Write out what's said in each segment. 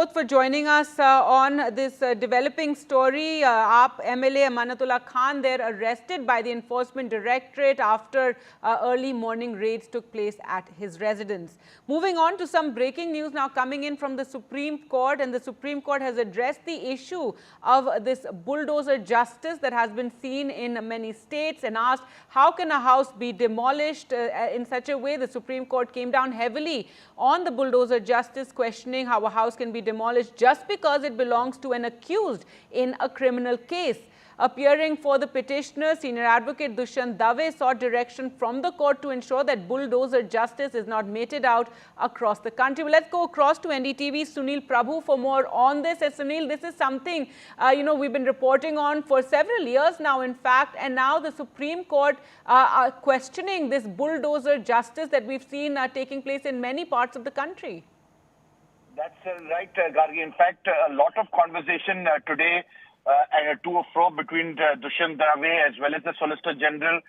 both for joining us on this developing story. AAP MLA Amanullah Khan there arrested by the Enforcement Directorate after early morning raids took place at his residence. Moving on to some breaking news now coming in from the Supreme Court, and the Supreme Court has addressed the issue of this bulldozer justice that has been seen in many states and asked how can a house be demolished in such a way. The Supreme Court came down heavily on the bulldozer justice, questioning how a house can be demolished just because it belongs to an accused in a criminal case. Appearing for the petitioner, senior advocate Dushyant Dave sought direction from the court to ensure that bulldozer justice is not meted out across the country. Well, let's go across to NDTV, Sunil Prabhu, for more on this. As Sunil, this is something, we've been reporting on for several years now, in fact, and now the Supreme Court are questioning this bulldozer justice that we've seen taking place in many parts of the country. That's right, Gargi. In fact, a lot of conversation today and to and fro between Dushyant Dave as well as the Solicitor General.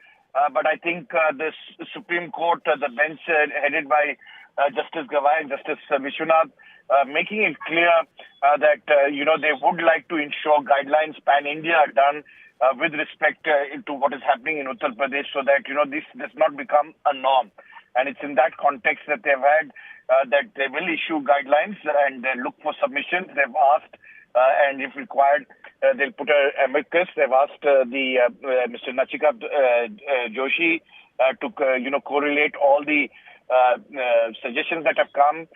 But I think the Supreme Court, the bench headed by Justice Gawai and Justice Vishwanath, making it clear that, they would like to ensure guidelines pan-India are done with respect to what is happening in Uttar Pradesh so that, this does not become a norm. And it's in that context that they've had that they will issue guidelines and look for submissions. They've asked, and if required, they'll put a amicus. They've asked Mr. Nachika Joshi to correlate all the suggestions that have come,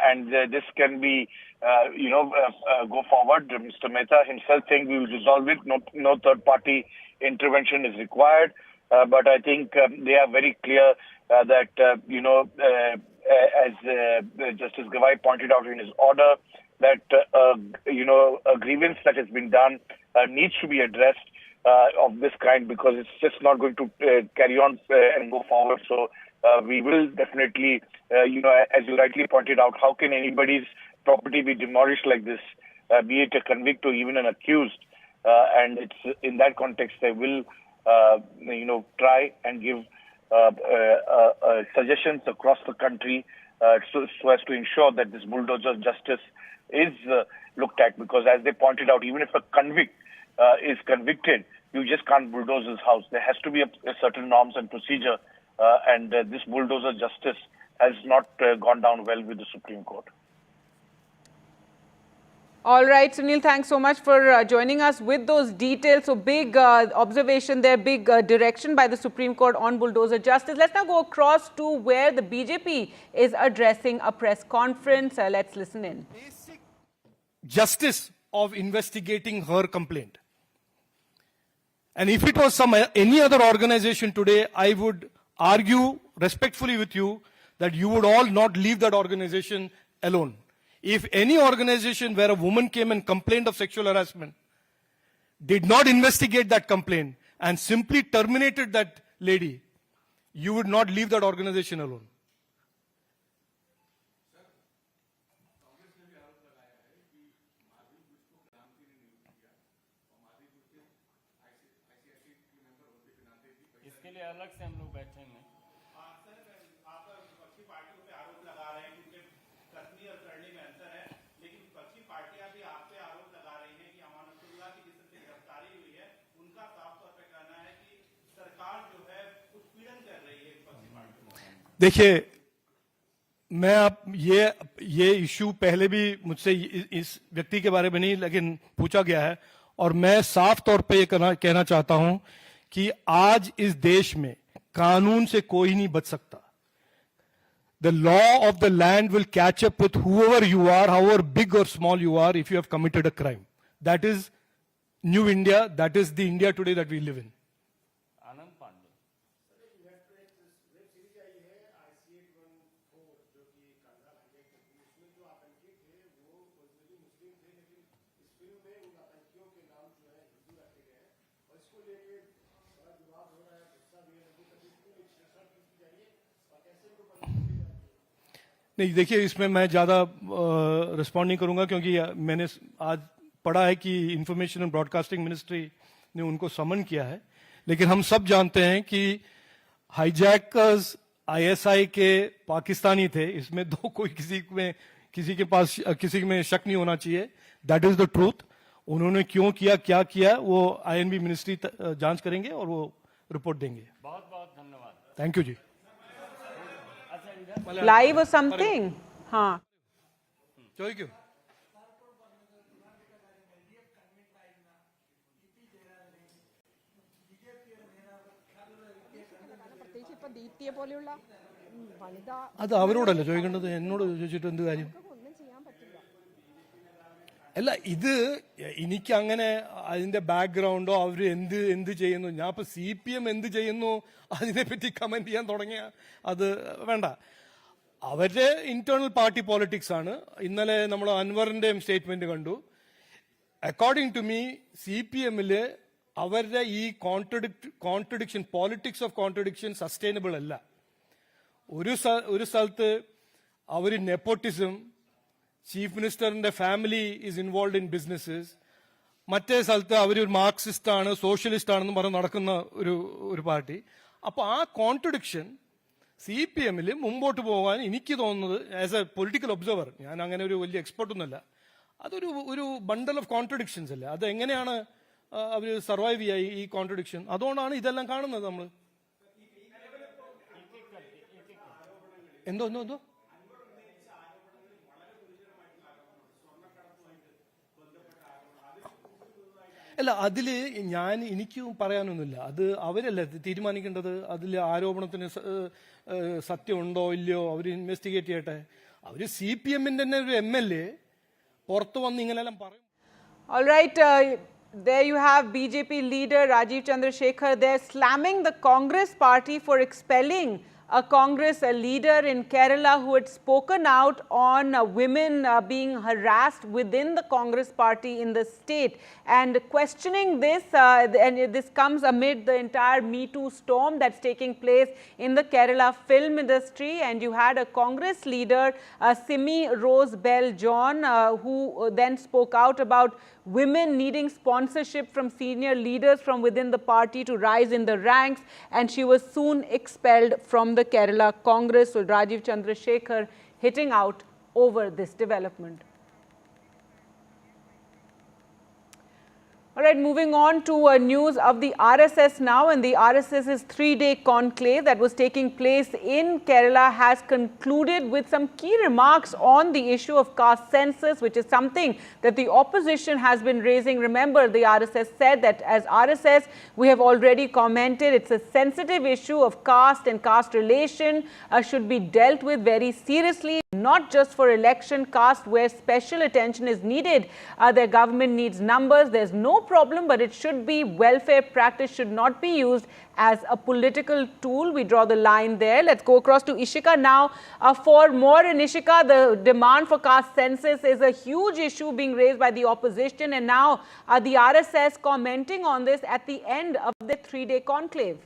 and this can be, go forward. Mr. Mehta himself saying we will resolve it. No third-party intervention is required. But I think they are very clear that, as Justice Gawai pointed out in his order, that, a grievance that has been done needs to be addressed of this kind, because it's just not going to carry on and go forward. So we will definitely, as you rightly pointed out, how can anybody's property be demolished like this, be it a convict or even an accused? And it's in that context they will, try and give suggestions across the country so as to ensure that this bulldozer justice is looked at, because as they pointed out, even if a convict is convicted, you just can't bulldoze his house. There has to be a certain norms and procedure, and this bulldozer justice has not gone down well with the Supreme Court. All right, Sunil, thanks so much for joining us with those details. So big observation there, big direction by the Supreme Court on bulldozer justice. Let's now go across to where the BJP is addressing a press conference. Let's listen in. Basic justice of investigating her complaint. And if it was any other organization today, I would argue respectfully with you that you would all not leave that organization alone. If any organization where a woman came and complained of sexual harassment, did not investigate that complaint and simply terminated that lady, you would not leave that organization alone. इसके लिए अलग से हम लोग बैठेंगे। देखिए, मैं अब ये इशू पहले भी मुझसे इस व्यक्ति के बारे में नहीं लेकिन पूछा गया है, और मैं साफ तौर पे ये कहना चाहता हूं कि आज इस देश में कानून से कोई नहीं बच सकता. The law of the land will catch up with whoever you are, however big or small you are, if you have committed a crime. That is New India. That is the India today that we live in. नहीं, देखिए, इसमें मैं ज़्यादा respond नहीं करूंगा, क्योंकि मैंने आज पढ़ा है कि इंफॉर्मेशन एंड ब्रॉडकास्टिंग मिनिस्ट्री ने उनको समन किया है. लेकिन हम सब जानते हैं कि हाईजैकर्स आईएसआई के पाकिस्तानी थे. इसमें कोई किसी में किसी में शक नहीं होना चाहिए. That is the truth. उन्होंने क्यों किया, क्या किया, वो आईएनबी मिनिस्ट्री जांच करेंगे और वो रिपोर्ट देंगे. बहुत बहुत धन्यवाद. थैंक यू जी. Live or something? हाँ. ചോദിക്കൂ. അത് അവരോടല്ല ചോദിക്കേണ്ടത്, എന്നോട് ചോദിച്ചിട്ട് എന്ത് കാര്യം? അല്ല, ഇത് എനിക്ക് അങ്ങനെ അതിന്റെ ബാക്ക്ഗ്രൗണ്ടോ അവർ എന്ത് ചെയ്യുന്നു, ഞാൻ ഇപ്പൊ CPM എന്ത് ചെയ്യുന്നു അതിനെപ്പറ്റി കമന്റ് ചെയ്യാൻ തുടങ്ങിയ അത് വേണ്ട. അവരുടെ ഇന്റേണൽ പാർട്ടി പോളിറ്റിക്സ് ആണ്. ഇന്നലെ നമ്മൾ അൻവറിന്റെയും സ്റ്റേറ്റ്മെന്റ് കണ്ടു. അക്കോർഡിംഗ് ടു മീ CPMല് അവരുടെ ഈ contradiction, politics of contradiction sustainable അല്ല. ഒരു സ്ഥലത്ത് അവർ നെപ്പോട്ടിസം, ചീഫ് മിനിസ്റ്ററിന്റെ family is involve in businesses, മറ്റേ സ്ഥലത്ത് അവരൊരു മാർക്സിസ്റ്റ് ആണ്, സോഷ്യലിസ്റ്റ് ആണെന്ന് പറഞ്ഞ് നടക്കുന്ന ഒരു പാർട്ടി. അപ്പൊ ആ കോൺട്രഡിക്ഷൻ CPMല് മുമ്പോട്ട് പോകാൻ എനിക്ക് തോന്നുന്നത്, ആസ് എ പൊളിറ്റിക്കൽ ഒബ്സർവർ, ഞാൻ അങ്ങനെ ഒരു വലിയ എക്സ്പെർട്ട് ഒന്നുമല്ല, അതൊരു ബണ്ടൽ ഓഫ് കോൺട്രഡിക്ഷൻസ് അല്ലേ. അത് എങ്ങനെയാണ് അവർ സർവൈവ് ചെയ്യായി ഈ കോൺട്രഡിക്ഷൻ? അതുകൊണ്ടാണ് ഇതെല്ലാം കാണുന്നത് നമ്മൾ. എന്തോ അല്ല, അതില് എനിക്കും പറയാനൊന്നുമില്ല. അത് അവരല്ലേ തീരുമാനിക്കേണ്ടത്. അതിൽ ആരോപണത്തിന് സത്യമുണ്ടോ ഇല്ലയോ അവർ ഇൻവെസ്റ്റിഗേറ്റ് ചെയ്യട്ടെ. അവര് CPMന്റെ തന്നെ ഒരു MLA പുറത്തു വന്ന് ഇങ്ങനെല്ലാം പറയും. All right, there you have BJP leader Rajiv Chandrasekhar there slamming the Congress party for expelling a Congress leader in Kerala who had spoken out on women being harassed within the Congress party in the state, and questioning this, and this comes amid the entire Me Too storm that's taking place in the Kerala film industry. And you had a Congress leader, Simi Rose Bell John, who then spoke out about women needing sponsorship from senior leaders from within the party to rise in the ranks, and she was soon expelled from the Kerala Congress. So Rajiv Chandrasekhar hitting out over this development. All right, moving on to news of the RSS now, and the RSS's 3-day conclave that was taking place in Kerala has concluded with some key remarks on the issue of caste census, which is something that the opposition has been raising. Remember, the RSS said that as RSS, we have already commented, it's a sensitive issue of caste and caste relation should be dealt with very seriously, not just for election caste where special attention is needed. Their government needs numbers. There's no problem, but it should be welfare practice, should not be used as a political tool. We draw the line there. Let's go across to Ishika now for more. In Ishika, the demand for caste census is a huge issue being raised by the opposition, and now the RSS commenting on this at the end of the 3-day conclave.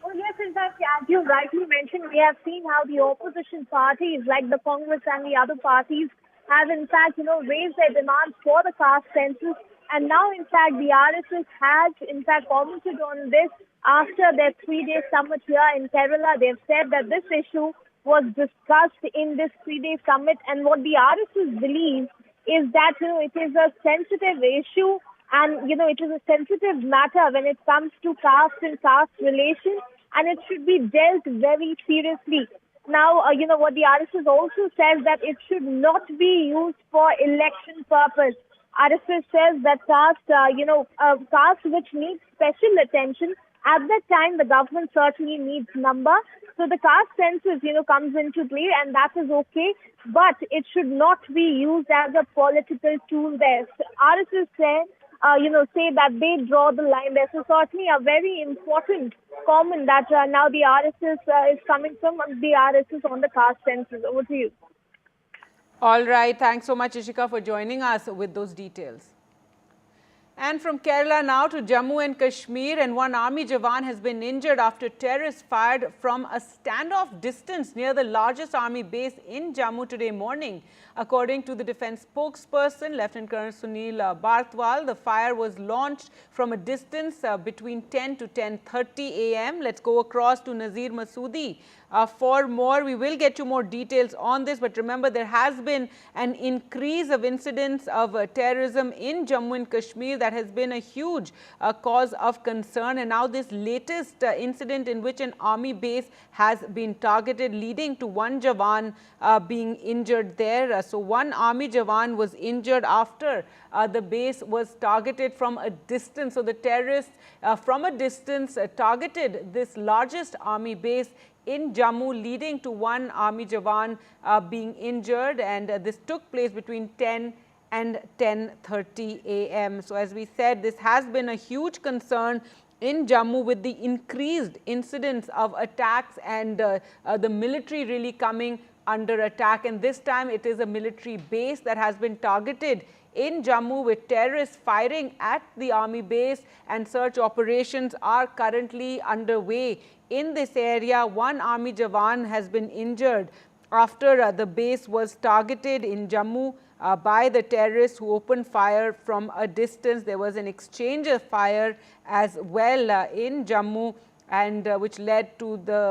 Oh, yes, in fact, as you rightly mentioned, we have seen how the opposition parties like the Congress and the other parties have in fact, raised their demands for the caste census. And now, in fact, the RSS has, in fact, commented on this after their 3-day summit here in Kerala. They've said that this issue was discussed in this 3-day summit. And what the RSS believes is that, it is a sensitive issue and, it is a sensitive matter when it comes to caste and caste relations, and it should be dealt very seriously. Now, what the RSS also says that it should not be used for election purpose. RSS says that caste, caste which needs special attention, at that time the government certainly needs number. So the caste census, comes into play, and that is okay, but it should not be used as a political tool there. So RSS say that they draw the line there. So certainly a very important comment that now the RSS is coming from the RSS on the caste census. Over to you. All right. Thanks so much, Ishika, for joining us with those details. And from Kerala now to Jammu and Kashmir, and one army jawan has been injured after terrorists fired from a standoff distance near the largest army base in Jammu today morning. According to the defense spokesperson, Lieutenant Colonel Sunil Barthwal, the fire was launched from a distance between 10 to 10:30 a.m. Let's go across to Nazir Masoodi for more. We will get you more details on this, but remember, there has been an increase of incidents of terrorism in Jammu and Kashmir that has been a huge cause of concern, and now this latest incident in which an army base has been targeted, leading to one Jawan being injured there. So one army Jawan was injured after the base was targeted from a distance. So the terrorists from a distance targeted this largest army base in Jammu, leading to one army Jawan being injured, and this took place between 10 and 10:30 a.m. So as we said, this has been a huge concern in Jammu with the increased incidents of attacks and the military really coming under attack, and this time it is a military base that has been targeted in Jammu, with terrorists firing at the army base, and search operations are currently underway in this area. One army Jawan has been injured after the base was targeted in Jammu by the terrorists who opened fire from a distance. There was an exchange of fire as well in Jammu, and which led to the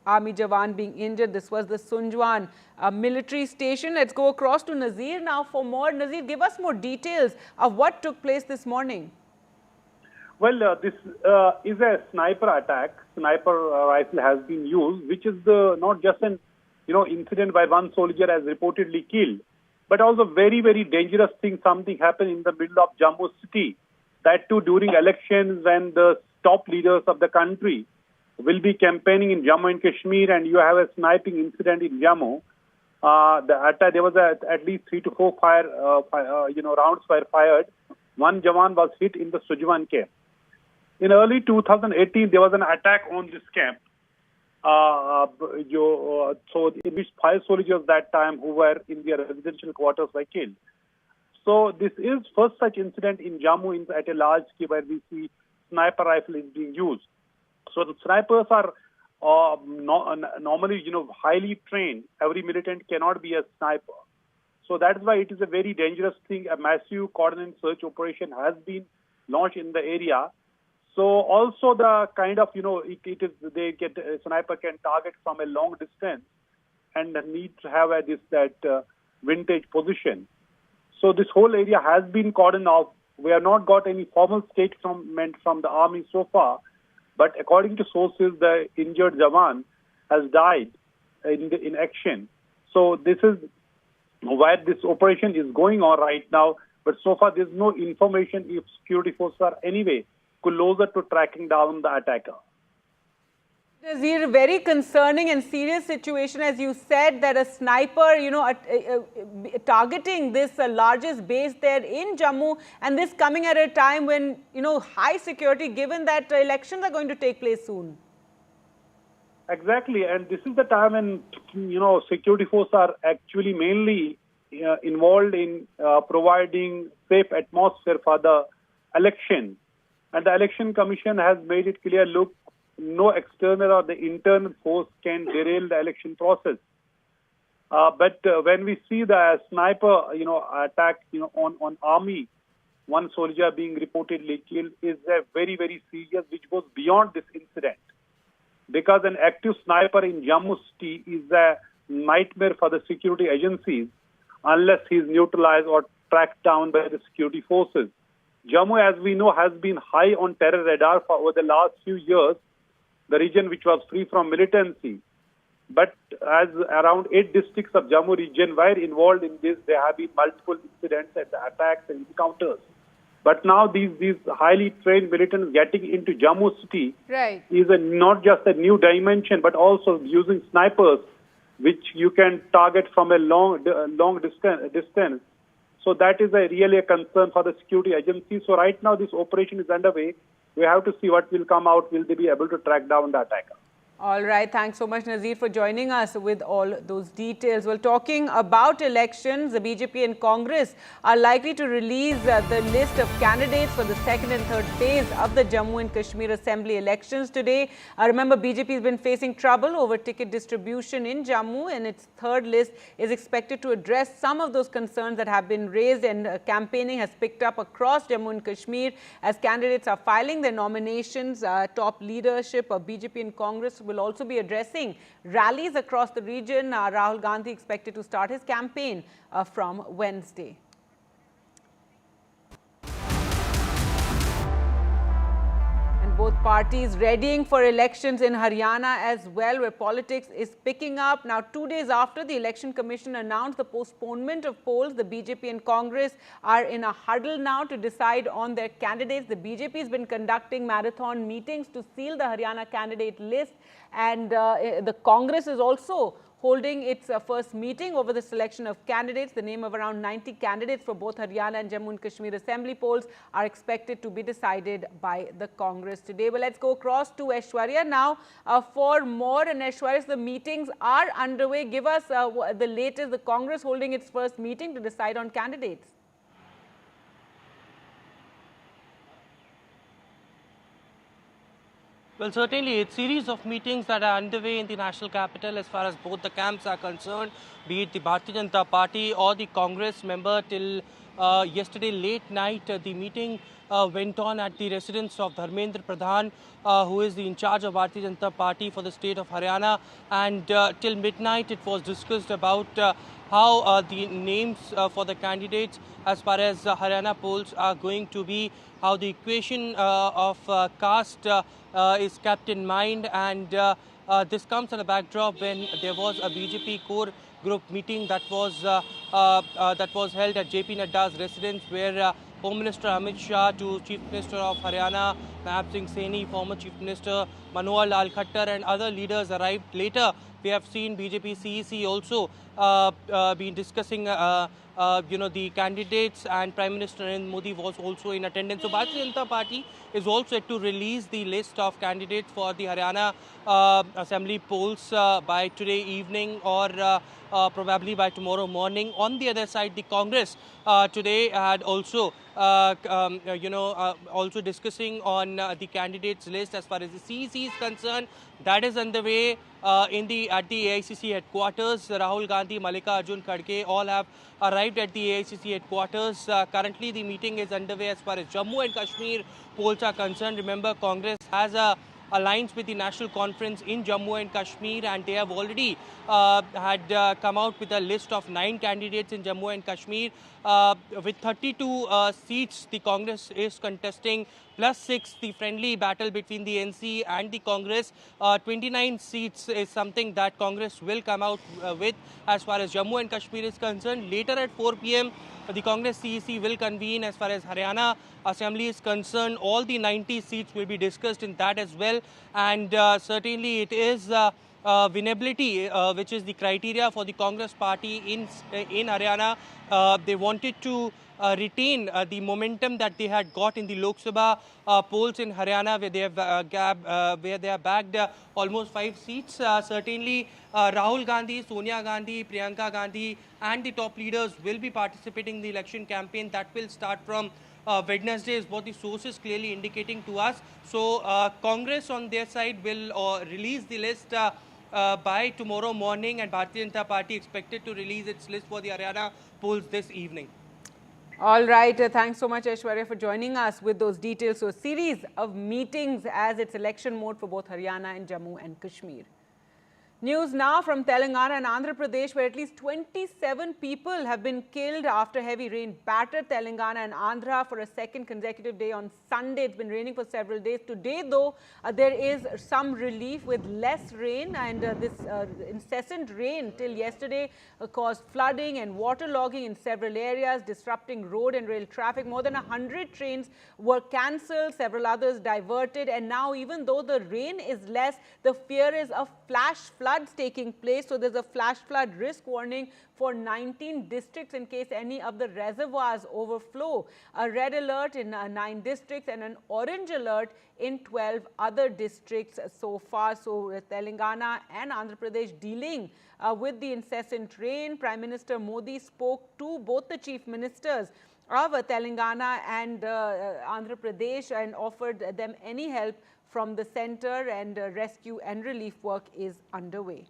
army Jawan being injured. This was the Sunjwan military station. Let's go across to Nazir now for more. Nazir, give us more details of what took place this morning. Well, this is a sniper attack. Sniper rifle has been used, which is not just an incident by one soldier as reportedly killed, but also very, very dangerous thing. Something happened in the middle of Jammu city. That too during elections, when the top leaders of the country will be campaigning in Jammu and Kashmir, and you have a sniping incident in Jammu. There was at least 3 to 4 rounds were fired. One Jawan was hit in the Sujwan camp. In early 2018, there was an attack on this camp. So in which 5 soldiers that time who were in their residential quarters were killed. So this is first such incident in Jammu at a large scale where we see sniper rifle is being used. So the snipers are normally highly trained. Every militant cannot be a sniper. So that's why it is a very dangerous thing. A massive coordinated search operation has been launched in the area. So also the kind of, a sniper can target from a long distance and need to have that vintage position. So this whole area has been cordoned off. We have not got any formal statement from the army so far, but according to sources, the injured Jawan has died in action. So this is where this operation is going on right now. But so far, there's no information if security forces are anyway closer to tracking down the attacker. Nazir, very concerning and serious situation, as you said, that a sniper, targeting this largest base there in Jammu, and this coming at a time when, high security, given that elections are going to take place soon. Exactly, and this is the time when, security forces are actually mainly involved in providing safe atmosphere for the election. And the Election Commission has made it clear, look, no external or the internal force can derail the election process. But when we see the sniper, attack, on army, one soldier being reportedly killed is a very, very serious, which goes beyond this incident. Because an active sniper in Jammu city is a nightmare for the security agencies unless he is neutralized or tracked down by the security forces. Jammu, as we know, has been high on terror radar for over the last few years, the region which was free from militancy. But as around 8 districts of Jammu region were involved in this, there have been multiple incidents and attacks and encounters. But now these highly trained militants getting into Jammu city is not just a new dimension, but also using snipers, which you can target from a long distance. So that is really a concern for the security agency. So right now this operation is underway. We have to see what will come out. Will they be able to track down the attacker? All right. Thanks so much, Nazir, for joining us with all those details. Well, talking about elections, the BJP and Congress are likely to release the list of candidates for the second and third phase of the Jammu and Kashmir Assembly elections today. Remember, BJP has been facing trouble over ticket distribution in Jammu, and its third list is expected to address some of those concerns that have been raised, and campaigning has picked up across Jammu and Kashmir as candidates are filing their nominations. Top leadership of BJP and Congress will also be addressing rallies across the region. Rahul Gandhi expected to start his campaign from Wednesday. And both parties readying for elections in Haryana as well, where politics is picking up. Now, 2 days after the Election Commission announced the postponement of polls, the BJP and Congress are in a huddle now to decide on their candidates. The BJP has been conducting marathon meetings to seal the Haryana candidate list, and the Congress is also holding its first meeting over the selection of candidates. The name of around 90 candidates for both Haryana and Jammu and Kashmir Assembly polls are expected to be decided by the Congress today. Well, let's go across to Aishwarya now for more. And Aishwarya, the meetings are underway. Give us the latest. The Congress holding its first meeting to decide on candidates. Well, certainly, it's a series of meetings that are underway in the national capital as far as both the camps are concerned, be it the Bharatiya Janata Party or the Congress member. Till yesterday late night, the meeting went on at the residence of Dharmendra Pradhan, who is the in charge of Bharatiya Janata Party for the state of Haryana. And till midnight, it was discussed about how the names for the candidates as far as Haryana polls are going to be, how the equation of caste is kept in mind, and this comes on a backdrop when there was a BJP core group meeting that was held at JP Naddar's residence, where Home Minister Amit Shah to Chief Minister of Haryana, Nayab Singh Saini, former Chief Minister Manohar Lal Khattar, and other leaders arrived later. We have seen BJP CEC also been discussing the candidates, and Prime Minister Narendra Modi was also in attendance. So Bharatiya Janata Party is also yet to release the list of candidates for the Haryana Assembly polls by today evening or probably by tomorrow morning. On the other side, the Congress today had also also discussing on the candidates list as far as the CEC is concerned. That is underway at the AICC headquarters. Rahul Gandhi, Mallikarjun Kharge all have arrived at the AICC headquarters. Currently, the meeting is underway as far as Jammu and Kashmir polls are concerned. Remember, Congress has a alliance with the National Conference in Jammu and Kashmir, and they have already had come out with a list of 9 candidates in Jammu and Kashmir. With 32 seats, the Congress is contesting, plus 6, the friendly battle between the NC and the Congress. 29 seats is something that Congress will come out with as far as Jammu and Kashmir is concerned. Later at 4 p.m., the Congress CEC will convene as far as Haryana Assembly is concerned. All the 90 seats will be discussed in that as well. And certainly it is winnability, which is the criteria for the Congress party in Haryana. They wanted to retain the momentum that they had got in the Lok Sabha polls in Haryana, where they have bagged almost 5 seats. Certainly, Rahul Gandhi, Sonia Gandhi, Priyanka Gandhi, and the top leaders will be participating in the election campaign. That will start from Wednesday, is what the sources clearly indicating to us. So, Congress on their side will release the list by tomorrow morning, and Bharatiya Janata Party expected to release its list for the Haryana polls this evening. All right. Thanks so much, Aishwarya, for joining us with those details. So, a series of meetings as it's election mode for both Haryana and Jammu and Kashmir. News now from Telangana and Andhra Pradesh, where at least 27 people have been killed after heavy rain battered Telangana and Andhra for a second consecutive day on Sunday. It's been raining for several days. Today, though, there is some relief with less rain, and this incessant rain till yesterday caused flooding and waterlogging in several areas, disrupting road and rail traffic. More than 100 trains were cancelled, several others diverted, and now even though the rain is less, the fear is of flash flood floods taking place. So there's a flash flood risk warning for 19 districts in case any of the reservoirs overflow. A red alert in 9 districts and an orange alert in 12 other districts so far. So Telangana and Andhra Pradesh dealing with the incessant rain. Prime Minister Modi spoke to both the chief ministers of Telangana and Andhra Pradesh and offered them any help from the centre, and rescue and relief work is underway.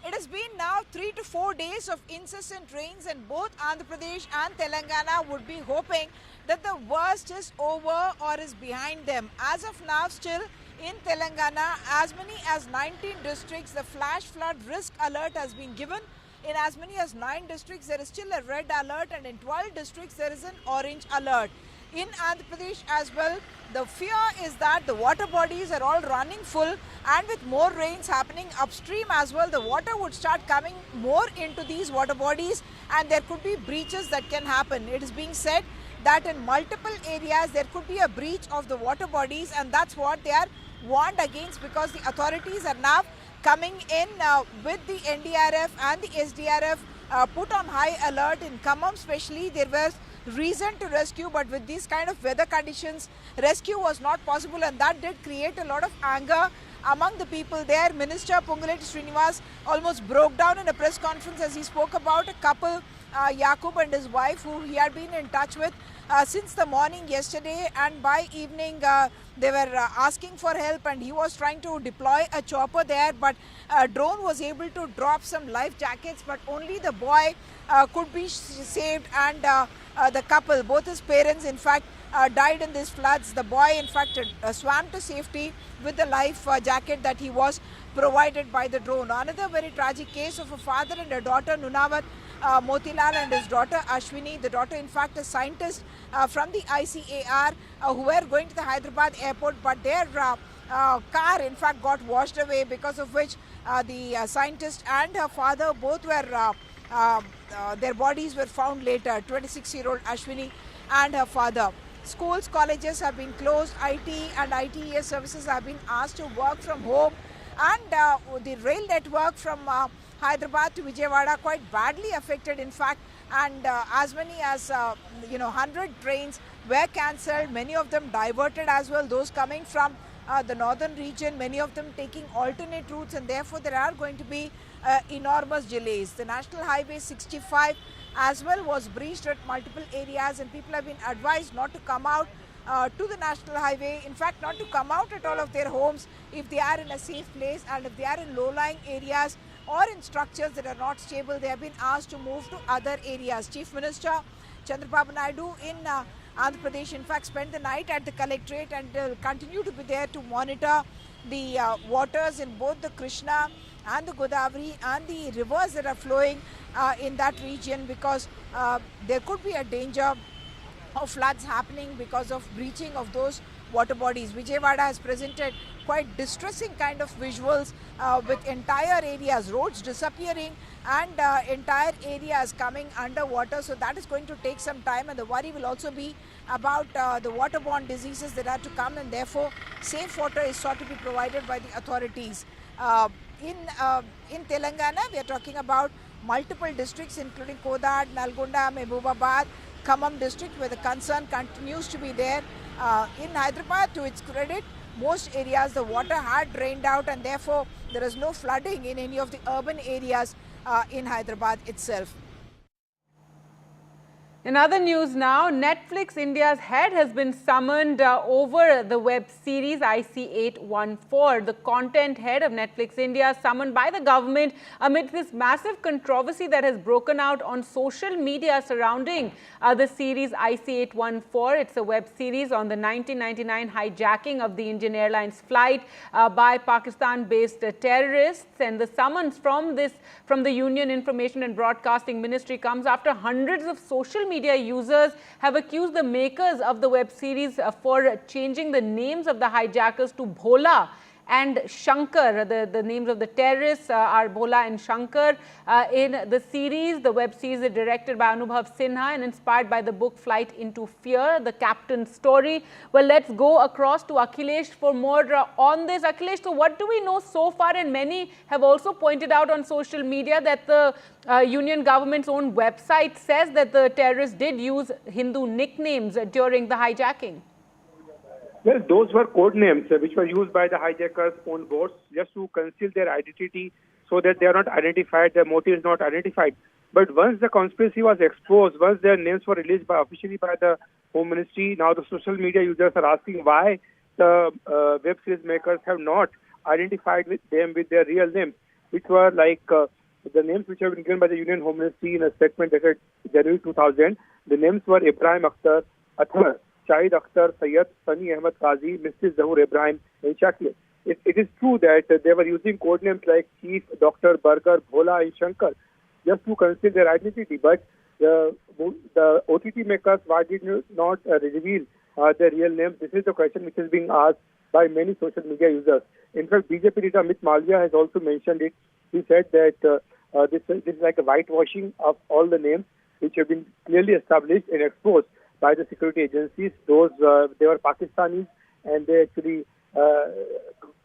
It has been now 3 to 4 days of incessant rains, and both Andhra Pradesh and Telangana would be hoping that the worst is over or is behind them. As of now, still in Telangana, as many as 19 districts, the flash flood risk alert has been given. In as many as 9 districts, there is still a red alert, and in 12 districts, there is an orange alert. In Andhra Pradesh as well, the fear is that the water bodies are all running full, and with more rains happening upstream as well, the water would start coming more into these water bodies, and there could be breaches that can happen. It is being said that in multiple areas there could be a breach of the water bodies, and that's what they are warned against, because the authorities are now coming in with the NDRF and the SDRF put on high alert. In Khammam especially, there was reason to rescue, but with these kind of weather conditions, rescue was not possible, and that did create a lot of anger among the people there. Minister Ponguletti Srinivas almost broke down in a press conference as he spoke about a couple, Yakub and his wife, who he had been in touch with since the morning yesterday, and by evening they were asking for help, and he was trying to deploy a chopper there, but a drone was able to drop some life jackets, but only the boy could be saved, and the couple, both his parents in fact died in these floods. The boy in fact swam to safety with the life jacket that he was provided by the drone. Another very tragic case of a father and a daughter, Nunawat Motilal and his daughter Ashwini. The daughter in fact a scientist from the ICAR who were going to the Hyderabad airport, but their car in fact got washed away, because of which the scientist and her father both were their bodies were found later, 26-year-old Ashwini and her father. Schools, colleges have been closed. IT and ITES services have been asked to work from home, and the rail network from Hyderabad to Vijayawada quite badly affected in fact, and as many as 100 trains were cancelled, many of them diverted as well, those coming from the northern region, many of them taking alternate routes, and therefore there are going to be enormous delays. The National Highway 65 as well was breached at multiple areas, and people have been advised not to come out to the National Highway, in fact not to come out at all of their homes if they are in a safe place, and if they are in low-lying areas or in structures that are not stable, they have been asked to move to other areas. Chief Minister Chandrababu Naidu in Andhra Pradesh in fact spent the night at the collectorate, and will continue to be there to monitor the waters in both the Krishna and the Godavari and the rivers that are flowing in that region, because there could be a danger of floods happening because of breaching of those water bodies. Vijayawada has presented quite distressing kind of visuals with entire areas, roads disappearing, and entire areas coming underwater. So that is going to take some time, and the worry will also be about the waterborne diseases that are to come, and therefore safe water is sought to be provided by the authorities. In Telangana, we are talking about multiple districts including Kodad, Nalgonda, Mehbubabad, Khammam district, where the concern continues to be there. In Hyderabad, to its credit, most areas the water had drained out, and therefore there is no flooding in any of the urban areas in Hyderabad itself. In other news now, Netflix India's head has been summoned over the web series IC814. The content head of Netflix India summoned by the government amid this massive controversy that has broken out on social media surrounding the series IC814. It's a web series on the 1999 hijacking of the Indian Airlines flight by Pakistan-based terrorists. And the summons from the Union Information and Broadcasting Ministry comes after hundreds of social media users have accused the makers of the web series for changing the names of the hijackers to Bhola and Shankar. The names of the terrorists are Bhola and Shankar. In the series, the web series is directed by Anubhav Sinha and inspired by the book Flight into Fear, the captain's story. Well, let's go across to Akhilesh for more on this. Akhilesh, so what do we know so far? And many have also pointed out on social media that the union government's own website says that the terrorists did use Hindu nicknames during the hijacking. Well, those were code names which were used by the hijackers' own boats just to conceal their identity so that they are not identified, their motive is not identified. But once the conspiracy was exposed, once their names were released officially by the Home Ministry, now the social media users are asking why the web series makers have not identified them with their real names, which were like the names which have been given by the Union Home Ministry in a statement dated January 2000. The names were Ibrahim Akhtar, Athar, Shahid Akhtar, Sayyid, Sani Ahmed Qazi, Mr. Zahur Ibrahim, and Shakil. It is true that they were using code names like Chief, Doctor, Burger, Bhola, and Shankar just to conceal their identity. But the OTT makers, why did not reveal their real names? This is the question which is being asked by many social media users. In fact, BJP leader Amit Malviya has also mentioned it. He said that this is like a whitewashing of all the names which have been clearly established and exposed by the security agencies. Those they were Pakistanis and they actually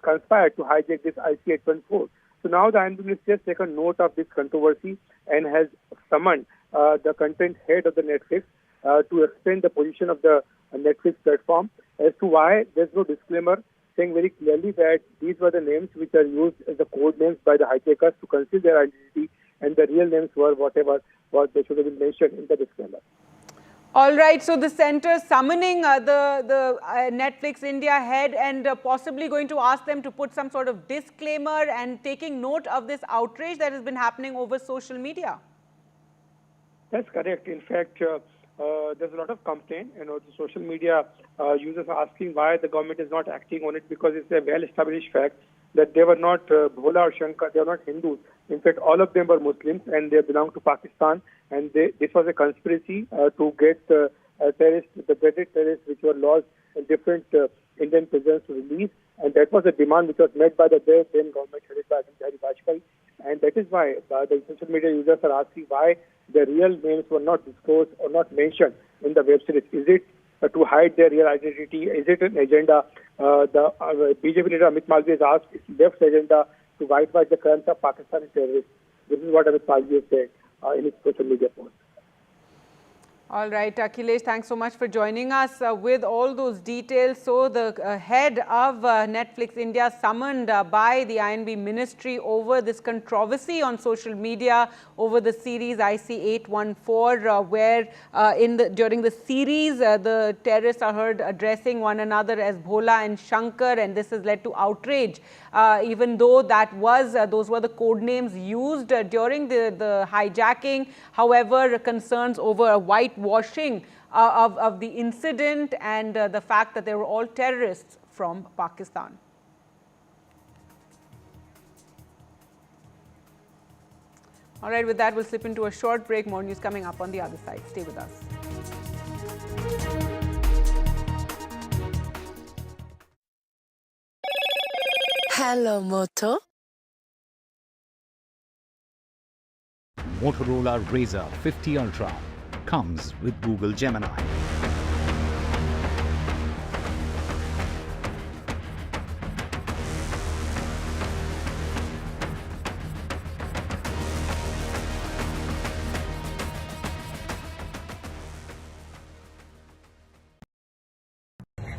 conspired to hijack this IC-814. So now the INB Ministry has taken note of this controversy and has summoned the content head of the Netflix to explain the position of the Netflix platform as to why there's no disclaimer saying very clearly that these were the names which are used as the code names by the hijackers to conceal their identity, and the real names were whatever what they should have been mentioned in the disclaimer. All right, so the centre summoning the Netflix India head and possibly going to ask them to put some sort of disclaimer and taking note of this outrage that has been happening over social media. That's correct. In fact, there's a lot of complaint. The social media users are asking why the government is not acting on it, because it's a well-established fact that they were not Bhola or Shankar, they were not Hindus. In fact, all of them were Muslims and they belong to Pakistan. And this was a conspiracy to get terrorists, the dreaded terrorists which were lost in different Indian prisons to release. And that was a demand which was met by the then government headed by Vijay Vijay. And that is why the social media users are asking why the real names were not disclosed or not mentioned in the web series. Is it to hide their real identity? Is it an agenda? The BJP leader Amit Malviya has asked its left agenda to whitewash the crimes of Pakistani terrorists. This is what Amit Malviya said in his social media post. All right, Akhilesh, thanks so much for joining us with all those details. So the head of Netflix India summoned by the INB ministry over this controversy on social media over the series IC-814, where during the series, the terrorists are heard addressing one another as Bhola and Shankar, and this has led to outrage, even though those were the code names used during the hijacking. However, concerns over a whitewashing of the incident and the fact that they were all terrorists from Pakistan. All right, with that, we'll slip into a short break. More news coming up on the other side. Stay with us. Hello, Moto. Motorola Razr 50 Ultra comes with Google Gemini.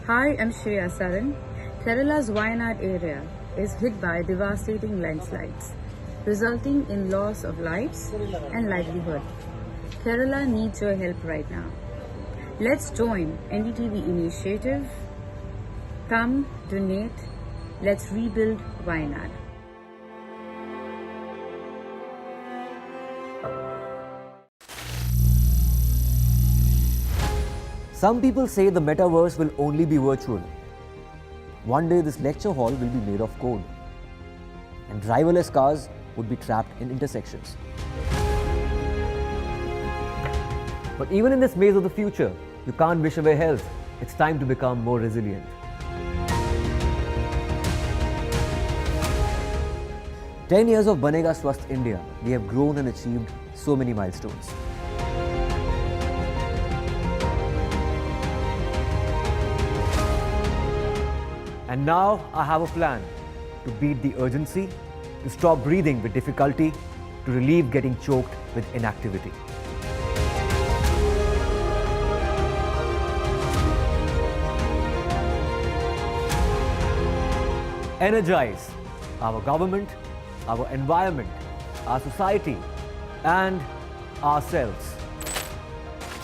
Hi, I'm Shreya Saran. Kerala's Wayanad area is hit by devastating landslides, resulting in loss of lives and livelihood. Kerala needs your help right now. Let's join NDTV initiative. Come, donate. Let's rebuild Wayanad. Some people say the metaverse will only be virtual. One day this lecture hall will be made of code, and driverless cars would be trapped in intersections. But even in this maze of the future, you can't wish away health. It's time to become more resilient. 10 years of Banega Swasth India, we have grown and achieved so many milestones. And now I have a plan to beat the urgency, to stop breathing with difficulty, to relieve getting choked with inactivity. Energize our government, our environment, our society, and ourselves.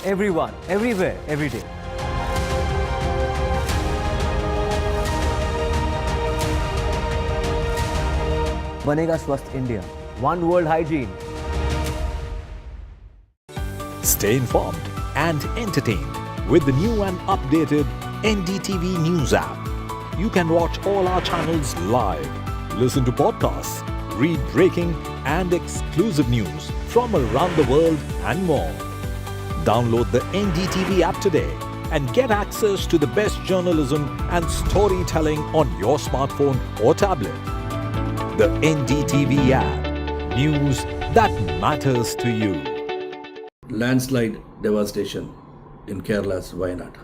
Everyone, everywhere, every day. Banega Swasth India. One world hygiene. Stay informed and entertained with the new and updated NDTV News app. You can watch all our channels live, listen to podcasts, read breaking and exclusive news from around the world and more. Download the NDTV app today and get access to the best journalism and storytelling on your smartphone or tablet. The NDTV app. News that matters to you. Landslide devastation in Kerala's Wayanad.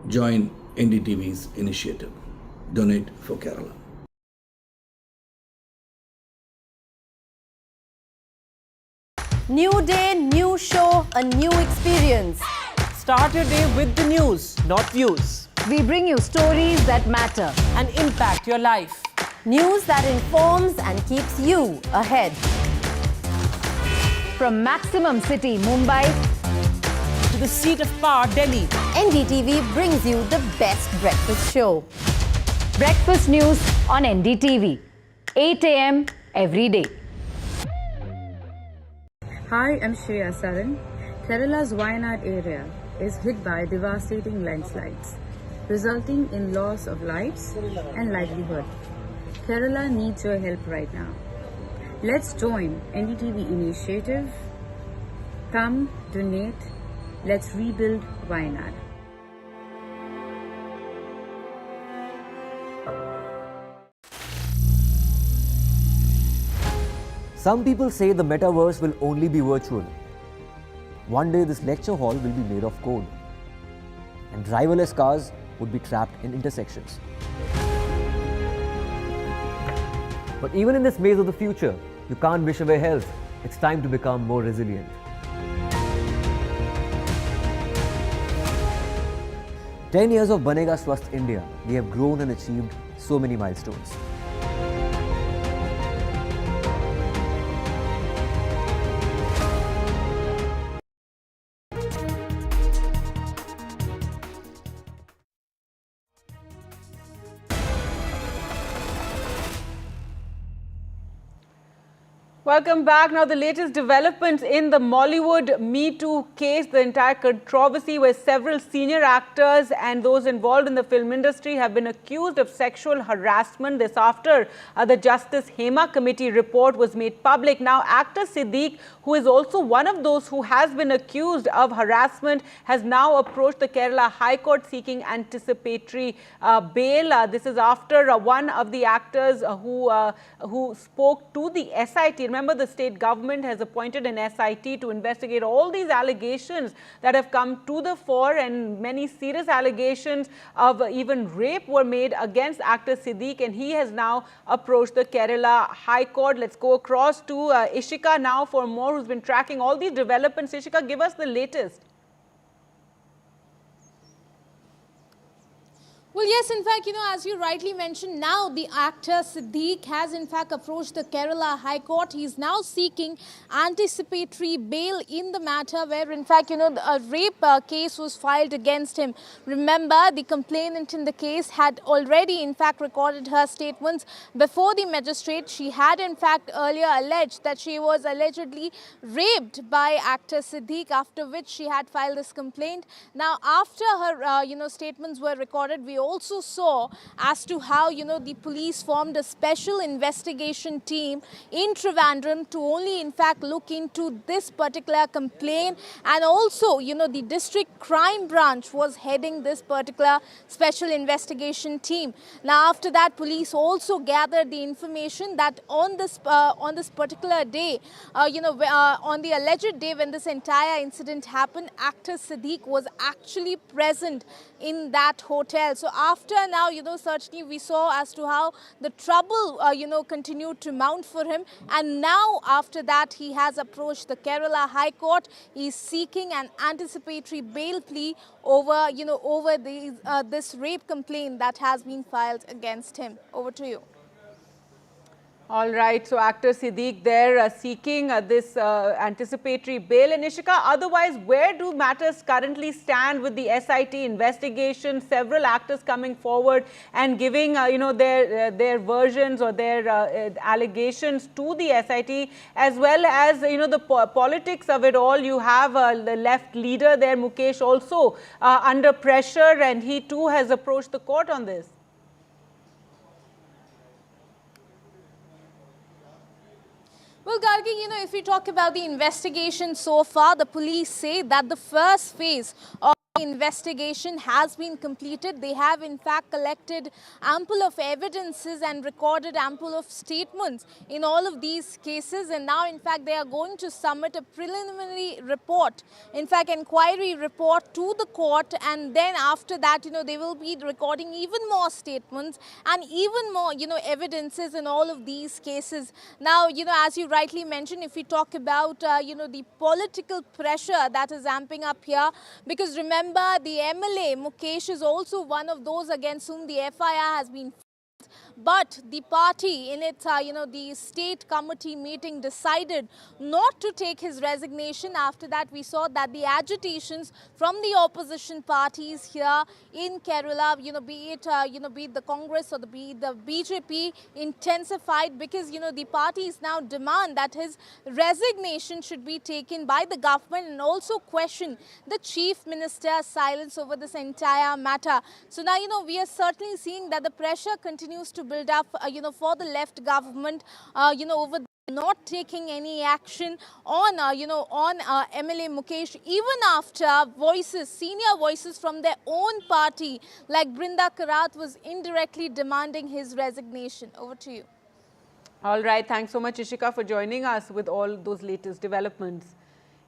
Join NDTV's initiative. Donate for Kerala. New day, new show, a new experience. Start your day with the news, not views. We bring you stories that matter and impact your life. News that informs and keeps you ahead. From Maximum City, Mumbai, to the seat of power, Delhi, NDTV brings you the best breakfast show. Breakfast news on NDTV, 8 a.m. every day. Hi, I'm Shreya Saran. Kerala's Wayanad area is hit by devastating landslides, resulting in loss of lives and livelihood. Kerala needs your help right now. Let's join NDTV initiative. Come, donate. Let's rebuild Wayanad. Some people say the metaverse will only be virtual. One day this lecture hall will be made of code, and driverless cars would be trapped in intersections. But even in this maze of the future, you can't wish away health. It's time to become more resilient. 10 years of Banega Swasth India, we have grown and achieved so many milestones. Welcome back. Now, the latest developments in the Mollywood Me Too case, the entire controversy where several senior actors and those involved in the film industry have been accused of sexual harassment. This after the Justice Hema Committee report was made public. Now, actor Sidik, who is also one of those who has been accused of harassment, has now approached the Kerala High Court seeking anticipatory bail. This is after one of the actors who spoke to the SIT. Remember, the state government has appointed an SIT to investigate all these allegations that have come to the fore, and many serious allegations of even rape were made against actor Sidik, and he has now approached the Kerala High Court. Let's go across to Ishika now for more, who's been tracking all these developments. Ishika, give us the latest. Well, yes, in fact, as you rightly mentioned, now the actor Sidik has in fact approached the Kerala High Court. He is now seeking anticipatory bail in the matter where, in fact, a rape case was filed against him. Remember, the complainant in the case had already, in fact, recorded her statements before the magistrate. She had, in fact, earlier alleged that she was allegedly raped by actor Sidik, after which she had filed this complaint. Now, after her, statements were recorded, we also saw as to how, the police formed a special investigation team in Trivandrum to only, in fact, look into this particular complaint. And also, the district crime branch was heading this particular special investigation team. Now, after that, police also gathered the information that on this particular day, on the alleged day when this entire incident happened, actor Sidik was actually present in that hotel. So after now, certainly we saw as to how the trouble, continued to mount for him. And now after that, he has approached the Kerala High Court. He is seeking an anticipatory bail plea over, over this rape complaint that has been filed against him. Over to you. All right, so actor Sidik there seeking this anticipatory bail. And Ishika, otherwise, where do matters currently stand with the SIT investigation? Several actors coming forward and giving, their versions or their allegations to the SIT, as well as, the politics of it all. You have the left leader there, Mukesh, also under pressure, and he too has approached the court on this. Well, Gargi, if we talk about the investigation so far, the police say that the first phase of investigation has been completed. They have in fact collected ample of evidences and recorded ample of statements in all of these cases, and now in fact they are going to submit a preliminary report, in fact inquiry report, to the court, and then after that they will be recording even more statements and even more evidences in all of these cases. Now as you rightly mentioned, if we talk about the political pressure that is amping up here, because remember, the MLA, Mukesh, is also one of those against whom the FIR has been. But the party in its, the state committee meeting decided not to take his resignation. After that, we saw that the agitations from the opposition parties here in Kerala, be it the Congress or be it the BJP, intensified, because, the parties now demand that his resignation should be taken by the government, and also question the chief minister's silence over this entire matter. So now, we are certainly seeing that the pressure continues to build up, for the left government, over not taking any action on, MLA Mukesh, even after senior voices from their own party, like Brinda Karat, was indirectly demanding his resignation. Over to you. All right. Thanks so much, Ishika, for joining us with all those latest developments.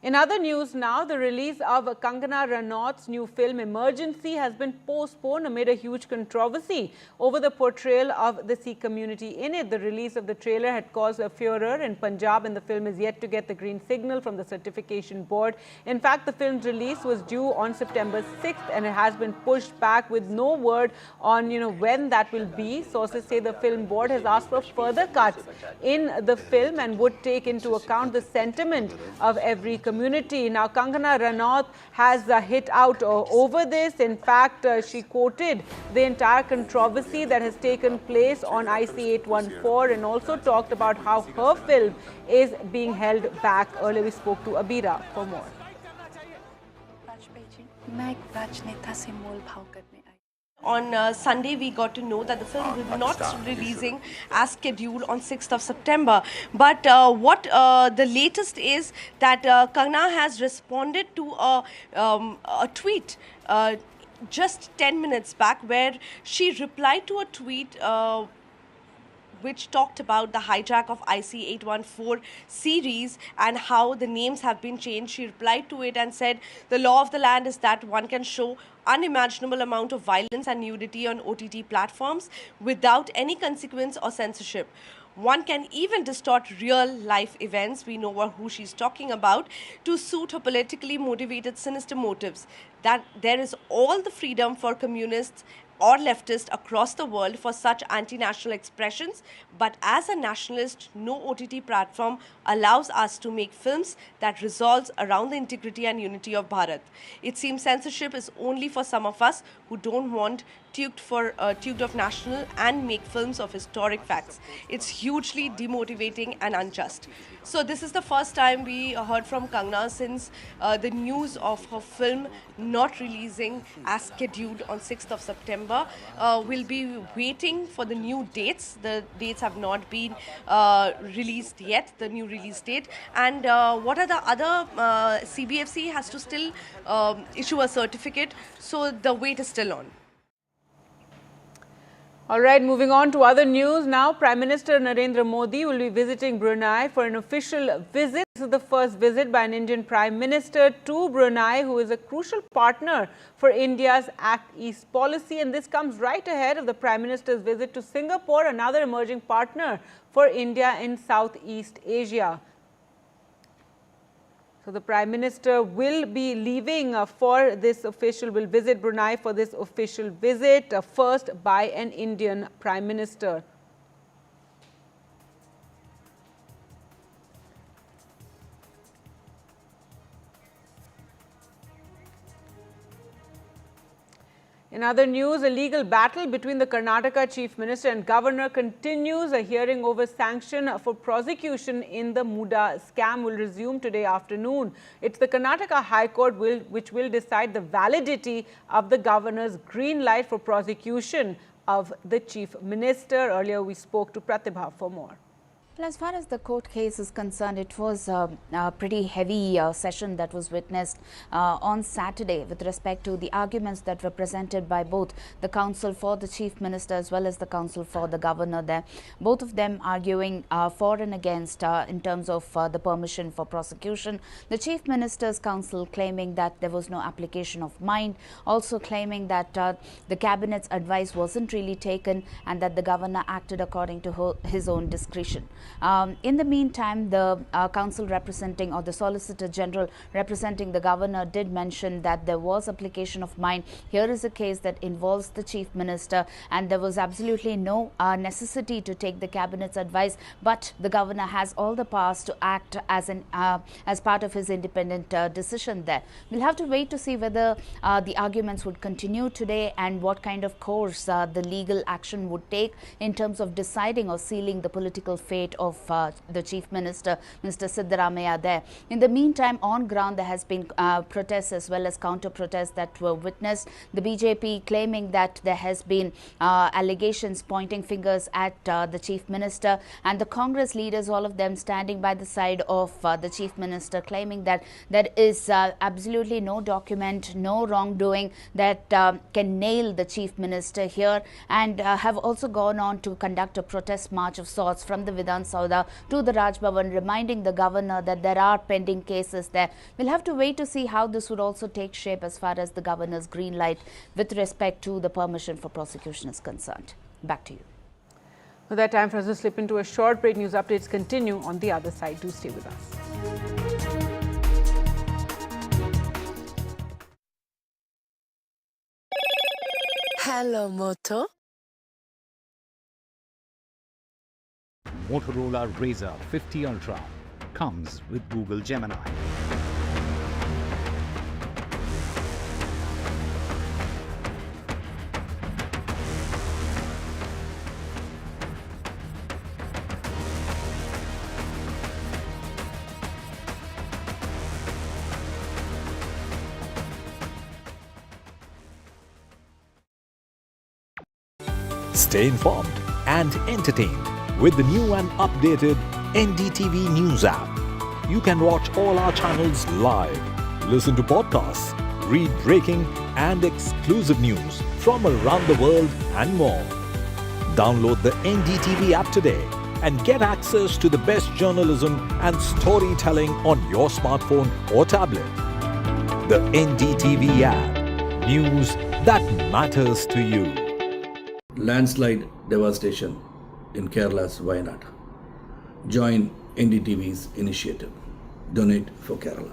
In other news now, the release of Kangana Ranaut's new film Emergency has been postponed amid a huge controversy over the portrayal of the Sikh community in it. The release of the trailer had caused a furor in Punjab, and the film is yet to get the green signal from the certification board. In fact, the film's release was due on September 6th, and it has been pushed back with no word on when that will be. Sources say the film board has asked for further cuts in the film and would take into account the sentiment of every community. Now, Kangana Ranaut has hit out over this. In fact, she quoted the entire controversy that has taken place on IC 814 and also talked about how her film is being held back. Earlier, we spoke to Abira for more. On Sunday, we got to know that the film will not releasing as scheduled on 6th of September. But what the latest is that Kangana has responded to a tweet just 10 minutes back, where she replied to a tweet which talked about the hijack of IC 814 series and how the names have been changed. She replied to it and said, the law of the land is that one can show unimaginable amount of violence and nudity on OTT platforms without any consequence or censorship. One can even distort real life events, we know who she's talking about, to suit her politically motivated sinister motives. That there is all the freedom for communists or leftists across the world for such anti-national expressions, but as a nationalist, no OTT platform allows us to make films that resolves around the integrity and unity of Bharat. It seems censorship is only for some of us who don't want tuked of national and make films of historic facts. It's hugely demotivating and unjust. So this is the first time we heard from Kangana since the news of her film not releasing as scheduled on 6th of September September. We'll be waiting for the new dates. The dates have not been released yet, the new release date. And what are the other, CBFC has to still issue a certificate, so the wait is still on. All right, moving on to other news now. Prime Minister Narendra Modi will be visiting Brunei for an official visit. This is the first visit by an Indian Prime Minister to Brunei, who is a crucial partner for India's Act East policy. And this comes right ahead of the Prime Minister's visit to Singapore, another emerging partner for India in Southeast Asia. So the Prime Minister will be leaving will visit Brunei for this official visit, first by an Indian Prime Minister. In other news, a legal battle between the Karnataka Chief Minister and Governor continues. A hearing over sanction for prosecution in the Muda scam will resume today afternoon. It's the Karnataka High Court which will decide the validity of the Governor's green light for prosecution of the Chief Minister. Earlier, we spoke to Pratibha for more. Well, as far as the court case is concerned, it was a pretty heavy session that was witnessed on Saturday with respect to the arguments that were presented by both the counsel for the Chief Minister as well as the counsel for the Governor there. Both of them arguing for and against in terms of the permission for prosecution. The Chief Minister's counsel claiming that there was no application of mind, also claiming that the Cabinet's advice wasn't really taken and that the Governor acted according to his own discretion. In the meantime, the counsel representing, or the Solicitor General representing the Governor, did mention that there was application of mind. Here is a case that involves the Chief Minister and there was absolutely no necessity to take the Cabinet's advice, but the Governor has all the powers to act as part of his independent decision there. We'll have to wait to see whether the arguments would continue today and what kind of course the legal action would take in terms of deciding or sealing the political fate of the Chief Minister, Mr. Sidharth there. In the meantime, on ground, there has been protests as well as counter-protests that were witnessed. The BJP claiming that there has been allegations pointing fingers at the Chief Minister, and the Congress leaders, all of them standing by the side of the Chief Minister, claiming that there is absolutely no document, no wrongdoing that can nail the Chief Minister here, and have also gone on to conduct a protest march of sorts from the Vidhan Sauda to the Raj Bhavan, reminding the Governor that there are pending cases there. We'll have to wait to see how this would also take shape as far as the Governor's green light with respect to the permission for prosecution is concerned. Back to you. With that, time for us to slip into a short break. News updates continue on the other side. Do stay with us. Hello, Moto. Motorola Razr 50 Ultra comes with Google Gemini. Stay informed and entertained with the new and updated NDTV News app. You can watch all our channels live, listen to podcasts, read breaking and exclusive news from around the world and more. Download the NDTV app today and get access to the best journalism and storytelling on your smartphone or tablet. The NDTV app. News that matters to you. Landslide devastation in Kerala's Wayanad. Join NDTV's initiative. Donate for Kerala.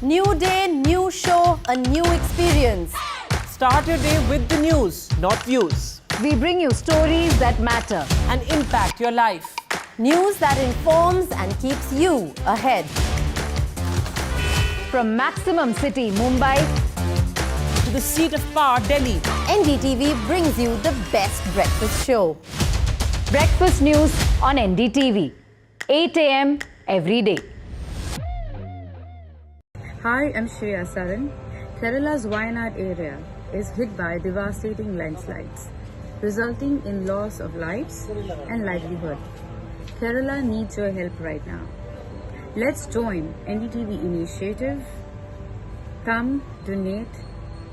New day, new show, a new experience. Start your day with the news, not views. We bring you stories that matter and impact your life. News that informs and keeps you ahead. From Maximum City, Mumbai, to the seat of power, Delhi, NDTV brings you the best breakfast show. Breakfast news on NDTV, 8 a.m. every day. Hi, I'm Shreya Saran. Kerala's Wayanad area is hit by devastating landslides, resulting in loss of lives and livelihood. Kerala needs your help right now. Let's join NDTV initiative. Come, donate,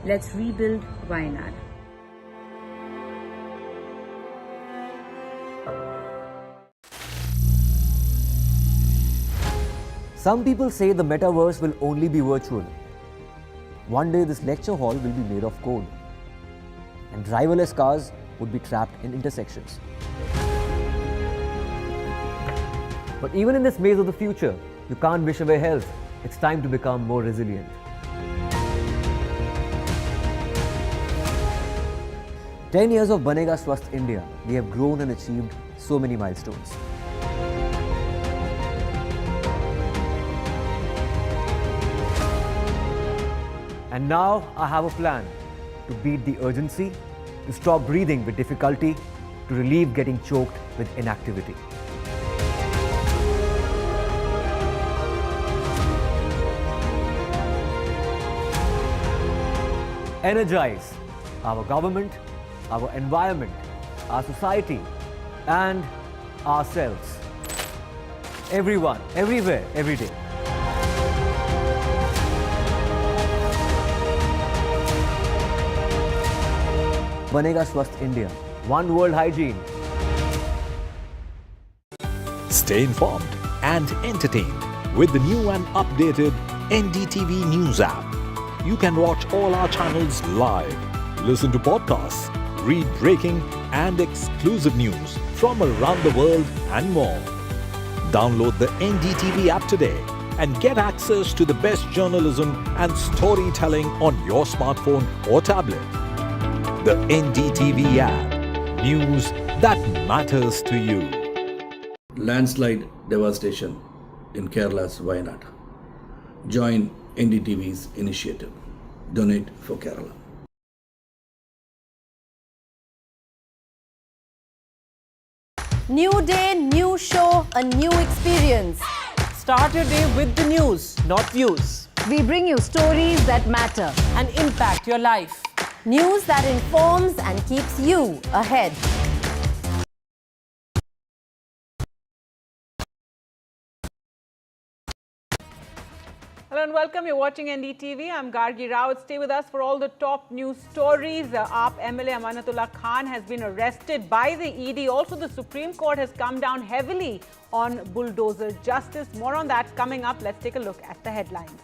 let's rebuild Wayanad. Some people say the metaverse will only be virtual. One day this lecture hall will be made of code, and driverless cars would be trapped in intersections. But even in this maze of the future, you can't wish away health. It's time to become more resilient. "10 years of Banega Swasth India, we have grown and achieved so many milestones. And now I have a plan to beat the urgency, to stop breathing with difficulty, to relieve getting choked with inactivity. Energize our government, our environment, our society, and ourselves. Everyone, everywhere, every day. Banega Swasth India. One world hygiene. Stay informed and entertained with the new and updated NDTV News app. You can watch all our channels live, listen to podcasts, read breaking and exclusive news from around the world and more. Download the NDTV app today and get access to the best journalism and storytelling on your smartphone or tablet. The NDTV app. News that matters to you. Landslide devastation in Kerala's Wayanad. Join NDTV's initiative. Donate for Kerala. New day, new show, a new experience. Start your day with the news, not views. We bring you stories that matter. And impact your life. News that informs and keeps you ahead. Hello and welcome. You're watching NDTV. I'm Gargi Rao. Stay with us for all the top news stories. AAP MLA Amanullah Khan has been arrested by the ED. Also, the Supreme Court has come down heavily on Bulldozer justice. More on that coming up. Let's take a look at the headlines.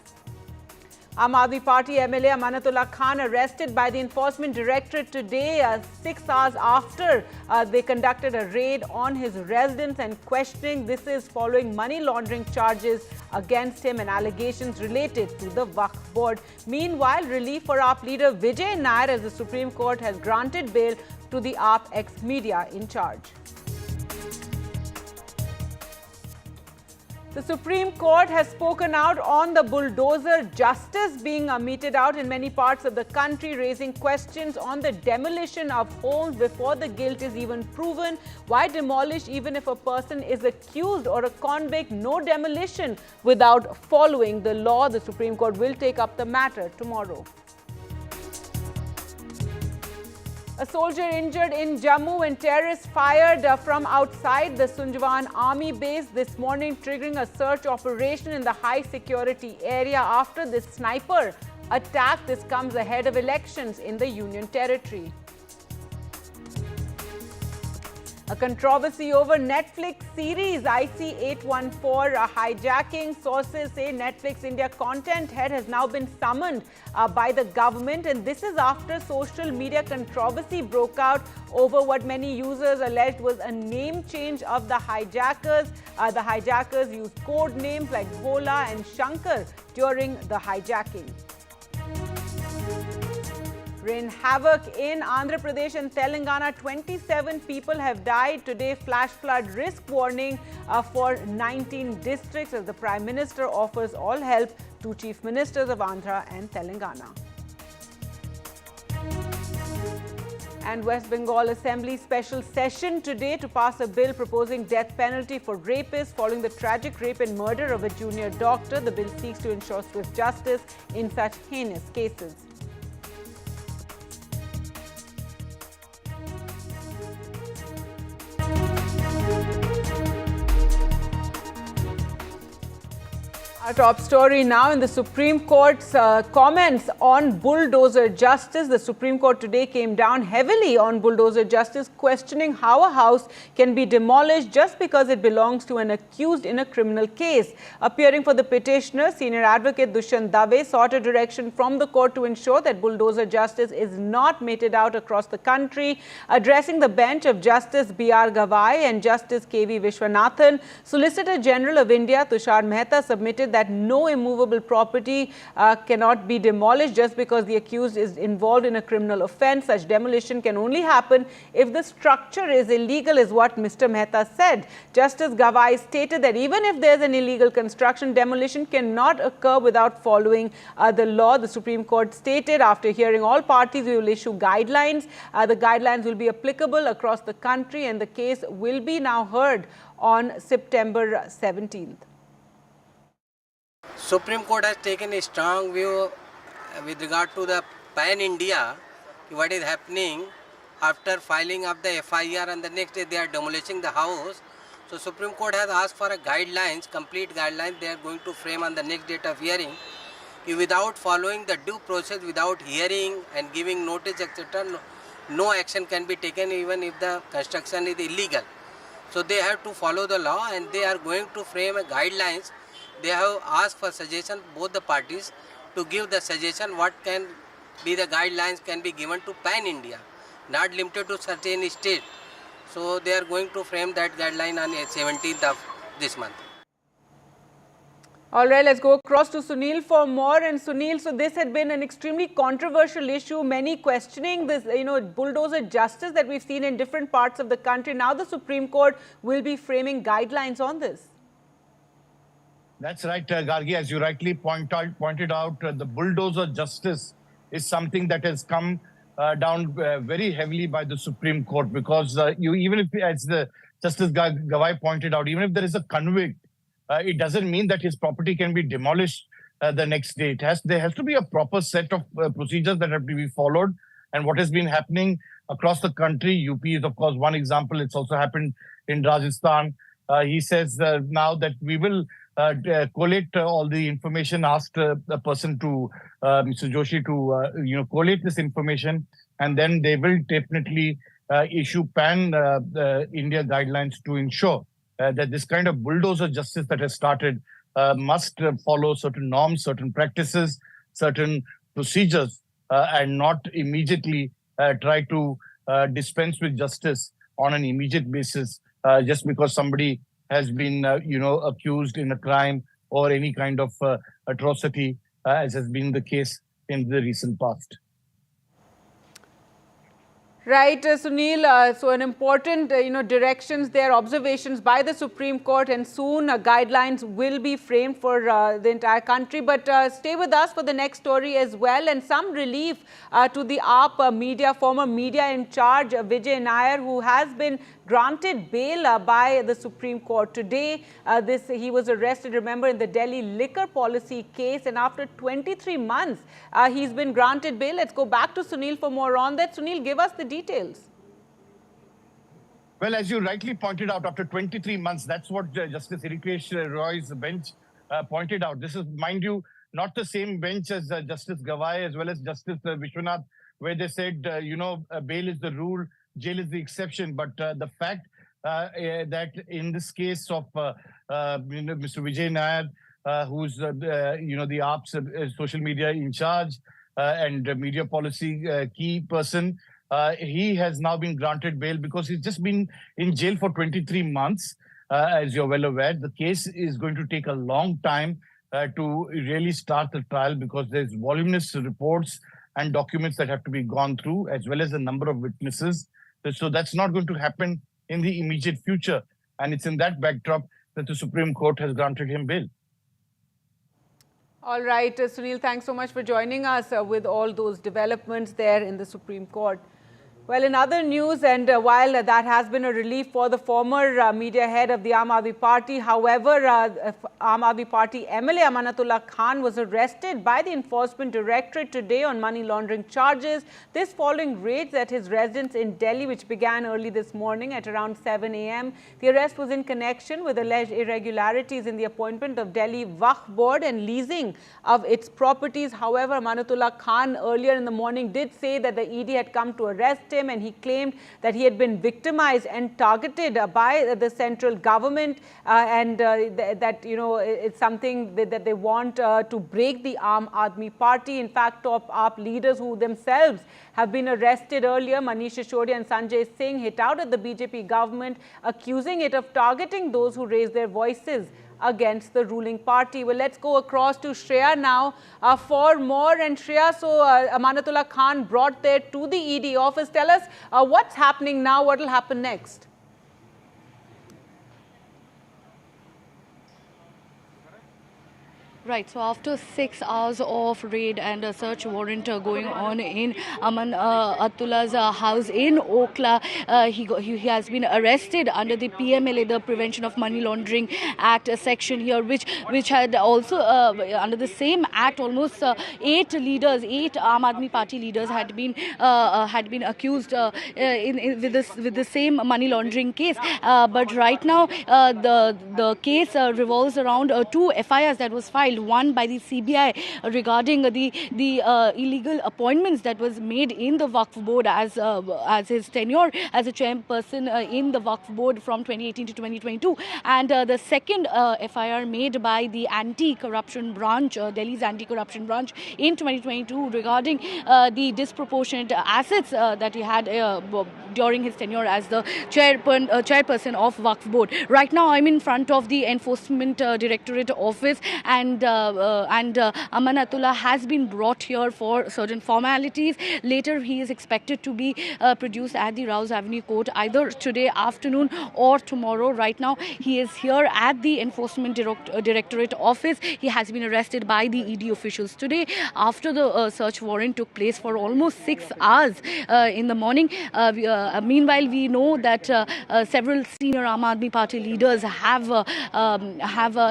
Aam Aadmi Party MLA Amanullah Khan arrested by the Enforcement Directorate today, 6 hours after they conducted a raid on his residence and questioning. This is following money laundering charges against him and allegations related to the Waqf board. Meanwhile, relief for AAP leader Vijay Nair as the Supreme Court has granted bail to the AAP ex-media in charge. The Supreme Court has spoken out on the bulldozer justice being meted out in many parts of the country, raising questions on the demolition of homes before the guilt is even proven. Why demolish even if a person is accused or a convict? No demolition without following the law. The Supreme Court will take up the matter tomorrow. A soldier injured in Jammu when terrorists fired from outside the Sunjwan army base this morning, triggering a search operation in the high security area after this sniper attack. This comes ahead of elections in the Union Territory. A controversy over Netflix series IC-814 hijacking. Sources say Netflix India content head has now been summoned by the government, and this is after social media controversy broke out over what many users alleged was a name change of the hijackers. The hijackers used code names like Bhola and Shankar during the hijacking. Rain havoc in Andhra Pradesh and Telangana. 27 people have died today. Flash flood risk warning for 19 districts as the Prime Minister offers all help to Chief Ministers of Andhra and Telangana. And West Bengal Assembly special session today to pass a bill proposing death penalty for rapists following the tragic rape and murder of a junior doctor. The bill seeks to ensure swift justice in such heinous cases. Our top story now in the Supreme Court's comments on bulldozer justice. The Supreme Court today came down heavily on bulldozer justice, questioning how a house can be demolished just because it belongs to an accused in a criminal case. Appearing for the petitioner, senior advocate Dushyant Dave sought a direction from the court to ensure that bulldozer justice is not meted out across the country. Addressing the bench of Justice B.R. Gavai and Justice K.V. Vishwanathan, Solicitor General of India Tushar Mehta submitted that no immovable property cannot be demolished just because the accused is involved in a criminal offence. Such demolition can only happen if the structure is illegal, is what Mr. Mehta said. Justice Gavai stated that even if there is an illegal construction, demolition cannot occur without following the law. The Supreme Court stated after hearing all parties, we will issue guidelines. The guidelines will be applicable across the country and the case will be now heard on September 17th. Supreme Court has taken a strong view with regard to the pan-India, what is happening after filing of the FIR and the next day they are demolishing the house. So Supreme Court has asked for a guidelines, complete guidelines they are going to frame on the next date of hearing. Without following the due process, without hearing and giving notice, etc., no action can be taken even if the construction is illegal. So they have to follow the law and they are going to frame a guidelines. They have asked for suggestion, both the parties, to give the suggestion what can be the guidelines can be given to pan-India, not limited to certain state. So they are going to frame that guideline on 17th of this month. All right, let's go across to Sunil for more. And Sunil, so this had been an extremely controversial issue, many questioning this, bulldozer justice that we've seen in different parts of the country. Now the Supreme Court will be framing guidelines on this. That's right, Gargi. As you rightly pointed out, the bulldozer justice is something that has come down very heavily by the Supreme Court because even if, as the Justice Gavai pointed out, even if there is a convict, it doesn't mean that his property can be demolished the next day. There has to be a proper set of procedures that have to be followed. And what has been happening across the country, UP is of course one example. It's also happened in Rajasthan. He says now that we will collate all the information, asked a person to, Mr. Joshi to, collate this information, and then they will definitely issue pan-India guidelines to ensure that this kind of bulldozer justice that has started must follow certain norms, certain practices, certain procedures, and not immediately try to dispense with justice on an immediate basis just because somebody has been, accused in a crime or any kind of atrocity, as has been the case in the recent past. Right, Sunil. So an important, directions there, observations by the Supreme Court, and soon guidelines will be framed for the entire country. But stay with us for the next story as well, and some relief to the AAP media, former media in charge, Vijay Nair, who has been granted bail by the Supreme Court today. He was arrested, remember, in the Delhi liquor policy case, and after 23 months, he's been granted bail. Let's go back to Sunil for more on that. Sunil, give us the details. Well, as you rightly pointed out, after 23 months, that's what Justice Irikesh Roy's bench pointed out. This is, mind you, not the same bench as Justice Gavai as well as Justice Vishwanath, where they said, bail is the rule, jail is the exception. But the fact that in this case of Mr. Vijay Nair, who's the AAP's social media in charge and media policy key person, he has now been granted bail because he's just been in jail for 23 months. As you're well aware, the case is going to take a long time to really start the trial because there's voluminous reports and documents that have to be gone through, as well as a number of witnesses. So that's not going to happen in the immediate future. And it's in that backdrop that the Supreme Court has granted him bail. All right, Sunil, thanks so much for joining us with all those developments there in the Supreme Court. Well, in other news, and while that has been a relief for the former media head of the Aam Aadmi Party, however, Aam Aadmi Party MLA Amanullah Khan was arrested by the Enforcement Directorate today on money laundering charges. This following raids at his residence in Delhi, which began early this morning at around 7 a.m. The arrest was in connection with alleged irregularities in the appointment of Delhi Waqf Board and leasing of its properties. However, Amanullah Khan earlier in the morning did say that the ED had come to arrest him, and he claimed that he had been victimized and targeted by the central government, and that, you know, it's something that they want to break the Aam Aadmi Party. In fact, top AAP leaders who themselves have been arrested earlier, Manish Sisodiya and Sanjay Singh, hit out at the BJP government, accusing it of targeting those who raise their voices against the ruling party. Well, let's go across to Shreya now for more. And Shreya, so Amanullah Khan brought there to the ED office. Tell us what's happening now, what will happen next? Right, so after 6 hours of raid and a search warrant going on in Amanullah's house in Okla, he has been arrested under the PMLA, the Prevention of Money Laundering Act section here, which had also under the same act almost 8 Aam Aadmi Party leaders had been accused with the same money laundering case. But right now the case revolves around 2 FIRs that was filed. One by the CBI regarding the illegal appointments that was made in the Waqf Board as his tenure as a chairperson in the Waqf Board from 2018 to 2022, and the second FIR made by the anti-corruption branch, Delhi's anti-corruption branch, in 2022 regarding the disproportionate assets that he had during his tenure as the chairperson of Waqf Board. Right now, I'm in front of the Enforcement Directorate office, and Amanullah has been brought here for certain formalities. Later, he is expected to be produced at the Rouse Avenue Court either today afternoon or tomorrow. Right now, he is here at the Enforcement Directorate office. He has been arrested by the ED officials today after the search warrant took place for almost 6 hours in the morning. Meanwhile, we know that several senior Aam Aadmi Party leaders have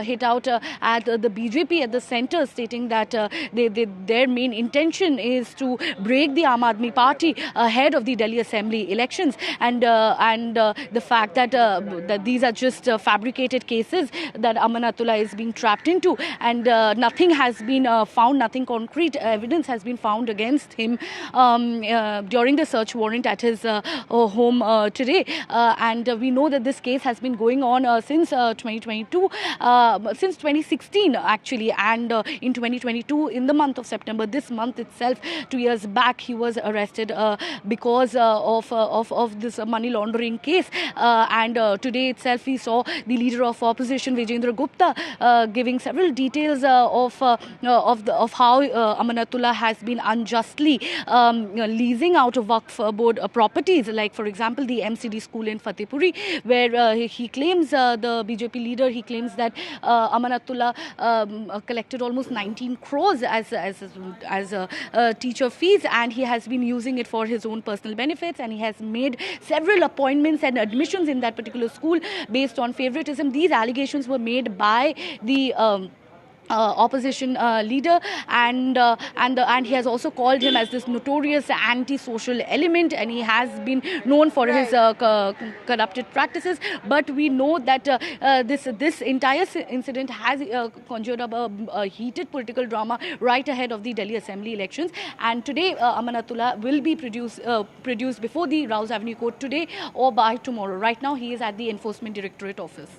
hit out at the BJP at the centre, stating that their main intention is to break the Aam Aadmi Party ahead of the Delhi Assembly elections, and the fact that these are just fabricated cases that Amanullah is being trapped into, and nothing has been found, nothing concrete evidence has been found against him during the search warrant at his home today. And we know that this case has been going on since 2022, since 2016 actually, and in 2022, in the month of September, this month itself, 2 years back, he was arrested because of this money laundering case. And today itself, we saw the leader of opposition, Vijay Gupta, giving several details of how Amanullah has been unjustly leasing out of Waqf Board properties, like for example the MCD school in Fatehpuri, where he claims, the BJP leader, he claims that Amanullah collected almost 19 crores as teacher fees, and he has been using it for his own personal benefits, and he has made several appointments and admissions in that particular school based on favoritism. These allegations were made by the opposition leader, and he has also called him as this notorious anti-social element, and he has been known for his corrupted practices. But we know that this entire incident has conjured up a heated political drama right ahead of the Delhi Assembly elections. And today Amanullah will be produced before the Rouse Avenue Court today or by tomorrow. Right now he is at the Enforcement Directorate office.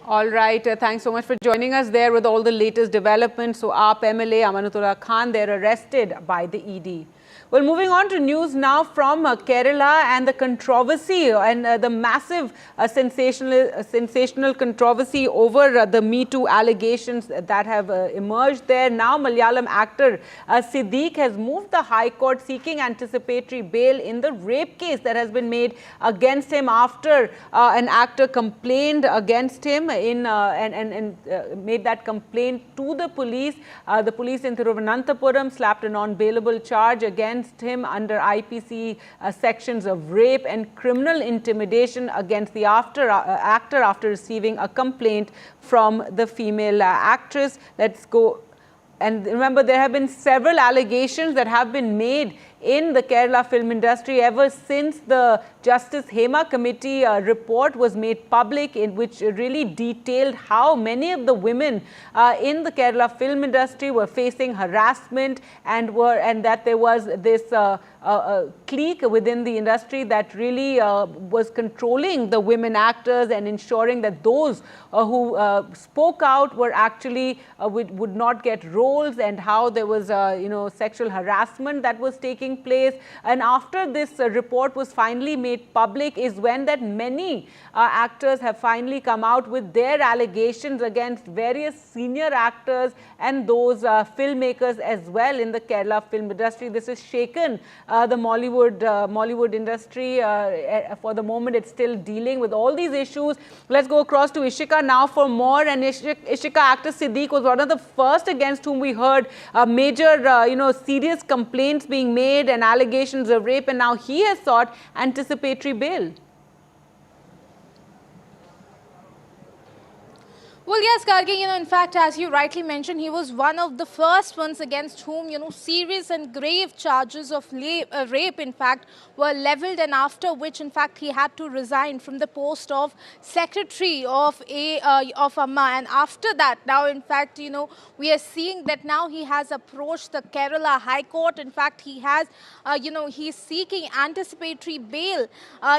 All right. Thanks so much for joining us there with all the latest developments. So, AAP MLA Amanullah Khan, they're arrested by the ED. Well, moving on to news now from Kerala and the controversy and the massive sensational controversy over the Me Too allegations that have emerged there. Now, Malayalam actor Sidik has moved the High Court seeking anticipatory bail in the rape case that has been made against him after an actor complained against him and made that complaint to the police. The police in Thiruvananthapuram slapped a non-bailable charge against against him under IPC sections of rape and criminal intimidation against the actor after receiving a complaint from the female actress. Let's go. And remember, there have been several allegations that have been made in the Kerala film industry ever since the Justice Hema Committee report was made public, in which really detailed how many of the women in the Kerala film industry were facing harassment and that there was this clique within the industry that really was controlling the women actors and ensuring that those who spoke out were actually would not get roles, and how there was sexual harassment that was taking place. And after this report was finally made public is when that many actors have finally come out with their allegations against various senior actors and those filmmakers as well in the Kerala film industry. This has shaken the Mollywood industry. For the moment, it's still dealing with all these issues. Let's go across to Ishika now for more. And Ishika, actor Sidik was one of the first against whom we heard major, serious complaints being made and allegations of rape, and now he has sought anticipatory bail. Well, yes, Gargi, in fact, as you rightly mentioned, he was one of the first ones against whom, serious and grave charges of rape, in fact, were leveled, and after which, in fact, he had to resign from the post of secretary of Amma. And after that, now, in fact, we are seeing that now he has approached the Kerala High Court. In fact, he has, he's seeking anticipatory bail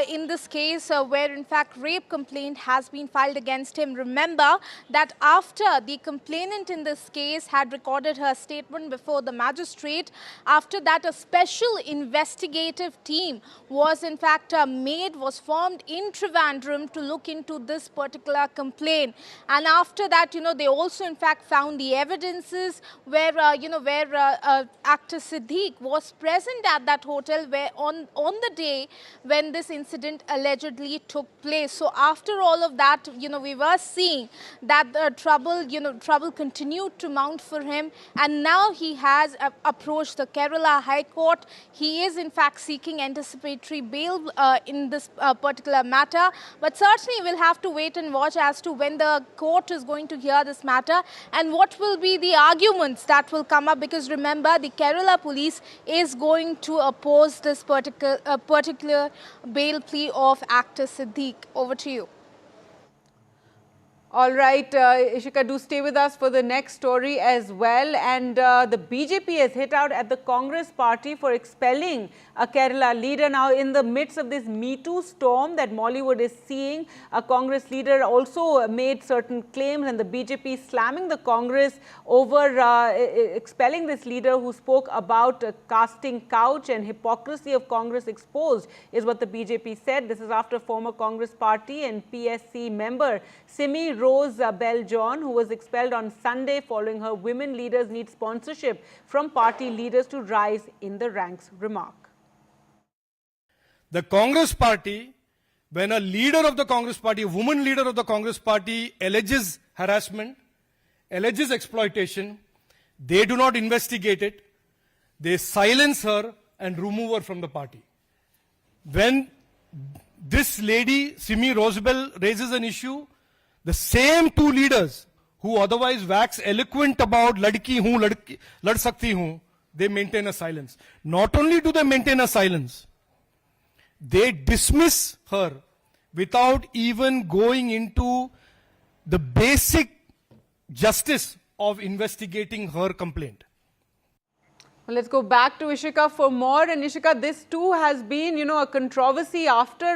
in this case where, in fact, rape complaint has been filed against him. Remember that after the complainant in this case had recorded her statement before the magistrate, after that a special investigative team was in fact was formed in Trivandrum to look into this particular complaint. And after that, they also in fact found the evidences where, actor Sidik was present at that hotel where on the day when this incident allegedly took place. So after all of that, we were seeing that the trouble continued to mount for him, and now he has approached the Kerala High Court. He is in fact seeking anticipatory bail in this particular matter, but certainly we'll have to wait and watch as to when the court is going to hear this matter and what will be the arguments that will come up, because remember, the Kerala police is going to oppose this particular bail plea of actor Sidik. Over to you. All right, Ishika, do stay with us for the next story as well. And the BJP has hit out at the Congress party for expelling a Kerala leader. Now, in the midst of this Me Too storm that Mollywood is seeing, a Congress leader also made certain claims, and the BJP slamming the Congress over expelling this leader who spoke about casting couch and hypocrisy of Congress exposed, is what the BJP said. This is after former Congress party and PSC member Simi Rose Bell John, who was expelled on Sunday following her "women leaders need sponsorship from party leaders to rise in the ranks" remark. The Congress party, when a leader of the Congress party, a woman leader of the Congress party alleges harassment, alleges exploitation, they do not investigate it. They silence her and remove her from the party. When this lady, Simi Rosebell, raises an issue, the same two leaders who otherwise wax eloquent about ladki hoon, lad sakti hoon, they maintain a silence. Not only do they maintain a silence, they dismiss her without even going into the basic justice of investigating her complaint. Well, let's go back to Ishika for more. And Ishika, this too has been, a controversy after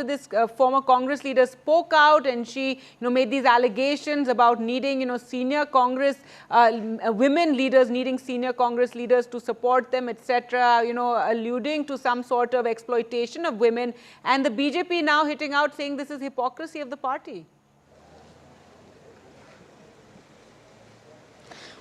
this former Congress leader spoke out, and she, made these allegations about needing, senior Congress women leaders, needing senior Congress leaders to support them, etc. Alluding to some sort of exploitation of women, and the BJP now hitting out saying this is hypocrisy of the party.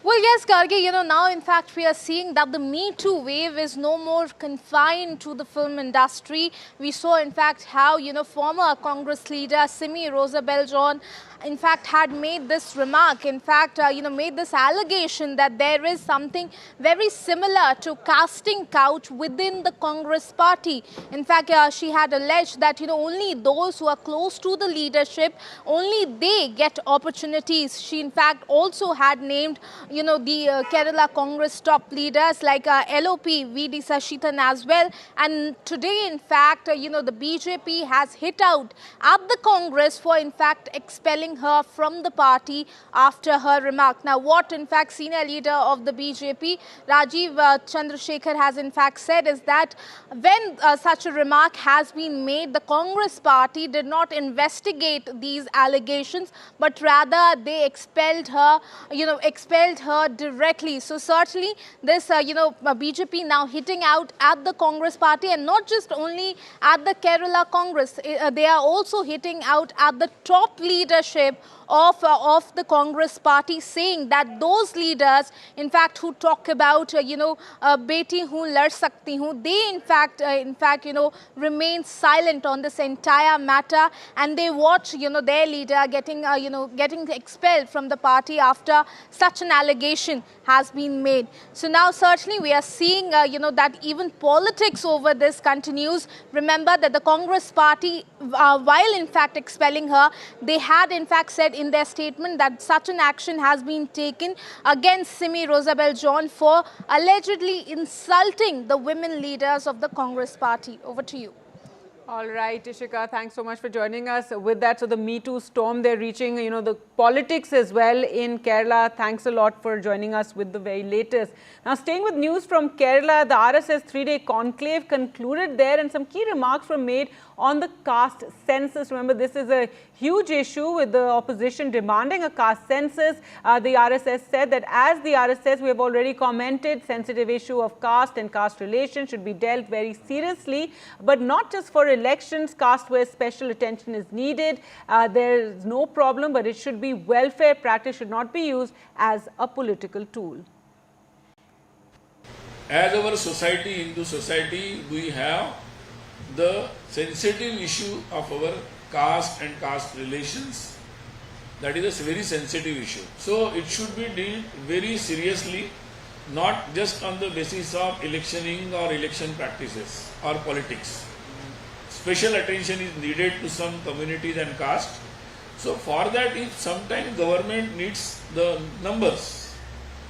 Well, yes, Gargi, now in fact we are seeing that the Me Too wave is no more confined to the film industry. We saw in fact how, former Congress leader Simi Rosabelle John in fact had made this remark, in fact, made this allegation that there is something very similar to casting couch within the Congress party. In fact, she had alleged that, only those who are close to the leadership, only they get opportunities. She in fact also had named, the Kerala Congress top leaders like LOP, VD Sashitan as well. And today, in fact, the BJP has hit out at the Congress for in fact expelling her from the party after her remark. Now, what in fact senior leader of the BJP, Rajiv Chandrasekhar, has in fact said is that when such a remark has been made, the Congress party did not investigate these allegations, but rather they expelled her, directly. So certainly this, BJP now hitting out at the Congress party, and not just only at the Kerala Congress, they are also hitting out at the top leadership of the Congress party, saying that those leaders, in fact, who talk about, beti hu lad sakti hu, they in fact, remain silent on this entire matter, and they watch, their leader getting expelled from the party after such an allegation has been made. So now certainly we are seeing, that even politics over this continues. Remember that the Congress party, while in fact expelling her, they had in fact said in their statement that such an action has been taken against Simi Rosabelle John for allegedly insulting the women leaders of the Congress party. Over to you. All right, Ishika, thanks so much for joining us. With that, so the Me Too storm, they're reaching, the politics as well in Kerala. Thanks a lot for joining us with the very latest. Now, staying with news from Kerala, the RSS three-day conclave concluded there, and some key remarks were made on the caste census. Remember, this is a huge issue with the opposition demanding a caste census. The RSS said that as the RSS, we have already commented, sensitive issue of caste and caste relations should be dealt very seriously, but not just for elections, caste where special attention is needed. There is no problem, but it should be welfare practice, should not be used as a political tool. As our society, Hindu society, we have the sensitive issue of our caste and caste relations. That is a very sensitive issue. So it should be dealt very seriously, not just on the basis of electioning or election practices or politics. Special attention is needed to some communities and caste. So for that, if sometime government needs the numbers,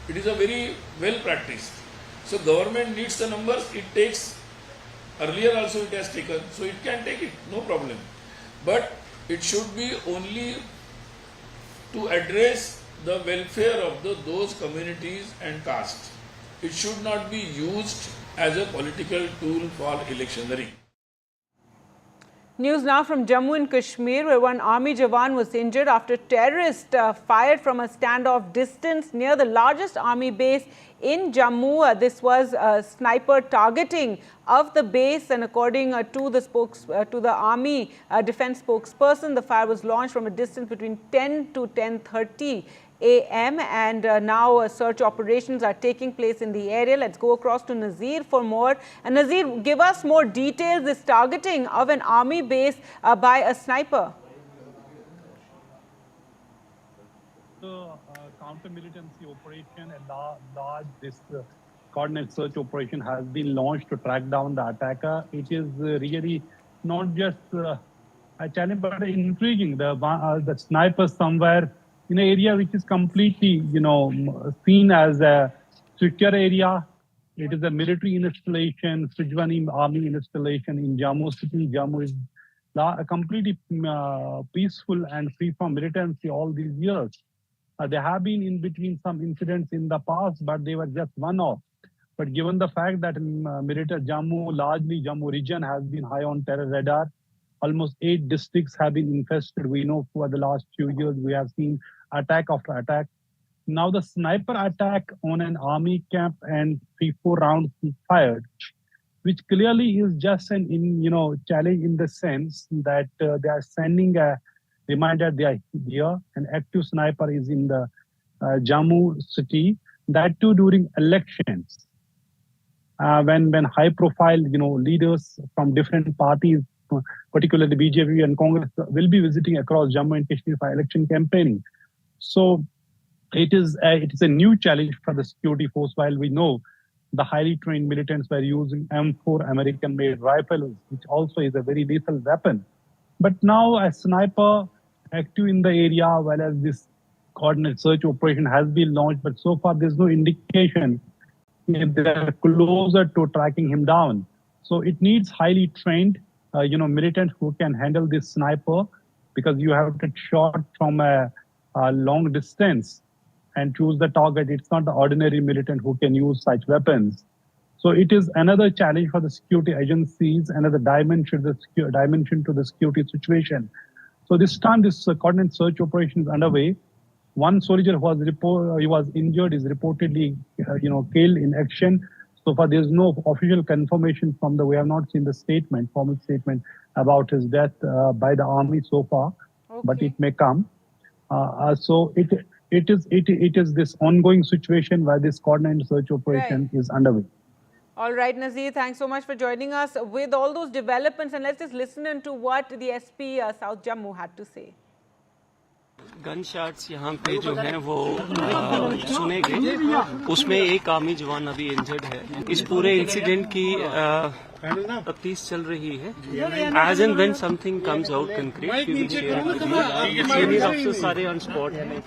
it is a very well practiced. So government needs the numbers, it takes, earlier also it has taken, so it can take it, no problem. But it should be only to address the welfare of those communities and caste. It should not be used as a political tool for electioneering. News now from Jammu and Kashmir, where one army jawan was injured after terrorists fired from a standoff distance near the largest army base in Jammu. This was a sniper targeting of the base, and according to the army defense spokesperson, the fire was launched from a distance between 10 to 10:30 a.m. and now search operations are taking place in the area. Let's go across to Nazir for more. And Nazir, give us more details, this targeting of an army base by a sniper. Counter-militancy operation, a large coordinate search operation has been launched to track down the attacker. It is really not just a challenge, but intriguing. The sniper somewhere in an area which is completely, seen as a secure area. It is a military installation, Sijwani army installation in Jammu city. Jammu is completely peaceful and free from militancy all these years. There have been in between some incidents in the past, but they were just one-off. But given the fact that military largely Jammu region has been high on terror radar, almost 8 districts have been infested. We know for the last few years we have seen attack after attack. Now the sniper attack on an army camp and 3-4 rounds fired, which clearly is just an challenge in the sense that they are sending a reminder they are here. An active sniper is in the Jammu city, that too during elections, when high-profile leaders from different parties, particularly BJP and Congress, will be visiting across Jammu and Kashmir for election campaigning. So it is a new challenge for the security force. While we know the highly trained militants were using M4 American-made rifles, which also is a very lethal weapon. But now a sniper active in the area, while as this coordinated search operation has been launched, but so far there's no indication if they are closer to tracking him down. So it needs highly trained, militant who can handle this sniper, because you have to shot from a long distance and choose the target. It's not the ordinary militant who can use such weapons. So it is another challenge for the security agencies, another dimension to the security situation. So this time, this coordinated search operation is underway. One soldier who was injured is reportedly, killed in action. So far, there's no official confirmation we have not seen the formal statement about his death by the army so far, but it may come. So it is this ongoing situation where this coordinated search operation is underway. All right, Nazir, thanks so much for joining us with all those developments. And let's just listen into what the SP South Jammu had to say. Gun shots यहाँ पे जो है वो सुने गए, उसमें एक army जवान अभी इंजर्ड है। इस पूरे इंसिडेंट की तफ्तीश चल रही है। As and when something comes out concrete we will share with you. Senior officers सारे ऑन स्पॉट हैं।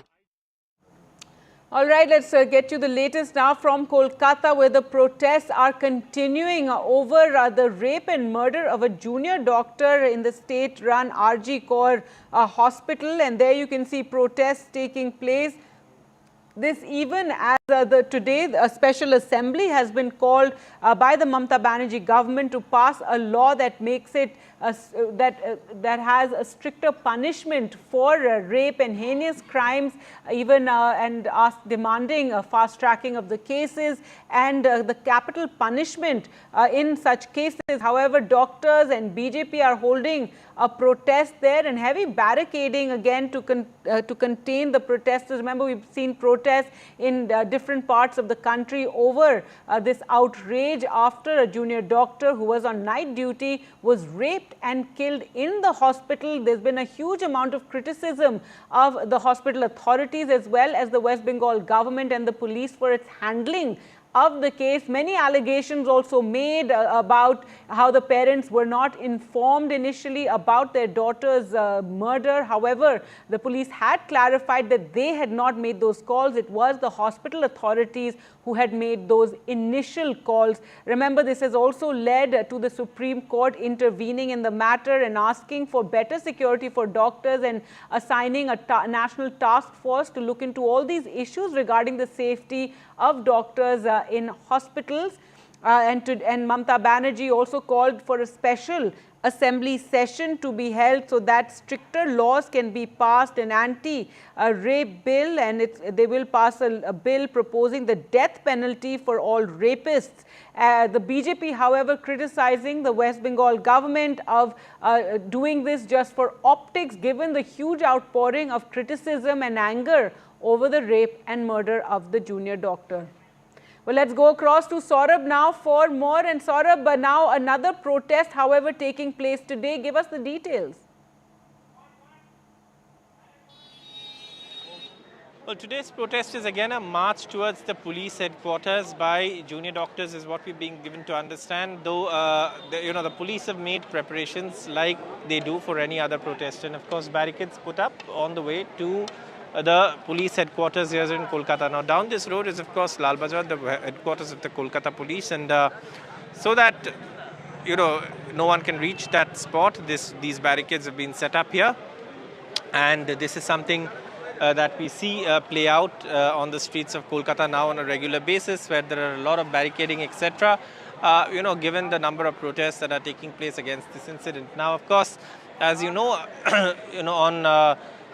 All right, let's get you the latest now from Kolkata, where the protests are continuing over the rape and murder of a junior doctor in the state-run RG Kaur hospital. And there you can see protests taking place. This even as today a special assembly has been called by the Mamata Banerjee government to pass a law that makes it that has a stricter punishment for rape and heinous crimes, even and demanding a fast tracking of the cases and the capital punishment in such cases. However, doctors and BJP are holding a protest there and heavy barricading again to contain the protesters. Remember, we've seen protests in different parts of the country over this outrage after a junior doctor who was on night duty was raped and killed in the hospital. There's been a huge amount of criticism of the hospital authorities as well as the West Bengal government and the police for its handling of the case. Many allegations also made about how the parents were not informed initially about their daughter's murder. However, the police had clarified that they had not made those calls. It was the hospital authorities who had made those initial calls. Remember, this has also led to the Supreme Court intervening in the matter and asking for better security for doctors and assigning a national task force to look into all these issues regarding the safety of doctors in hospitals. And Mamata Banerjee also called for a special assembly session to be held so that stricter laws can be passed, an anti-rape bill, and they will pass a bill proposing the death penalty for all rapists. The BJP, however, criticizing the West Bengal government of doing this just for optics, given the huge outpouring of criticism and anger over the rape and murder of the junior doctor. Well, let's go across to Saurabh now for more. And Saurabh, now another protest, however, taking place today. Give us the details. Well, today's protest is again a march towards the police headquarters by junior doctors, is what we're being given to understand. Though, the police have made preparations like they do for any other protest. And of course, barricades put up on the way to the police headquarters here in Kolkata. Now, down this road is, of course, Lal Bazar, the headquarters of the Kolkata police. And so that, no one can reach that spot, these barricades have been set up here. And this is something that we see play out on the streets of Kolkata now on a regular basis, where there are a lot of barricading, etc. Given the number of protests that are taking place against this incident. Now, of course, as you know, on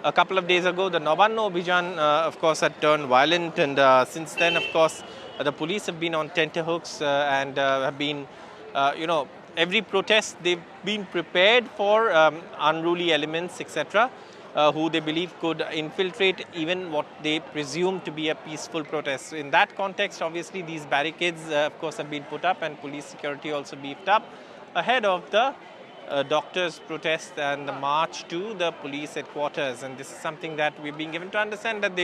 a couple of days ago, the Nabanno Abhijan, of course, had turned violent, and since then, of course, the police have been on tenterhooks and have been, every protest they've been prepared for unruly elements, etc. who they believe could infiltrate even what they presume to be a peaceful protest. In that context, obviously, these barricades, of course, have been put up and police security also beefed up ahead of the doctors' protest and the march to the police headquarters. And this is something that we're being given to understand that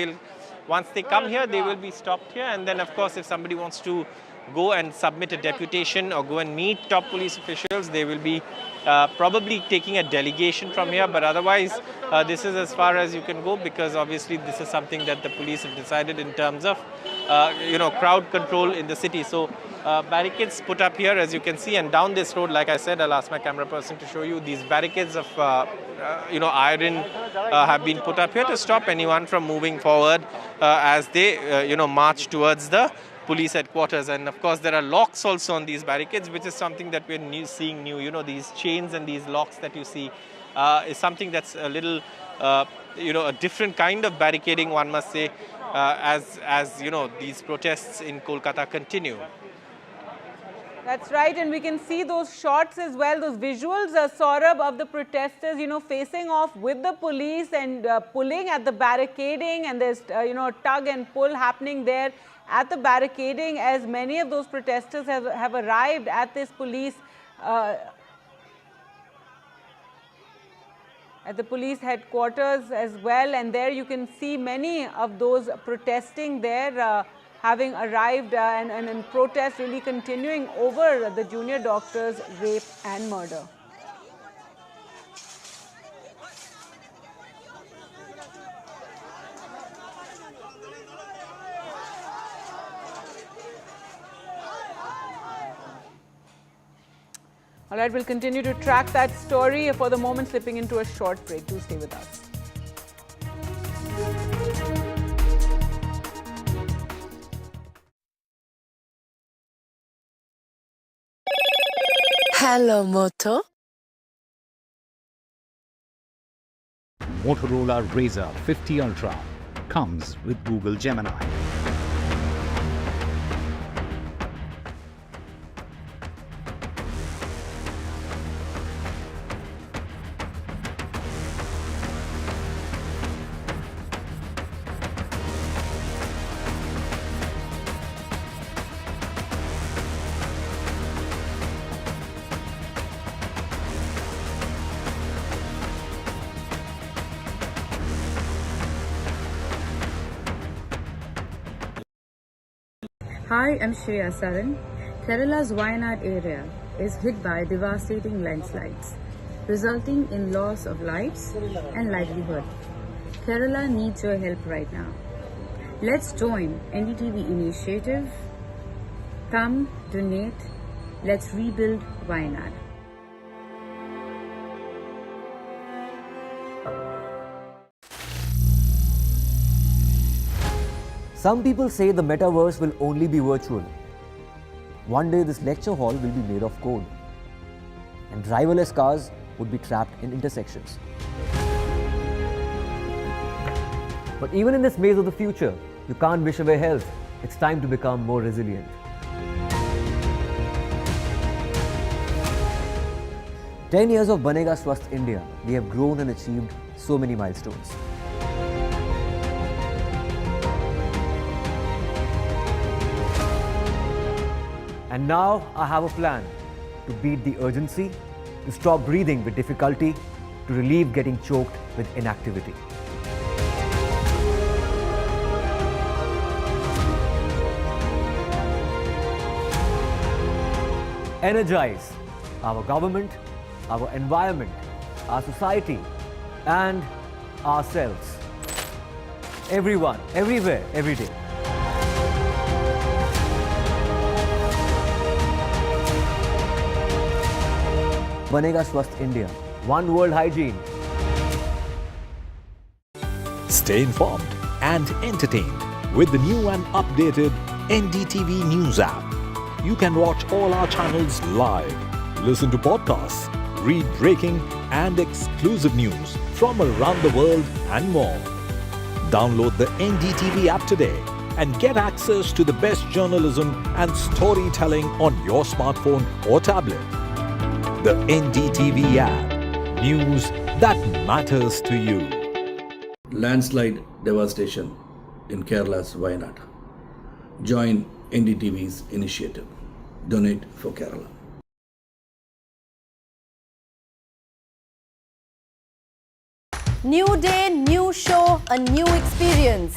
once they come here, they will be stopped here. And then, of course, if somebody wants to go and submit a deputation or go and meet top police officials, they will be probably taking a delegation from here. But otherwise, this is as far as you can go, because obviously this is something that the police have decided in terms of, crowd control in the city. So barricades put up here, as you can see, and down this road, like I said, I'll ask my camera person to show you, these barricades of, iron have been put up here to stop anyone from moving forward as they, march towards the police headquarters. And of course there are locks also on these barricades, which is something that we're seeing new. These chains and these locks that you see is something that's a little a different kind of barricading, one must say, as these protests in Kolkata continue. That's right, and we can see those shots as well, those visuals, Saurabh, of the protesters, facing off with the police and pulling at the barricading, and there's, tug and pull happening there at the barricading, as many of those protesters have arrived at this police, at the police headquarters as well. And there you can see many of those protesting there, having arrived and in protest really continuing over the junior doctor's rape and murder. All right, we'll continue to track that story. For the moment, slipping into a short break. Do stay with us. Hello, Moto. Motorola Razr 50 Ultra comes with Google Gemini. Hi, I'm Shreya Saran. Kerala's Wayanad area is hit by devastating landslides, resulting in loss of lives and livelihood. Kerala needs your help right now. Let's join NDTV initiative. Come, donate, let's rebuild Wayanad. Some people say the metaverse will only be virtual. One day this lecture hall will be made of code, and driverless cars would be trapped in intersections. But even in this maze of the future, you can't wish away health. It's time to become more resilient. "10 years of Banega Swasth India, we have grown and achieved so many milestones. And now I have a plan to beat the urgency, to stop breathing with difficulty, to relieve getting choked with inactivity. Energize our government, our environment, our society, and ourselves. Everyone, everywhere, every day. Banega Swasth India. One world hygiene. Stay informed and entertained with the new and updated NDTV News app. You can watch all our channels live, listen to podcasts, read breaking and exclusive news from around the world and more. Download the NDTV app today and get access to the best journalism and storytelling on your smartphone or tablet. The NDTV app. News that matters to you. Landslide devastation in Kerala's Wayanad. Join NDTV's initiative. Donate for Kerala. New day, new show, a new experience.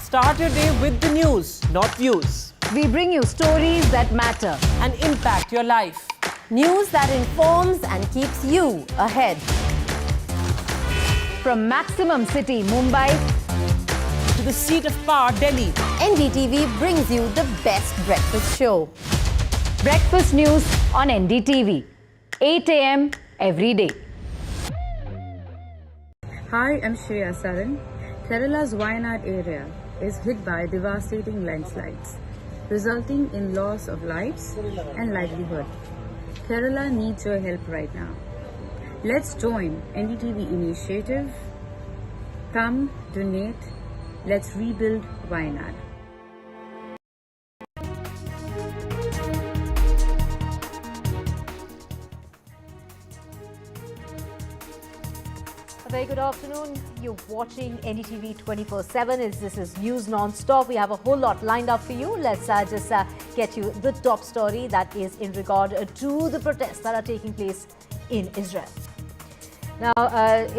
Start your day with the news, not views. We bring you stories that matter and impact your life. News that informs and keeps you ahead. From Maximum City, Mumbai, to the seat of power, Delhi, NDTV brings you the best breakfast show. Breakfast news on NDTV. 8 a.m. every day. Hi, I'm Shreya Saran. Kerala's Wayanad area is hit by devastating landslides, resulting in loss of lives and livelihood. Kerala needs your help right now. Let's join NDTV initiative. Come, donate. Let's rebuild Wayanad. A very good afternoon. You're watching NDTV 24/7. This is news non-stop. We have a whole lot lined up for you. Let's just get you the top story that is in regard to the protests that are taking place in Israel. Now,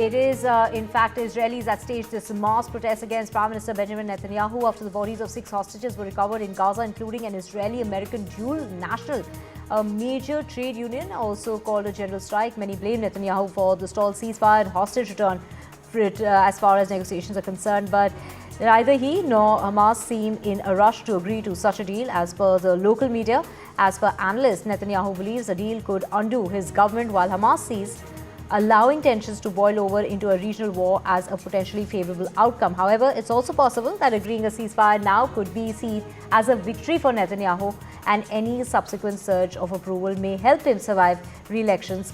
it is, in fact, Israelis that staged this mass protest against Prime Minister Benjamin Netanyahu after the bodies of 6 hostages were recovered in Gaza, including an Israeli-American dual national. A major trade union also called a general strike. Many blame Netanyahu for the stalled ceasefire and hostage return as far as negotiations are concerned. But neither he nor Hamas seem in a rush to agree to such a deal, as per the local media. As per analysts, Netanyahu believes a deal could undo his government, while Hamas sees allowing tensions to boil over into a regional war as a potentially favorable outcome. However, it's also possible that agreeing a ceasefire now could be seen as a victory for Netanyahu, and any subsequent surge of approval may help him survive re-elections.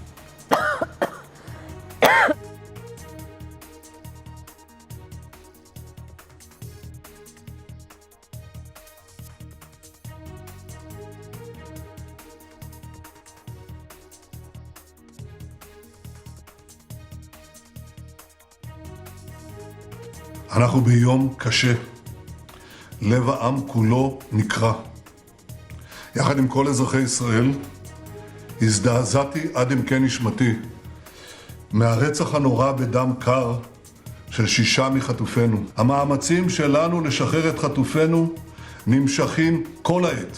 אנחנו ביום קשה. לב העם כולו נקרע. יחד עם כל אזרחי ישראל, הזדעזעתי עד עמקי נשמתי מהרצח הנורא בדם קר של 6 מחטופינו. המאמצים שלנו לשחרר את חטופינו נמשכים כל העת.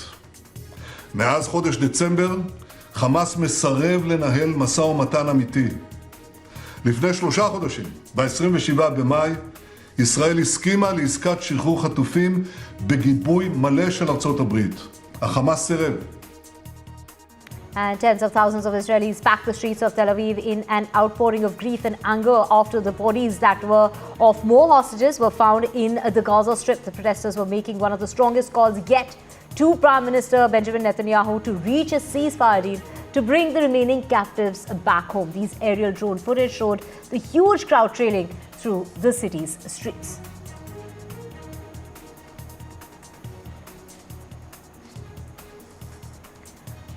מאז חודש דצמבר, חמאס מסרב לנהל משא ומתן אמיתי. לפני 3 חודשים, ב-27 במאי, ישראל הסכימה לעסקת שחרור חטופים בגיבוי מלא של ארצות הברית. החמאס סירב. And tens of thousands of Israelis packed the streets of Tel Aviv in an outpouring of grief and anger after the bodies that were of more hostages were found in the Gaza Strip. The protesters were making one of the strongest calls yet to Prime Minister Benjamin Netanyahu to reach a ceasefire deal to bring the remaining captives back home. These aerial drone footage showed the huge crowd trailing through the city's streets.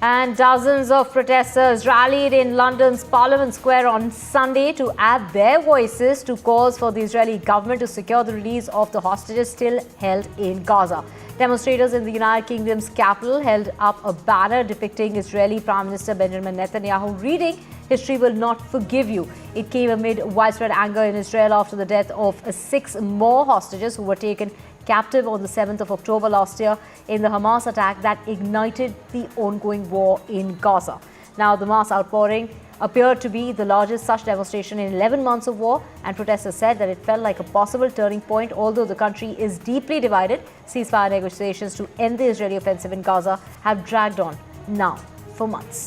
And dozens of protesters rallied in London's Parliament Square on Sunday to add their voices to calls for the Israeli government to secure the release of the hostages still held in Gaza. Demonstrators in the United Kingdom's capital held up a banner depicting Israeli Prime Minister Benjamin Netanyahu reading, "History will not forgive you." It came amid widespread anger in Israel after the death of 6 more hostages who were taken captive on the 7th of October last year in the Hamas attack that ignited the ongoing war in Gaza. Now, the mass outpouring appeared to be the largest such demonstration in 11 months of war, and protesters said that it felt like a possible turning point. Although the country is deeply divided, ceasefire negotiations to end the Israeli offensive in Gaza have dragged on now for months.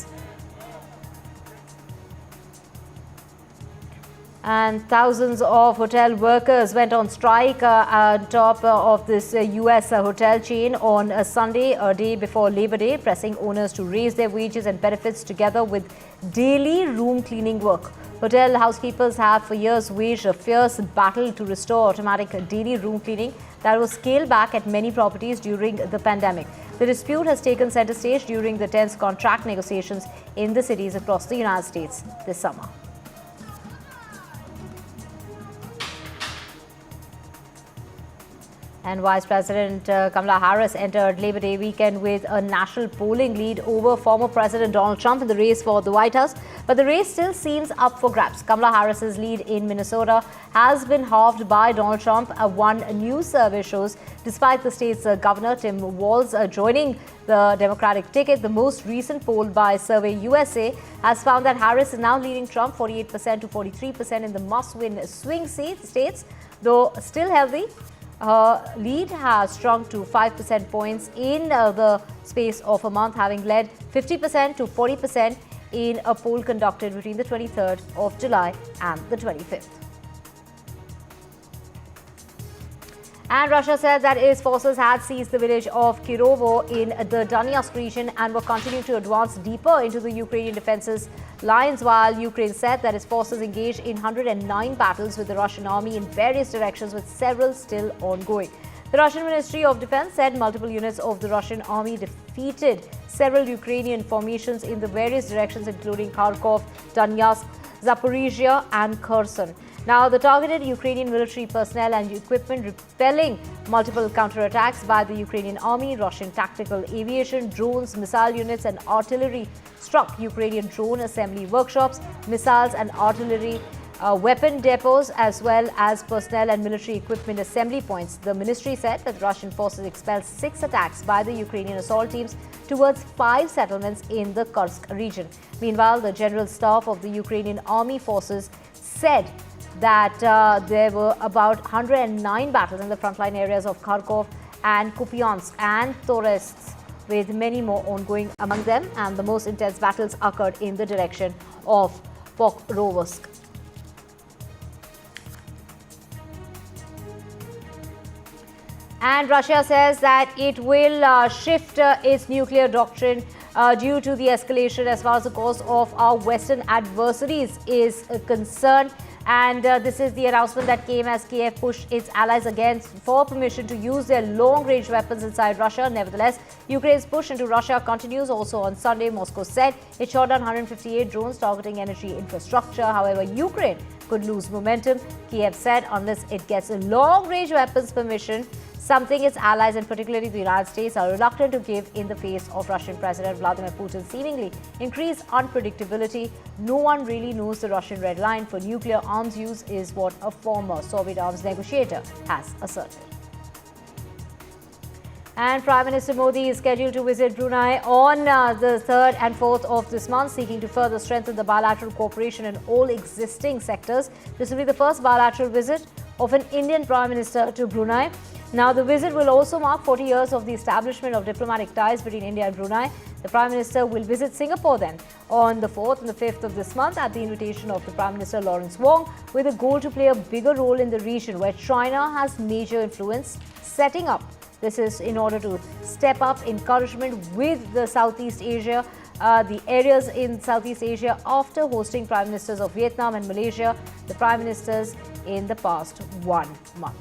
And thousands of hotel workers went on strike on top of this US hotel chain on a Sunday, a day before Labor Day, pressing owners to raise their wages and benefits together with daily room cleaning work. Hotel housekeepers have for years waged a fierce battle to restore automatic daily room cleaning that was scaled back at many properties during the pandemic. The dispute has taken center stage during the tense contract negotiations in the cities across the United States this summer. And Vice President Kamala Harris entered Labor Day weekend with a national polling lead over former President Donald Trump in the race for the White House. But the race still seems up for grabs. Kamala Harris's lead in Minnesota has been halved by Donald Trump, one new survey shows, despite the state's governor, Tim Walz, joining the Democratic ticket. The most recent poll by Survey USA has found that Harris is now leading Trump 48% to 43% in the must-win swing states, though still healthy. Her lead has shrunk to 5% points in the space of a month, having led 50% to 40% in a poll conducted between the 23rd of July and the 25th. And Russia said that its forces had seized the village of Kirovo in the Donetsk region and were continuing to advance deeper into the Ukrainian defenses lines, while Ukraine said that its forces engaged in 109 battles with the Russian army in various directions, with several still ongoing. The Russian Ministry of Defense said multiple units of the Russian army defeated several Ukrainian formations in the various directions, including Kharkov, Donetsk, Zaporizhia and Kherson. Now, the targeted Ukrainian military personnel and equipment, repelling multiple counterattacks by the Ukrainian army. Russian tactical aviation, drones, missile units and artillery struck Ukrainian drone assembly workshops, missiles and artillery weapon depots, as well as personnel and military equipment assembly points. The ministry said that Russian forces expelled 6 attacks by the Ukrainian assault teams towards 5 settlements in the Kursk region. Meanwhile, the General Staff of the Ukrainian Army Forces said that there were about 109 battles in the frontline areas of Kharkov and Kupiansk and Toretsk, with many more ongoing among them, and the most intense battles occurred in the direction of Pokrovsk. And Russia says that it will shift its nuclear doctrine due to the escalation as far as the cause of our Western adversaries is concerned. And this is the announcement that came as Kiev pushed its allies again for permission to use their long-range weapons inside Russia. Nevertheless, Ukraine's push into Russia continues. Also on Sunday, Moscow said it shot down 158 drones targeting energy infrastructure. However, Ukraine could lose momentum. Kiev said unless it gets a long-range weapons permission, something its allies and particularly the United States are reluctant to give in the face of Russian President Vladimir Putin's seemingly increased unpredictability. No one really knows the Russian red line for nuclear arms use, is what a former Soviet arms negotiator has asserted. And Prime Minister Modi is scheduled to visit Brunei on the 3rd and 4th of this month, seeking to further strengthen the bilateral cooperation in all existing sectors. This will be the first bilateral visit of an Indian Prime Minister to Brunei. Now, the visit will also mark 40 years of the establishment of diplomatic ties between India and Brunei. The Prime Minister will visit Singapore then on the 4th and the 5th of this month at the invitation of the Prime Minister Lawrence Wong, with a goal to play a bigger role in the region where China has major influence, setting up. This is in order to step up encouragement with the Southeast Asia, the areas in Southeast Asia after hosting Prime Ministers of Vietnam and Malaysia, the Prime Ministers in the past 1 month.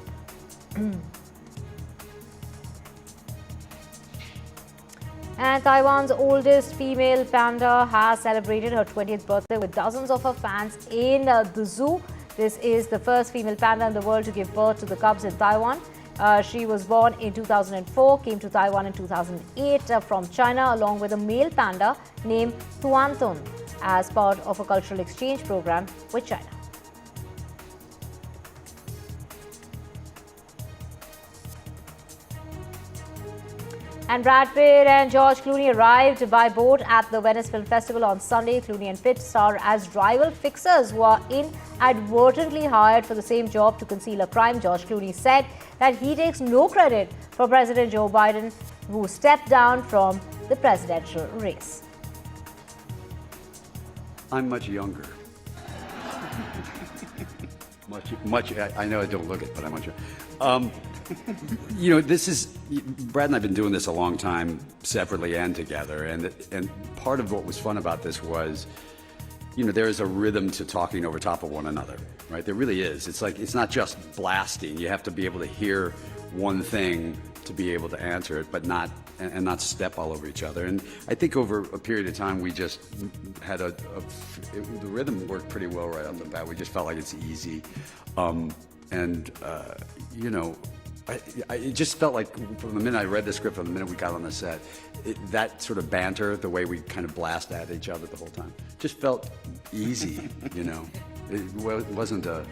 And Taiwan's oldest female panda has celebrated her 20th birthday with dozens of her fans in the zoo. This is the first female panda in the world to give birth to the cubs in Taiwan. She was born in 2004, came to Taiwan in 2008 from China, along with a male panda named Tuanton as part of a cultural exchange program with China. And Brad Pitt and George Clooney arrived by boat at the Venice Film Festival on Sunday. Clooney and Pitt star as rival fixers who are inadvertently hired for the same job to conceal a crime. George Clooney said that he takes no credit for President Joe Biden, who stepped down from the presidential race. I'm much younger. I know I don't look it, but I'm much younger. You know, this is, Brad and I have been doing this a long time, separately and together, and part of what was fun about this was, you know, there is a rhythm to talking over top of one another, right? There really is. It's like, it's not just blasting. You have to be able to hear one thing to be able to answer it, but not step all over each other. And I think over a period of time, we just had the rhythm worked pretty well right off the bat. We just felt like it's easy. You know, It just felt like from the minute I read the script, from the minute we got on the set, that sort of banter, the way we kind of blast at each other the whole time, just felt easy, you know. It wasn't a...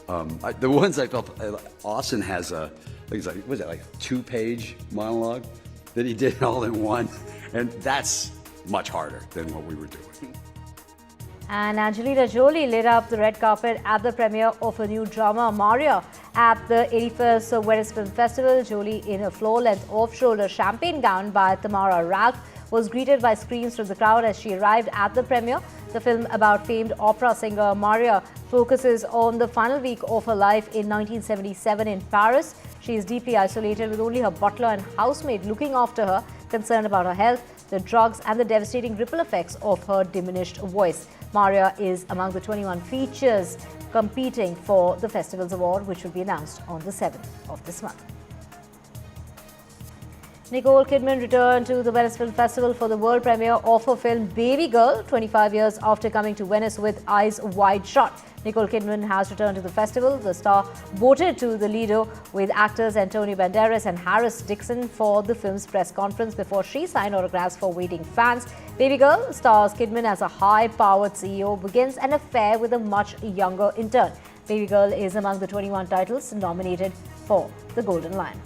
the ones I felt... Austin has a... was that like a 2-page monologue that he did all in one? And that's much harder than what we were doing. And Angelina Jolie lit up the red carpet at the premiere of a new drama, Maria, at the 81st Venice Film Festival. Jolie, in a floor-length off-shoulder champagne gown by Tamara Ralph, was greeted by screams from the crowd as she arrived at the premiere. The film about famed opera singer Maria focuses on the final week of her life in 1977 in Paris. She is deeply isolated with only her butler and housemaid looking after her, concerned about her health, the drugs and the devastating ripple effects of her diminished voice. Maria is among the 21 features competing for the festival's award, which will be announced on the 7th of this month. Nicole Kidman returned to the Venice Film Festival for the world premiere of her film Baby Girl, 25 years after coming to Venice with Eyes Wide Shut. Nicole Kidman has returned to the festival. The star boated to the Lido with actors Antonio Banderas and Harris Dixon for the film's press conference before she signed autographs for waiting fans. Baby Girl stars Kidman as a high-powered CEO, begins an affair with a much younger intern. Baby Girl is among the 21 titles nominated for the Golden Lion.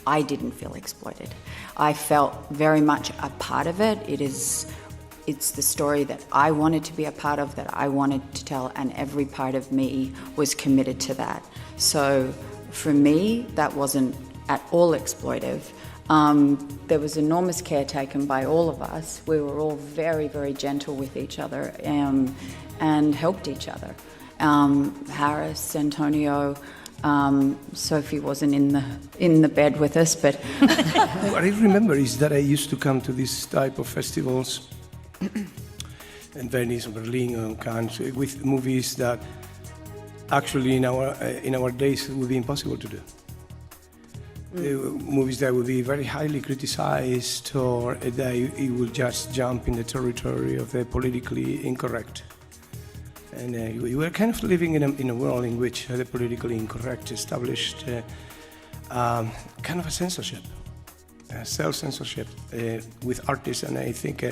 I didn't feel exploited. I felt very much a part of it. It's the story that I wanted to be a part of, that I wanted to tell, and every part of me was committed to that. So for me, that wasn't at all exploitive. There was enormous care taken by all of us. We were all very, very gentle with each other and helped each other. Harris, Antonio, Sophie wasn't in the bed with us, but what I remember is that I used to come to this type of festivals in Venice, Berlin, and Cannes with movies that actually in our days would be impossible to do. Movies that would be very highly criticized, or that it would just jump in the territory of the politically incorrect. And we were kind of living in a world in which the politically incorrect established kind of a censorship, self-censorship with artists. And I think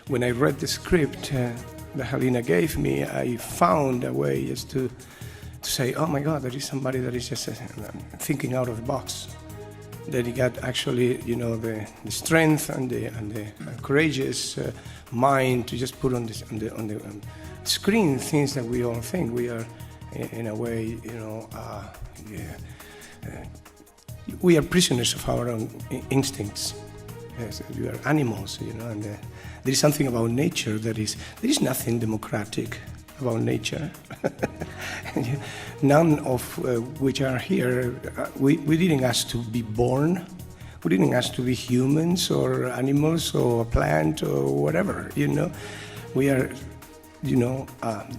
when I read the script that Helena gave me, I found a way just to say, oh my God, there is somebody that is just thinking out of the box. That he got actually, you know, the strength and the courageous mind to just put on the screen things that we all think we are, in a way, you know, we are prisoners of our own instincts. Yes, we are animals, you know, and there is something about nature there is nothing democratic about nature. None of which are here. We didn't ask to be born. We didn't ask to be humans or animals or a plant or whatever, you know. We are, you know,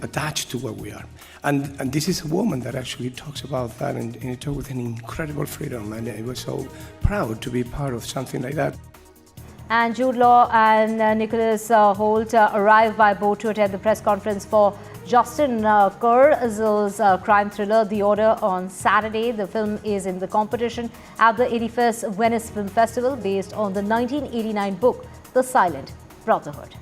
attached to what we are. And this is a woman that actually talks about that and it talks with an incredible freedom. And I was so proud to be part of something like that. And Jude Law and Nicholas Hoult arrived by boat to attend the press conference for Justin Kurzel's crime thriller, The Order, on Saturday. The film is in the competition at the 81st Venice Film Festival based on the 1989 book, The Silent Brotherhood.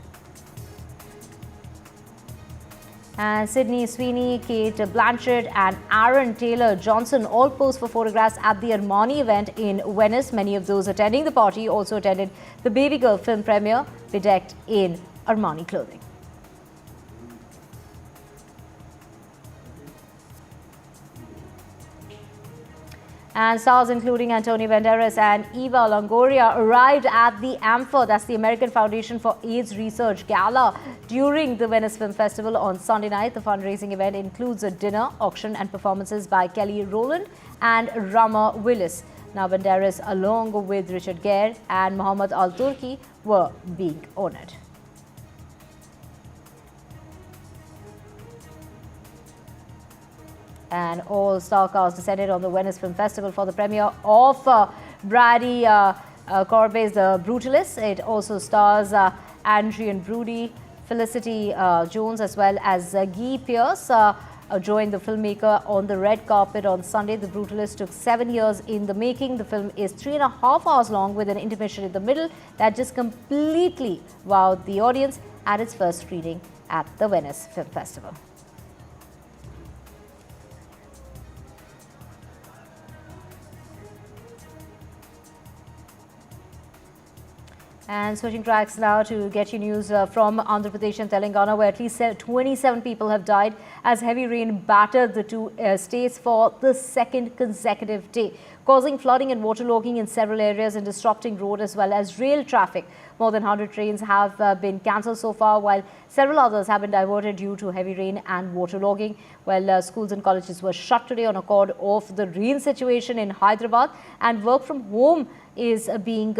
And Sydney Sweeney, Kate Blanchett and Aaron Taylor-Johnson all posed for photographs at the Armani event in Venice. Many of those attending the party also attended the Baby Girl film premiere, bedecked in Armani clothing. And stars including Antonio Banderas and Eva Longoria arrived at the AMFA, that's the American Foundation for AIDS Research Gala, during the Venice Film Festival on Sunday night. The fundraising event includes a dinner, auction and performances by Kelly Rowland and Rama Willis. Now Banderas, along with Richard Gere and Mohammed Al-Turki, were being honoured. And all star cast descended on the Venice Film Festival for the premiere of Brady Corbett's The Brutalist. It also stars Adrian Brody, Felicity Jones, as well as Guy Pearce. joined the filmmaker on the red carpet on Sunday. The Brutalist took 7 years in the making. The film is 3.5 hours long with an intermission in the middle that just completely wowed the audience at its first screening at the Venice Film Festival. And switching tracks now to get you news from Andhra Pradesh and Telangana, where at least 27 people have died as heavy rain battered the two states for the second consecutive day, causing flooding and waterlogging in several areas and disrupting road as well as rail traffic. More than 100 trains have been cancelled so far, while several others have been diverted due to heavy rain and waterlogging. Well, schools and colleges were shut today on account of the rain situation in Hyderabad, and work from home is being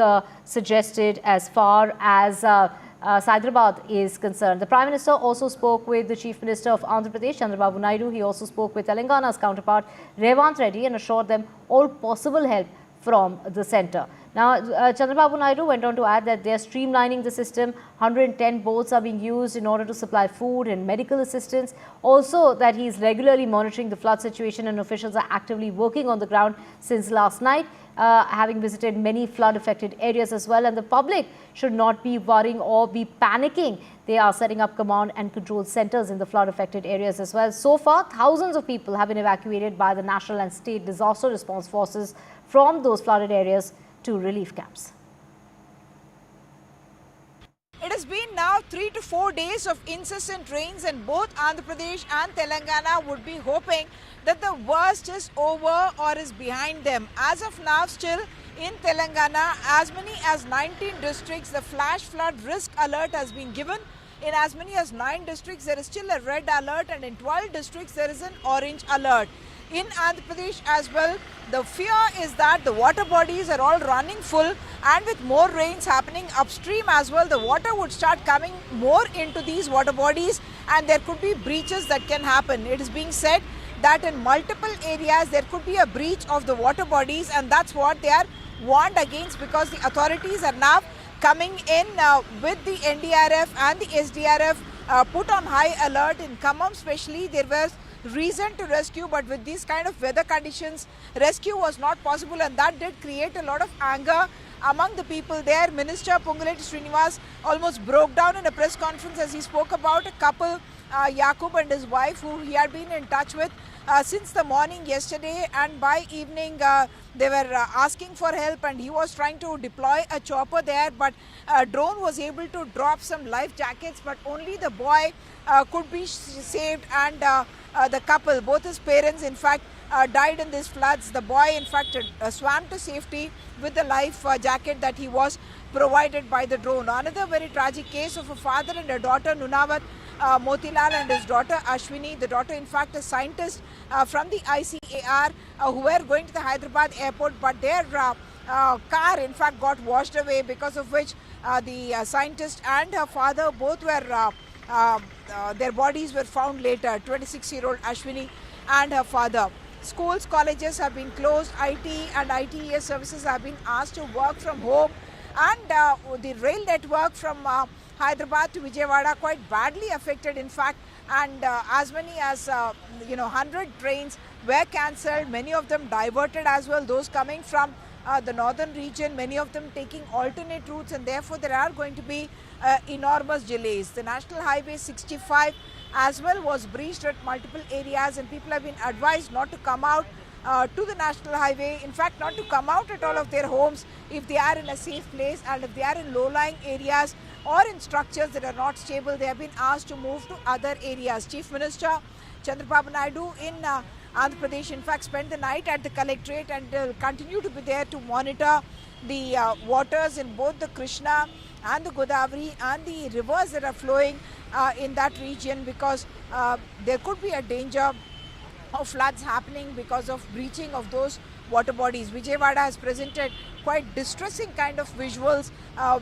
suggested as far as Hyderabad is concerned. The Prime Minister also spoke with the Chief Minister of Andhra Pradesh, Chandrababu Naidu. He also spoke with Telangana's counterpart, Revant Reddy, and assured them all possible help from the centre. Now, Chandrababu Naidu went on to add that they are streamlining the system. 110 boats are being used in order to supply food and medical assistance. Also, that he is regularly monitoring the flood situation, and officials are actively working on the ground since last night, having visited many flood-affected areas as well. And the public should not be worrying or be panicking. They are setting up command and control centres in the flood-affected areas as well. So far, thousands of people have been evacuated by the national and state disaster response forces from those flooded areas to relief camps. It has been now 3 to 4 days of incessant rains, and both Andhra Pradesh and Telangana would be hoping that the worst is over or is behind them. As of now, still in Telangana, as many as 19 districts, the flash flood risk alert has been given. In as many as 9 districts, there is still a red alert, and in 12 districts, there is an orange alert. In Andhra Pradesh as well, the fear is that the water bodies are all running full, and with more rains happening upstream as well, the water would start coming more into these water bodies, and there could be breaches that can happen. It is being said that in multiple areas there could be a breach of the water bodies, and that's what they are warned against, because the authorities are now coming in with the NDRF and the SDRF put on high alert. In Khammam especially, there was reason to rescue, but with these kind of weather conditions, rescue was not possible, and that did create a lot of anger among the people there. Minister Ponguletti Srinivas almost broke down in a press conference as he spoke about a couple, Yakub and his wife, who he had been in touch with since the morning yesterday, and by evening they were asking for help, and he was trying to deploy a chopper there, but a drone was able to drop some life jackets, but only the boy could be saved, and the couple, both his parents in fact died in these floods. The boy in fact swam to safety with the life jacket that he was provided by the drone. Another very tragic case of a father and a daughter, Nunawat Motilal and his daughter Ashwini. The daughter in fact a scientist from the ICAR who were going to the Hyderabad airport, but their car in fact got washed away, because of which the scientist and her father both were their bodies were found later, 26-year-old Ashwini and her father. Schools, colleges have been closed. IT and ITES services have been asked to work from home, and the rail network from Hyderabad to Vijayawada quite badly affected in fact, and as many as 100 trains were cancelled, many of them diverted as well, those coming from the northern region, many of them taking alternate routes, and therefore there are going to be enormous delays. The National Highway 65 as well was breached at multiple areas, and people have been advised not to come out to the National Highway, in fact not to come out at all of their homes if they are in a safe place, and if they are in low-lying areas or in structures that are not stable, they have been asked to move to other areas. Chief Minister Chandrababu Naidu in Andhra Pradesh in fact spent the night at the collectorate, and will continue to be there to monitor the waters in both the Krishna and the Godavari and the rivers that are flowing in that region, because there could be a danger of floods happening because of breaching of those water bodies. Vijayawada has presented quite distressing kind of visuals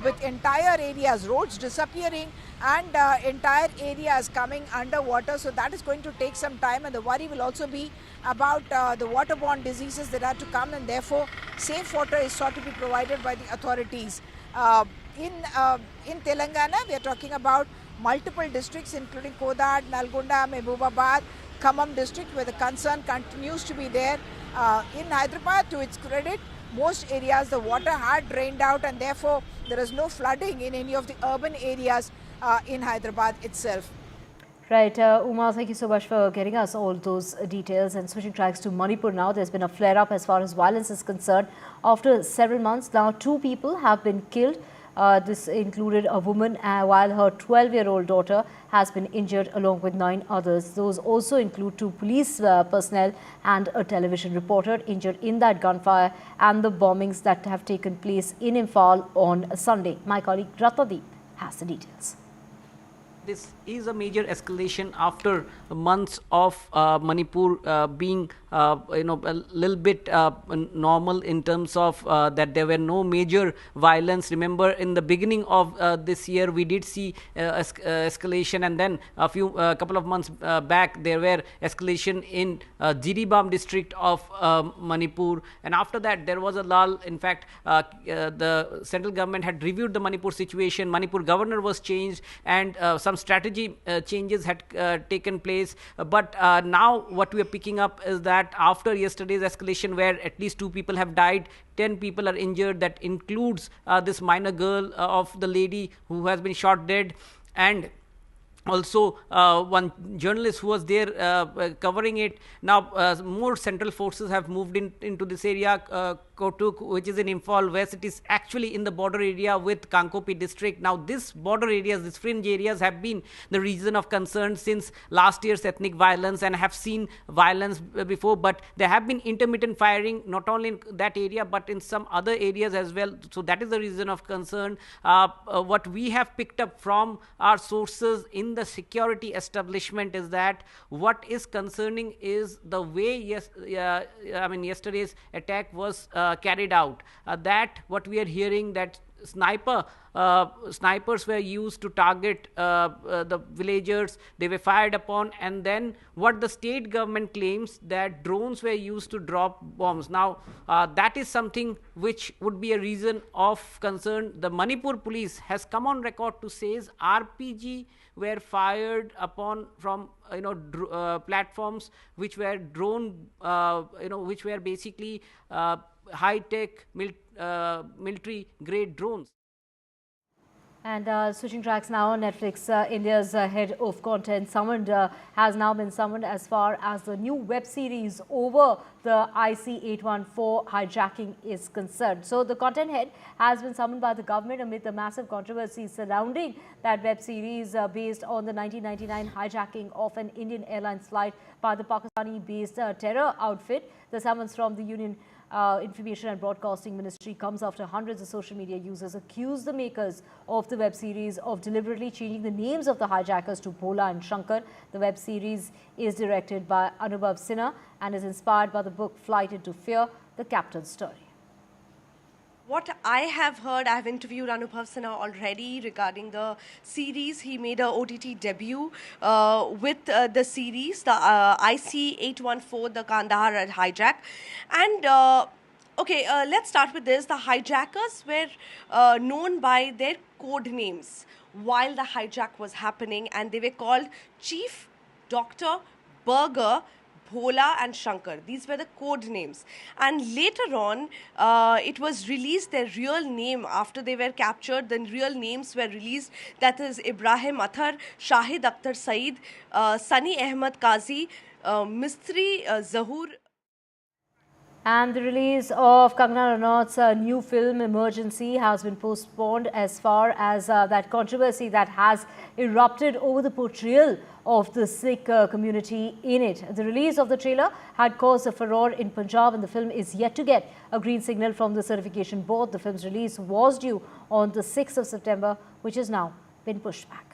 with entire areas, roads disappearing, and entire areas coming underwater. So that is going to take some time, and the worry will also be about the waterborne diseases that are to come, and therefore safe water is sought to be provided by the authorities. In Telangana, we are talking about multiple districts including Kodad, Nalgonda, Mehbubabad, Khammam district, where the concern continues to be there. In Hyderabad, to its credit, most areas the water had drained out, and therefore there is no flooding in any of the urban areas in Hyderabad itself. Right, Uma, thank you so much for getting us all those details. And switching tracks to Manipur now, there's been a flare-up as far as violence is concerned. After several months now, 2 people have been killed. This included a woman, while her 12-year-old daughter has been injured along with 9 others. Those also include 2 police personnel and a television reporter injured in that gunfire and the bombings that have taken place in Imphal on Sunday. My colleague Ratadeep has the details. This is a major escalation after months of Manipur being a little bit normal in terms of that there were no major violence. Remember, in the beginning of this year, we did see escalation, and then a couple of months back, there were escalation in Jiribam district of Manipur, and after that, there was a lull. In fact, the central government had reviewed the Manipur situation. Manipur governor was changed, and some strategy changes had taken place. But now what we are picking up is that after yesterday's escalation, where at least 2 people have died, 10 people are injured. That includes this minor girl of the lady who has been shot dead, and also one journalist who was there covering it. Now more central forces have moved into this area, Kotuk, which is in Imphal West. It is actually in the border area with Kankopi district. Now this border areas, these fringe areas have been the reason of concern since last year's ethnic violence, and have seen violence before, but there have been intermittent firing not only in that area but in some other areas as well. So that is the reason of concern. What we have picked up from our sources in the security establishment is that what is concerning is the way yesterday's attack was carried out. That what we are hearing, that snipers were used to target the villagers. They were fired upon, and then what the state government claims, that drones were used to drop bombs. Now that is something which would be a reason of concern. The Manipur police has come on record to say RPG were fired upon from platforms which were drone, which were basically high-tech military grade drones. And switching tracks now, Netflix India's head of content has now been summoned as far as the new web series over the IC-814 hijacking is concerned. So the content head has been summoned by the government amid the massive controversy surrounding that web series based on the 1999 hijacking of an Indian Airlines flight by the Pakistani-based terror outfit. The summons from the Union Information and Broadcasting Ministry comes after hundreds of social media users accuse the makers of the web series of deliberately changing the names of the hijackers to Bhola and Shankar. The web series is directed by Anubhav Sinha and is inspired by the book Flight into Fear, the Captain's Story. What I have heard, I have interviewed Anubhav Sinha already regarding the series. He made a OTT debut with the series, the IC-814, the Kandahar hijack. And let's start with this. The hijackers were known by their code names while the hijack was happening, and they were called Chief, Doctor, Burger, Bhola and Shankar. These were the code names. And later on, it was released their real name after they were captured. The real names were released. That is Ibrahim Athar, Shahid Akhtar Saeed, Sunny Ahmed Qazi, Mistri Zahur. And the release of Kangana Ranaut's new film Emergency has been postponed as far as that controversy that has erupted over the portrayal of the Sikh community in it. The release of the trailer had caused a furore in Punjab, and the film is yet to get a green signal from the certification board. The film's release was due on the 6th of September, which has now been pushed back.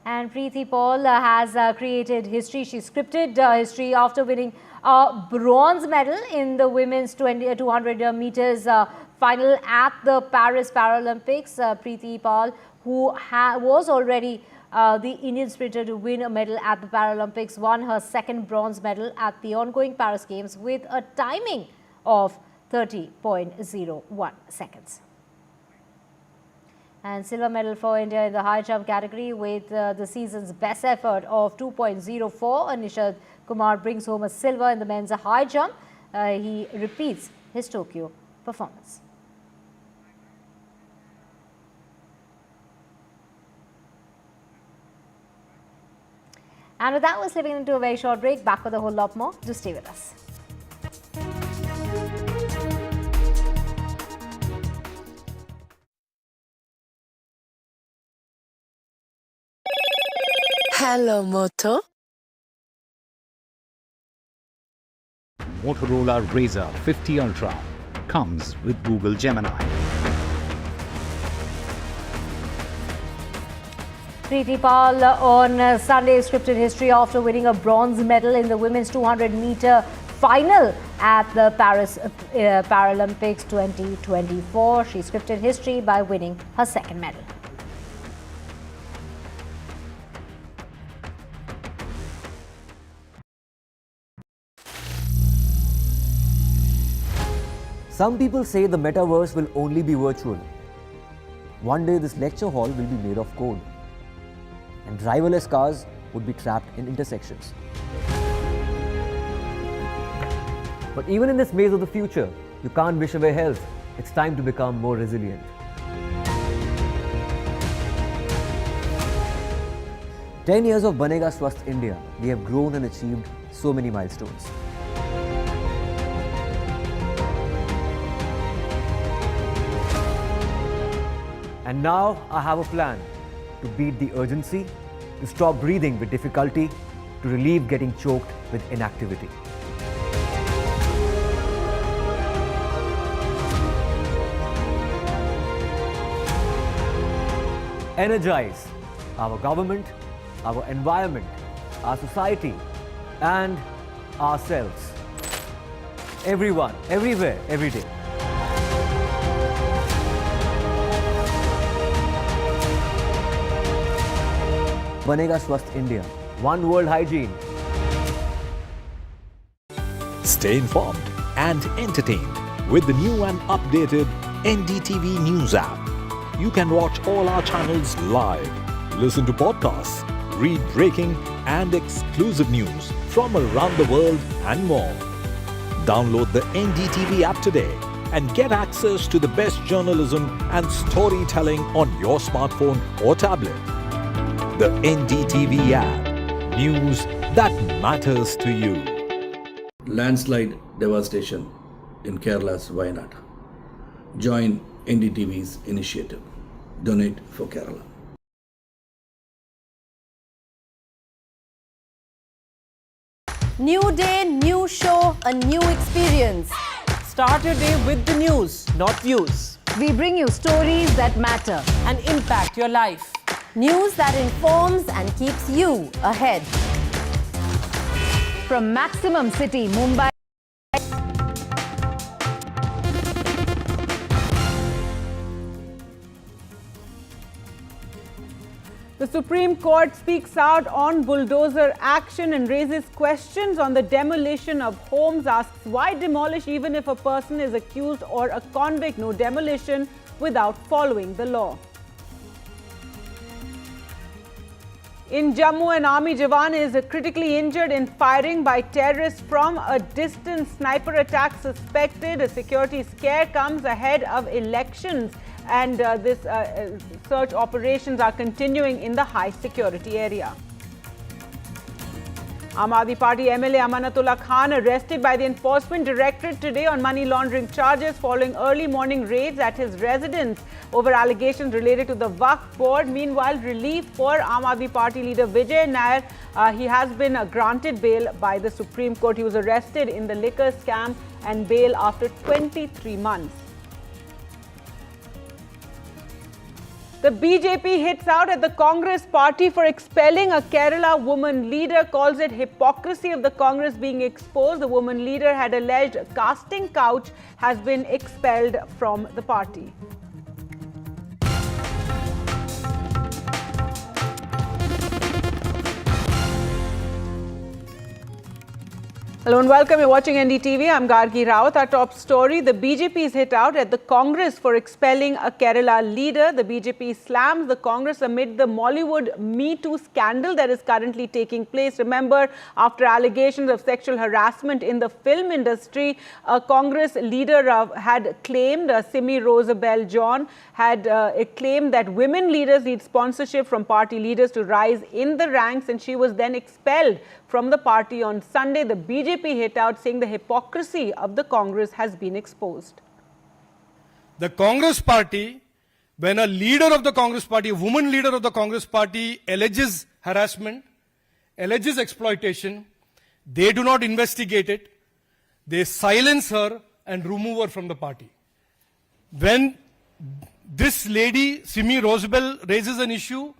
And Preeti Paul has created history. She scripted history after winning a bronze medal in the women's 200 meters final at the Paris Paralympics. Preeti Paul, who was already the Indian sprinter to win a medal at the Paralympics, won her second bronze medal at the ongoing Paris Games with a timing of 30.01 seconds. And silver medal for India in the high jump category with the season's best effort of 2.04. Nishad Kumar brings home a silver in the men's high jump. He repeats his Tokyo performance. And with that, we're slipping into a very short break. Back with a whole lot more. Do stay with us. Hello, Moto. Motorola Razr 50 Ultra comes with Google Gemini. Preeti Pal on Sunday's scripted history after winning a bronze medal in the women's 200-meter final at the Paris Paralympics 2024. She scripted history by winning her second medal. Some people say the metaverse will only be virtual. One day this lecture hall will be made of code, and driverless cars would be trapped in intersections. But even in this maze of the future, you can't wish away health. It's time to become more resilient. "10 years of Banega Swasth India, we have grown and achieved so many milestones. And now I have a plan to beat the urgency, to stop breathing with difficulty, to relieve getting choked with inactivity. Energize our government, our environment, our society, and ourselves. Everyone, everywhere, every day. Banega Swasth India. One world hygiene. Stay informed and entertained with the new and updated NDTV News app. You can watch all our channels live, listen to podcasts, read breaking and exclusive news from around the world and more. Download the NDTV app today and get access to the best journalism and storytelling on your smartphone or tablet. The NDTV app. News that matters to you. Landslide devastation in Kerala's Wayanad. Join NDTV's initiative. Donate for Kerala. New day, new show, a new experience. Start your day with the news, not views. We bring you stories that matter and impact your life. News that informs and keeps you ahead. From Maximum City, Mumbai. The Supreme Court speaks out on bulldozer action and raises questions on the demolition of homes, asks why demolish even if a person is accused or a convict, no demolition without following the law. In Jammu, an army jawan is critically injured in firing by terrorists from a distance. Sniper attack suspected. A security scare comes ahead of elections, and this search operations are continuing in the high security area. Aam Aadmi Party MLA Amanullah Khan arrested by the Enforcement Directorate today on money laundering charges following early morning raids at his residence over allegations related to the Waqf board. Meanwhile, relief for Aam Aadmi Party leader Vijay, he has been granted bail by the Supreme Court. He was arrested in the liquor scam and bail after 23 months. The BJP hits out at the Congress party for expelling a Kerala woman leader, calls it hypocrisy of the Congress being exposed. The woman leader had alleged a casting couch has been expelled from the party. Hello and welcome. You're watching NDTV. I'm Gargi Rawat. Our top story, the BJP is hit out at the Congress for expelling a Kerala leader. The BJP slams the Congress amid the Mollywood Me Too scandal that is currently taking place. Remember, after allegations of sexual harassment in the film industry, a Congress leader had claimed, Simi Rosabelle John had claimed that women leaders need sponsorship from party leaders to rise in the ranks, and she was then expelled from the party on Sunday. The BJP hit out saying the hypocrisy of the Congress has been exposed. The Congress party, when a leader of the Congress party, a woman leader of the Congress party alleges harassment, alleges exploitation, they do not investigate it. They silence her and remove her from the party. When this lady, Simi Rosabelle, raises an issue,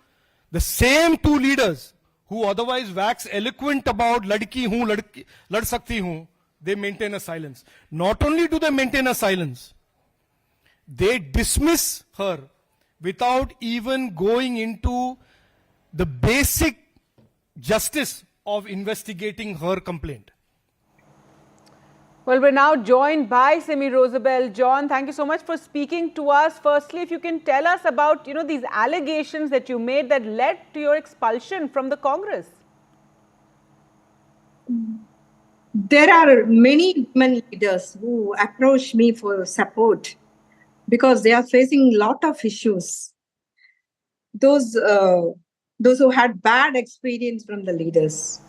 the same two leaders who otherwise wax eloquent about ladki hoon, lad sakti hoon, they maintain a silence. Not only do they maintain a silence, they dismiss her without even going into the basic justice of investigating her complaint. Well, we're now joined by Simi Rosabelle John. Thank you so much for speaking to us. Firstly, if you can tell us about, these allegations that you made that led to your expulsion from the Congress. There are many women leaders who approach me for support because they are facing a lot of issues. Those who had bad experience from the leaders.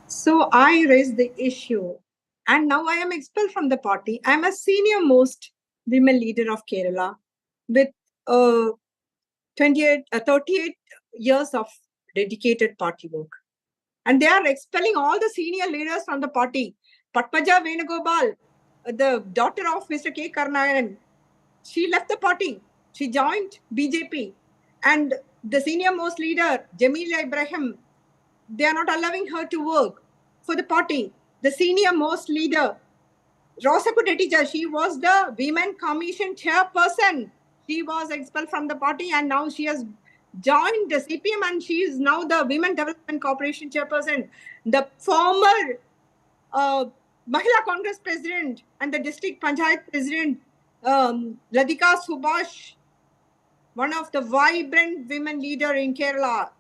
So I raised the issue. And now I am expelled from the party. I am a senior most women leader of Kerala with 38 years of dedicated party work. And they are expelling all the senior leaders from the party. Patmaja Venugopal, the daughter of Mr. K. Karnataka, she left the party. She joined BJP. And the senior most leader, Jamila Ibrahim, they are not allowing her to work for the party. The senior most leader, Rosa Kudetija, she was the Women Commission chairperson. She was expelled from the party and now she has joined the CPM and she is now the Women Development Corporation chairperson. The former Mahila Congress president and the district Panchayat president, Ladika Subhash, one of the vibrant women leader in Kerala.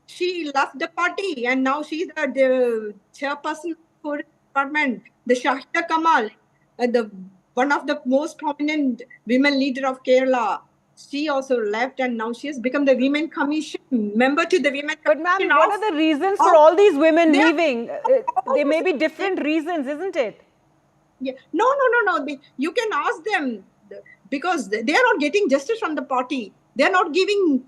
She left the party and now she's the chairperson for the department. The Shahida Kamal, one of the most prominent women leader of Kerala. She also left and now she has become the Women Commission member to the Women Commission. But ma'am, what are the reasons for all these women leaving? There may be different reasons, isn't it? Yeah. No. You can ask them because they are not getting justice from the party. They are not giving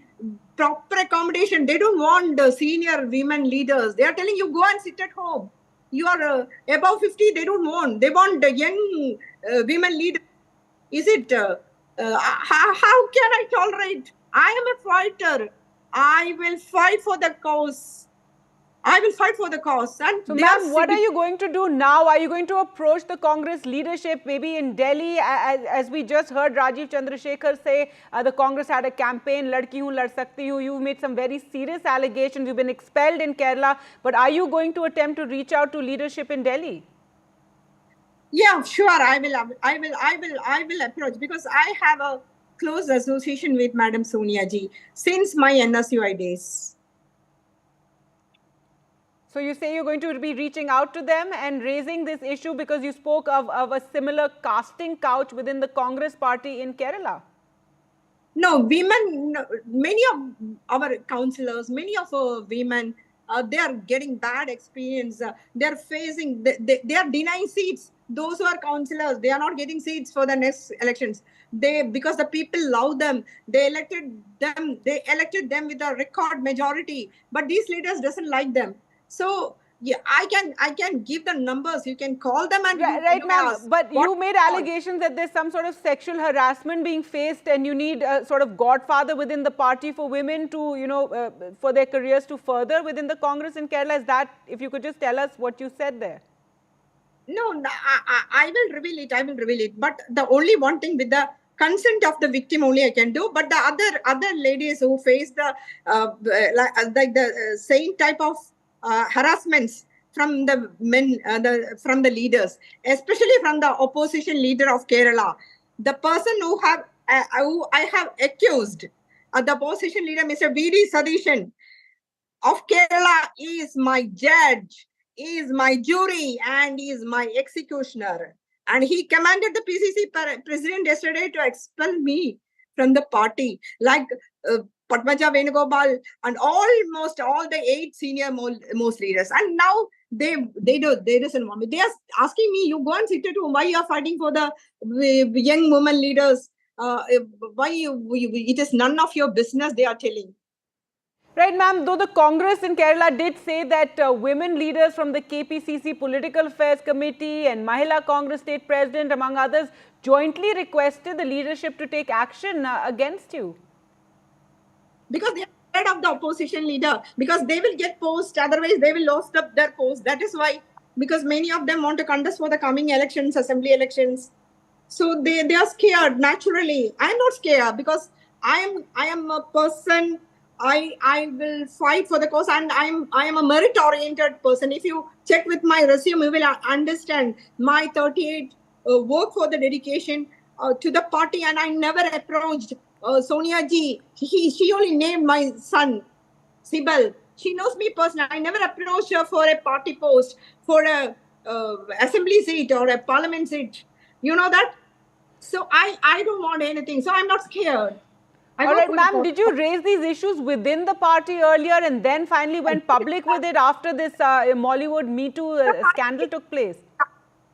proper accommodation. They don't want the senior women leaders. They are telling you go and sit at home. You are above 50. They don't want. They want the young women leaders. Is it? How can I tolerate? I am a fighter. I will fight for the cause. I will fight for the cause. And so, ma'am, what are you going to do now? Are you going to approach the Congress leadership, maybe in Delhi? As we just heard Rajiv Chandrasekhar say, the Congress had a campaign, Ladki Hoon, Lad Sakti Hoon. You've made some very serious allegations. You've been expelled in Kerala. But are you going to attempt to reach out to leadership in Delhi? Yeah, sure. I will approach because I have a close association with Madam Sonia Ji since my NSUI days. So you say you're going to be reaching out to them and raising this issue because you spoke of a similar casting couch within the Congress party in Kerala? No, women, many of our councillors, many of our women, they are getting bad experience. They are facing, they are denying seats. Those who are councillors, they are not getting seats for the next elections. Because the people love them, they elected them with a record majority. But these leaders doesn't like them. So yeah, I can give the numbers. You can call them and right, ma'am. But you made allegations that there's some sort of sexual harassment being faced, and you need a sort of godfather within the party for women to, for their careers to further within the Congress in Kerala. Is that, if you could just tell us what you said there? No, I will reveal it. I will reveal it. But the only one thing with the consent of the victim only I can do. But the other ladies who face the same type of harassments, from the men, from the leaders, especially from the opposition leader of Kerala, the person who I have accused, the opposition leader, Mr. V.D. Sadishan of Kerala, is my judge, is my jury, and is my executioner. And he commanded the PCC president yesterday to expel me from the party, like Padmaja Venugopal and almost all the 8 senior most leaders. And now they doesn't want me. They are asking me, you go and sit at home. Why you are fighting for the young women leaders? Why it is none of your business, they are telling. Right, ma'am, though the Congress in Kerala did say that women leaders from the KPCC Political Affairs Committee and Mahila Congress State President, among others, jointly requested the leadership to take action against you. Because they are scared of the opposition leader, because they will get post, otherwise they will lose their post. That is why, because many of them want to contest for the coming elections, assembly elections. So they are scared naturally. I am not scared because I am a person. I will fight for the cause, and I am a merit-oriented person. If you check with my resume, you will understand my 38 work for the dedication to the party, and I never approached Sonia ji. She only named my son, Sibal. She knows me personally. I never approached her for a party post, for a assembly seat or a parliament seat. You know that? So I don't want anything. So I'm not scared. All right, ma'am, did you raise these issues within the party earlier and then finally went public with it after this Mollywood Me Too scandal took place?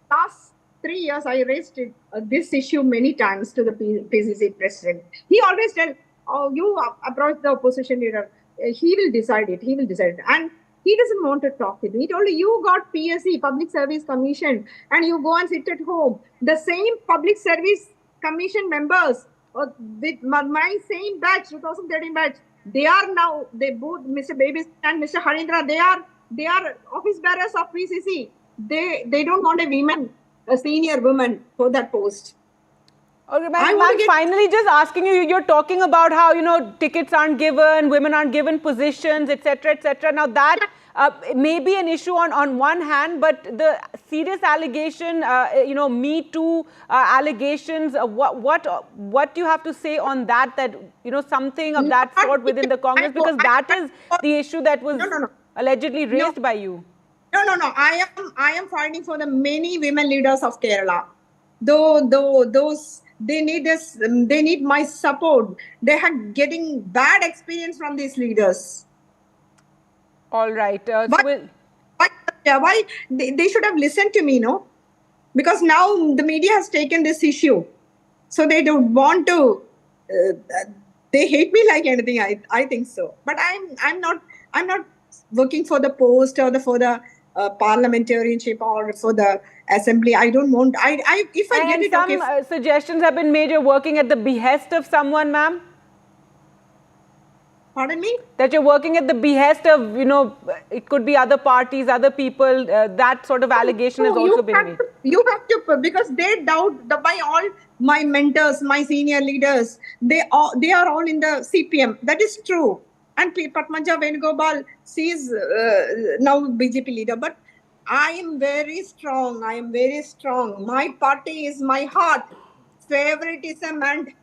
Last 3 years, I raised this issue many times to the PCC president. He always said, oh, you approach the opposition leader. He will decide it. He will decide it. And he doesn't want to talk to me. He told me, you got PSC, Public Service Commission, and you go and sit at home. The same Public Service Commission members, with my same batch, 2013 batch, they are now, they both, Mr. Babis and Mr. Harindra, they are office bearers of PCC. They don't want a senior woman for that post. Okay, ma'am, finally just asking you, you're talking about how, tickets aren't given, women aren't given positions, etc., etc. Now that may be an issue on one hand, but the serious allegation, Me Too allegations, what do you have to say on that, something of that sort within the Congress? Because that is the issue that was allegedly raised by you. No. I am fighting for the many women leaders of Kerala. Those they need my support. They are getting bad experience from these leaders. All right. Why they should have listened to me, no? Because now the media has taken this issue, so they don't want to. They hate me like anything. I think so. But I'm not working for the post or for the parliamentarianship or for the assembly. I don't want. If I get it, some suggestions have been made. You're working at the behest of someone, ma'am. Pardon me? That you're working at the behest of, it could be other parties, other people. That sort of allegation has also been made. You have to, because they doubt by all my mentors, my senior leaders. They are all in the CPM. That is true. And Padmaja Venugopal, she is now BJP leader. But I am very strong. My party is my heart. Favoritism and...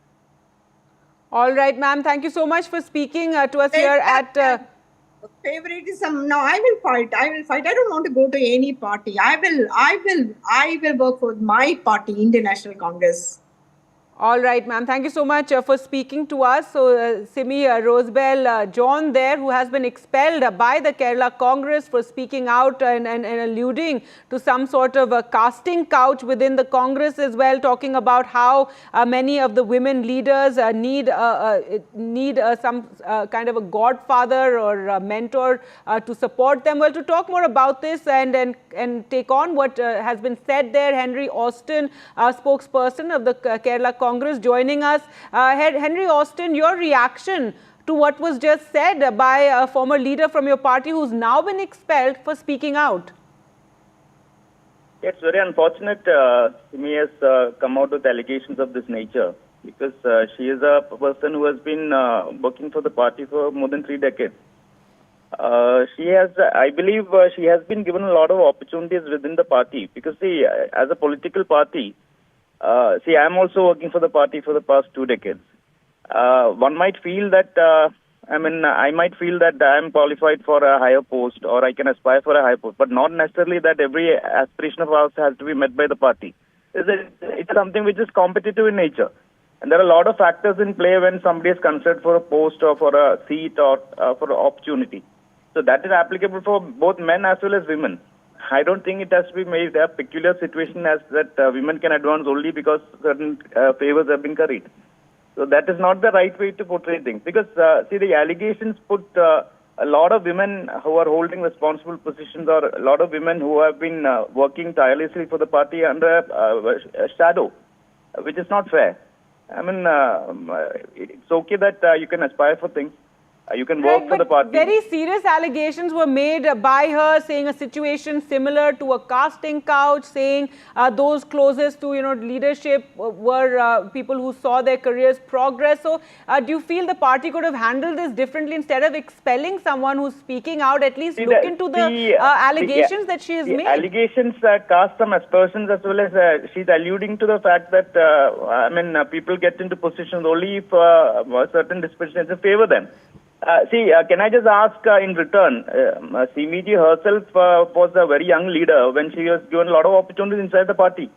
All right, ma'am. Thank you so much for speaking to us here at... Favoritism. No, I will fight. I don't want to go to any party. I will work for my party, Indian National Congress. All right, ma'am. Thank you so much for speaking to us. So, Simi Rosebell John there, who has been expelled by the Kerala Congress for speaking out and alluding to some sort of a casting couch within the Congress as well, talking about how many of the women leaders need some kind of a godfather or a mentor to support them. Well, to talk more about this and take on what has been said there, Henry Austin, spokesperson of the Kerala Congress, joining us. Henry Austin, your reaction to what was just said by a former leader from your party who's now been expelled for speaking out? It's very unfortunate Simi has come out with allegations of this nature, because she is a person who has been working for the party for more than 3 decades. She has, I believe, she has been given a lot of opportunities within the party because, see, as a political party, see, I am also working for the party for the past 2 decades. One might feel that, I might feel that I am qualified for a higher post or I can aspire for a higher post, but not necessarily that every aspiration of ours has to be met by the party. It's something which is competitive in nature. And there are a lot of factors in play when somebody is considered for a post or for a seat or for an opportunity. So that is applicable for both men as well as women. I don't think it has to be made a peculiar situation as that women can advance only because certain favors have been curried. So that is not the right way to portray things. Because, see, the allegations put a lot of women who are holding responsible positions or a lot of women who have been working tirelessly for the party under a shadow, which is not fair. It's okay that you can aspire for things. You can work for the party. Very serious allegations were made by her, saying a situation similar to a casting couch, saying those closest to leadership were people who saw their careers progress. So, do you feel the party could have handled this differently instead of expelling someone who's speaking out? At least look into the allegations that she has made. Allegations cast some aspersions as well as she's alluding to the fact that people get into positions only if certain dispositions favor them. Can I just ask in return, Simiji herself was a very young leader when she was given a lot of opportunities inside the party.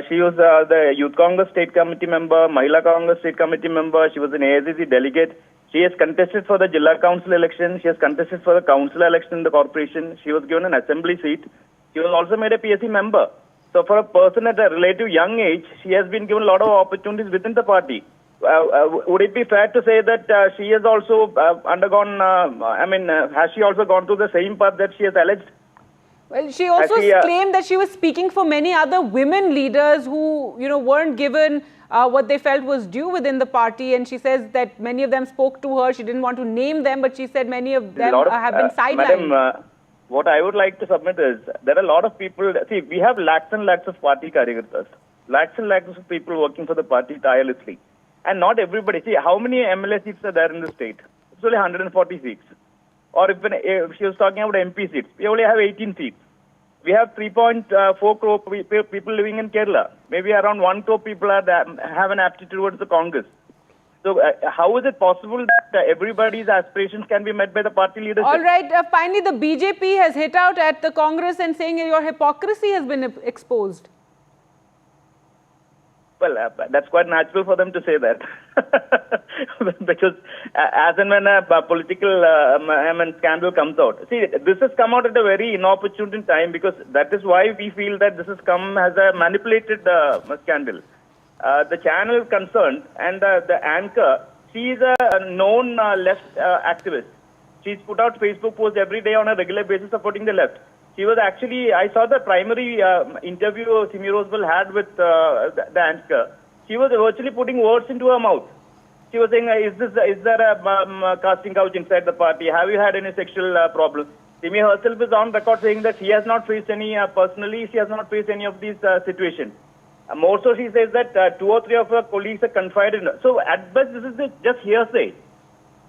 She was the Youth Congress State Committee member, Mahila Congress State Committee member, she was an AICC delegate. She has contested for the Jilla Council election, she has contested for the council election in the corporation, she was given an assembly seat, she was also made a PSC member. So for a person at a relative young age, she has been given a lot of opportunities within the party. Would it be fair to say that she has also undergone, has she also gone through the same path that she has alleged? Well, she also claimed that she was speaking for many other women leaders who, weren't given what they felt was due within the party. And she says that many of them spoke to her. She didn't want to name them, but she said many of them have been sidelined. Madam, what I would like to submit is, there are a lot of people, see, we have lakhs and lakhs of party karyakartas, lakhs and lakhs of people working for the party tirelessly. And not everybody. See, how many MLA seats are there in the state? It's only 140 seats. Or if she was talking about MP seats, we only have 18 seats. We have 3.4 crore people living in Kerala. Maybe around 1 crore people have an aptitude towards the Congress. So how is it possible that everybody's aspirations can be met by the party leadership? All right. Finally, the BJP has hit out at the Congress and saying your hypocrisy has been exposed. Well, that's quite natural for them to say that. Because as and when a political scandal comes out. See, this has come out at a very inopportune time because that is why we feel that this has come as a manipulated scandal. The channel concerned and the anchor, she is a known left activist. She's put out Facebook posts every day on a regular basis supporting the left. She was actually, I saw the primary interview Simi Rosewell had with the anchor. She was virtually putting words into her mouth. She was saying, is there a casting couch inside the party? Have you had any sexual problems? Simi herself is on record saying that she has not faced any, personally, she has not faced any of these situations. More so, she says that 2 or 3 of her colleagues are confided in her. So, at best, this is just hearsay.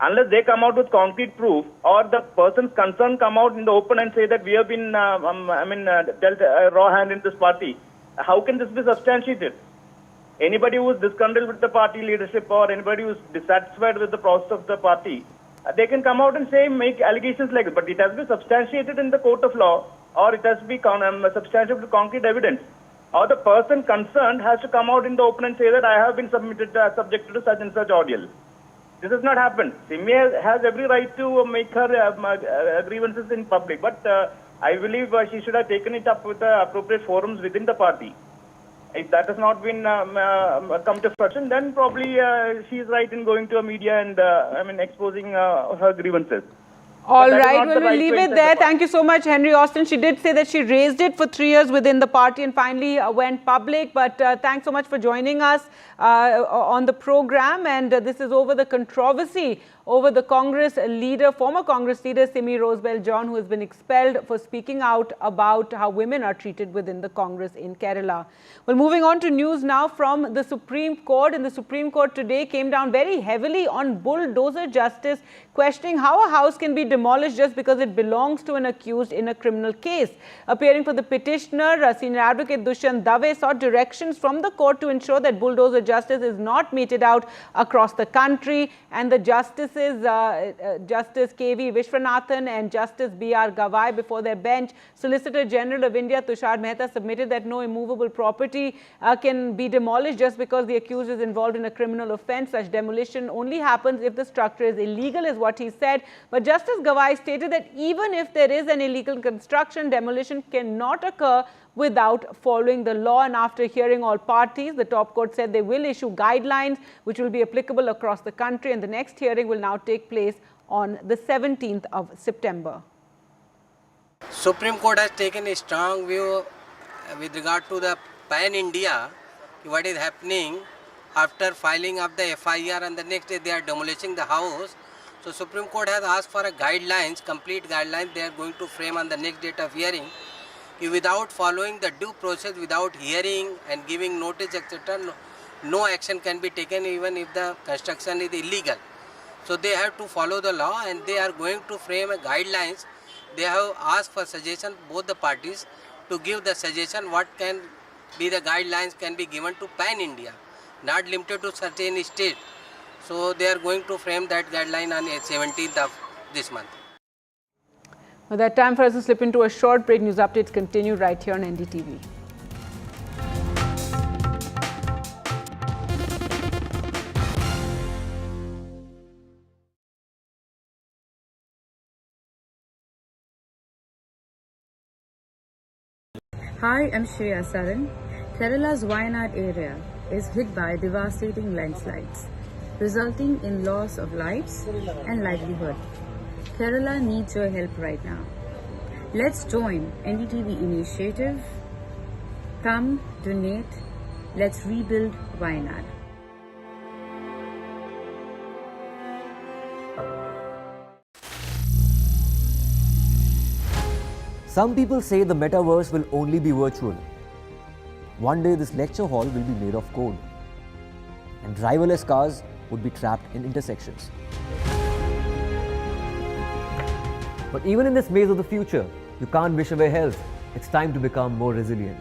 Unless they come out with concrete proof or the persons concerned come out in the open and say that we have been, dealt a raw hand in this party, how can this be substantiated? Anybody who is disgruntled with the party leadership or anybody who is dissatisfied with the process of the party, they can come out and say, make allegations like this. But it has to be substantiated in the court of law or it has to be substantiated with concrete evidence. Or the person concerned has to come out in the open and say that I have been subjected to such and such ordeal. This has not happened. Simi has every right to make her grievances in public, but I believe she should have taken it up with the appropriate forums within the party. If that has not been come to fruition, then probably she is right in going to a media and exposing her grievances. All right, well, we'll leave it there. Thank you so much, Henry Austin. She did say that she raised it for 3 years within the party and finally went public. But thanks so much for joining us on the program. And this is over the controversy over the former Congress leader Simi Rosebell John, who has been expelled for speaking out about how women are treated within the Congress in Kerala. Well, moving on to news now from the Supreme Court. And the Supreme Court today came down very heavily on Bulldozer justice, questioning how a house can be demolished just because it belongs to an accused in a criminal case. Appearing for the petitioner, senior advocate Dushyant Dave sought directions from the court to ensure that Bulldozer justice is not meted out across the country. And the justices, Justice K.V. Vishwanathan and Justice B.R. Gavai, before their bench, Solicitor General of India Tushar Mehta submitted that no immovable property can be demolished just because the accused is involved in a criminal offence. Such demolition only happens if the structure is illegal, is what he said. But Justice Gavai stated that even if there is an illegal construction, demolition cannot occur without following the law. And after hearing all parties, the top court said they will issue guidelines which will be applicable across the country, and the next hearing will now take place on the 17th of September. Supreme Court has taken a strong view with regard to the pan-India, what is happening after filing of the FIR and the next day they are demolishing the house. So Supreme Court has asked for a guidelines, complete guidelines they are going to frame on the next date of hearing. Without following the due process, without hearing and giving notice, etc., no action can be taken even if the construction is illegal. So they have to follow the law and they are going to frame a guidelines. They have asked for suggestion, both the parties, to give the suggestion what can be the guidelines can be given to pan-India, not limited to certain state. So they are going to frame that guideline on 17th of this month. Well, that time for us to slip into a short break. News updates continue right here on NDTV. Hi, I'm Shreya Saran. Kerala's Wayanad area is hit by devastating landslides, resulting in loss of lives and livelihood. Kerala needs your help right now. Let's join NDTV initiative. Come, donate. Let's rebuild Wayanad. Some people say the metaverse will only be virtual. One day this lecture hall will be made of code, and driverless cars would be trapped in intersections. But even in this maze of the future, you can't wish away health. It's time to become more resilient.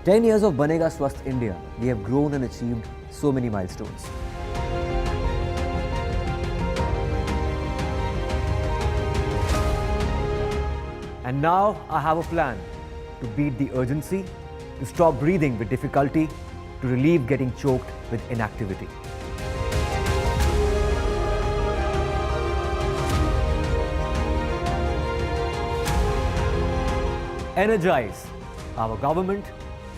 "10 years of Banega Swasth India, we have grown and achieved so many milestones. And now I have a plan to beat the urgency, to stop breathing with difficulty, to relieve getting choked with inactivity. Energize our government,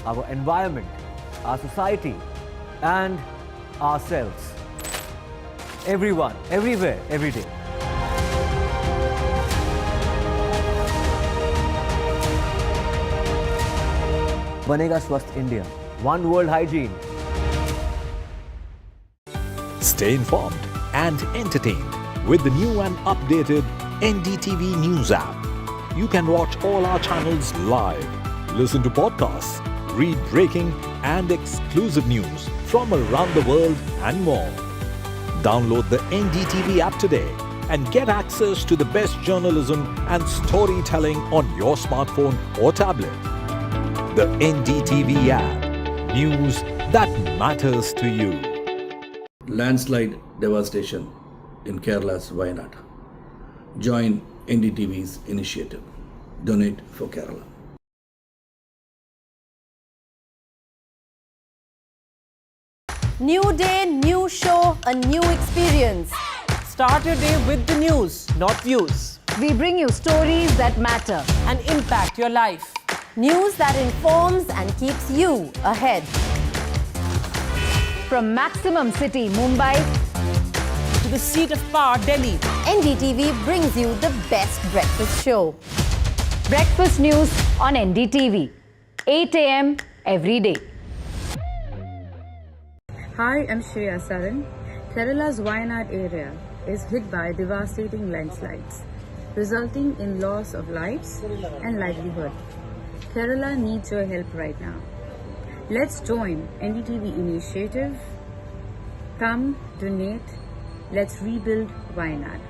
our environment, our society, and ourselves. Everyone, everywhere, every day. Banega Swasth India. One world hygiene. Stay informed and entertained with the new and updated NDTV News app. You can watch all our channels live, listen to podcasts, read breaking and exclusive news from around the world and more. Download the NDTV app today and get access to the best journalism and storytelling on your smartphone or tablet. The NDTV app. News that matters to you. Landslide devastation in Kerala's Wayanad. Join NDTV's initiative. Donate for Kerala. New day, new show, a new experience. Start your day with the news, not views. We bring you stories that matter and impact your life. News that informs and keeps you ahead. From Maximum City, Mumbai, to the seat of power, Delhi, NDTV brings you the best breakfast show. Breakfast news on NDTV, 8 a.m. every day. Hi, I'm Shreya Saran. Kerala's Wayanad area is hit by devastating landslides, resulting in loss of lives and livelihood. Kerala needs your help right now. Let's join NDTV initiative. Come, donate. Let's rebuild Wayanad.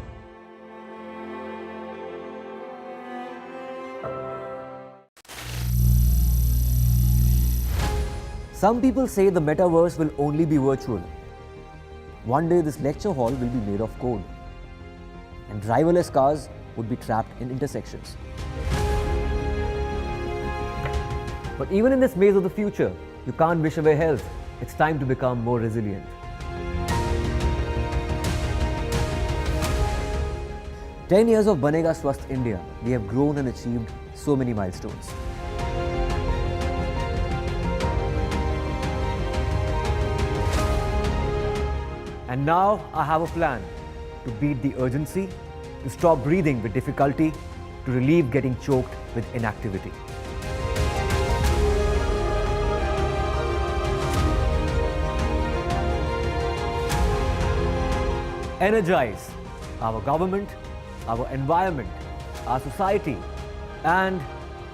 Some people say the metaverse will only be virtual. One day this lecture hall will be made of code, and driverless cars would be trapped in intersections. But even in this maze of the future, you can't wish away health. It's time to become more resilient. 10 years of Banega Swasth India, we have grown and achieved so many milestones. And now I have a plan to beat the urgency, to stop breathing with difficulty, to relieve getting choked with inactivity. Energize our government, our environment, our society, and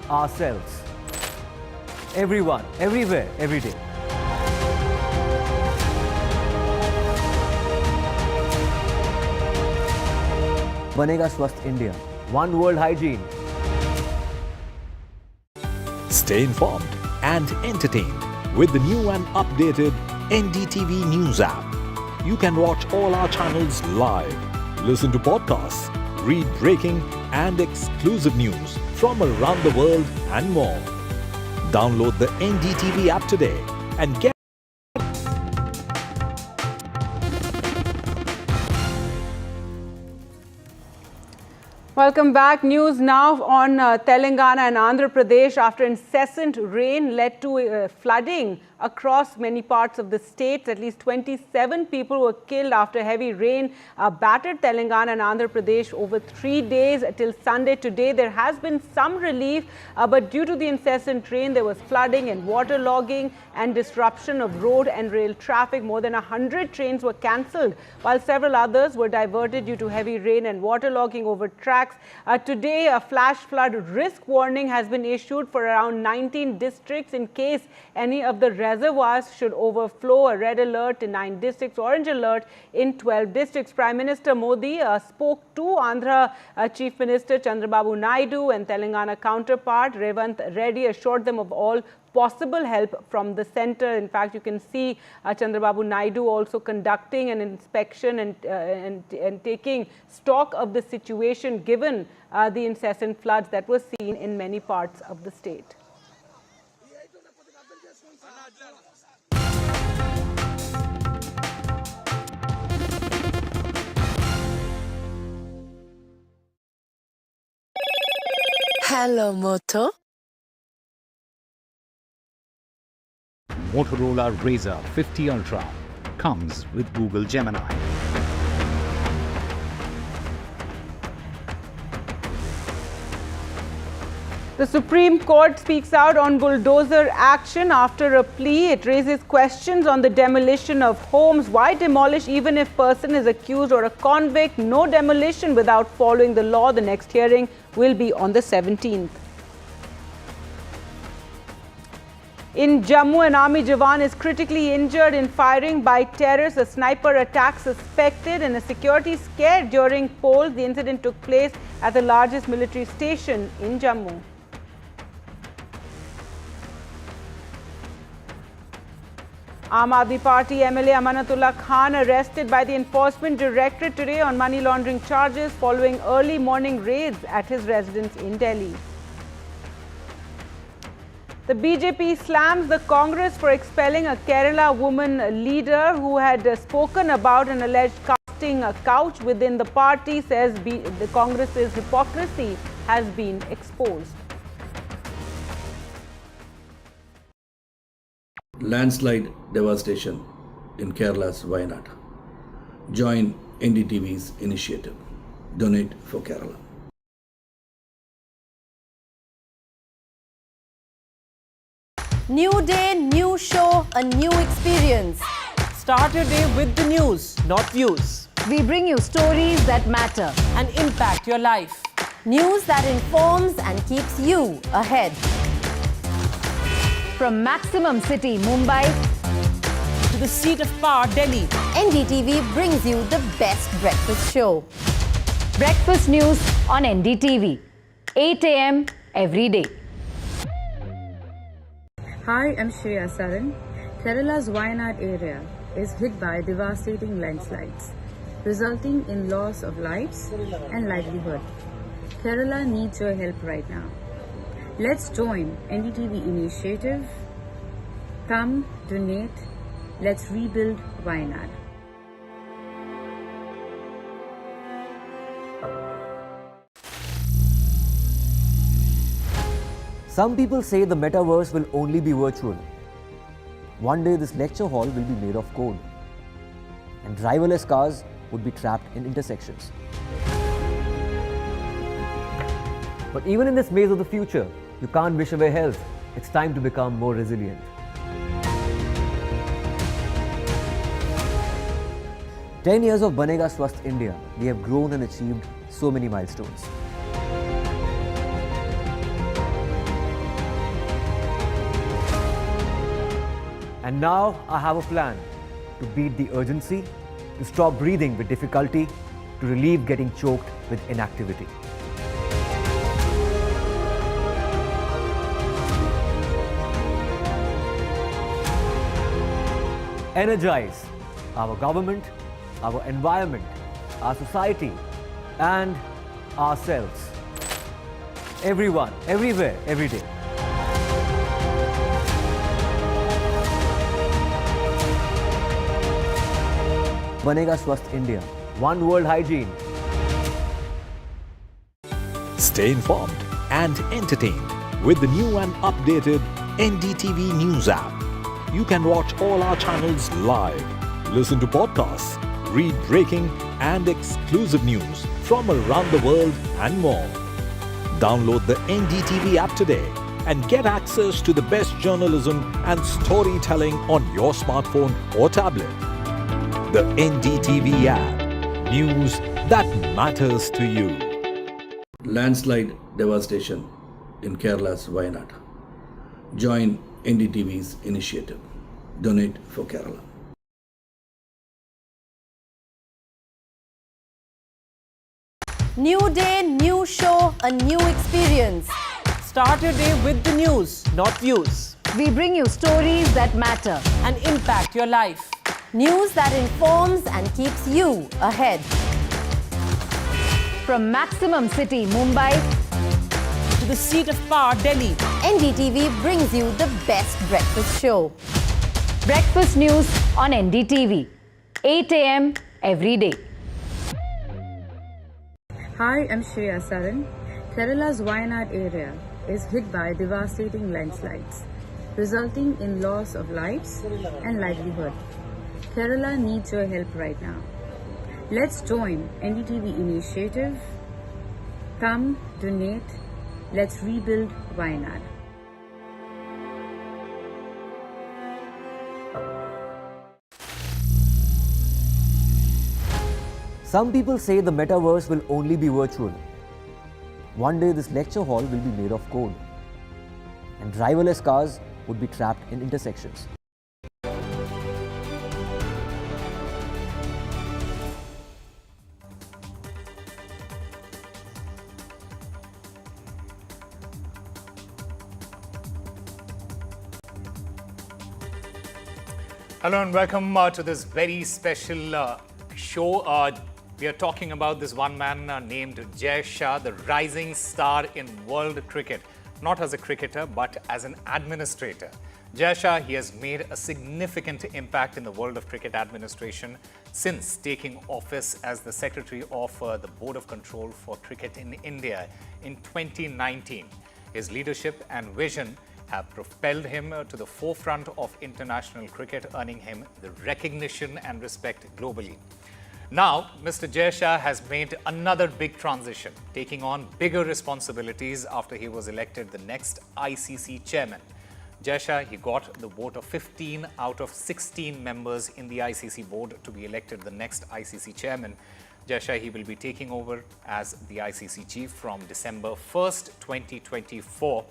ourselves. Everyone, everywhere, every day. Banega Swasth India. One world hygiene. Stay informed and entertained with the new and updated NDTV News app. You can watch all our channels live, listen to podcasts, read breaking and exclusive news from around the world and more. Download the NDTV app today and get Welcome back. News now on Telangana and Andhra Pradesh after incessant rain led to flooding across many parts of the states. At least 27 people were killed after heavy rain battered Telangana and Andhra Pradesh over 3 days till Sunday. Today, there has been some relief, but due to the incessant rain, there was flooding and waterlogging and disruption of road and rail traffic. More than 100 trains were cancelled, while several others were diverted due to heavy rain and waterlogging over tracks. Today, a flash flood risk warning has been issued for around 19 districts in case any of the reservoirs should overflow. A red alert in 9 districts, orange alert in 12 districts. Prime Minister Modi spoke to Andhra Chief Minister Chandrababu Naidu and Telangana counterpart Revant Reddy, assured them of all possible help from the centre. In fact, you can see Chandrababu Naidu also conducting an inspection and taking stock of the situation given the incessant floods that were seen in many parts of the state. Hello, Moto. Motorola Razr 50 Ultra comes with Google Gemini. The Supreme Court speaks out on bulldozer action after a plea. It raises questions on the demolition of homes. Why demolish even if person is accused or a convict? No demolition without following the law. The next hearing will be on the 17th. In Jammu, an army jawan is critically injured in firing by terrorists. A sniper attack suspected and a security scare during polls. The incident took place at the largest military station in Jammu. Aam Aadmi Party MLA Amanullah Khan arrested by the Enforcement Directorate today on money laundering charges following early morning raids at his residence in Delhi. The BJP slams the Congress for expelling a Kerala woman leader who had spoken about an alleged casting couch within the party. Says the Congress's hypocrisy has been exposed. Landslide devastation in Kerala's Wayanad. Join NDTV's initiative. Donate for Kerala. New day, new show, a new experience. Start your day with the news, not views. We bring you stories that matter and impact your life. News that informs and keeps you ahead. from Maximum City, Mumbai, to the seat of power, Delhi. NDTV brings you the best breakfast show. Breakfast news on NDTV, 8 a.m. every day. Hi, I'm Shreya Saran. Kerala's Wayanad area is hit by devastating landslides, resulting in loss of lives and livelihood. Kerala needs your help right now. Let's join NDTV initiative. Come, donate. Let's rebuild Wayanad. Some people say the metaverse will only be virtual. One day this lecture hall will be made of code, and driverless cars would be trapped in intersections. But even in this maze of the future, you can't wish away health. It's time to become more resilient. "10 years of Banega Swasth India, we have grown and achieved so many milestones. And now I have a plan to beat the urgency, to stop breathing with difficulty, to relieve getting choked with inactivity. Energize our government, our environment, our society, and ourselves. Everyone, everywhere, every day. Banega Swasth India. One world hygiene. Stay informed and entertained with the new and updated NDTV News app. You can watch all our channels live, listen to podcasts, read breaking and exclusive news from around the world and more. Download the NDTV app today and get access to the best journalism and storytelling on your smartphone or tablet. The NDTV app. News that matters to you. Landslide devastation in Kerala's Wayanad. Join NDTV's initiative. Donate for Kerala. New day, new show, a new experience. Start your day with the news, not views. We bring you stories that matter and impact your life. News that informs and keeps you ahead. From Maximum City, Mumbai, to the seat of power, Delhi. NDTV brings you the best breakfast show. Breakfast news on NDTV, 8 a.m. every day. Hi, I'm Shreya Saran. Kerala's Wayanad area is hit by devastating landslides, resulting in loss of lives and livelihood. Kerala needs your help right now. Let's join NDTV initiative. Come, donate. Let's rebuild Wayanad. Some people say the metaverse will only be virtual. One day this lecture hall will be made of code, and driverless cars would be trapped in intersections. Hello and welcome to this very special show. We are talking about this one man named Jay Shah, the rising star in world cricket, not as a cricketer but as an administrator. Jay Shah, he has made a significant impact in the world of cricket administration since taking office as the Secretary of the Board of Control for Cricket in India in 2019. His leadership and vision have propelled him to the forefront of international cricket, earning him the recognition and respect globally. Now, Mr. Jay Shah has made another big transition, taking on bigger responsibilities after he was elected the next ICC chairman. Jay Shah, he got the vote of 15 out of 16 members in the ICC board to be elected the next ICC chairman. Jay Shah, he will be taking over as the ICC chief from December 1st, 2024.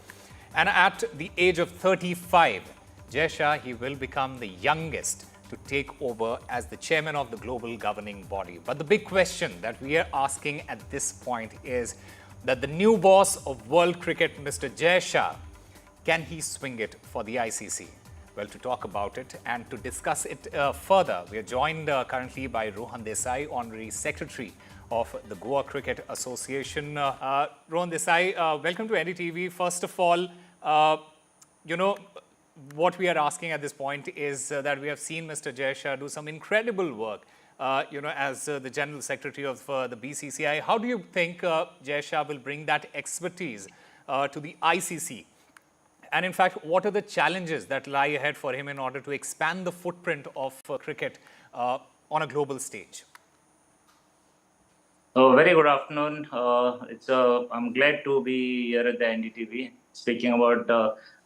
And at the age of 35, Jay Shah, he will become the youngest to take over as the chairman of the global governing body. But the big question that we are asking at this point is that the new boss of world cricket, Mr. Jay Shah, can he swing it for the ICC? Well, to talk about it and to discuss it further, we are joined currently by Rohan Desai, Honorary Secretary of the Goa Cricket Association. Rohan Desai, welcome to NDTV. First of all, what we are asking at this point is that we have seen Mr. Jay Shah do some incredible work, as the General Secretary of the BCCI. How do you think Jay Shah will bring that expertise to the ICC? And in fact, what are the challenges that lie ahead for him in order to expand the footprint of cricket on a global stage? Very good afternoon. I'm glad to be here at the NDTV speaking about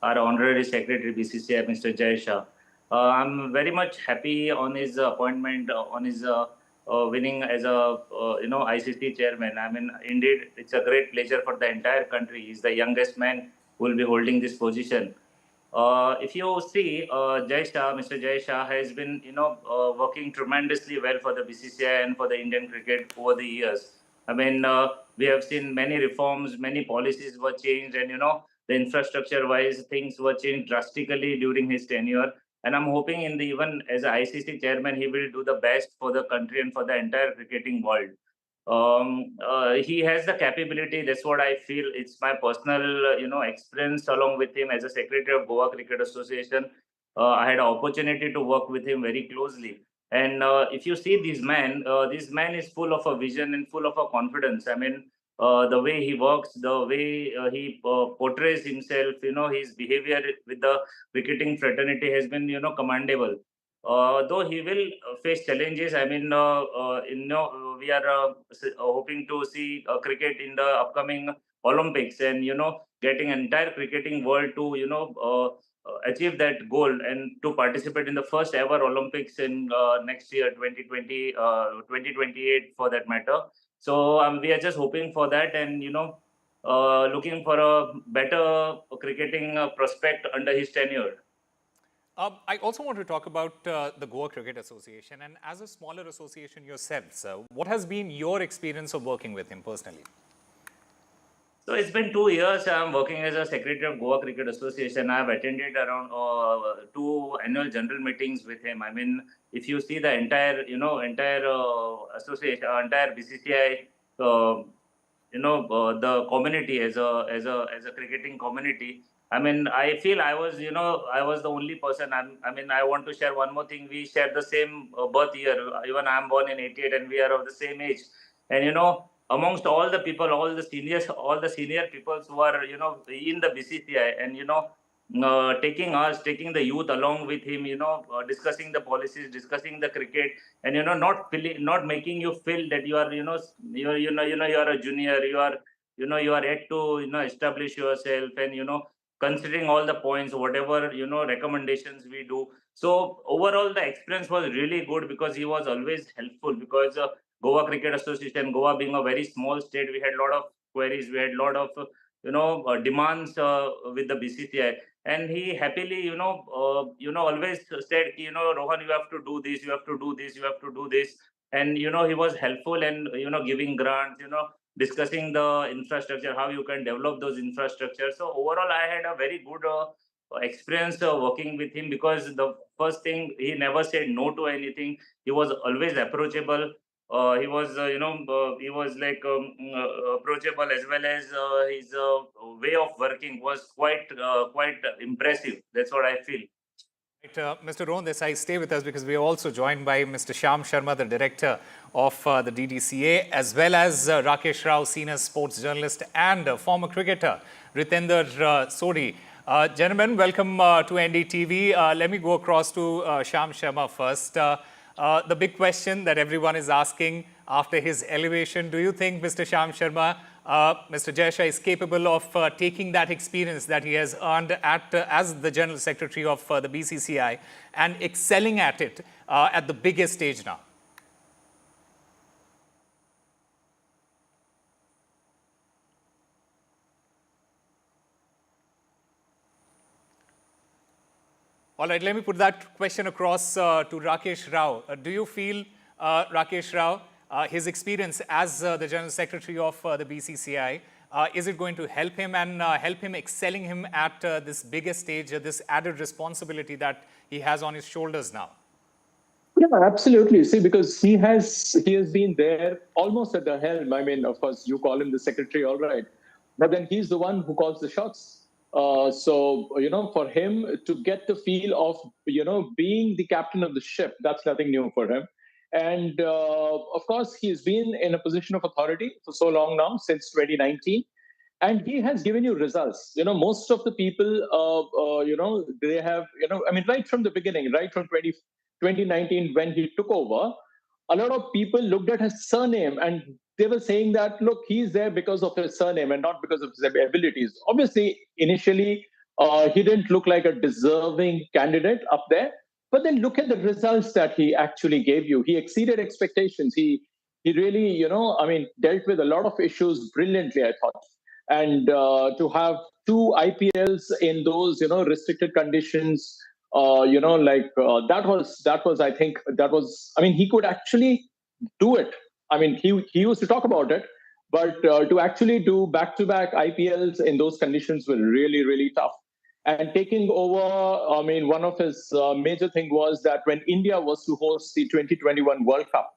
our Honorary Secretary BCCI, Mr. Jay Shah. I'm very much happy on his appointment, on his winning as a ICC chairman. I mean, indeed, it's a great pleasure for the entire country. He's the youngest man who will be holding this position. If you see, Mr. Jay Shah has been, working tremendously well for the BCCI and for the Indian cricket over the years. I mean, we have seen many reforms, many policies were changed, and the infrastructure-wise things were changed drastically during his tenure. And I'm hoping, even as a ICC chairman, he will do the best for the country and for the entire cricketing world. He has the capability. That's what I feel. It's my personal, experience along with him as a secretary of Goa Cricket Association. I had an opportunity to work with him very closely. And if you see this man is full of a vision and full of a confidence. I mean, the way he works, the way he portrays himself, his behavior with the cricketing fraternity has been, commendable. Though he will face challenges, I mean, we are hoping to see cricket in the upcoming Olympics, and getting entire cricketing world to achieve that goal and to participate in the first ever Olympics in next year, 2028 for that matter. So we are just hoping for that, and looking for a better cricketing prospect under his tenure. I also want to talk about the Goa Cricket Association, and as a smaller association yourselves, what has been your experience of working with him personally? So it's been 2 years. I'm working as a secretary of Goa Cricket Association. I've attended around 2 annual general meetings with him. I mean, if you see the entire association, entire BCCI, the community as a cricketing community. I mean, I feel I was the only person. I want to share one more thing. We share the same birth year. Even I'm born in '88, and we are of the same age. And amongst all the people, all the senior people who are in the BCCI, and taking the youth along with him, discussing the policies, discussing the cricket, and not making you feel that you are you are a junior, you are yet to establish yourself, and considering all the points, whatever recommendations we do. So overall, the experience was really good because he was always helpful. Because Goa Cricket Association, Goa being a very small state, we had a lot of queries, we had a lot of demands with the BCCI, and he happily always said, Rohan, you have to do this, you have to do this, you have to do this, and he was helpful, and giving grants, discussing the infrastructure, how you can develop those infrastructures. So overall, I had a very good experience working with him, because the first thing, he never said no to anything. He was always approachable. He was approachable, as well as his way of working was quite impressive. That's what I feel. Right, Mr. Rohan Desai, stay with us, because we are also joined by Mr. Shyam Sharma, the director of the DDCA, as well as Rakesh Rao, senior sports journalist, and former cricketer Ritender Sodhi. Gentlemen, welcome to NDTV. Let me go across to Shyam Sharma first. The big question that everyone is asking, after his elevation. Do you think, Mr. Shyam Sharma, Mr. Jay Shah is capable of taking that experience that he has earned as the General Secretary of the BCCI and excelling at it at the biggest stage now? All right, let me put that question across to Rakesh Rao. Do you feel, Rakesh Rao, his experience as the General Secretary of the BCCI, is it going to help him and help him excelling him at this biggest stage, this added responsibility that he has on his shoulders now? Yeah, absolutely. See, because he has been there almost at the helm. I mean, of course, you call him the secretary, all right, but then he's the one who calls the shots. So, for him to get the feel of, being the captain of the ship, that's nothing new for him. And of course, he's been in a position of authority for so long now, since 2019. And he has given you results. Most of the people, they have, right from the beginning, right from 2019, when he took over, a lot of people looked at his surname and they were saying that, look, he's there because of his surname and not because of his abilities. Obviously, initially, he didn't look like a deserving candidate up there. But then look at the results that he actually gave you. He exceeded expectations. He really, dealt with a lot of issues brilliantly, I thought. And to have 2 IPLs in those, restricted conditions, that was, I think, he could actually do it. He used to talk about it, but to actually do back-to-back IPLs in those conditions were really, really tough. And taking over, one of his major thing was that when India was to host the 2021 World Cup,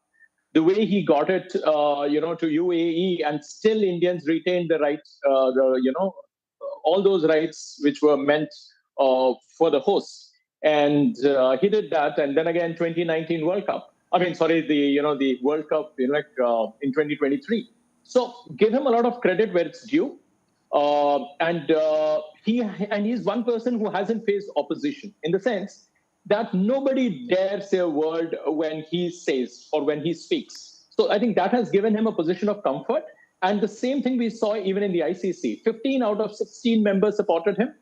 the way he got it, to UAE, and still Indians retained the rights, all those rights which were meant for the host. And he did that. And then again, 2019 World Cup. The World Cup in 2023. So give him a lot of credit where it's due. He's one person who hasn't faced opposition, in the sense that nobody dares say a word when he says or when he speaks. So I think that has given him a position of comfort. And the same thing we saw even in the ICC. 15 out of 16 members supported him.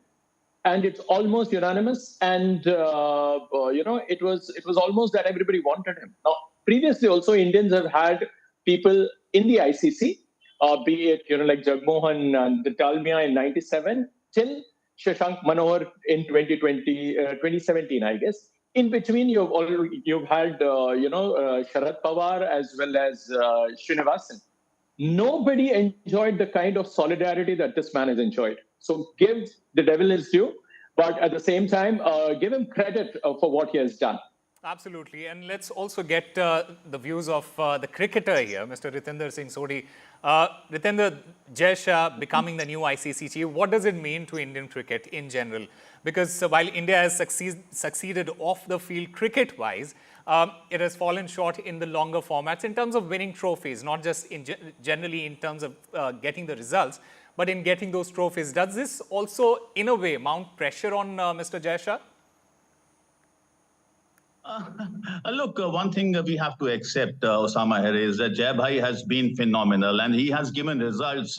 And it's almost unanimous. And, it was almost that everybody wanted him. Now, previously also, Indians have had people in the ICC, be it, like Jagmohan and the Dalmia in 97, till Shashank Manohar in 2017, I guess. In between, you've had, Sharad Pawar as well as Srinivasan. Nobody enjoyed the kind of solidarity that this man has enjoyed. So give the devil his due, but at the same time, give him credit for what he has done. Absolutely. And let's also get the views of the cricketer here, Mr. Ritinder Singh Sodhi. Ritinder, Jay Shah becoming the new ICC chief, what does it mean to Indian cricket in general? Because while India has succeeded off the field cricket-wise, it has fallen short in the longer formats in terms of winning trophies, not just generally in terms of getting the results, but in getting those trophies. Does this also, in a way, mount pressure on Mr. Jay Shah? Look, one thing we have to accept, Osama here, is that Jai Bhai has been phenomenal and he has given results.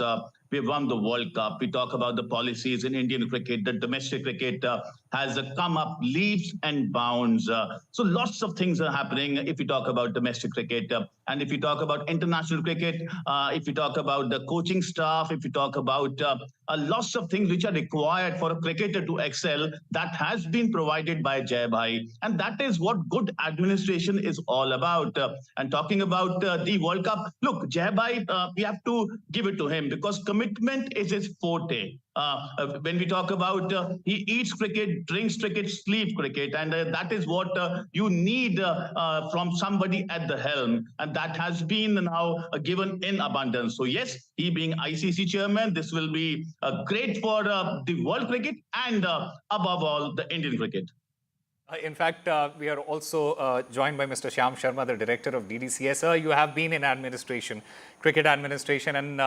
We won the World Cup. We talk about the policies in Indian cricket. The domestic cricket has come up leaps and bounds. So lots of things are happening if we talk about domestic cricket. And if you talk about international cricket, if you talk about the coaching staff, if you talk about lots of things which are required for a cricketer to excel, that has been provided by Jai Bhai. And that is what good administration is all about. And talking about the World Cup, look, Jai Bhai, we have to give it to him because commitment is his forte. When we talk about he eats cricket, drinks cricket, sleeps cricket, and that is what you need from somebody at the helm, and that has been now given in abundance. So yes, he being ICC chairman, this will be great for the world cricket and above all the Indian cricket. In fact, we are also joined by Mr. Shyam Sharma, the director of DDCS. Sir, you have been in administration, cricket administration, and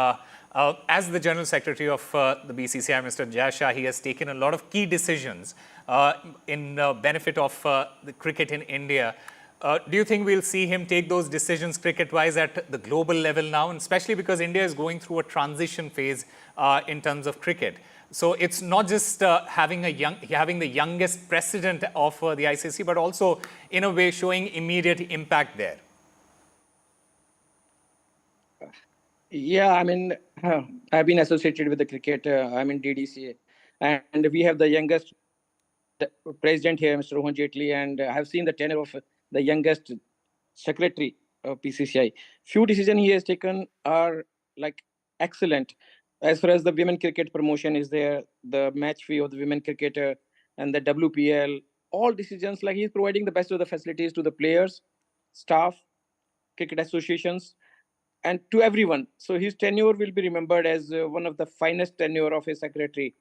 as the General Secretary of the BCCI, Mr. Jay Shah, he has taken a lot of key decisions in benefit of the cricket in India. Do you think we'll see him take those decisions cricket-wise at the global level now, and especially because India is going through a transition phase in terms of cricket? So it's not just having the youngest president of the ICC, but also in a way showing immediate impact there. Yeah, I mean, I've been associated with the cricket. I'm in DDCA, and we have the youngest president here, Mr. Rohan Jaitley, and I have seen the tenure of the youngest secretary of PCCI. Few decisions he has taken are like excellent. As far as the women cricket promotion is there, the match fee of the women cricketer and the WPL, all decisions like he's providing the best of the facilities to the players, staff, cricket associations, and to everyone. So his tenure will be remembered as one of the finest tenure of a secretary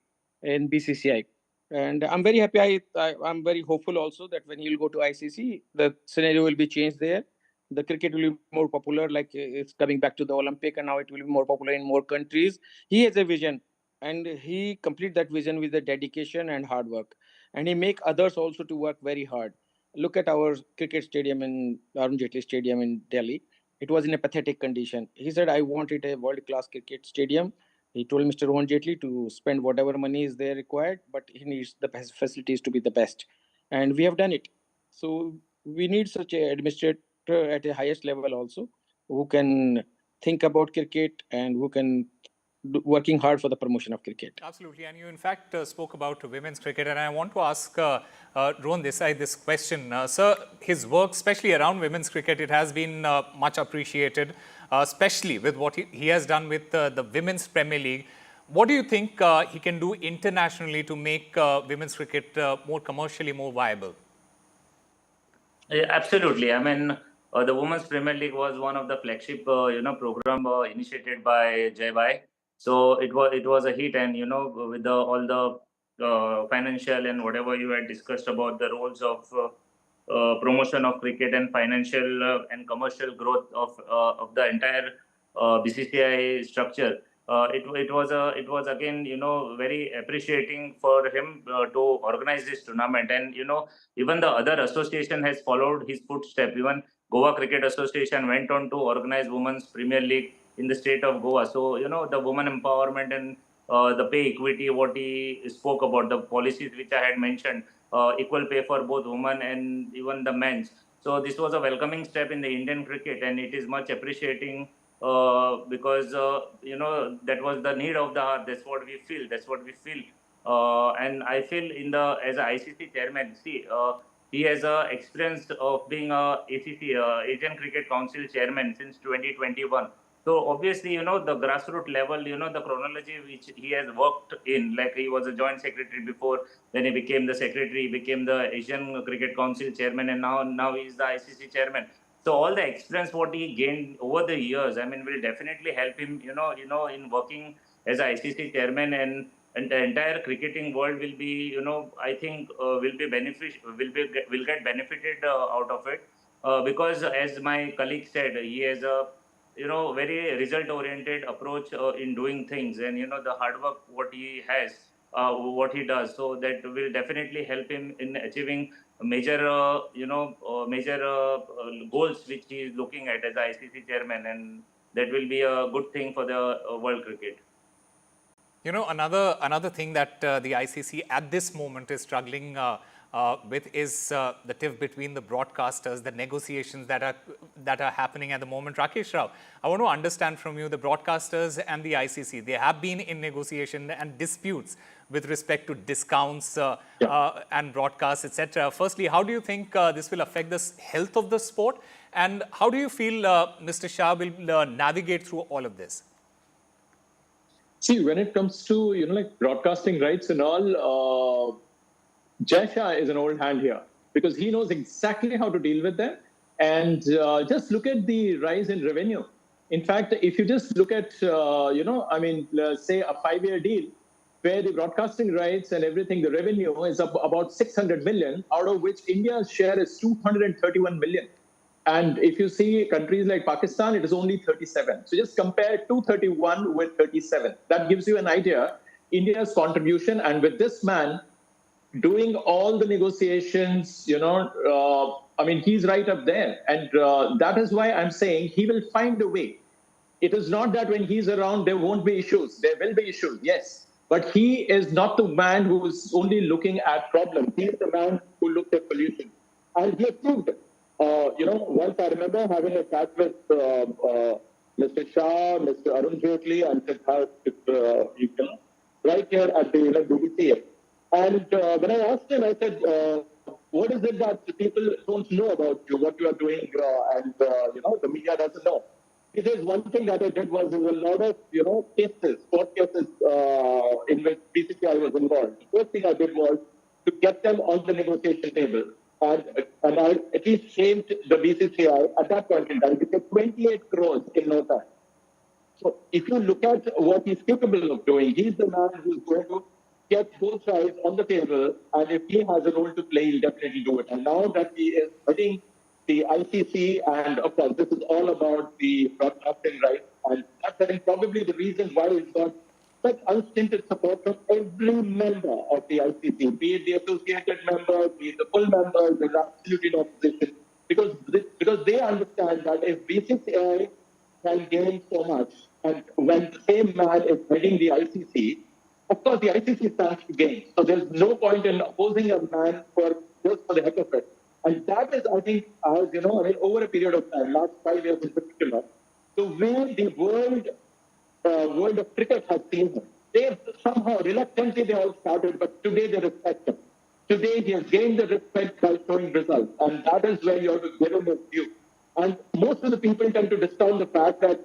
in BCCI. And I'm very happy. I'm very hopeful also that when he will go to ICC, the scenario will be changed there. The cricket will be more popular, like it's coming back to the Olympic, and now it will be more popular in more countries. He has a vision, and he complete that vision with the dedication and hard work. And he make others also to work very hard. Look at our cricket stadium in Arun Jaitley Stadium in Delhi. It was in a pathetic condition. He said, I wanted a world-class cricket stadium. He told Mr. Rohan Jaitley to spend whatever money is there required, but he needs the best facilities to be the best. And we have done it. So we need such an administrator at the highest level also, who can think about cricket and who can working hard for the promotion of cricket. Absolutely. And you, in fact, spoke about women's cricket. And I want to ask Rohan Desai this question. Sir, his work, especially around women's cricket, it has been much appreciated, especially with what he has done with the Women's Premier League. What do you think he can do internationally to make women's cricket more commercially more viable? Yeah, absolutely. I mean, the Women's Premier League was one of the flagship, program initiated by Jai. So it was a hit, and with all the financial and whatever you had discussed about the roles of promotion of cricket and financial and commercial growth of the entire BCCI structure. It was again very appreciating for him to organize this tournament, and even the other association has followed his footsteps. Even Goa Cricket Association went on to organize Women's Premier League in the state of Goa. So the women empowerment and the pay equity, what he spoke about, the policies which I had mentioned, equal pay for both women and even the men's. So this was a welcoming step in the Indian cricket, and it is much appreciating because that was the need of the hour. That's what we feel. And I feel as a ICC chairman, he has experience of being a ACC Asian Cricket Council chairman since 2021. So obviously, the grassroots level, the chronology which he has worked in, like he was a joint secretary before, then he became the secretary, he became the Asian Cricket Council chairman, and now he is the ICC chairman. So all the experience what he gained over the years, I mean, will definitely help him, in working as a ICC chairman, and the entire cricketing world will be, I think, will get benefited out of it, because as my colleague said, he has a very result-oriented approach in doing things, and the hard work what he has, what he does, so that will definitely help him in achieving major goals which he is looking at as ICC chairman, and that will be a good thing for the world cricket. Another thing that the ICC at this moment is struggling with is the tiff between the broadcasters, the negotiations that are happening at the moment. Rakesh Rao, I want to understand from you, the broadcasters and the ICC, they have been in negotiation and disputes with respect to discounts and broadcasts, etc. Firstly, how do you think this will affect the health of the sport, and how do you feel Mr. Shah will navigate through all of this? See, when it comes to like broadcasting rights and all, Jai Shah is an old hand here because he knows exactly how to deal with them. And just look at the rise in revenue. In fact, if you just look at, say a 5-year deal where the broadcasting rights and everything, the revenue is up about 600 million, out of which India's share is 231 million. And if you see countries like Pakistan, it is only 37. So just compare 231 with 37. That gives you an idea, India's contribution. And with this man doing all the negotiations, I mean, he's right up there. And that is why I'm saying he will find a way. It is not that when he's around, there won't be issues. There will be issues, yes. But he is not the man who is only looking at problems. He is the man who looks at solutions. And he has proved it. Once I remember having a chat with Mr. Shah, Mr. Arun Jaitley, and Sidharth, right here at the BBC. And when I asked him, I said, what is it that people don't know about you, what you are doing, and the media doesn't know? He says one thing that I did was there was a lot of court cases in which BCCI was involved. The first thing I did was to get them on the negotiation table, and I at least saved the BCCI at that point in time. We said 28 crores in no time. So if you look at what he's capable of doing, he's the man who's going to get both sides on the table, and if he has a role to play, he'll definitely do it. And now that he is heading the ICC, and of course, this is all about the broadcasting rights, and that's I think probably the reason why he's got such unstinted support from every member of the ICC, be it the associated members, be it the full members, there's absolutely no opposition, because they understand that if BCCI can gain so much, and when the same man is heading the ICC, of course, the ICC stands to gain. So there's no point in opposing a man just for the heck of it. And that is, I think, over a period of time, last 5 years in particular, the way the world of cricket has seen him. They somehow, reluctantly, they all started, but today they respect him. Today he has gained the respect by showing results. And that is where you have to give him his due. And most of the people tend to discount the fact that,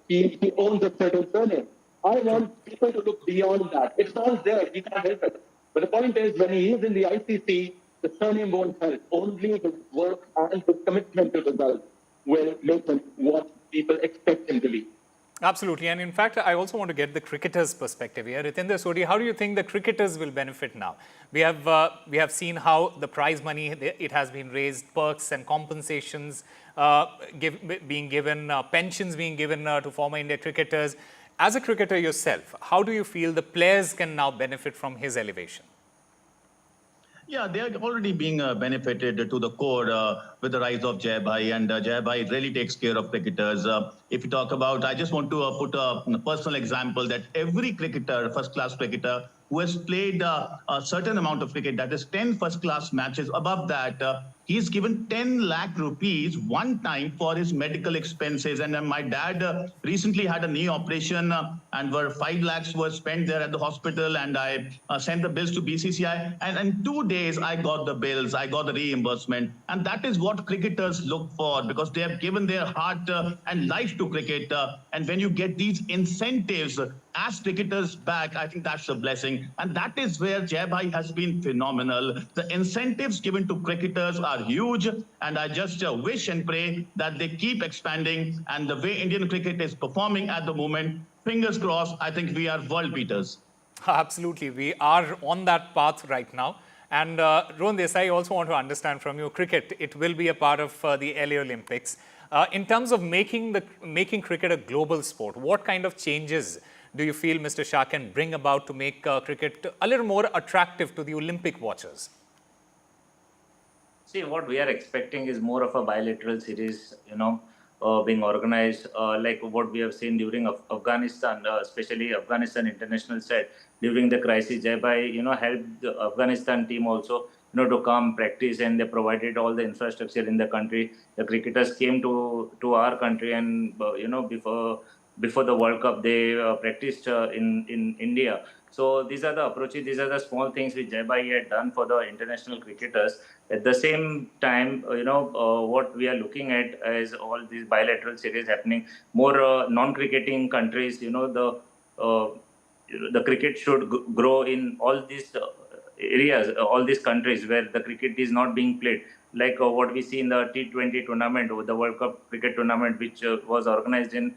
he owns a certain surname. I want people to look beyond that. It's all there. He can't help it. But the point is, when he is in the ICC, the surname won't help. Only his work and his commitment to results will make him what people expect him to be. Absolutely. And in fact, I also want to get the cricketers' perspective here. Ritendra Sodhi, how do you think the cricketers will benefit now? We have seen how the prize money, it has been raised, perks and compensations being given, pensions being given to former India cricketers. As a cricketer yourself, how do you feel the players can now benefit from his elevation? Yeah, they are already being benefited to the core with the rise of Jai Bhai, and Jai Bhai really takes care of cricketers. If you talk about, I just want to put a personal example that every cricketer, first-class cricketer, who has played a certain amount of cricket, that is 10 first-class matches, above that, he's given 10 lakh rupees one time for his medical expenses. And my dad recently had a knee operation and 5 lakhs were spent there at the hospital, and I sent the bills to BCCI. And in 2 days, I got the bills, I got the reimbursement. And that is what cricketers look for, because they have given their heart and life to cricket. And when you get these incentives as cricketers back, I think that's a blessing. And that is where Jai Bhai has been phenomenal. The incentives given to cricketers are huge, and I just wish and pray that they keep expanding. And the way Indian cricket is performing at the moment, fingers crossed, I think we are world beaters. Absolutely. We are on that path right now. And Rohan Desai, I also want to understand from you, cricket, it will be a part of the LA Olympics. In terms of making cricket a global sport, what kind of changes do you feel Mr. Shah can bring about to make cricket a little more attractive to the Olympic watchers? See, what we are expecting is more of a bilateral series, being organized, like what we have seen during Afghanistan, especially Afghanistan international side. During the crisis, Jai Bhai, helped the Afghanistan team also, to come practice, and they provided all the infrastructure in the country. The cricketers came to our country, and, before the World Cup, they practiced in India. So these are the approaches, these are the small things which Jai Bhai had done for the international cricketers. At the same time, what we are looking at is all these bilateral series happening. More non-cricketing countries, the cricket should grow in all these areas, all these countries where the cricket is not being played. Like what we see in the T20 tournament, or the World Cup cricket tournament, which was organized in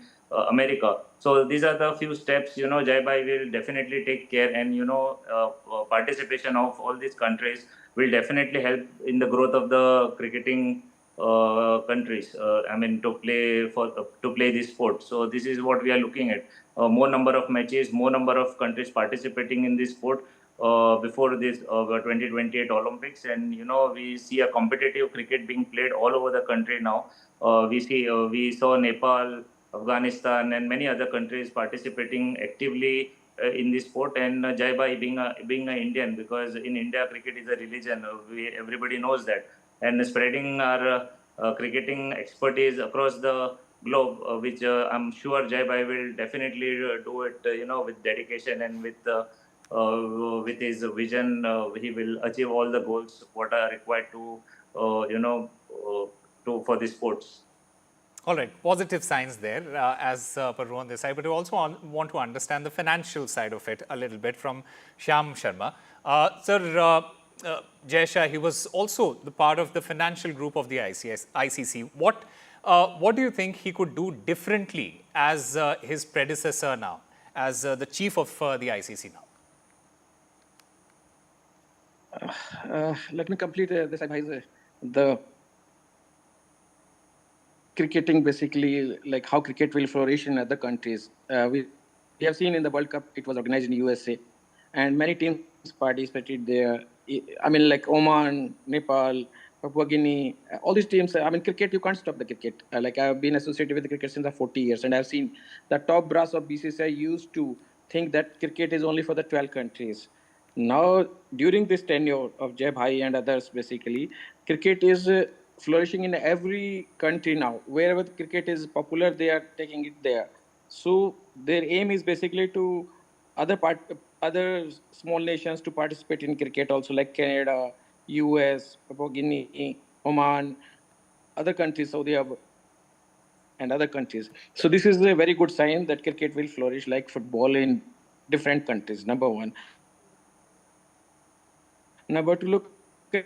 America. So these are the few steps, Jai Bhai will definitely take care, and, participation of all these countries will definitely help in the growth of the cricketing countries. To play this sport. So this is what we are looking at. More number of matches, more number of countries participating in this sport. before this 2028 Olympics, and we see a competitive cricket being played all over the country now. We saw Nepal, Afghanistan, and many other countries participating actively in this sport. And Jai Bhai being an Indian, because in India cricket is a religion. Everybody knows that, and spreading our cricketing expertise across the globe, which I'm sure Jai Bhai will definitely do it, with dedication and with his vision. He will achieve all the goals what are required to, for the sports. All right, positive signs there as per Rohan Desai, but we also want to understand the financial side of it a little bit from Shyam Sharma. Sir, Jai Shah, he was also the part of the financial group of the ICC. What do you think he could do differently as his predecessor now, as the chief of the ICC now? Let me complete this advice. The cricketing, basically, like how cricket will flourish in other countries. We have seen in the World Cup, it was organized in USA, and many teams participated there. I mean, like Oman, Nepal, Papua Guinea, all these teams. I mean, cricket, you can't stop the cricket. Like I've been associated with the cricket since 40 years, and I've seen the top brass of BCCI used to think that cricket is only for the 12 countries. Now, during this tenure of Jai Bhai and others, basically, cricket is flourishing in every country now. Wherever cricket is popular, they are taking it there. So their aim is basically to other small nations to participate in cricket also, like Canada, US, Papua Guinea, Oman, other countries, Saudi Arabia, and other countries. So this is a very good sign that cricket will flourish like football in different countries, number one. Number two, look at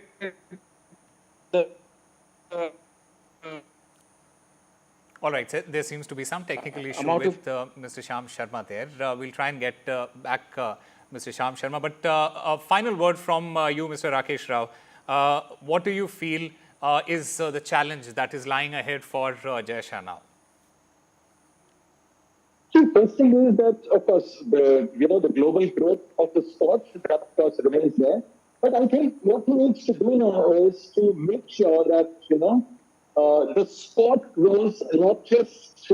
the all right, so there seems to be some technical issue with Mr. Shyam Sharma there. We'll try and get back Mr. Shyam Sharma. But a final word from you, Mr. Rakesh Rao. What do you feel is the challenge that is lying ahead for Jai Shah now? See, first thing is that, of course, the global growth of the sport, that of course remains there. But I think what he needs to do now is to make sure that, the sport grows, not just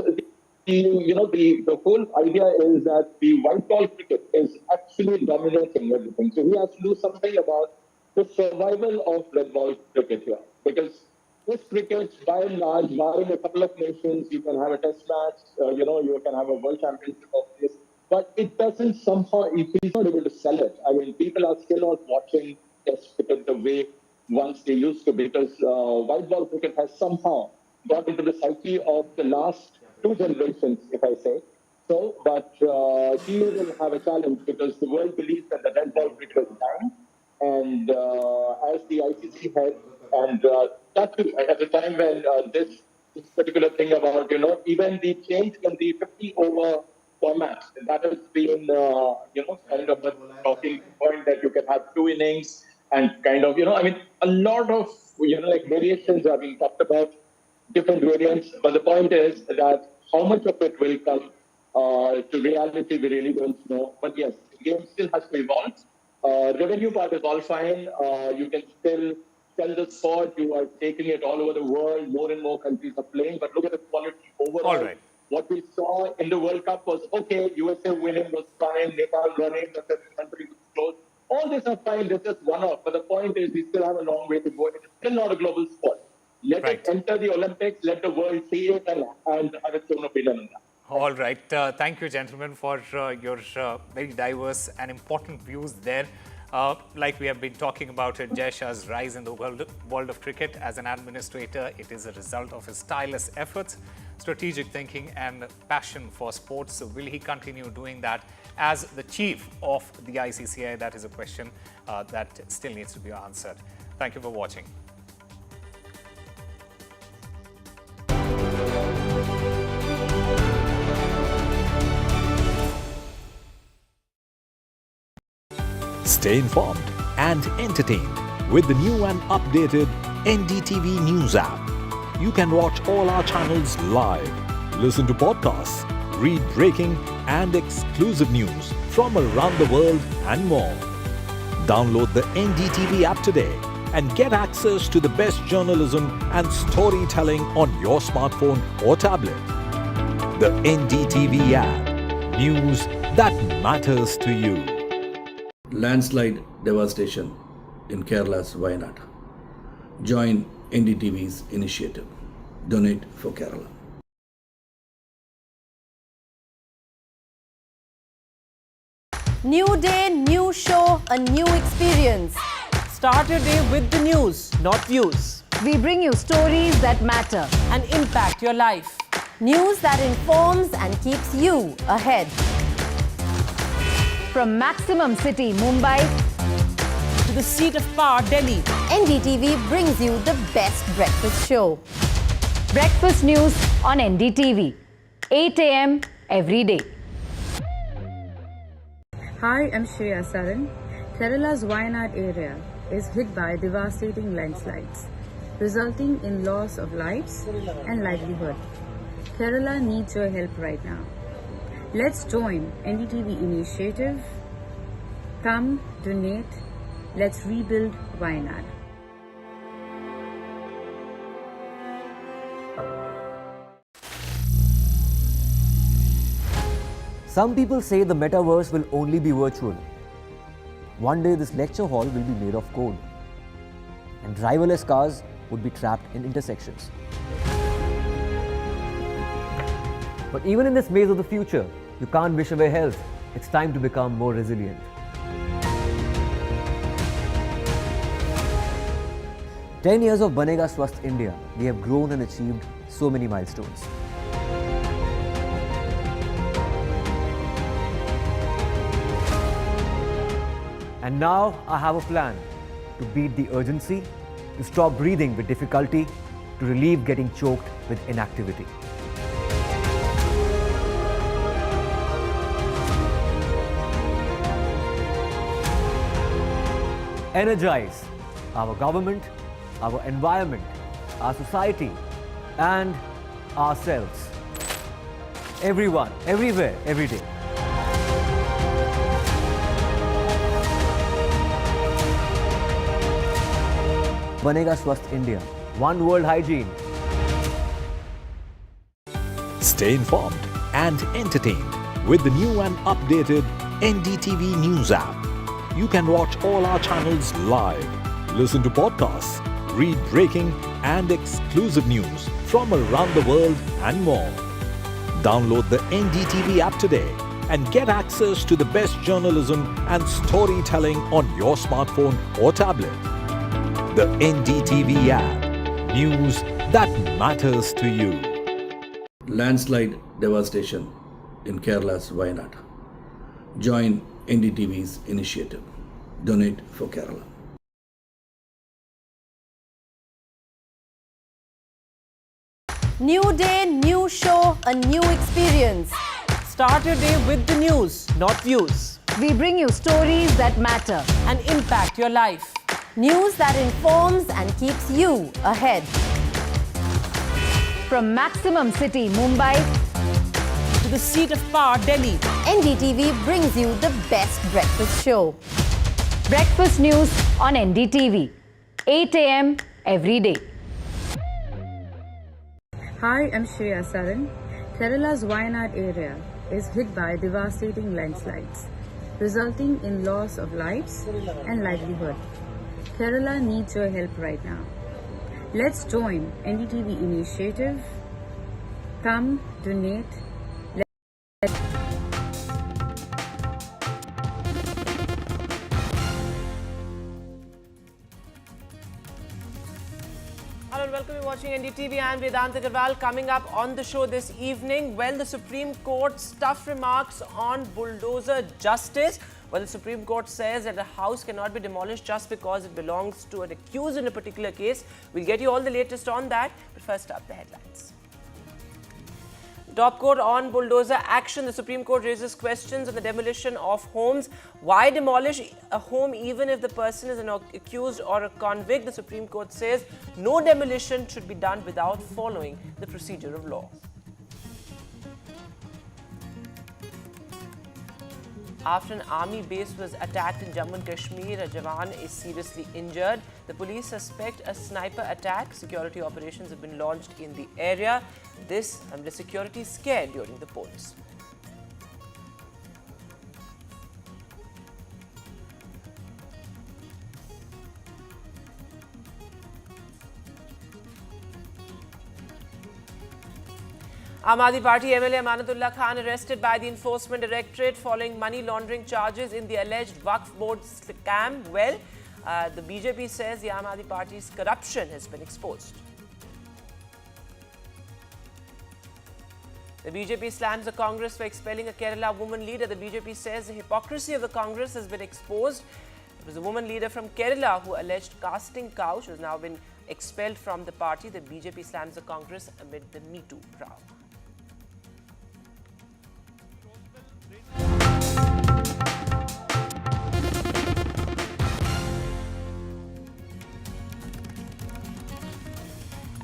the whole idea is that the white ball cricket is actually dominating everything. So he has to do something about the survival of red ball cricket here. Because this cricket, by and large, barring a couple of nations, you can have a test match, you can have a world championship of this. But it doesn't somehow, if he's not able to sell it, I mean, people are still not watching test cricket the way once they used to, because white ball cricket has somehow got into the psyche of the last two generations, if I say. So, but he will have a challenge because the world believes that the red ball cricket is dying. And as the ICC head, and that too, at the time when this particular thing about, even the change in the 50-over format, that has been, kind of a talking point that you can have two innings and kind of, I mean, a lot of, like variations are being talked about, different variants. But the point is that how much of it will come to reality, we really don't know. But yes, the game still has to evolve. Revenue part is all fine. You can still sell the sport. You are taking it all over the world. More and more countries are playing. But look at the quality overall. All right. What we saw in the World Cup was, okay, USA winning was fine, Nepal running, the country was close. All this are fine, this is one-off. But the point is, we still have a long way to go. It's still not a global sport. Let it enter the Olympics, let the world see it and have its own opinion on that. All right. Thank you, gentlemen, for your very diverse and important views there. Like we have been talking about it, Jai Shah's rise in the world of cricket as an administrator, it is a result of his tireless efforts, strategic thinking and passion for sports. So will he continue doing that as the chief of the ICCI? That is a question that still needs to be answered. Thank you for watching. Stay informed and entertained with the new and updated NDTV News app. You can watch all our channels live, listen to podcasts, read breaking and exclusive news from around the world and more. Download the NDTV app today and get access to the best journalism and storytelling on your smartphone or tablet. The NDTV app. News that matters to you. Landslide devastation in Kerala's Wayanad. Join NDTV's initiative. Donate for Kerala. New day, new show, a new experience. Start your day with the news, not views. We bring you stories that matter and impact your life. News that informs and keeps you ahead. From Maximum City, Mumbai, to the seat of power, Delhi, NDTV brings you the best breakfast show. Breakfast news on NDTV, 8 a.m. every day. Hi, I'm Shreya Saran. Kerala's Wayanad area is hit by devastating landslides, resulting in loss of lives and livelihood. Kerala needs your help right now. Let's join NDTV initiative. Come, donate. Let's rebuild Wayanad. Some people say the metaverse will only be virtual. One day this lecture hall will be made of code, and driverless cars would be trapped in intersections. But even in this maze of the future, you can't wish away health. It's time to become more resilient. "10 years of Banega Swasth India, we have grown and achieved so many milestones. And now I have a plan to beat the urgency, to stop breathing with difficulty, to relieve getting choked with inactivity. Energize our government, our environment, our society, and ourselves. Everyone, everywhere, every day. Banega Swasth India. One world hygiene. Stay informed and entertained with the new and updated NDTV News app. You can watch all our channels live, listen to podcasts, read breaking and exclusive news from around the world and more. Download the NDTV app today and get access to the best journalism and storytelling on your smartphone or tablet. The NDTV app. News that matters to you. Landslide devastation in Kerala's Wayanad. Join NDTV's initiative. Donate for Kerala. New day, new show, a new experience. Start your day with the news, not views. We bring you stories that matter and impact your life. News that informs and keeps you ahead. From Maximum City, Mumbai, to the seat of power, Delhi, NDTV brings you the best breakfast show. Breakfast news on NDTV, 8 a.m. every day. Hi, I'm Shreya Saran. Kerala's Wayanad area is hit by devastating landslides, resulting in loss of lives and livelihood. Kerala needs your help right now. Let's join NDTV initiative. Come, donate. Hello and welcome. You're watching NDTV. I'm Vedant Agarwal. Coming up on the show this evening, well, the Supreme Court's tough remarks on bulldozer justice. Well, the Supreme Court says that a house cannot be demolished just because it belongs to an accused in a particular case. We'll get you all the latest on that. But first up, the headlines. Top court on bulldozer action. The Supreme Court raises questions on the demolition of homes. Why demolish a home even if the person is an accused or a convict? The Supreme Court says no demolition should be done without following the procedure of law. After an army base was attacked in Jammu and Kashmir, a Jawan is seriously injured. The police suspect a sniper attack. Security operations have been launched in the area. This amid a security scare during the polls. Aam Aadmi Party MLA Amanullah Khan arrested by the Enforcement Directorate following money laundering charges in the alleged Waqf Board scam. Well, the BJP says the Aam Aadmi Party's corruption has been exposed. The BJP slams the Congress for expelling a Kerala woman leader. The BJP says the hypocrisy of the Congress has been exposed. It was a woman leader from Kerala who alleged casting couch, who has now been expelled from the party. The BJP slams the Congress amid the Me Too row.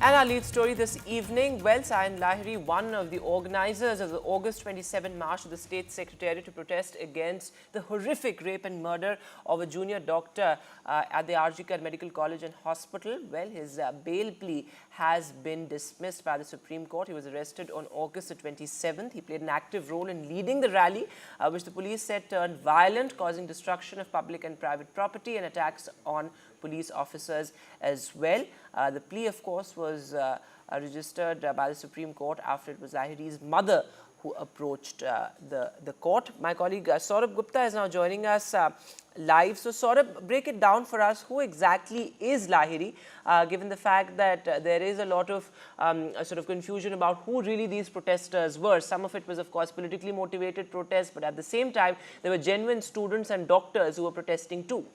And our lead story this evening, well, Sayan Lahiri, one of the organizers of the August 27 march to the State Secretariat to protest against the horrific rape and murder of a junior doctor at the RGK Medical College and Hospital. Well, his bail plea has been dismissed by the Supreme Court. He was arrested on August the 27th. He played an active role in leading the rally, which the police said turned violent, causing destruction of public and private property and attacks on police officers as well. The plea, of course, was registered by the Supreme Court after it was Lahiri's mother who approached the court. My colleague Saurabh Gupta is now joining us live. So Saurabh, break it down for us. Who exactly is Lahiri, given the fact that there is a lot of sort of confusion about who really these protesters were. Some of it was, of course, politically motivated protests, but at the same time, there were genuine students and doctors who were protesting too.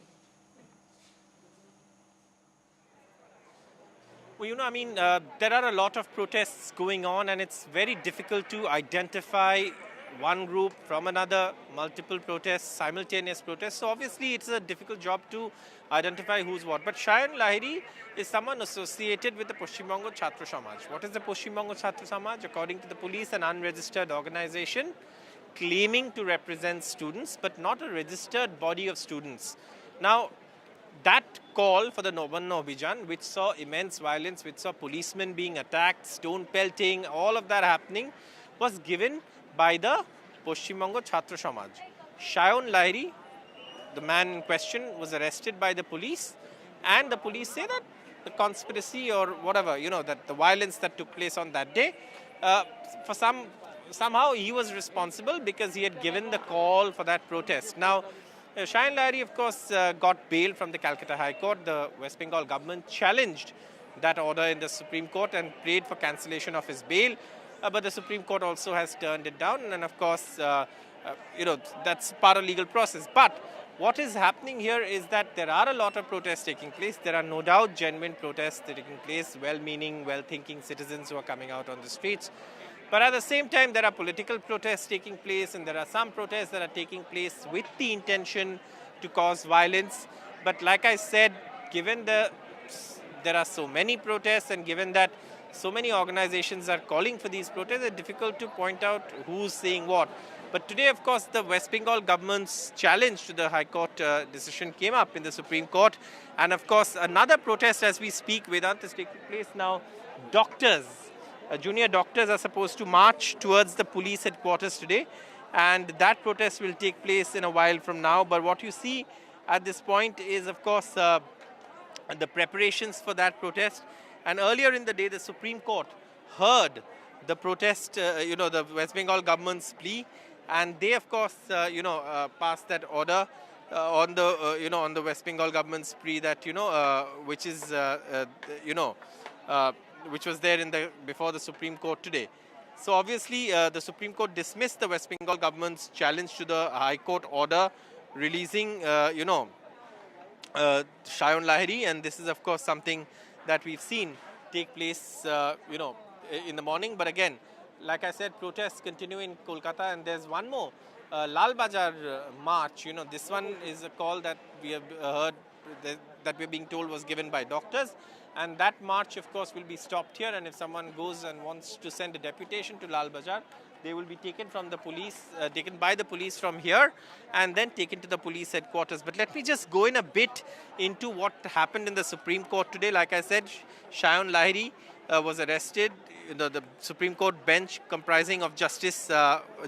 Well, I mean, there are a lot of protests going on, and it's very difficult to identify one group from another, multiple protests, simultaneous protests. So obviously, it's a difficult job to identify who's what. But Sayan Lahiri is someone associated with the Paschim Bongo Chhatra Samaj. What is the Paschim Bongo Chhatra Samaj? According to the police, an unregistered organization claiming to represent students, but not a registered body of students. Now, that call for the No Abhijan, which saw immense violence, which saw policemen being attacked, stone pelting, all of that happening, was given by the Paschim Bongo Chhatra Samaj. Sayan Lahiri, the man in question, was arrested by the police, and the police say that the conspiracy or whatever, that the violence that took place on that day, somehow he was responsible because he had given the call for that protest. Now, Sayan Lahiri, of course, got bail from the Calcutta High Court. The West Bengal government challenged that order in the Supreme Court and prayed for cancellation of his bail. But the Supreme Court also has turned it down. And of course, that's part of legal process. But what is happening here is that there are a lot of protests taking place. There are no doubt genuine protests taking place, well-meaning, well-thinking citizens who are coming out on the streets. But at the same time, there are political protests taking place, and there are some protests that are taking place with the intention to cause violence. But like I said, given there are so many protests, and given that so many organizations are calling for these protests, it's difficult to point out who's saying what. But today, of course, the West Bengal government's challenge to the High Court decision came up in the Supreme Court. And of course, another protest as we speak, Vedant, is taking place now. Doctors. Junior doctors are supposed to march towards the police headquarters today, and that protest will take place in a while from now. But what you see at this point is, of course, the preparations for that protest. And earlier in the day, the Supreme Court heard the protest, the West Bengal government's plea, and they, of course, passed that order on the West Bengal government's plea that which is which was there before the Supreme Court today. So obviously, the Supreme Court dismissed the West Bengal government's challenge to the High Court order releasing, Sayan Lahiri, and this is of course something that we've seen take place, in the morning. But again, like I said, protests continue in Kolkata, and there's one more Lal Bazaar march. This one is a call that we have heard that we're being told was given by doctors. And that march, of course, will be stopped here. And if someone goes and wants to send a deputation to Lal Bazaar, They will be taken from the police, taken by the police from here and then taken to the police headquarters. But let me just go in a bit into what happened in the Supreme Court today. Like I said, Shayan Lahiri was arrested. The Supreme Court bench comprising of Justice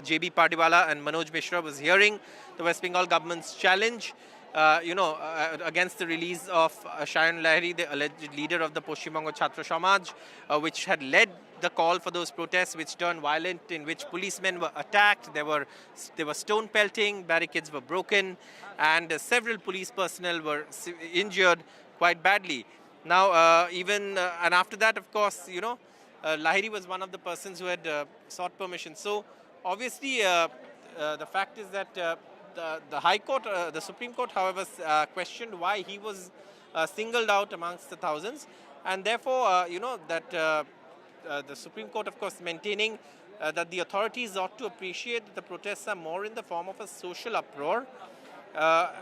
J.B. Pardiwala and Manoj Mishra was hearing the West Bengal government's challenge against the release of Shayan Lahiri, the alleged leader of the Paschim Bango Chhatra Samaj, which had led the call for those protests, which turned violent, in which policemen were attacked. There were stone pelting, barricades were broken, and several police personnel were injured quite badly. Now, and after that, of course, Lahiri was one of the persons who had sought permission. So, obviously, the fact is that the High Court, the Supreme Court, however, questioned why he was singled out amongst the thousands, and therefore, the Supreme Court, of course, maintaining that the authorities ought to appreciate that the protests are more in the form of a social uproar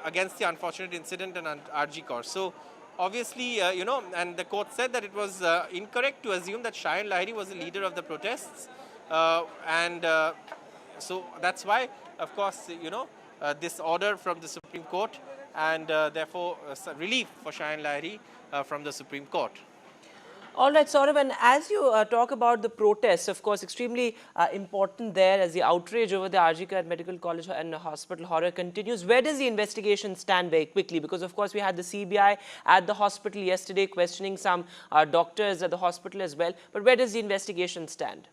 against the unfortunate incident in RG Kaur. So, obviously, and the court said that it was incorrect to assume that Shayan Lahiri was the leader of the protests, so that's why, of course, this order from the Supreme Court, and therefore relief for Shayan Lahiri from the Supreme Court. All right, Saurabh, and as you talk about the protests, of course, extremely important there as the outrage over the RG Medical College and Hospital horror continues. Where does the investigation stand very quickly? Because, of course, we had the CBI at the hospital yesterday questioning some doctors at the hospital as well. But where does the investigation stand?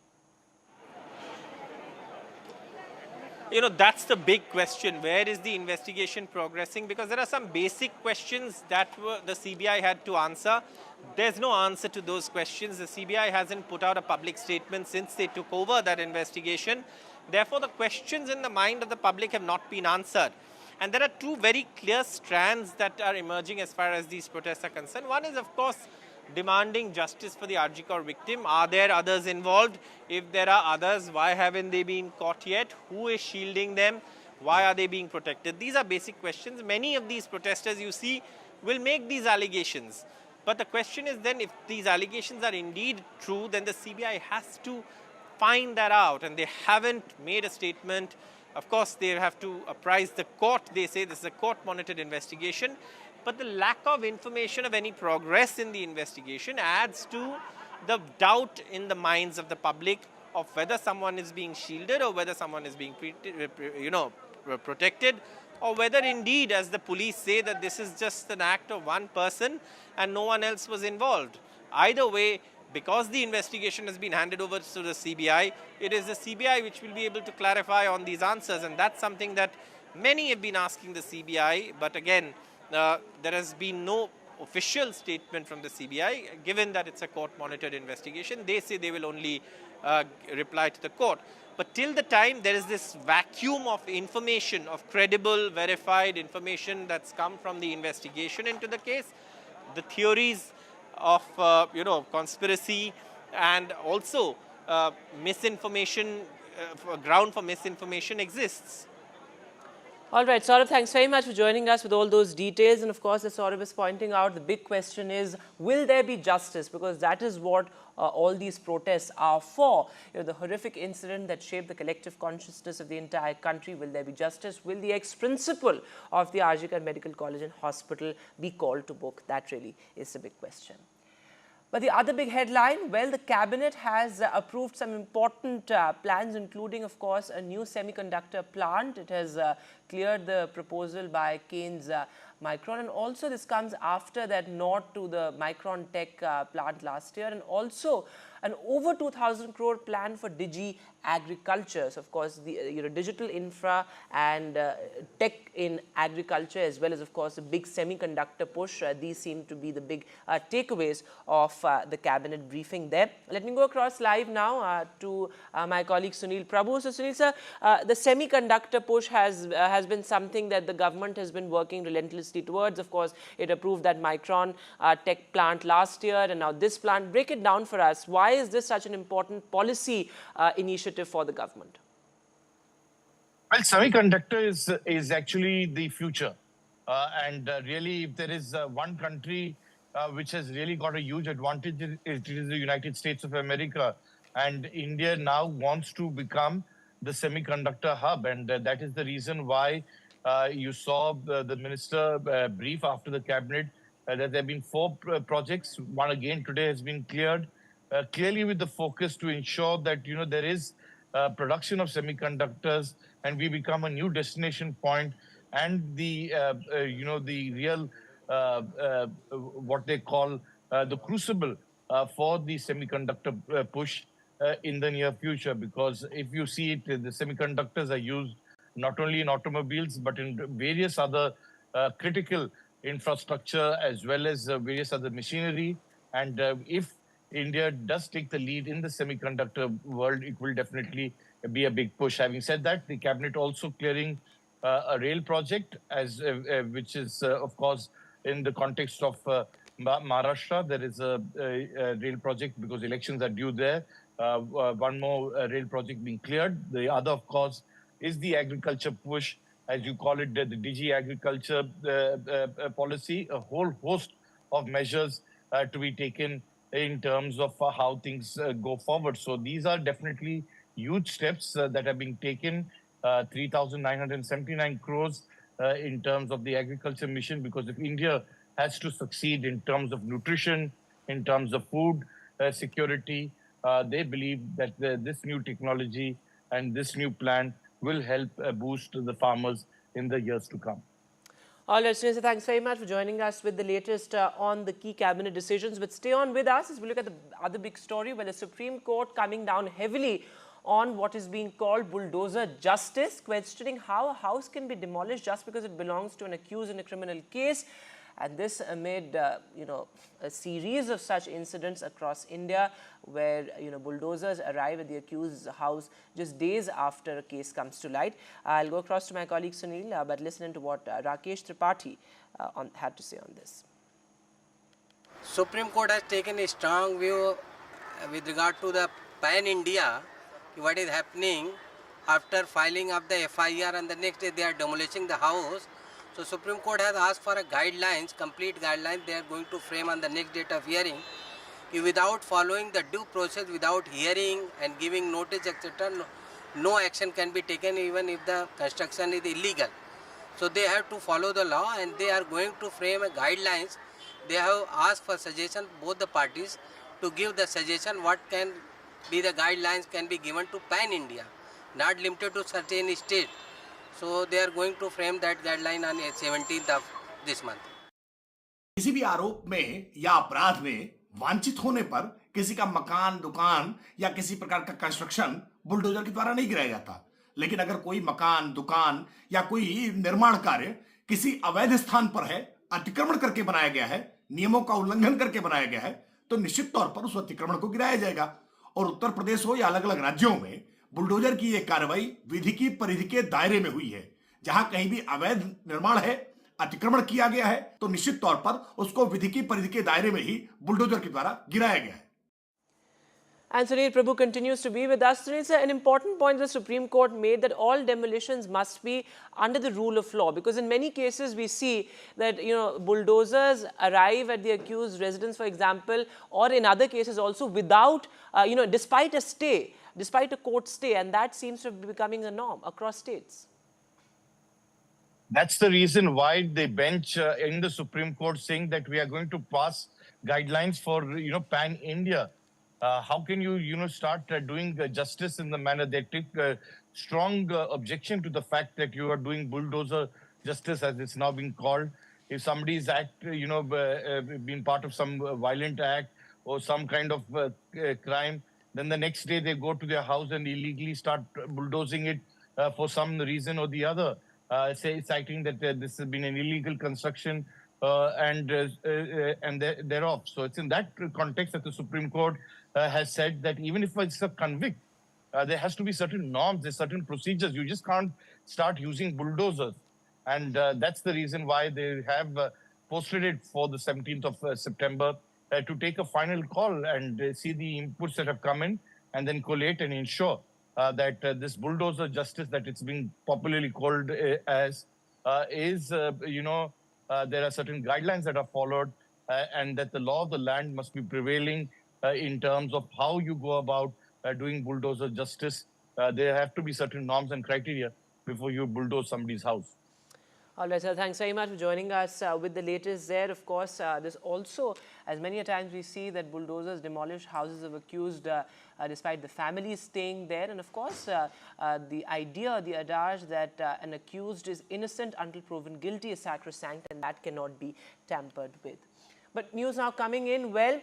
That's the big question. Where is the investigation progressing? Because there are some basic questions that the CBI had to answer. There's no answer to those questions. The CBI hasn't put out a public statement since they took over that investigation. Therefore, the questions in the mind of the public have not been answered. And there are two very clear strands that are emerging as far as these protests are concerned. One is, of course, demanding justice for the RG Kaur victim. Are there others involved? If there are others, why haven't they been caught yet? Who is shielding them? Why are they being protected? These are basic questions. Many of these protesters, you see, will make these allegations. But the question is then, if these allegations are indeed true, then the CBI has to find that out. And they haven't made a statement. Of course, they have to apprise the court. They say this is a court-monitored investigation. But the lack of information of any progress in the investigation adds to the doubt in the minds of the public of whether someone is being shielded or whether someone is being protected, or whether indeed, as the police say, that this is just an act of one person and no one else was involved. Either way, because the investigation has been handed over to the CBI, it is the CBI which will be able to clarify on these answers, and that's something that many have been asking the CBI. But again, there has been no official statement from the CBI, given that it's a court-monitored investigation. They say they will only reply to the court. But till the time there is this vacuum of information, of credible, verified information that's come from the investigation into the case, the theories of conspiracy and also misinformation, ground for misinformation exists. All right, Saurabh, thanks very much for joining us with all those details. And of course, as Saurabh is pointing out, the big question is, will there be justice? Because that is what all these protests are for. The horrific incident that shaped the collective consciousness of the entire country. Will there be justice? Will the ex-principal of the RG Medical College and Hospital be called to book? That really is the big question. But the other big headline, well, the cabinet has approved some important plans, including, of course, a new semiconductor plant. It has cleared the proposal by Keynes Micron, and also this comes after that nod to the Micron Tech plant last year, and also an over 2,000 crore plan for Digi agriculture. So, of course, the digital infra and tech in agriculture, as well as, of course, the big semiconductor push. These seem to be the big takeaways of the cabinet briefing there. Let me go across live now to my colleague Sunil Prabhu. So, Sunil sir, the semiconductor push has been something that the government has been working relentlessly towards. Of course, it approved that Micron tech plant last year, and now this plant. Break it down for us. Why is this such an important policy initiative for the government? Well, semiconductor is actually the future. And really, if there is one country which has really got a huge advantage, it is the United States of America. And India now wants to become the semiconductor hub. And that is the reason why you saw the minister brief after the cabinet that there have been 4 projects. One again today has been cleared, clearly with the focus to ensure that, there is production of semiconductors and we become a new destination point and the, the real, what they call the crucible for the semiconductor push in the near future. Because if you see it, the semiconductors are used not only in automobiles, but in various other critical infrastructure as well as various other machinery. And if India does take the lead in the semiconductor world, it will definitely be a big push. Having said that, the cabinet also clearing a rail project, as which is, of course, in the context of Maharashtra. There is a rail project because elections are due there. One more rail project being cleared. The other, of course, is the agriculture push, as you call it, the Digi agriculture policy, a whole host of measures to be taken in terms of how things go forward. So these are definitely huge steps that are being taken, 3,979 crores in terms of the agriculture mission, because if India has to succeed in terms of nutrition, in terms of food security, they believe that this new technology and this new plan will help boost the farmers in the years to come. All right, Sunil, thanks very much for joining us with the latest on the key cabinet decisions. But stay on with us as we look at the other big story, where the Supreme Court coming down heavily on what is being called bulldozer justice, questioning how a house can be demolished just because it belongs to an accused in a criminal case. And this amid, a series of such incidents across India where, bulldozers arrive at the accused's house just days after a case comes to light. I'll go across to my colleague Sunil, but listen to what Rakesh Tripathi had to say on this. Supreme Court has taken a strong view with regard to the pan-India, what is happening after filing of the FIR and the next day they are demolishing the house. So Supreme Court has asked for a guidelines, complete guidelines they are going to frame on the next date of hearing. Without following the due process, without hearing and giving notice, etc., no action can be taken even if the construction is illegal. So they have to follow the law and they are going to frame a guidelines. They have asked for suggestion, both the parties, to give the suggestion what can be the guidelines can be given to pan-India, not limited to certain state. So they are going to frame that guideline on 17th of this month. किसी भी आरोप में या अपराध में वांछित होने पर किसी का मकान, दुकान या किसी प्रकार का कंस्ट्रक्शन बुलडोजर के द्वारा नहीं गिराया जाता। लेकिन अगर कोई मकान, दुकान या कोई निर्माण कार्य किसी अवैध स्थान पर है, अतिक्रमण करके बनाया गया है, नियमों का उल्लंघन करके बनाया गया है, तो निश्चित तौर पर उस अतिक्रमण को गिराया जाएगा। और उत्तर प्रदेश हो या अलग-अलग राज्यों में बुलडोजर की यह कार्रवाई विधि की परिधि के दायरे में हुई है। जहां कहीं भी अवैध निर्माण है, अतिक्रमण किया गया है, तो निश्चित तौर पर उसको विधि की परिधि के दायरे में ही बुलडोजर के द्वारा गिराया गया है। And Sunil Prabhu continues to be with us. Sunil, sir, an important point the Supreme Court made that all demolitions must be under the rule of law, because in many cases we see that, bulldozers arrive at the accused residence, for example, or in other cases also without, despite a stay, despite a court stay, and that seems to be becoming a norm across states. That's the reason why the bench in the Supreme Court saying that we are going to pass guidelines for, pan-India. How can you, start doing justice in the manner they took strong objection to the fact that you are doing bulldozer justice, as it's now being called. If somebody's been part of some violent act or some kind of crime, then the next day they go to their house and illegally start bulldozing it for some reason or the other, citing that this has been an illegal construction and thereof. So it's in that context that the Supreme Court has said that even if it's a convict, there has to be certain norms, there's certain procedures. You just can't start using bulldozers. And that's the reason why they have posted it for the 17th of September to take a final call and see the inputs that have come in and then collate and ensure that this bulldozer justice that it's being popularly called as is, there are certain guidelines that are followed and that the law of the land must be prevailing in terms of how you go about doing bulldozer justice there have to be certain norms and criteria before you bulldoze somebody's house. All right, sir. Thanks very much for joining us with the latest there. Of course, there's also, as many a times we see that bulldozers demolish houses of accused despite the families staying there. And of course, the idea, the adage that an accused is innocent until proven guilty is sacrosanct, and that cannot be tampered with. But news now coming in, well,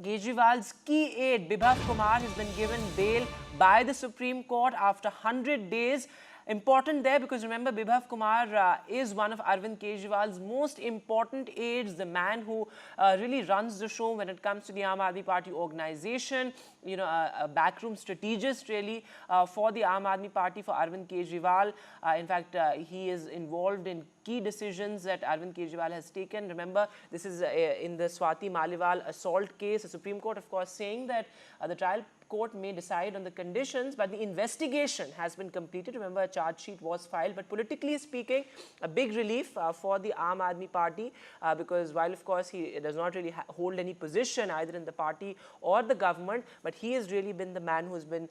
Kejriwal's key aide, Bibhav Kumar, has been given bail by the Supreme Court after 100 days. Important there because remember, Bibhav Kumar is one of Arvind Kejriwal's most important aides, the man who really runs the show when it comes to the Aam Aadmi Party organization, you know, a backroom strategist really for the Aam Aadmi Party, for Arvind Kejriwal. In fact, he is involved in key decisions that Arvind Kejriwal has taken. Remember, this is in the Swati Maliwal assault case. The Supreme Court, of course, saying that the trial court may decide on the conditions, but the investigation has been completed. Remember, a charge sheet was filed, but politically speaking, a big relief for the Aam Aadmi Party because while, of course, he does not really hold any position either in the party or the government, but he has really been the man who has been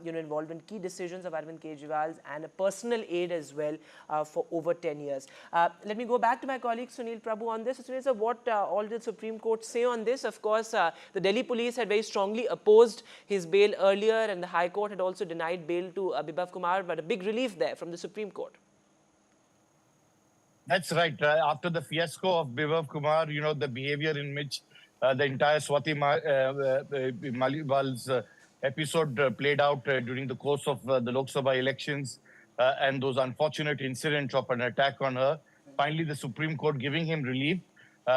involved in key decisions of Arvind Kejriwal's and a personal aide as well for over 10 years. Let me go back to my colleague Sunil Prabhu on this. Sunil sir, what all did the Supreme Court say on this? Of course, the Delhi police had very strongly opposed his bail earlier, and the High Court had also denied bail to Bibhav Kumar, but a big relief there from the Supreme Court. That's right. After the fiasco of Bibhav Kumar, you know, the behavior in which the entire Swati Maliwal's episode played out during the course of the Lok Sabha elections and those unfortunate incidents of an attack on her, finally the Supreme Court giving him relief.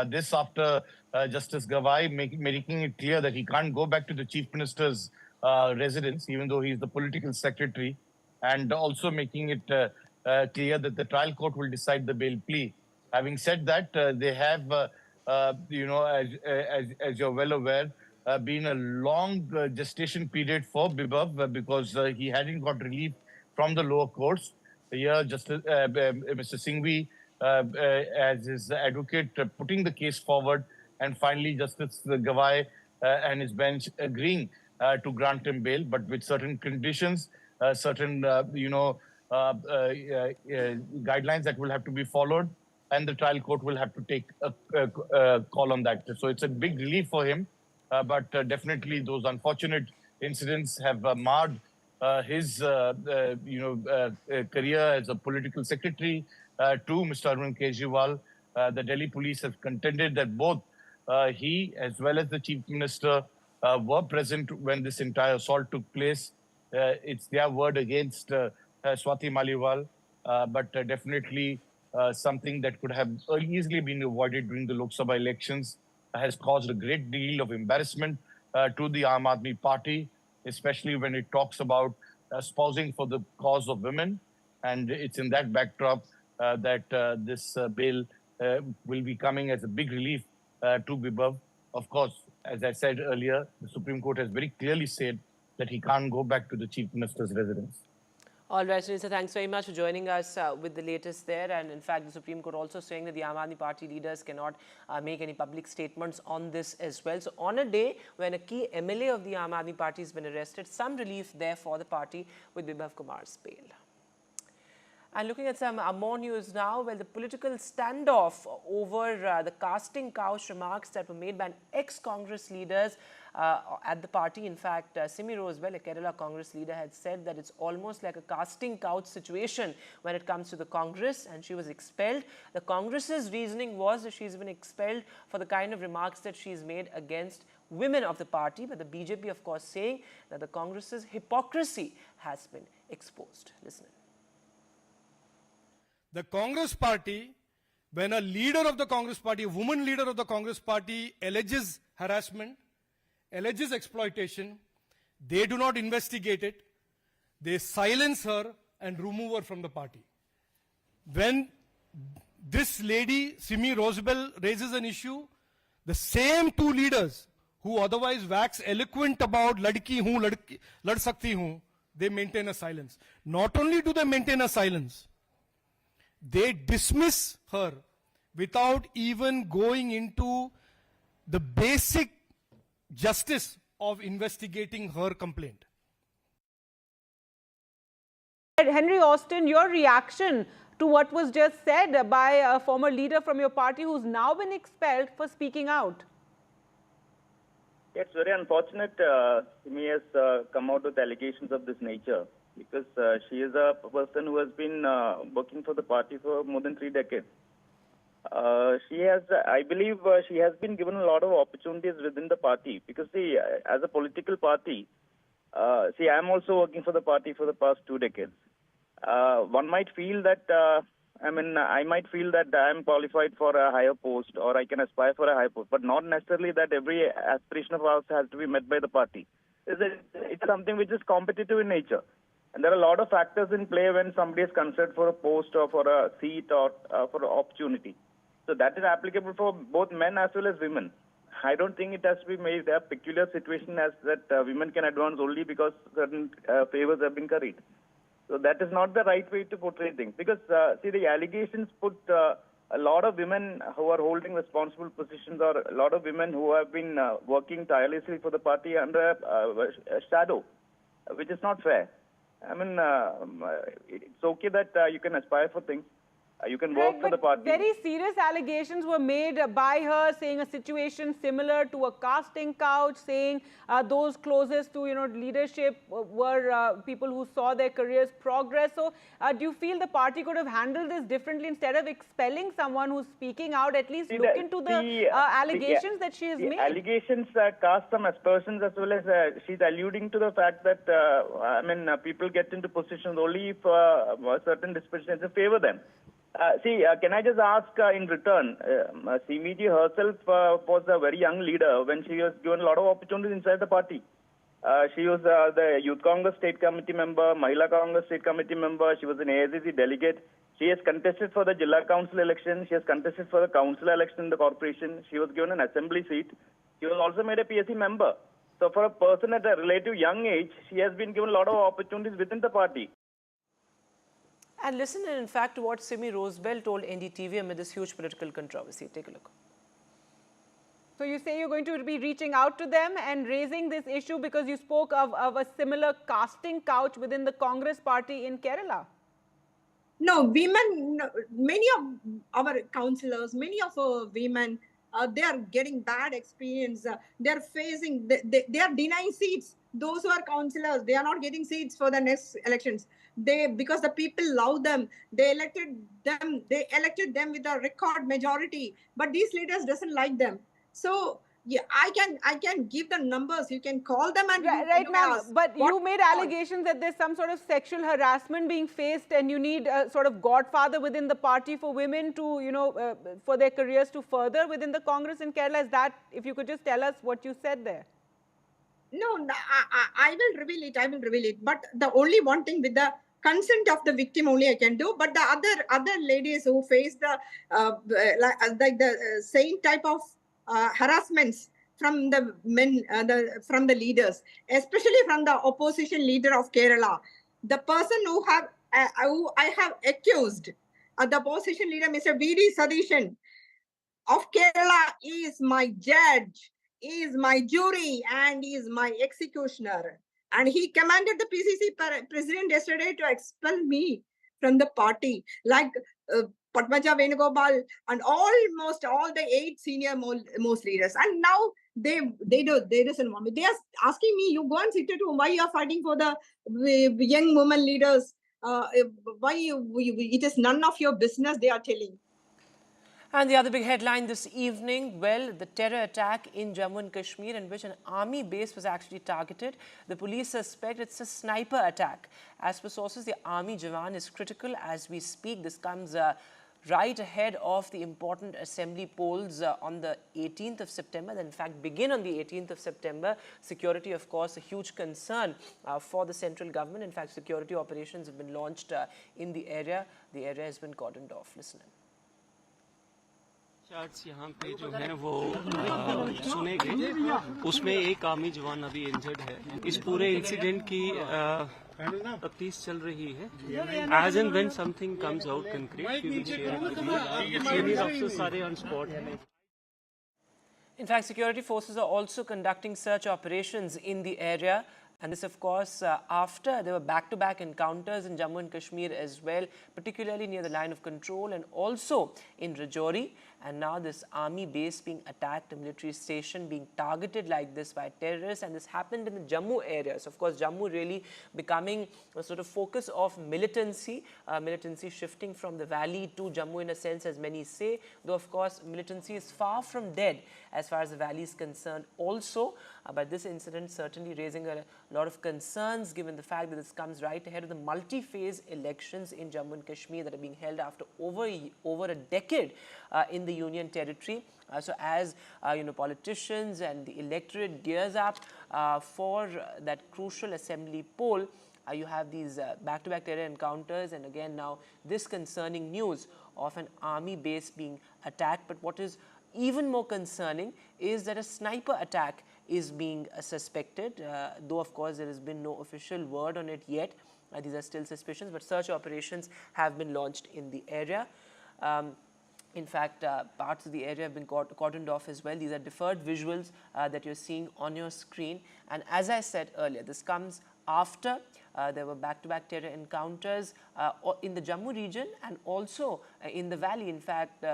This after Justice Gawai making it clear that he can't go back to the Chief Minister's residence, even though he's the political secretary, and also making it clear that the trial court will decide the bail plea. Having said that, they have, as you're well aware, been a long gestation period for Bibhav because he hadn't got relief from the lower courts. Here, Justice Mr. Singhvi, as his advocate, putting the case forward, and finally Justice Gawai and his bench agreeing to grant him bail, but with certain conditions, certain guidelines that will have to be followed, and the trial court will have to take a call on that. So it's a big relief for him, but definitely those unfortunate incidents have marred his career as a political secretary to Mr. Arvind Kejriwal. The Delhi police have contended that both he as well as the Chief Minister were present when this entire assault took place. It's their word against Swati Maliwal, but definitely something that could have easily been avoided during the Lok Sabha elections has caused a great deal of embarrassment to the Aam Aadmi Party, especially when it talks about espousing for the cause of women. And it's in that backdrop that this bail will be coming as a big relief to Bibhav. Of course, as I said earlier, the Supreme Court has very clearly said that he can't go back to the Chief Minister's residence. All right, Sunil, thanks very much for joining us with the latest there. And in fact, the Supreme Court also saying that the Aam Aadmi Party leaders cannot make any public statements on this as well. So on a day when a key MLA of the Aam Aadmi Party has been arrested, some relief there for the party with Bibhav Kumar's bail. And looking at some more news now, well, the political standoff over the casting couch remarks that were made by an ex-Congress leaders at the party. In fact, Simi Rosewell, a Kerala Congress leader, had said that it's almost like a casting couch situation when it comes to the Congress, and she was expelled. The Congress's reasoning was that she's been expelled for the kind of remarks that she's made against women of the party, but the BJP, of course, saying that the Congress's hypocrisy has been exposed. Listen. The Congress party, when a leader of the Congress party, a woman leader of the Congress party alleges harassment, alleges exploitation, they do not investigate it, they silence her and remove her from the party. When this lady, Simi Rosewell, raises an issue, the same two leaders who otherwise wax eloquent about ladki hoon, lad sakti hoon, they maintain a silence. Not only do they maintain a silence, they dismiss her without even going into the basic justice of investigating her complaint. Henry Austin, your reaction to what was just said by a former leader from your party who's now been expelled for speaking out? It's very unfortunate Simi has come out with allegations of this nature, because she is a person who has been working for the party for more than 3 decades. She has, I believe, she has been given a lot of opportunities within the party, because see, as a political party, see, I am also working for the party for the past 2 decades. One might feel that, I might feel that I am qualified for a higher post, or I can aspire for a higher post, but not necessarily that every aspiration of ours has to be met by the party. It's something which is competitive in nature. And there are a lot of factors in play when somebody is considered for a post or for a seat or for an opportunity. So that is applicable for both men as well as women. I don't think it has to be made a peculiar situation as that women can advance only because certain favors have been curried. So that is not the right way to portray things. Because, see, the allegations put a lot of women who are holding responsible positions, or a lot of women who have been working tirelessly for the party under a shadow, which is not fair. It's okay that you can aspire for things. You can work for the party. Very serious allegations were made by her, saying a situation similar to a casting couch, saying those closest to leadership were people who saw their careers progress. So do you feel the party could have handled this differently? Instead of expelling someone who's speaking out, at least look into the allegations that she has made? Allegations cast some aspersions, as well as she's alluding to the fact that people get into positions only if certain dispositions favor them. Can I just ask in return, CMG herself was a very young leader when she was given a lot of opportunities inside the party. She was the Youth Congress State Committee member, Mahila Congress State Committee member. She was an AICC delegate. She has contested for the Jilla Council election. She has contested for the council election in the corporation. She was given an assembly seat. She was also made a PSC member. So for a person at a relative young age, she has been given a lot of opportunities within the party. And listen, in fact, to what Simi Rosebell told NDTV amid this huge political controversy. Take a look. So you say you're going to be reaching out to them and raising this issue because you spoke of a similar casting couch within the Congress party in Kerala? No, women, many of our councillors, many of our women, they are getting bad experience. They are facing, they are denying seats. Those who are councillors, they are not getting seats for the next elections. Because the people love them, they elected them with a record majority. But these leaders doesn't like them. So yeah, I can give the numbers. You can call them and right now. But you made allegations that there's some sort of sexual harassment being faced, and you need a sort of godfather within the party for women to for their careers to further within the Congress in Kerala. Is that, if you could just tell us what you said there? No, I will reveal it. I will reveal it. But the only one thing, with the consent of the victim only I can do. But the other ladies who face the same type of harassments from the men, from the leaders, especially from the opposition leader of Kerala, the person who I have accused, the opposition leader, Mr. V.D. Sadishan of Kerala, is my judge, is my jury, and is my executioner. And he commanded the PCC president yesterday to expel me from the party, like Padmaja Venugopal and almost all the 8 senior most leaders. And now they doesn't want me. They are asking me, you go and sit at home. Why you are fighting for the young women leaders? It is none of your business, they are telling. And the other big headline this evening, well, the terror attack in Jammu and Kashmir, in which an army base was actually targeted. The police suspect it's a sniper attack. As per sources, the army Jawan is critical as we speak. This comes right ahead of the important assembly polls on the 18th of September. That in fact begin on the 18th of September. Security, of course, a huge concern for the central government. In fact, security operations have been launched in the area. The area has been cordoned off. Listen in. Charts यहाँ पे जो है वो सुने गए, उसमें एक army जवान अभी इंजर्ड है। इस पूरे इंसिडेंट की तफ्तीश चल रही है। As and when something comes out concrete, we will share it with you. Senior officers सारे on spot हैं। In fact, security forces are also conducting search operations in the area. And this, of course, after there were back-to-back encounters in Jammu and Kashmir as well, particularly near the line of control and also in Rajouri. And now this army base being attacked, a military station being targeted like this by terrorists. And this happened in the Jammu area. So, of course, Jammu really becoming a sort of focus of militancy, militancy shifting from the valley to Jammu in a sense, as many say. Though, of course, militancy is far from dead as far as the valley is concerned also. But this incident certainly raising a lot of concerns given the fact that this comes right ahead of the multi-phase elections in Jammu and Kashmir that are being held after over a decade in the Union territory. So as politicians and the electorate gears up for that crucial assembly poll, you have these back-to-back terror encounters, and again now this concerning news of an army base being attacked. But what is even more concerning is that a sniper attack is being suspected, though of course there has been no official word on it yet. These are still suspicions, but search operations have been launched in the area. In fact, parts of the area have been cordoned off as well. These are deferred visuals that you're seeing on your screen. And as I said earlier, this comes after there were back-to-back terror encounters in the Jammu region and also in the valley, in fact,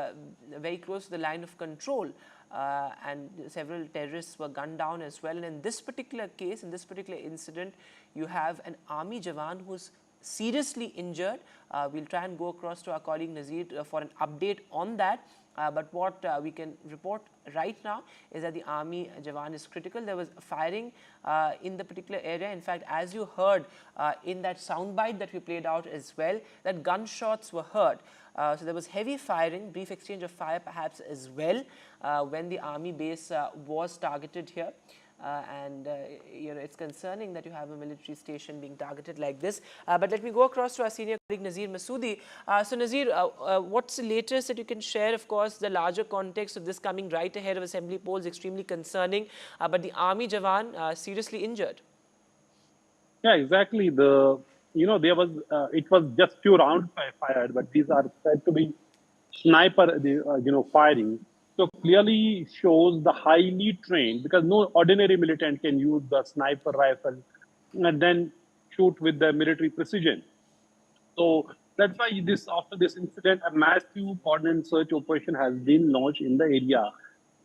very close to the line of control. And several terrorists were gunned down as well. And in this particular case, in this particular incident, you have an army Jawan who's seriously injured. We'll try and go across to our colleague Nazir for an update on that. But what we can report right now is that the army Jawan is critical. There was firing in the particular area. In fact, as you heard in that soundbite that we played out as well, that gunshots were heard. So there was heavy firing, brief exchange of fire perhaps as well when the army base was targeted here. It's concerning that you have a military station being targeted like this. But let me go across to our senior colleague Nazir Masoodi. So Nazir, what's the latest that you can share? Of course, the larger context of this coming right ahead of assembly polls, extremely concerning. But the army Jawan seriously injured. Yeah, exactly. There was it was just few rounds fired, but these are said to be sniper, firing. So clearly shows the highly trained, because no ordinary militant can use the sniper rifle and then shoot with the military precision. So that's why after this incident, a massive coordinated search operation has been launched in the area.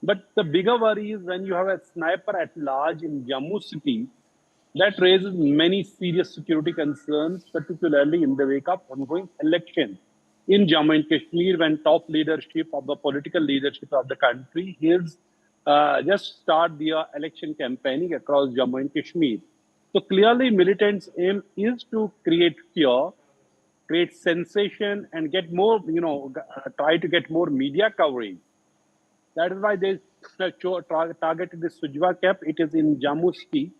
But the bigger worry is when you have a sniper at large in Jammu city, that raises many serious security concerns, particularly in the wake of ongoing election in Jammu and Kashmir, when top leadership of the political leadership of the country is just start their election campaigning across Jammu and Kashmir. So clearly militants' aim is to create fear, create sensation, and get more, try to get more media coverage. That is why they targeted the Sujwa camp. It is in Jammu city.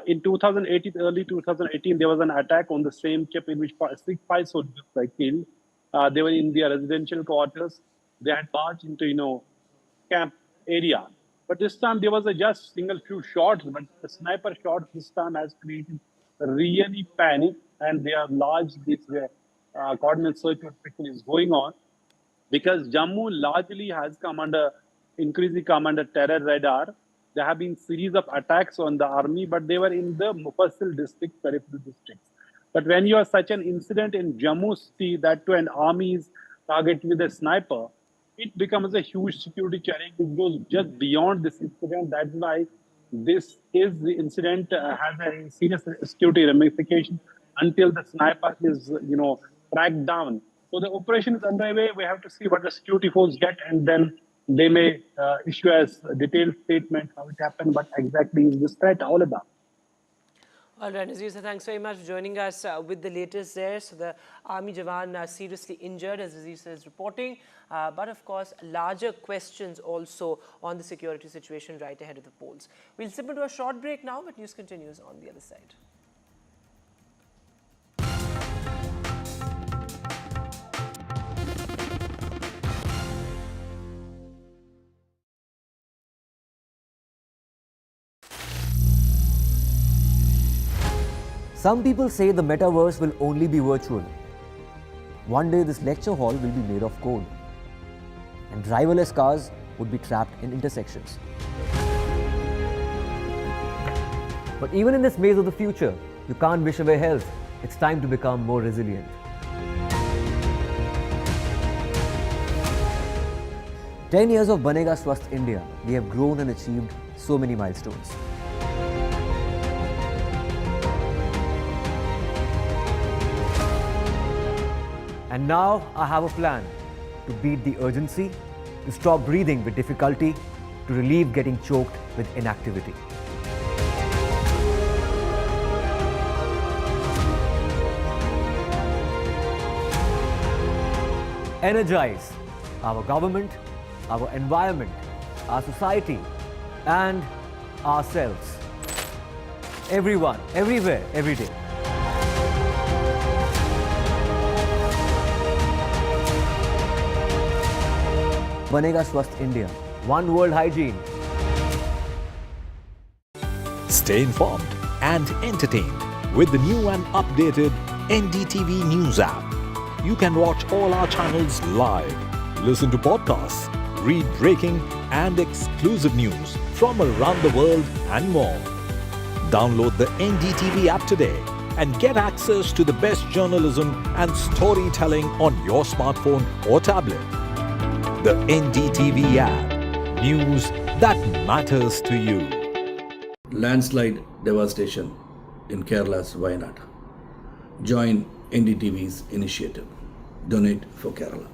In 2018, early 2018, there was an attack on the same camp in which 5 soldiers were killed. They were in their residential quarters. They had marched into, camp area. But this time there was just single few shots, but the sniper shot this time has created really panic, and they are large. This coordinated search operation is going on because Jammu largely has increasingly come under terror radar. There have been series of attacks on the army, but they were in the Mufassil district, peripheral districts. But when you have such an incident in Jammu city, that to an army is targeted with a sniper, it becomes a huge security challenge. It goes just beyond this incident. That's why this is the incident has a serious security ramification until the sniper is, tracked down. So the operation is underway. We have to see what the security force get, and then they may issue a detailed statement how it happened, but exactly is this threat all about. All right, Nazir, thanks very much for joining us with the latest there. So the army Jawan seriously injured, as Nazir is reporting. But of course, larger questions also on the security situation right ahead of the polls. We'll slip into a short break now, but news continues on the other side. Some people say the metaverse will only be virtual. One day this lecture hall will be made of code, and driverless cars would be trapped in intersections. But even in this maze of the future, you can't wish away health. It's time to become more resilient. "10 years of Banega Swasth India, we have grown and achieved so many milestones. And now I have a plan to beat the urgency, to stop breathing with difficulty, to relieve getting choked with inactivity. Energize our government, our environment, our society, and ourselves. Everyone, everywhere, every day. Banega Swasth India. One world hygiene. Stay informed and entertained with the new and updated NDTV News app. You can watch all our channels live, listen to podcasts, read breaking and exclusive news from around the world and more. Download the NDTV app today and get access to the best journalism and storytelling on your smartphone or tablet. The NDTV app. News that matters to you. Landslide devastation in Kerala's Wayanad. Join NDTV's initiative. Donate for Kerala.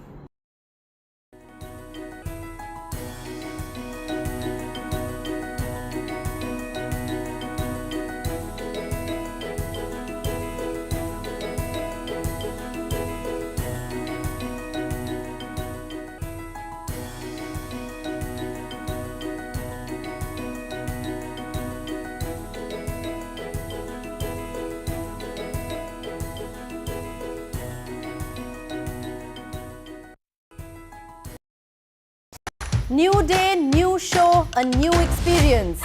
New day, new show, a new experience.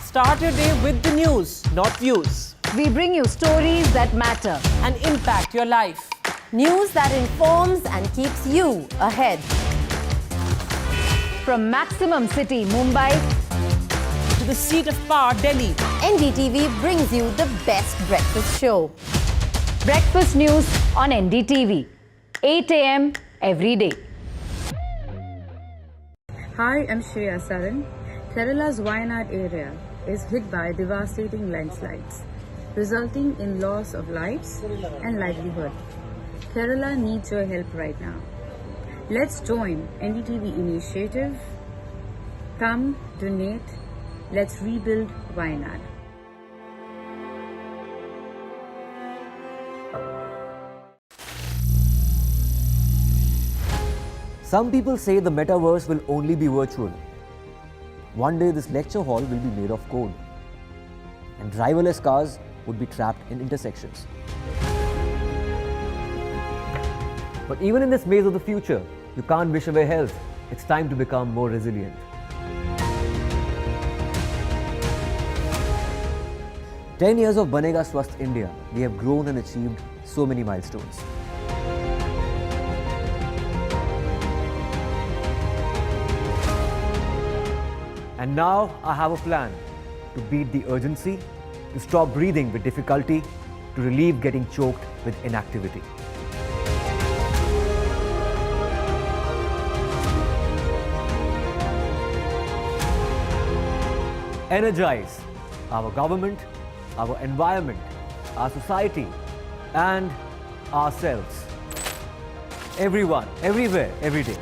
Start your day with the news, not views. We bring you stories that matter and impact your life. News that informs and keeps you ahead. From Maximum City, Mumbai, to the seat of power, Delhi, NDTV brings you the best breakfast show. Breakfast news on NDTV, 8 a.m. every day. Hi, I'm Shreya Saran. Kerala's Wayanad area is hit by devastating landslides, resulting in loss of lives and livelihood. Kerala needs your help right now. Let's join NDTV initiative. Come, donate. Let's rebuild Wayanad. Some people say the metaverse will only be virtual. One day this lecture hall will be made of code, and driverless cars would be trapped in intersections. But even in this maze of the future, you can't wish away health. It's time to become more resilient. 10 years of Banega Swasth India, we have grown and achieved so many milestones. And now I have a plan to beat the urgency, to stop breathing with difficulty, to relieve getting choked with inactivity. Energize our government, our environment, our society, and ourselves. Everyone, everywhere, every day.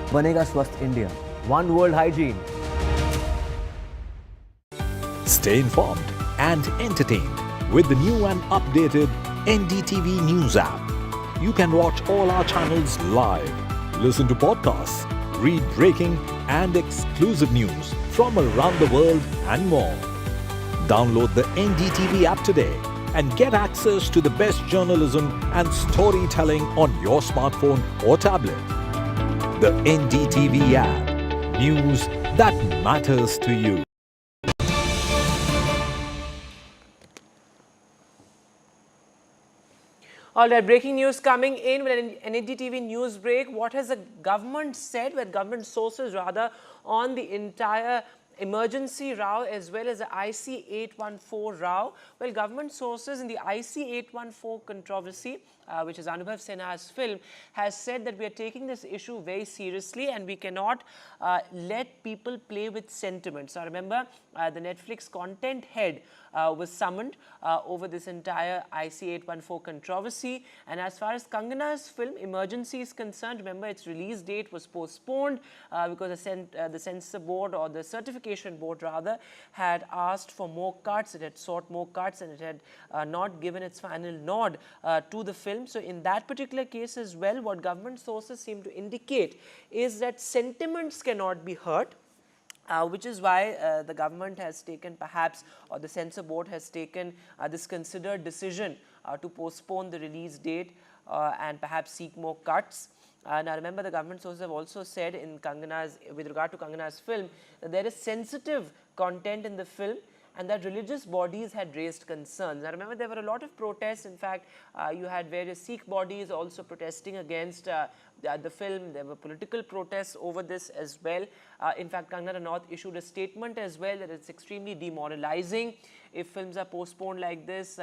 Banega Swasth India. One world hygiene. Stay informed and entertained with the new and updated NDTV News app. You can watch all our channels live, listen to podcasts, read breaking and exclusive news from around the world and more. Download the NDTV app today and get access to the best journalism and storytelling on your smartphone or tablet. The NDTV app. News that matters to you. All right, breaking news coming in with an NDTV news break. What has the government said, with government sources rather, on the entire emergency row as well as the IC 814 row? Well, government sources in the IC 814 controversy, which is Anubhav Sinha's film, has said that we are taking this issue very seriously and we cannot let people play with sentiments. Now, remember, the Netflix content head was summoned over this entire IC 814 controversy. And as far as Kangana's film Emergency is concerned, remember its release date was postponed because the censor board, or the certification board rather, had asked for more cuts. It had sought more cuts and it had not given its final nod to the film. So in that particular case as well, what government sources seem to indicate is that sentiments cannot be hurt. Which is why the government has taken, perhaps, or the censor board has taken this considered decision to postpone the release date and perhaps seek more cuts. Now, remember, the government sources have also said in Kangana's, with regard to Kangana's film, that there is sensitive content in the film and that religious bodies had raised concerns. Now, remember, there were a lot of protests. In fact, you had various Sikh bodies also protesting against the film. There were political protests over this as well. In fact, Kangana Ranaut issued a statement as well that it's extremely demoralizing if films are postponed like this.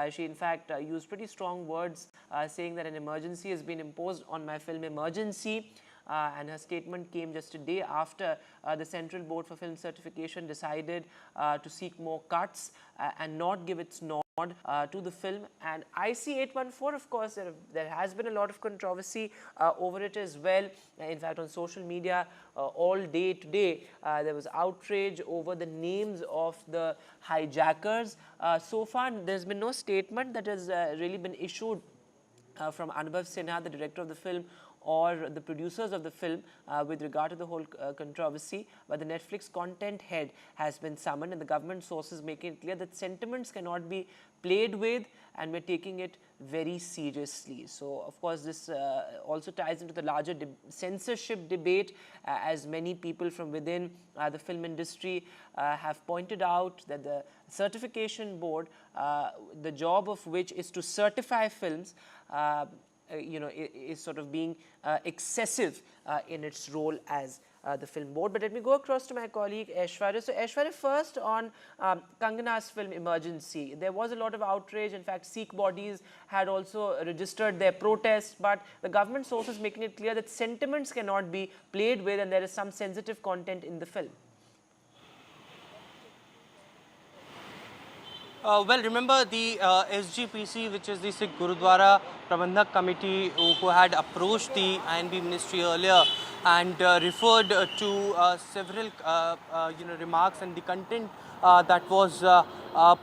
She, in fact, used pretty strong words saying that an emergency has been imposed on my film Emergency. And her statement came just a day after the Central Board for Film Certification decided to seek more cuts and not give its nod to the film. And IC 814, of course, there has been a lot of controversy over it as well. In fact, on social media all day today, there was outrage over the names of the hijackers. So far, there's been no statement that has really been issued from Anubhav Sinha, the director of the film, or the producers of the film with regard to the whole controversy. But the Netflix content head has been summoned, and the government sources making it clear that sentiments cannot be played with and we're taking it very seriously. So, of course, this also ties into the larger censorship debate, as many people from within the film industry have pointed out that the certification board, the job of which is to certify films, is sort of being excessive in its role as the film board. But let me go across to my colleague Aishwarya. So Aishwarya, first on Kangana's film Emergency. There was a lot of outrage. In fact, Sikh bodies had also registered their protest, but the government sources making it clear that sentiments cannot be played with and there is some sensitive content in the film. Well, remember the SGPC, which is the Sikh Gurudwara Prabandhak Committee, who had approached the INB ministry earlier and referred to several remarks and the content that was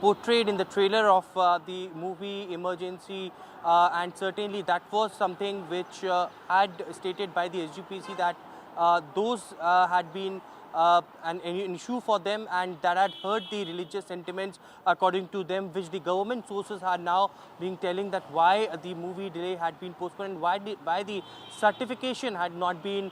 portrayed in the trailer of the movie Emergency, and certainly that was something which had stated by the SGPC that those had been an issue for them and that had hurt the religious sentiments, according to them, which the government sources are now being telling that why the movie delay had been postponed and why the certification had not been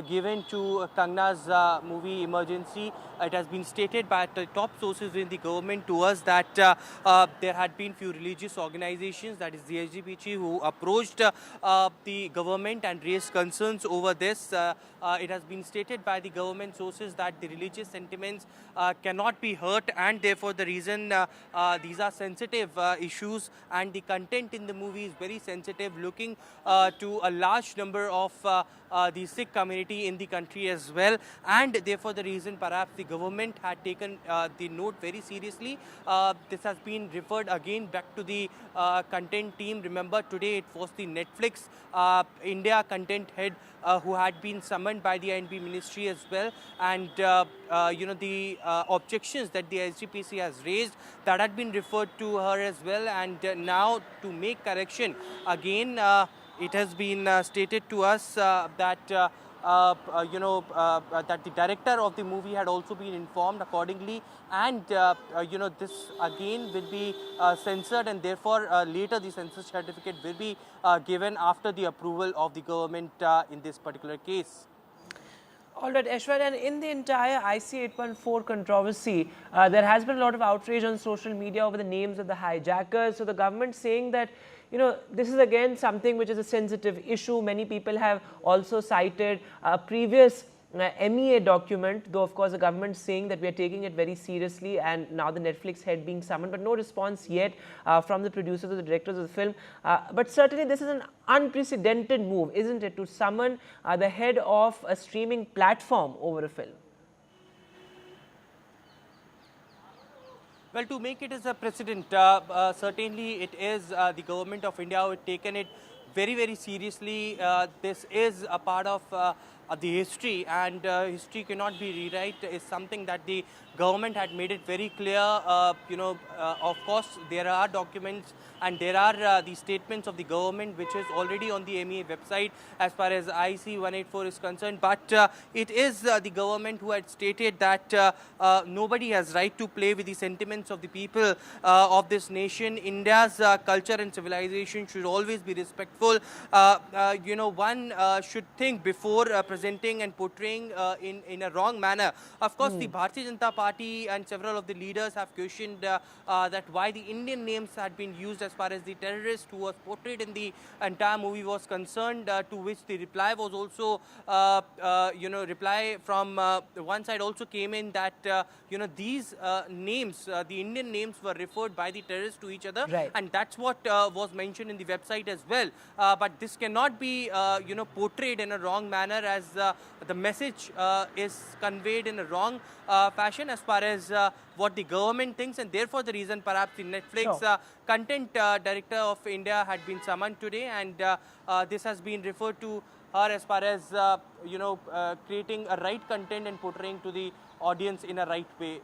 given to Kangana's movie Emergency. It has been stated by the top sources in the government to us that there had been few religious organizations, that is the SGPC, who approached the government and raised concerns over this. It has been stated by the government sources that the religious sentiments cannot be hurt, and therefore the reason these are sensitive issues and the content in the movie is very sensitive, looking to a large number of the Sikh community in the country as well, and therefore the reason perhaps the government had taken the note very seriously. This has been referred again back to the content team. Remember, today it was the Netflix India content head who had been summoned by the INB ministry as well, and the objections that the SGPC has raised, that had been referred to her as well, and now to make correction again, it has been stated to us that that the director of the movie had also been informed accordingly, and this again will be censored, and therefore later the census certificate will be given after the approval of the government in this particular case. All right, Aishwarya, and in the entire IC 814 controversy, there has been a lot of outrage on social media over the names of the hijackers. So the government saying that, this is again something which is a sensitive issue. Many people have also cited a previous MEA document, though of course the government saying that we are taking it very seriously, and now the Netflix head being summoned, but no response yet from the producers or the directors of the film. But certainly this is an unprecedented move, isn't it, to summon the head of a streaming platform over a film? Well, to make it as a precedent, certainly it is the government of India who has taken it very, very seriously. This is a part of the history, and history cannot be rewrite. Is something that the government had made it very clear. Of course, there are documents and there are the statements of the government which is already on the MEA website as far as IC 184 is concerned. But it is the government who had stated that nobody has right to play with the sentiments of the people of this nation. India's culture and civilization should always be respectful. One should think before presenting and portraying in a wrong manner. Of course, the Bharatiya Janata Party and several of the leaders have questioned that why the Indian names had been used as far as the terrorist who was portrayed in the entire movie was concerned, to which the reply was also, reply from one side also came in that, these names, the Indian names were referred by the terrorists to each other. Right. And that's what was mentioned in the website as well. But this cannot be, portrayed in a wrong manner, as the message is conveyed in a wrong fashion as far as what the government thinks, and therefore the reason perhaps the Netflix content director of India had been summoned today, and this has been referred to her as far as creating a right content and portraying to the audience in a right way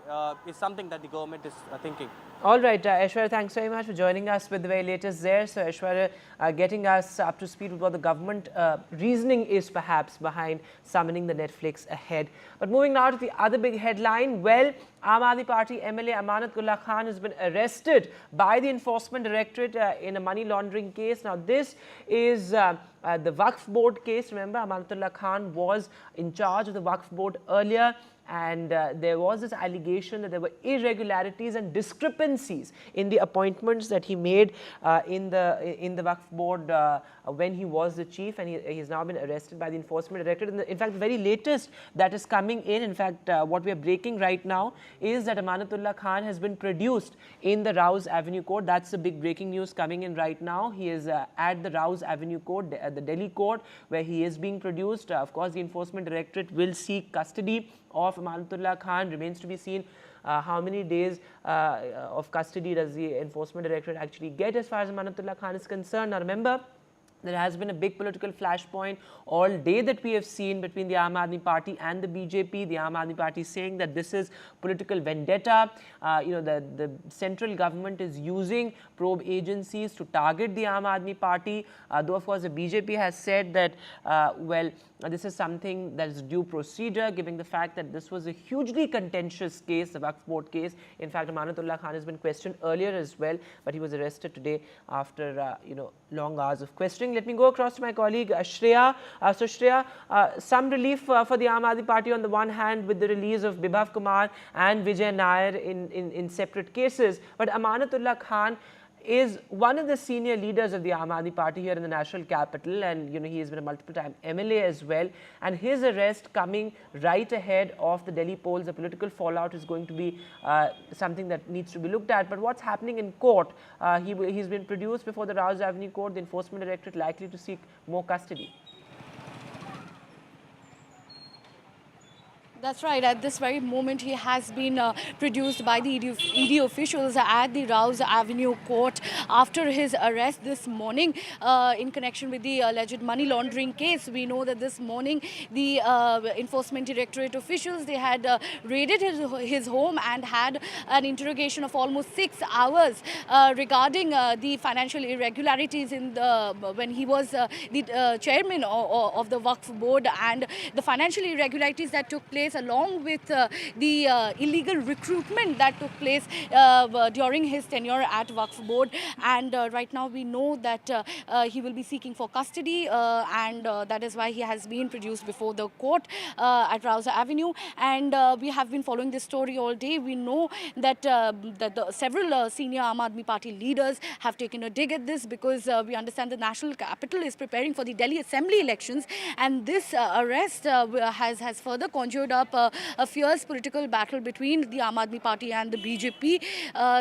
is something that the government is thinking. All right, Aishwarya, thanks very much for joining us with the very latest there. So Aishwarya getting us up to speed with what the government reasoning is perhaps behind summoning the Netflix ahead. But moving now to the other big headline, well, Aam Aadmi Party MLA Amanullah Khan has been arrested by the Enforcement Directorate in a money laundering case. Now this is the Waqf Board case. Remember, Amanullah Khan was in charge of the Waqf Board earlier, and there was this allegation that there were irregularities and discrepancies in the appointments that he made in the Waqf Board when he was the chief, and he's now been arrested by the Enforcement Directorate. In fact, the very latest that is coming in fact, what we are breaking right now is that Amanullah Khan has been produced in the Rouse Avenue Court. That's the big breaking news coming in right now. He is at the Rouse Avenue Court, the Delhi court, where he is being produced. Of course, the Enforcement Directorate will seek custody of Amanullah Khan. Remains to be seen how many days of custody does the Enforcement Directorate actually get as far as Amanullah Khan is concerned. Now remember, there has been a big political flashpoint all day that we have seen between the Aam Aadmi Party and the BJP. The Aam Aadmi Party saying that this is political vendetta. The central government is using probe agencies to target the Aam Aadmi Party. Though, of course, the BJP has said that, this is something that is due procedure, given the fact that this was a hugely contentious case, the Waqf Board case. In fact, Amanullah Khan has been questioned earlier as well, but he was arrested today after, long hours of questioning. Let me go across to my colleague Shreya. So Shreya, some relief for the Aam Aadmi Party on the one hand with the release of Bibhav Kumar and Vijay Nair in separate cases, but Amanullah Khan is one of the senior leaders of the Aam Aadmi Party here in the national capital, and he has been a multiple-time MLA as well. And his arrest coming right ahead of the Delhi polls, the political fallout is going to be something that needs to be looked at. But what's happening in court? He's been produced before the Rouse Avenue Court. The Enforcement Directorate likely to seek more custody. That's right. At this very moment, he has been produced by the ED officials at the Rouse Avenue Court after his arrest this morning in connection with the alleged money laundering case. We know that this morning the Enforcement Directorate officials, they had raided his home and had an interrogation of almost 6 hours regarding the financial irregularities in when he was the chairman of the Waqf Board, and the financial irregularities that took place place, along with the illegal recruitment that took place during his tenure at Waqf Board. And right now we know that he will be seeking for custody, and that is why he has been produced before the court at Rouse Avenue. And we have been following this story all day. We know that, several senior Aam Aadmi Party leaders have taken a dig at this, because we understand the national capital is preparing for the Delhi Assembly elections, and this arrest has further conjured up a fierce political battle between the Aam Aadmi Party and the BJP.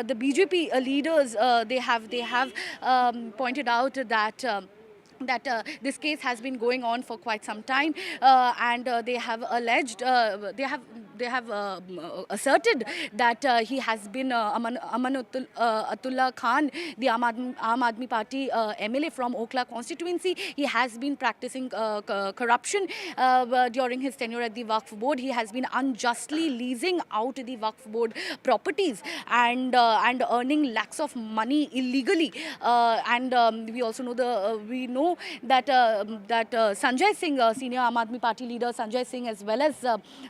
The BJP leaders, they have pointed out that this case has been going on for quite some time, and they have alleged, they have asserted that he has been Amanullah Khan, the Aam Aadmi Party MLA from Okhla constituency. He has been practicing corruption during his tenure at the Waqf Board. He has been unjustly leasing out the Waqf Board properties and earning lakhs of money illegally. And we also know we know that Sanjay Singh, senior Aam Aadmi Party leader Sanjay Singh, as well as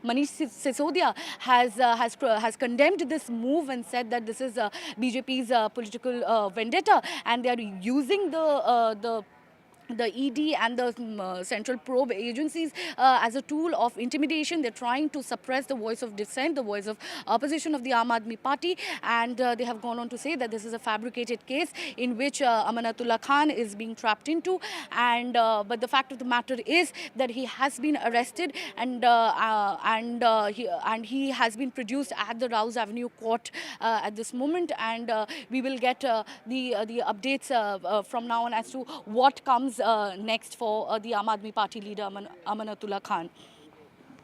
Manish Sisodia, has condemned this move and said that this is BJP's political vendetta, and they are using the ED and the central probe agencies as a tool of intimidation. They're trying to suppress the voice of dissent, the voice of opposition of the Aam Aadmi Party, and they have gone on to say that this is a fabricated case in which Amanullah Khan is being trapped into. And but the fact of the matter is that he has been arrested, and he has been produced at the Rouse Avenue court at this moment, and we will get the updates from now on as to what comes next for the Aam Aadmi Party leader Amanullah Khan.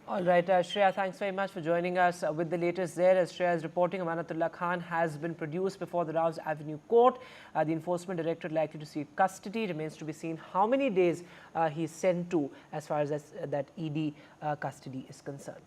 All right, Shreya, thanks very much for joining us with the latest there. As Shreya is reporting, Amanullah Khan has been produced before the Rouse Avenue court. The Enforcement Directorate likely to seek custody. Remains to be seen how many days he is sent to as far as that ED custody is concerned.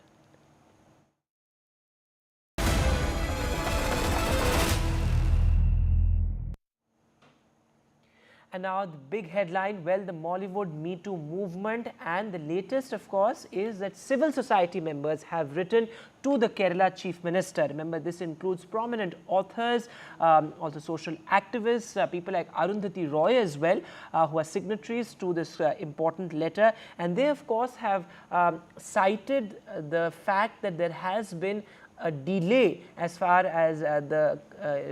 And now the big headline, well, the Mollywood Me Too movement, and the latest, of course, is that civil society members have written to the Kerala Chief Minister. Remember, this includes prominent authors, also social activists, people like Arundhati Roy as well, who are signatories to this important letter. And they, of course, have cited the fact that there has been a delay as far as the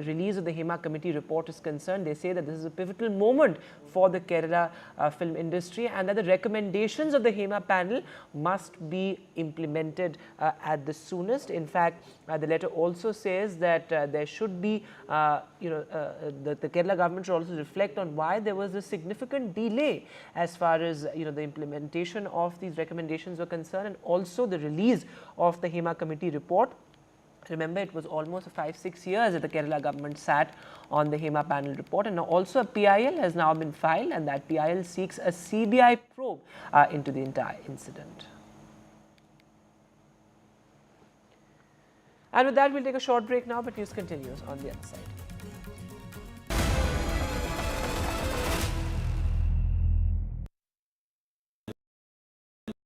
release of the Hema Committee report is concerned. They say that this is a pivotal moment for the Kerala film industry, and that the recommendations of the Hema panel must be implemented at the soonest. In fact, the letter also says that there should be, the Kerala government should also reflect on why there was a significant delay as far as the implementation of these recommendations were concerned, and also the release of the Hema Committee report. Remember, it was almost 5-6 years that the Kerala government sat on the Hema panel report, and now also a PIL has now been filed, and that PIL seeks a CBI probe into the entire incident. And with that, we'll take a short break now, but news continues on the other side.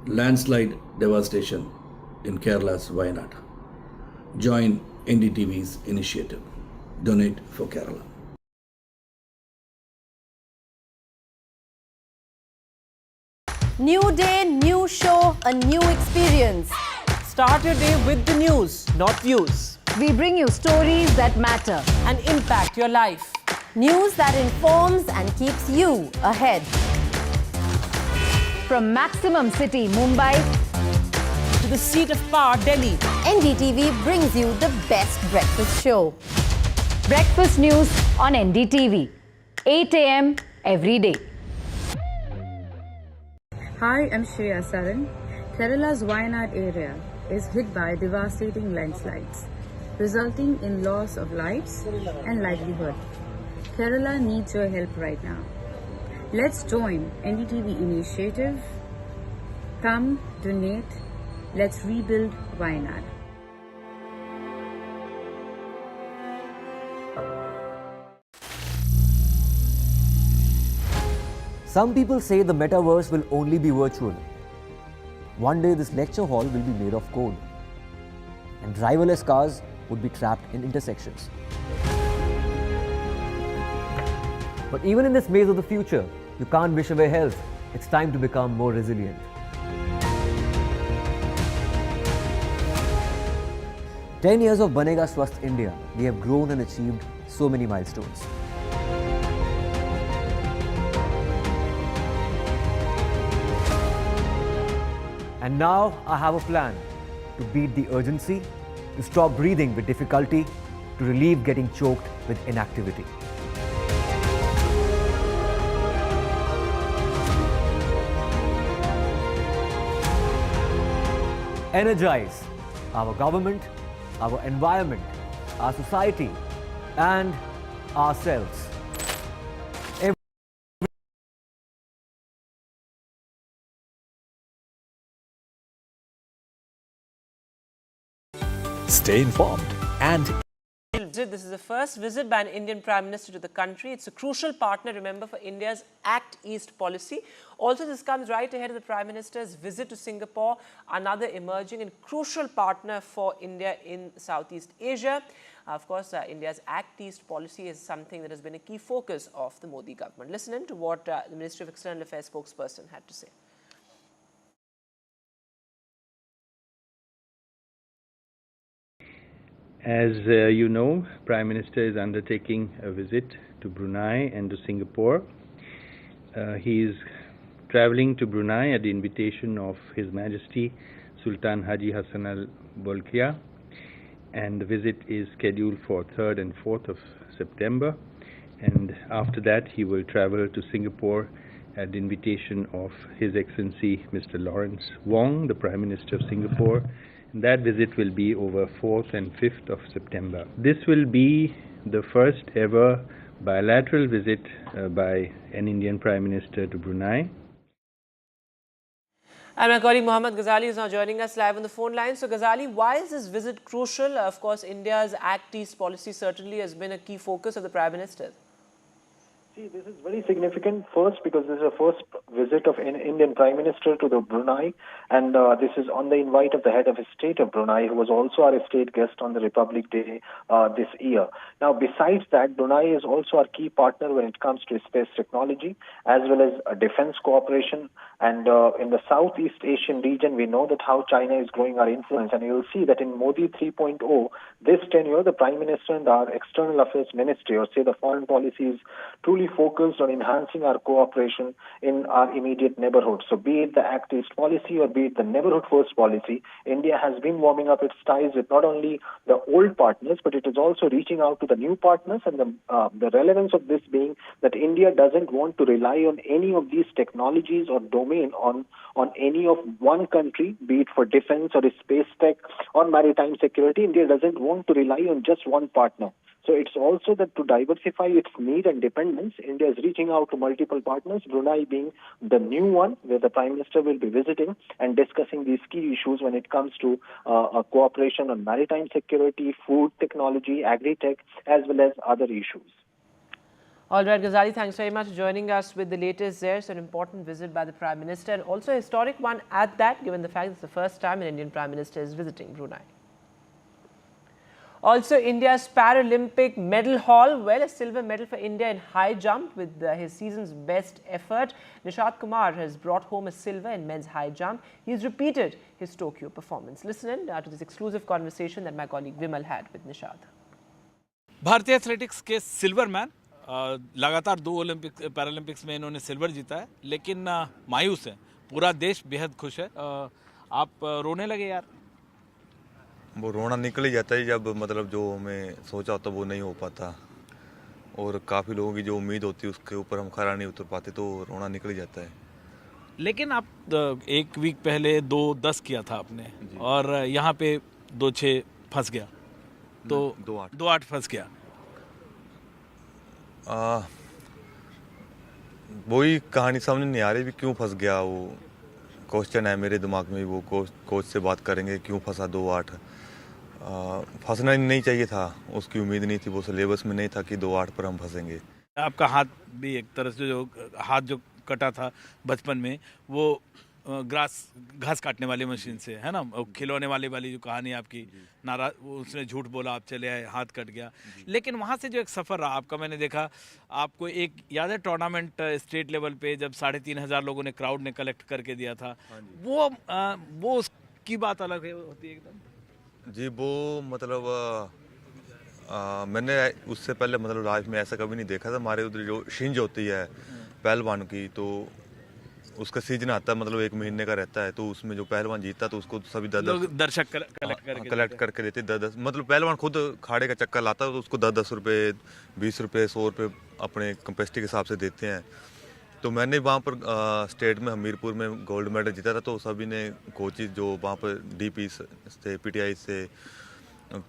Landslide devastation in Kerala's Wayanad. Join NDTV's initiative. Donate for Kerala. New day, new show, a new experience. Start your day with the news, not views. We bring you stories that matter and impact your life. News that informs and keeps you ahead. From Maximum City, Mumbai, to the seat of power, Delhi, NDTV brings you the best breakfast show. Breakfast news on NDTV, 8 a.m. every day. Hi, I'm Shreya Saran. Kerala's Wayanad area is hit by devastating landslides, resulting in loss of lives and livelihood. Kerala needs your help right now. Let's join NDTV initiative. Come, donate. Let's rebuild Wayanad. Some people say the metaverse will only be virtual. One day this lecture hall will be made of code, and driverless cars would be trapped in intersections. But even in this maze of the future, you can't wish away health. It's time to become more resilient. "10 years of Banega Swasth India, we have grown and achieved so many milestones. And now I have a plan to beat the urgency, to stop breathing with difficulty, to relieve getting choked with inactivity. Energize our government, our environment, our society, and ourselves. Stay informed and This is the first visit by an Indian Prime Minister to the country. It's a crucial partner, remember, for India's Act East policy. Also, this comes right ahead of the Prime Minister's visit to Singapore, another emerging and crucial partner for India in Southeast Asia. Of course, India's Act East policy is something that has been a key focus of the Modi government. Listen in to what the Ministry of External Affairs spokesperson had to say. As you know, Prime Minister is undertaking a visit to Brunei and to Singapore. He is travelling to Brunei at the invitation of His Majesty Sultan Haji Hassan Al Bolkiah, and the visit is scheduled for 3rd and 4th of September. And after that, he will travel to Singapore at the invitation of His Excellency Mr. Lawrence Wong, the Prime Minister of Singapore. That visit will be over 4th and 5th of September. This will be the first ever bilateral visit by an Indian Prime Minister to Brunei. And my colleague Mohammad Ghazali is now joining us live on the phone line. So Ghazali, why is this visit crucial? Of course, India's Act East policy certainly has been a key focus of the Prime Minister. See, this is very significant, first because this is the first visit of an Indian Prime Minister to the Brunei, and this is on the invite of the head of state of Brunei, who was also our state guest on the Republic Day this year. Now, besides that, Brunei is also our key partner when it comes to space technology, as well as defense cooperation. And in the Southeast Asian region, we know that how China is growing our influence, and you'll see that in Modi 3.0, this tenure, the Prime Minister and our External Affairs Ministry, or say the foreign policy, is truly focused on enhancing our cooperation in our immediate neighborhood. So be it the Act East policy or be it the Neighborhood First policy, India has been warming up its ties with not only the old partners, but it is also reaching out to the new partners. And the relevance of this being that India doesn't want to rely on any of these technologies or domain on any of one country, be it for defense or space tech or maritime security. India doesn't want to rely on just one partner. So it's also that to diversify its need and dependence, India is reaching out to multiple partners, Brunei being the new one, where the Prime Minister will be visiting and discussing these key issues when it comes to cooperation on maritime security, food technology, agri-tech, as well as other issues. All right, Ghazali, thanks very much for joining us with the latest there. It's an important visit by the Prime Minister, and also a historic one at that, given the fact it's the first time an Indian Prime Minister is visiting Brunei. Also, India's Paralympic medal haul. Well, a silver medal for India in high jump with his season's best effort. Nishad Kumar has brought home a silver in men's high jump. He's repeated his Tokyo performance. Listen in to this exclusive conversation that my colleague Vimal had with Nishad. भारतीय athletics के silver man, लगातार 2 Paralympics में इन्होंने silver जीता है, लेकिन मायूस है, पूरा देश बेहद खुश है। आप रोने लगे यार? वो रोना निकल ही जाता है जब मतलब जो हमें सोचा होता वो नहीं हो पाता, और काफ़ी लोगों की जो उम्मीद होती है उसके ऊपर हम खरा नहीं उतर पाते, तो रोना निकल ही जाता है। लेकिन आप 1 वीक पहले 2:10 किया था आपने, और यहाँ पे 2:06 फंस गया, तो 2:08 फंस गया। वही कहानी समझ नहीं आ रही भी क्यों फंस गया। वो क्वेश्चन है मेरे दिमाग में, वो कोच से बात करेंगे क्यों फंसा 2:08। फंसना नहीं चाहिए था, उसकी उम्मीद नहीं थी, वो सिलेबस में नहीं था कि 2:08 पर हम फंसेंगे। आपका हाथ भी एक तरह से जो हाथ जो कटा था बचपन में, वो घास काटने वाली मशीन से, है ना, खिलौने वाली जो कहानी आपकी, नाराज उसने झूठ बोला, आप चले आए, हाथ कट गया। लेकिन वहाँ से जो एक सफ़र रहा आपका, मैंने देखा आपको एक याद है टूर्नामेंट स्टेट लेवल पे जब 3,500 लोगों ने क्राउड ने कलेक्ट करके दिया था, वो उसकी बात अलग होती है एकदम। जी वो मतलब मैंने उससे पहले मतलब लाइफ में ऐसा कभी नहीं देखा था। हमारे उधर जो शिंज होती है पहलवान की, तो उसका सीजन आता है, मतलब 1 महीने का रहता है, तो उसमें जो पहलवान जीतता है तो उसको सभी दर्शक कलेक्ट करके देते 10-10, मतलब पहलवान खुद खाड़े का चक्कर लाता है तो उसको 10-10 रुपये, 20 रुपये, 100 रुपये अपने कैपेसिटी के हिसाब से देते हैं। तो मैंने वहाँ पर स्टेट में हमीरपुर में गोल्ड मेडल जीता था, तो सभी ने कोचिज जो वहाँ पर DP से PTI से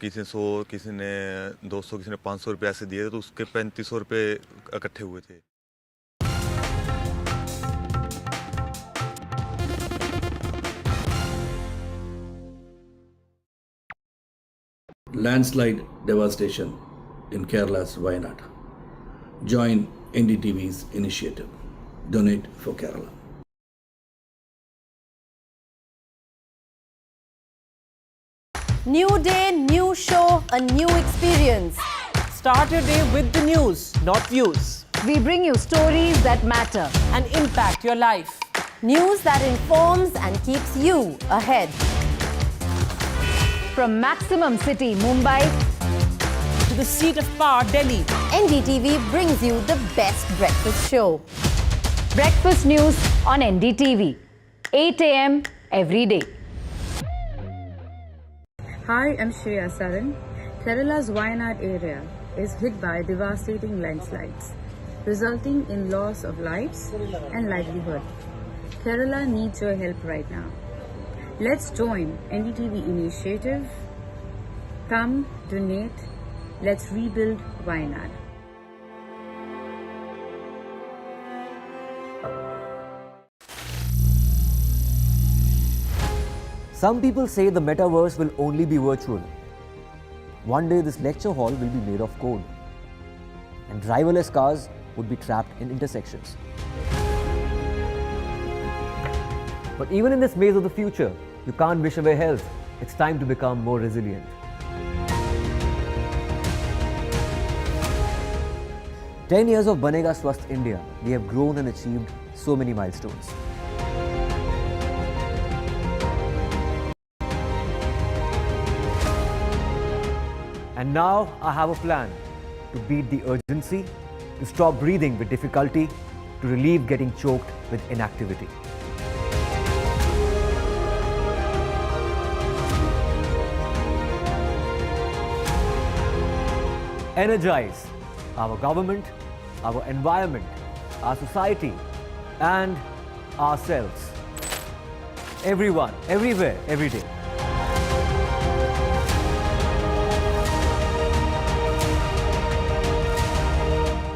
किसी ने 100, किसी ने 200, किसी ने 500 रुपये ऐसे दिए थे, तो उसके 3500 रुपये इकट्ठे हुए थे। Landslide devastation in Kerala's Wayanad. Join NDTV's initiative. Donate for Kerala. New day, new show, a new experience. Start your day with the news, not views. We bring you stories that matter and impact your life. News that informs and keeps you ahead. From Maximum City, Mumbai, to the seat of power, Delhi, NDTV brings you the best breakfast show. Breakfast news on NDTV, 8 a.m. every day. Hi, I'm Shreya Saran. Kerala's Wayanad area is hit by devastating landslides, resulting in loss of lives and livelihood. Kerala needs your help right now. Let's join NDTV initiative. Come, donate. Let's rebuild Wayanad. Some people say the metaverse will only be virtual. One day this lecture hall will be made of code, and driverless cars would be trapped in intersections. But even in this maze of the future, you can't wish away health. It's time to become more resilient. "10 years of Banega Swasth India, we have grown and achieved so many milestones. And now I have a plan to beat the urgency, to stop breathing with difficulty, to relieve getting choked with inactivity. Energize our government, our environment, our society, and ourselves. Everyone, everywhere, every day.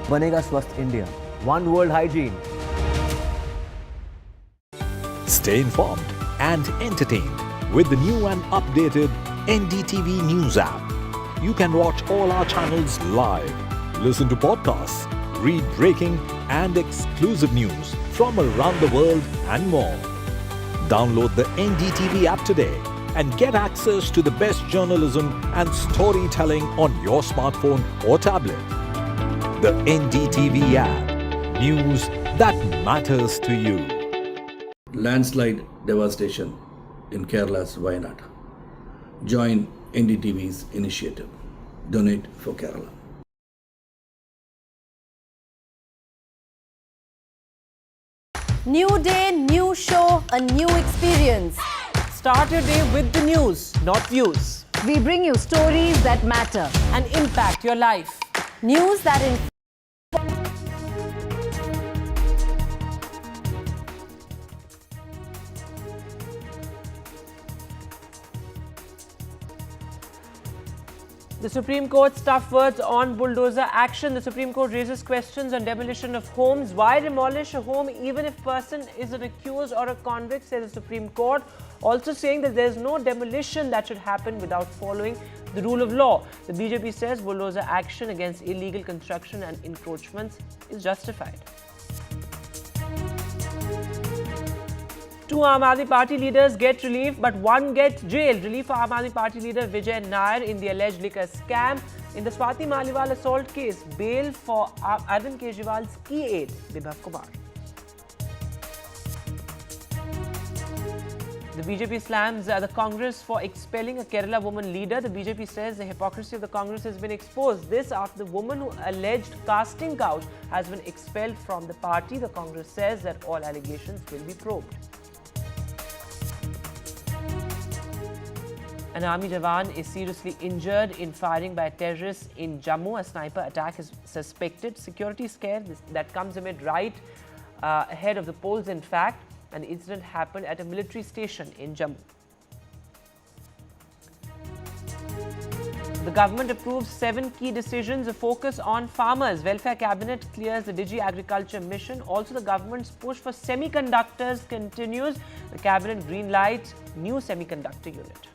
Banega Swasth India. One world hygiene. Stay informed and entertained with the new and updated NDTV News app. You can watch all our channels live, listen to podcasts, read breaking and exclusive news from around the world and more. Download the NDTV app today and get access to the best journalism and storytelling on your smartphone or tablet. The NDTV app. News that matters to you. Landslide devastation in Kerala's Wayanad. Join NDTV's initiative. Donate for Kerala. New day, new show, a new experience. Start your day with the news, not views. We bring you stories that matter and impact your life. News that The Supreme Court's tough words on bulldozer action. The Supreme Court raises questions on demolition of homes. Why demolish a home even if person is an accused or a convict, says the Supreme Court. Also saying that there is no demolition that should happen without following the rule of law. The BJP says bulldozer action against illegal construction and encroachments is justified. Two Aam Aadmi Party leaders get relief, but one gets jailed. Relief for Aam Aadmi Party leader Vijay in the alleged liquor scam. In the Swati Maliwal assault case, bail for Arvind Kejriwal's key aide, Bibhav Kumar. The BJP slams the Congress for expelling a Kerala woman leader. The BJP says the hypocrisy of the Congress has been exposed. This after the woman who alleged casting couch has been expelled from the party. The Congress says that all allegations will be probed. An army jawan is seriously injured in firing by terrorists in Jammu. A sniper attack is suspected. Security scare that comes amid right ahead of the polls, in fact. An incident happened at a military station in Jammu. The government approves 7 key decisions, a focus on farmers. Welfare Cabinet clears the Digi Agriculture Mission. Also, the government's push for semiconductors continues. The Cabinet green lights new semiconductor unit.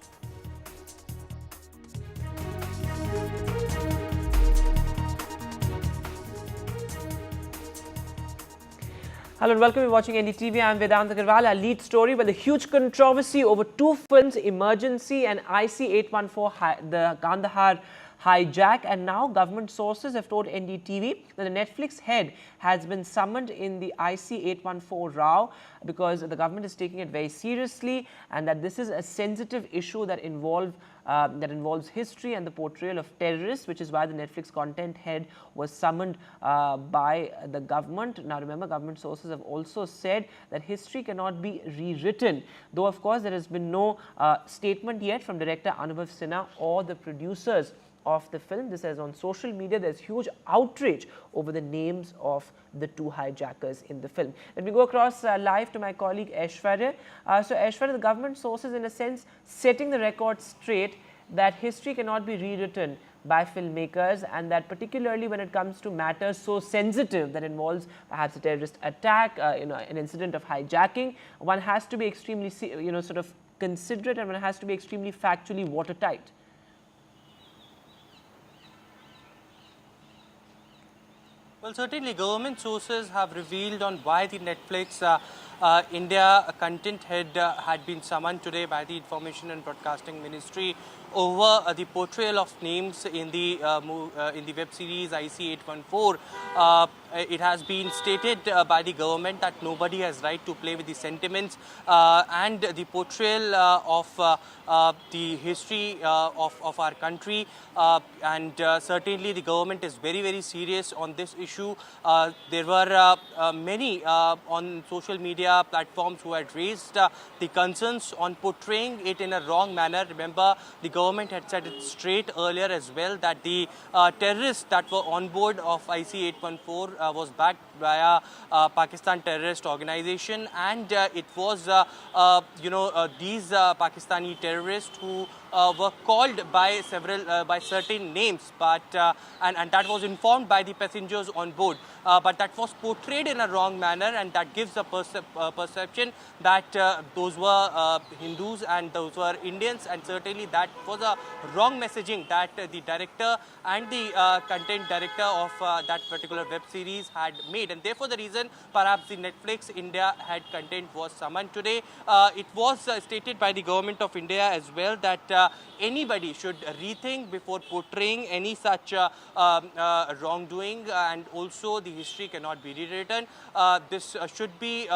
Hello and welcome. You're watching NDTV. I'm Vedant Agarwal. Our lead story, well, the huge controversy over two films, Emergency and IC814, the Kandahar hijack, and now government sources have told NDTV that the Netflix head has been summoned in the IC814 row because the government is taking it very seriously, and that this is a sensitive issue that involves history and the portrayal of terrorists, which is why the Netflix content head was summoned by the government. Now remember, government sources have also said that history cannot be rewritten, though of course there has been no statement yet from director Anubhav Sinha or the producers of the film. This is on social media. There's huge outrage over the names of the two hijackers in the film. Let me go across live to my colleague Aishwarya. So Aishwarya, the government sources in a sense setting the record straight that history cannot be rewritten by filmmakers, and that particularly when it comes to matters so sensitive that involves perhaps a terrorist attack, an incident of hijacking, one has to be extremely, sort of considerate, and one has to be extremely factually watertight. Well, certainly government sources have revealed on why the Netflix India content head had been summoned today by the Information and Broadcasting Ministry over the portrayal of names in the web series IC814. It has been stated by the government that nobody has right to play with the sentiments and the portrayal of the history of our country, and certainly the government is very, very serious on this issue. There were many on social media platforms who had raised the concerns on portraying it in a wrong manner. Remember, the government had said it straight earlier as well that the terrorists that were on board of IC814 was backed by a Pakistan terrorist organization, and it was these Pakistani terrorists who were called by certain names, but and that was informed by the passengers on board, but that was portrayed in a wrong manner, and that gives a perception that those were Hindus and those were Indians, and certainly that was a wrong messaging that the director and the content director of that particular web series had made, and therefore the reason perhaps the Netflix India head content was summoned today. It was stated by the government of India as well that anybody should rethink before portraying any such wrongdoing, and also the history cannot be rewritten. This should be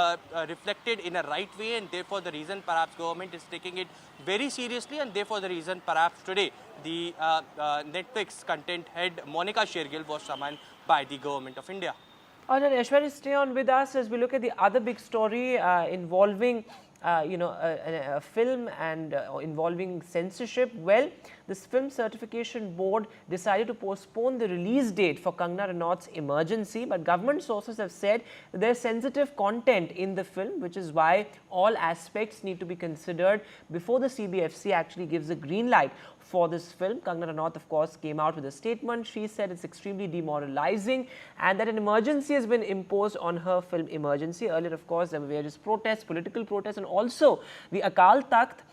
reflected in a right way, and therefore the reason perhaps government is taking it very seriously, and therefore the reason perhaps today the Netflix content head Monica Shergill was summoned by the government of India. All right, Aishwarya, stay on with us as we look at the other big story involving a film and involving censorship. Well, this Film Certification Board decided to postpone the release date for Kangana Ranaut's Emergency, but government sources have said that there's sensitive content in the film, which is why all aspects need to be considered before the CBFC actually gives a green light for this film. Kangana Ranaut, of course, came out with a statement. She said it's extremely demoralizing and that an emergency has been imposed on her film Emergency. Earlier, of course, there were various protests, political protests, and also the Akal Takht,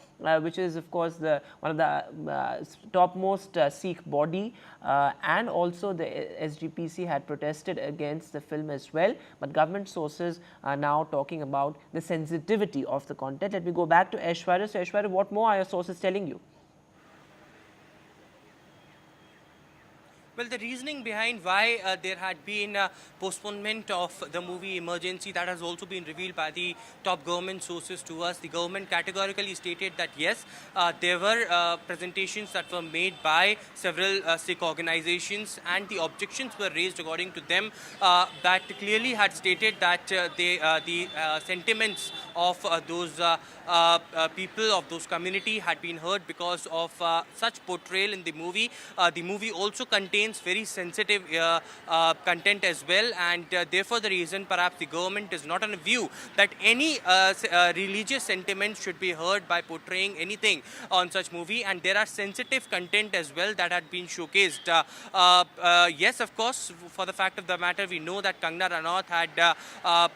which is, of course, one of the topmost Sikh body, and also the SGPC had protested against the film as well. But government sources are now talking about the sensitivity of the content. Let me go back to Aishwarya. So, Aishwarya, what more are your sources telling you? Well, the reasoning behind why there had been postponement of the movie Emergency, that has also been revealed by the top government sources to us. The government categorically stated that yes, there were presentations that were made by several Sikh organizations, and the objections were raised according to them that clearly had stated that the sentiments of those people of those community had been heard because of such portrayal in the movie. The movie also contains very sensitive content as well, and therefore the reason perhaps the government is not on a view that any religious sentiments should be heard by portraying anything on such movie, and there are sensitive content as well that had been showcased. Yes, of course, for the fact of the matter, we know that Kangana Ranaut had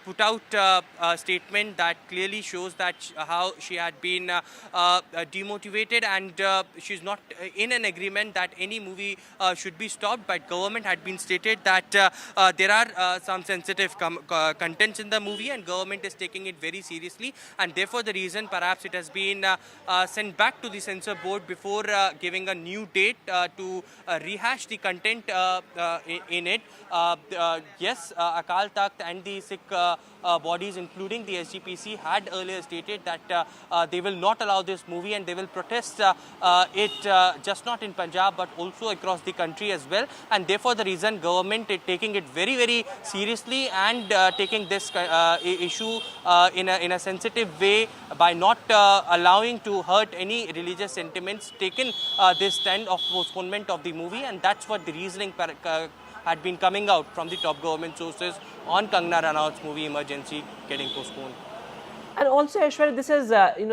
put out a statement that clearly shows that how she had been demotivated, and she's not in an agreement that any movie should be stopped, but government had been stated that there are some sensitive contents in the movie and government is taking it very seriously, and therefore the reason perhaps it has been sent back to the censor board before giving a new date to rehash the content in it. Yes, Akal Takht and the Sikh bodies, including the SGPC, had earlier stated that they will not allow this movie and they will protest it just not in Punjab but also across the country as well, and therefore the reason government is taking it very, very seriously and taking this issue in a sensitive way by not allowing to hurt any religious sentiments, taken this stand of postponement of the movie, and that's what the reasoning had been coming out from the top government sources on Kangana Ranaut's movie Emergency getting postponed. And also, Aishwarya, this has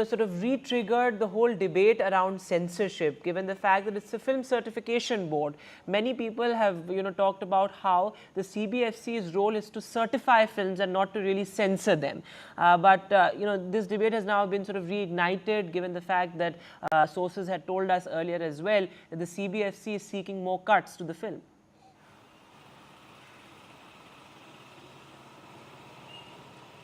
sort of re-triggered the whole debate around censorship, given the fact that it's a film certification board. Many people have talked about how the CBFC's role is to certify films and not to really censor them. But this debate has now been sort of reignited, given the fact that sources had told us earlier as well that the CBFC is seeking more cuts to the film.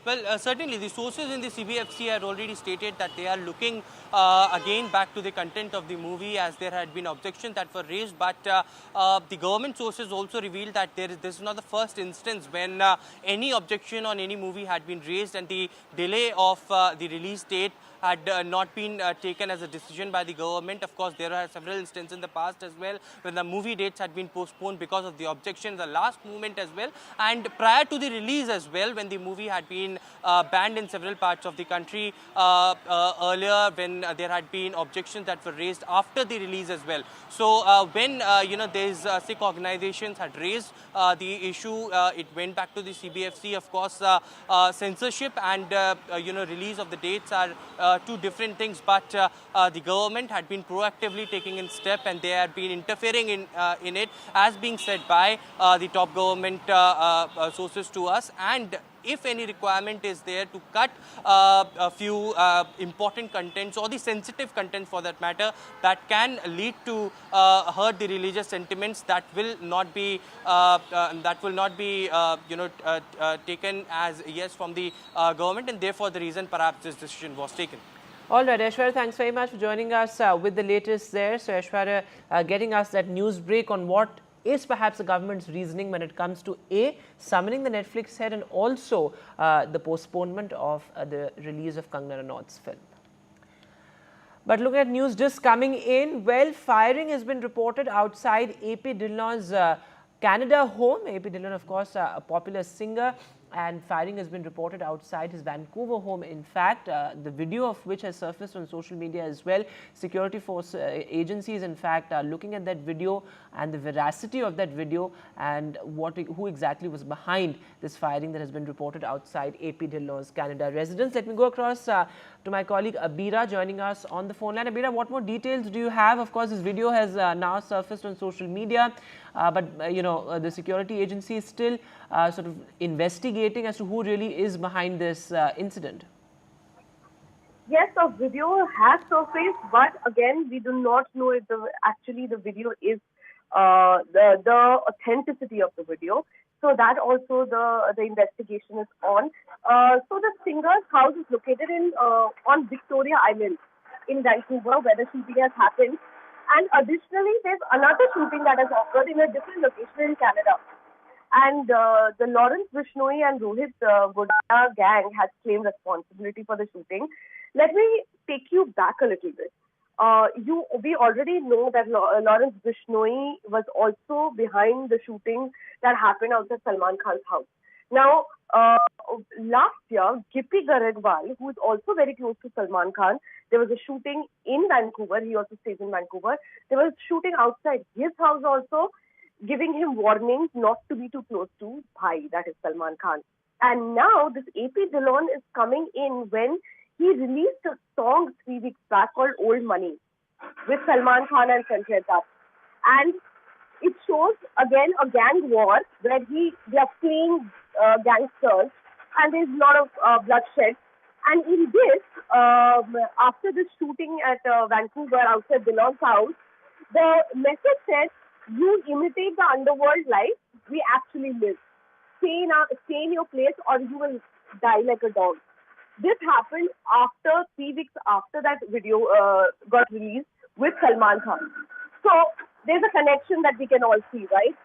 Well, certainly the sources in the CBFC had already stated that they are looking again back to the content of the movie, as there had been objections that were raised, but the government sources also revealed that this is not the first instance when any objection on any movie had been raised and the delay of the release date had not been taken as a decision by the government. Of course, there are several instances in the past as well when the movie dates had been postponed because of the objection in the last moment as well, and prior to the release as well, when the movie had been banned in several parts of the country earlier, when there had been objections that were raised after the release as well. So when these Sikh organizations had raised the issue, it went back to the CBFC. Of course, censorship and release of the dates are two different things, but the government had been proactively taking in step and they had been interfering in it, as being said by the top government sources to us. And if any requirement is there to cut a few important contents or the sensitive content for that matter that can lead to hurt the religious sentiments, that will not be taken as yes from the government, and therefore the reason perhaps this decision was taken. All right, Aishwarya, thanks very much for joining us with the latest there. So Aishwarya getting us that news break on what is perhaps the government's reasoning when it comes to A, summoning the Netflix head, and also the postponement of the release of Kangana Ranaut's film. But looking at news just coming in, well, firing has been reported outside AP Dillon's Canada home. AP Dillon, of course, a popular singer, and firing has been reported outside his Vancouver home. In fact, the video of which has surfaced on social media as well. Security force agencies, in fact, are looking at that video and the veracity of that video and who exactly was behind this firing that has been reported outside AP Dillon's Canada residence. Let me go across to my colleague Abira joining us on the phone line. Abira, what more details do you have? Of course, this video has now surfaced on social media, but the security agency is still sort of investigating as to who really is behind this incident. Yes, the video has surfaced, but again, we do not know if actually the video is the authenticity of the video. So that also the investigation is on. So the singer's house is located on Victoria Island in Vancouver, where the shooting has happened. And additionally, there's another shooting that has occurred in a different location in Canada. And the Lawrence Bishnoi and Rohit Godaya gang has claimed responsibility for the shooting. Let me take you back a little bit. We already know that Lawrence Bishnoi was also behind the shooting that happened outside Salman Khan's house. Now, last year, Gippy Garagwal, who is also very close to Salman Khan, there was a shooting in Vancouver. He also stays in Vancouver. There was shooting outside his house also, giving him warnings not to be too close to Bhai, that is Salman Khan. And now this AP Dillon is coming in when he released a song 3 weeks back called Old Money with Salman Khan and Sanjay Dutt. And it shows again a gang war where they are playing gangsters and there's a lot of bloodshed. And in this, after this shooting at Vancouver outside Dillon's house, the message said, you imitate the underworld life, we actually live. Stay in your place or you will die like a dog. This happened 3 weeks after that video got released with Salman Khan. So there's a connection that we can all see, right?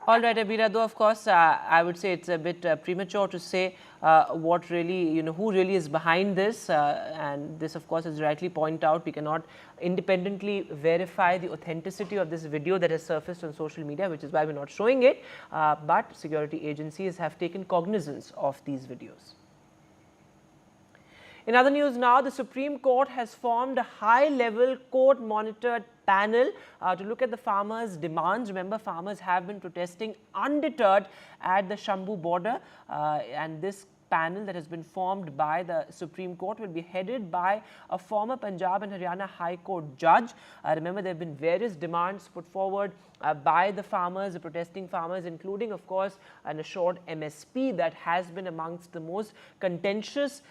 All right, Abira, though, of course, I would say it's a bit premature to say what really, who really is behind this. And this, of course, as rightly pointed out, we cannot independently verify the authenticity of this video that has surfaced on social media, which is why we're not showing it. But security agencies have taken cognizance of these videos. In other news now, the Supreme Court has formed a high-level court-monitored panel to look at the farmers' demands. Remember, farmers have been protesting undeterred at the Shambhu border, and this panel that has been formed by the Supreme Court will be headed by a former Punjab and Haryana High Court judge. Remember, there have been various demands put forward by the farmers, the protesting farmers, including, of course, an assured MSP that has been amongst the most contentious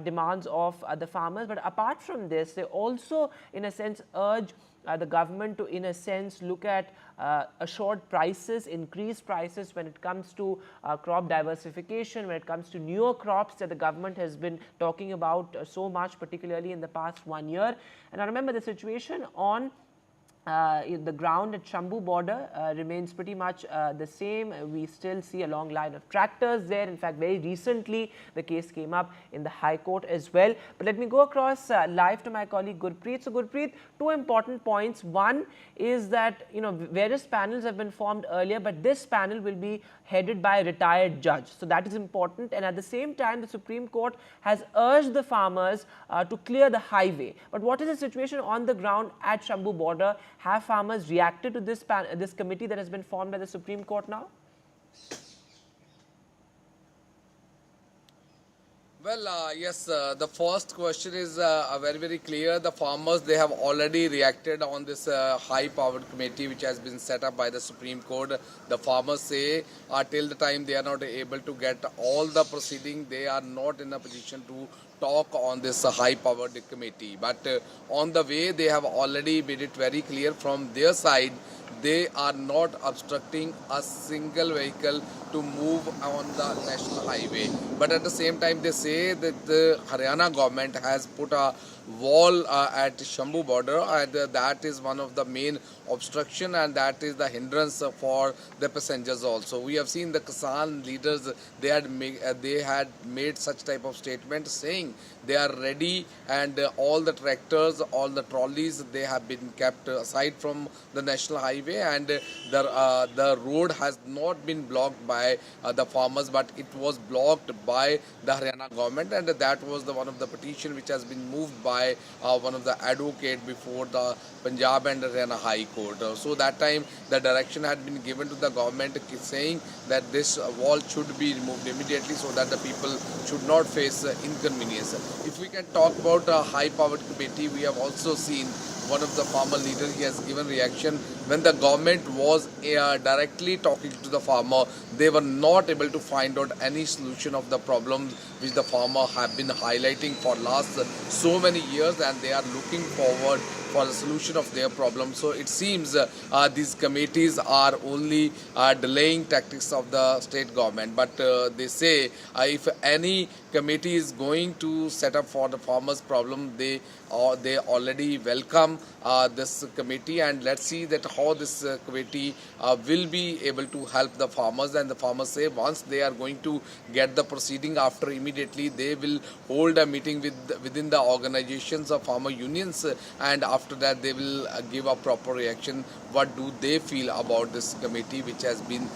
demands of the farmers. But apart from this, they also, in a sense, urge the government to, in a sense, look at assured prices, increased prices when it comes to crop diversification, when it comes to newer crops that the government has been talking about so much, particularly in the past 1 year. And I remember the situation on the ground at Shambhu border remains pretty much the same. We still see a long line of tractors there. In fact, very recently, the case came up in the High Court as well. But let me go across live to my colleague Gurpreet. So Gurpreet, two important points. One is that, various panels have been formed earlier, but this panel will be headed by a retired judge. So that is important. And at the same time, the Supreme Court has urged the farmers to clear the highway. But what is the situation on the ground at Shambhu border? Have farmers reacted to this committee that has been formed by the Supreme Court now? Well, yes, the first question is very, very clear. The farmers, they have already reacted on this high-powered committee which has been set up by the Supreme Court. The farmers say till the time they are not able to get all the proceeding, they are not in a position to talk on this high-powered committee. But on the way, they have already made it very clear from their side, they are not obstructing a single vehicle to move on the national highway. But at the same time, they say that the Haryana government has put a wall at Shambhu border, and that is one of the main obstruction, and that is the hindrance for the passengers also. We have seen the Kisan leaders, they had made such type of statement saying they are ready, and all the tractors, all the trolleys, they have been kept aside from the national highway, and the road has not been blocked by the farmers, but it was blocked by the Haryana government, and that was one of the petition which has been moved by one of the advocate before the Punjab and Haryana High Court. So that time the direction had been given to the government saying that this wall should be removed immediately so that the people should not face inconvenience. If we can talk about a high-powered committee, we have also seen one of the farmer leaders, he has given reaction when the government was directly talking to the farmer. They were not able to find out any solution of the problems which the farmer have been highlighting for last so many years, and they are looking forward for the solution of their problems. So it seems these committees are only delaying tactics of the state government. But they say if any committee is going to set up for the farmers' problem, they already welcome this committee, and let's see that how this committee will be able to help the farmers. And the farmers say once they are going to get the proceeding, after immediately they will hold a meeting within the organizations of farmer unions, and after that they will give a proper reaction. What do they feel about this committee which has been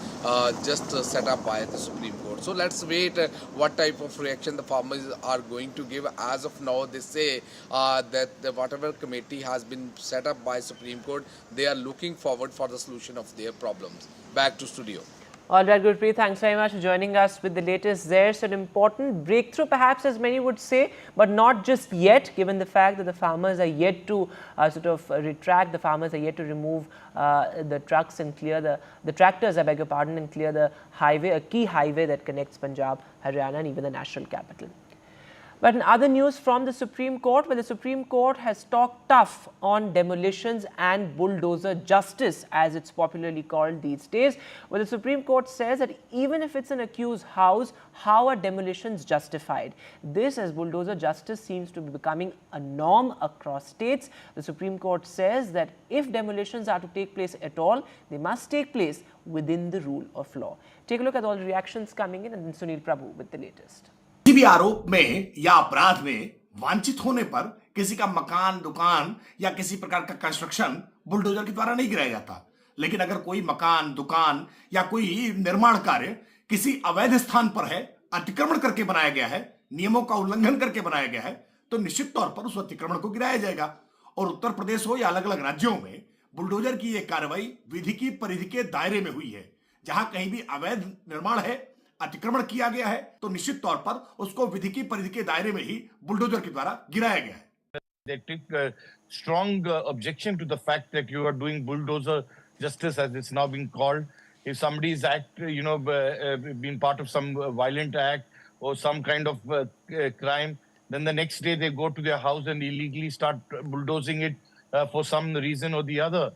just set up by the Supreme Court? So let's wait what type of reaction the farmers are going to give. As of now, they say that whatever committee has been set up by Supreme Court, they are looking forward for the solution of their problems. Back to studio. All right, Gurpreet, thanks very much for joining us with the latest there. So an important breakthrough perhaps, as many would say, but not just yet, given the fact that the farmers are yet to retract, the farmers are yet to remove the trucks and clear the tractors, I beg your pardon, and clear the highway, a key highway that connects Punjab, Haryana and even the national capital. But in other news from the Supreme Court, well, the Supreme Court has talked tough on demolitions and bulldozer justice, as it's popularly called these days. Well, the Supreme Court says that even if it's an accused house, how are demolitions justified? This, as bulldozer justice seems to be becoming a norm across states. The Supreme Court says that if demolitions are to take place at all, they must take place within the rule of law. Take a look at all the reactions coming in, and then Sunil Prabhu with the latest. किसी भी आरोप में या अपराध में वांछित होने पर किसी का मकान, दुकान या किसी प्रकार का कंस्ट्रक्शन बुलडोजर के द्वारा नहीं गिराया जाता। लेकिन अगर कोई मकान, दुकान या कोई निर्माण कार्य किसी अवैध स्थान पर है, अतिक्रमण करके बनाया गया है, नियमों का उल्लंघन करके बनाया गया है, तो निश्चित तौर पर उस अतिक्रमण को गिराया जाएगा। और उत्तर प्रदेश हो या अलग-अलग राज्यों में बुलडोजर की यह कार्रवाई विधि की परिधि के दायरे में हुई है। जहां कहीं भी अवैध निर्माण है, अतिक्रमण किया गया है, तो निश्चित तौर पर उसको विधि की परिधि के दायरे में ही बुलडोजर के द्वारा गिराया गया है। They took a strong objection to the fact that you are doing bulldozer justice, as it's now being called. If somebody's been part of some violent act or some kind of crime, then the next day they go to their house and illegally start bulldozing it for some reason or the other,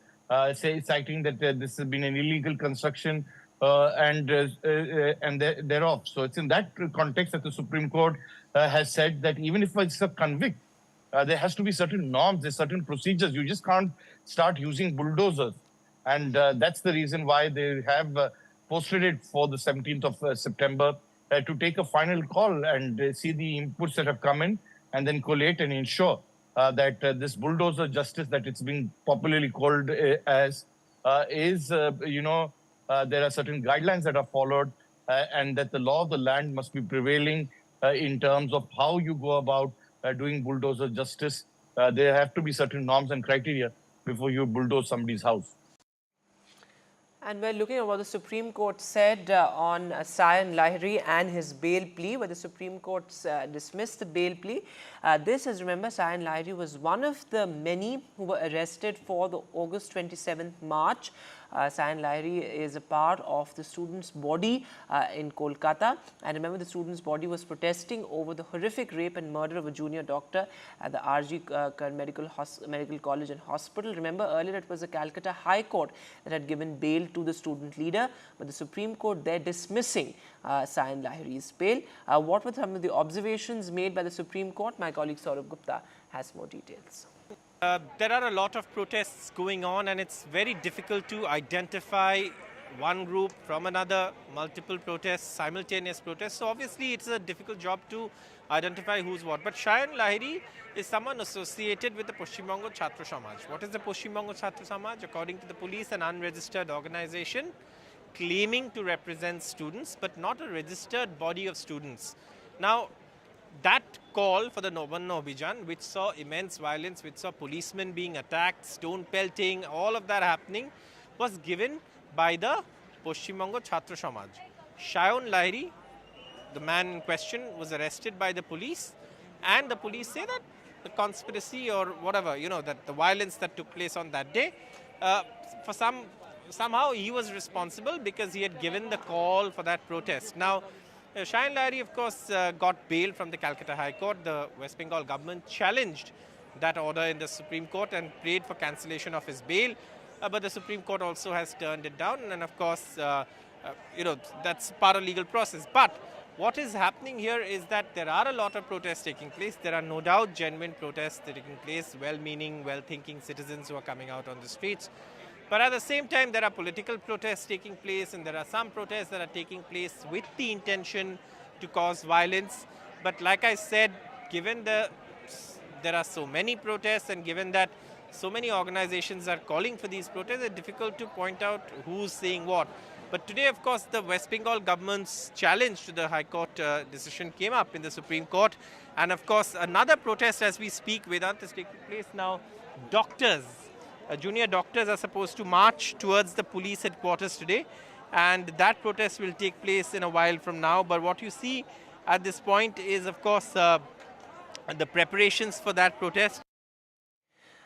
citing that this has been an illegal construction. And thereof. So it's in that context that the Supreme Court has said that even if it's a convict, there has to be certain norms, there's certain procedures. You just can't start using bulldozers. And that's the reason why they have posted it for the 17th of September to take a final call and see the inputs that have come in and then collate and ensure that this bulldozer justice that it's being popularly called as is, there are certain guidelines that are followed and that the law of the land must be prevailing in terms of how you go about doing bulldozer justice. There have to be certain norms and criteria before you bulldoze somebody's house. And we're looking at what the Supreme Court said on Sayan Lahiri and his bail plea, where the Supreme Court dismissed the bail plea. This is, remember, Sayan Lahiri was one of the many who were arrested for the August 27th march. Sayan Lahiri is a part of the students' body in Kolkata. And remember, the students' body was protesting over the horrific rape and murder of a junior doctor at the RG Medical College and Hospital. Remember, earlier it was the Calcutta High Court that had given bail to the student leader, but the Supreme Court there dismissing Sayan Lahiri's bail. What were some of the observations made by the Supreme Court? My colleague Saurabh Gupta has more details. There are a lot of protests going on, and it's very difficult to identify one group from another, multiple protests, simultaneous protests. So obviously it's a difficult job to identify who's what. But Shayan Lahiri is someone associated with the Paschim Bongo Chhatra Samaj. What is the Paschim Bongo Chhatra Samaj? According to the police, an unregistered organization claiming to represent students, but not a registered body of students. Now, that call for the Nobanna Abhijan, which saw immense violence, which saw policemen being attacked, stone pelting, all of that happening, was given by the Paschim Bongo Chhatra Samaj. Shayan Lahiri, the man in question, was arrested by the police, and the police say that the conspiracy or whatever, that the violence that took place on that day, somehow he was responsible because he had given the call for that protest. Now, Shayan Lahiri, of course, got bail from the Calcutta High Court. The West Bengal government challenged that order in the Supreme Court and prayed for cancellation of his bail. But the Supreme Court also has turned it down. And of course, that's part of legal process. But what is happening here is that there are a lot of protests taking place. There are no doubt genuine protests taking place, well-meaning, well-thinking citizens who are coming out on the streets. But at the same time, there are political protests taking place, and there are some protests that are taking place with the intention to cause violence. But like I said, given there are so many protests, and given that so many organizations are calling for these protests, it's difficult to point out who's saying what. But today, of course, the West Bengal government's challenge to the High Court decision came up in the Supreme Court. And of course, another protest as we speak, Vedant, is taking place now. Doctors. Junior doctors are supposed to march towards the police headquarters today, and that protest will take place in a while from now. But what you see at this point is, of course, the preparations for that protest.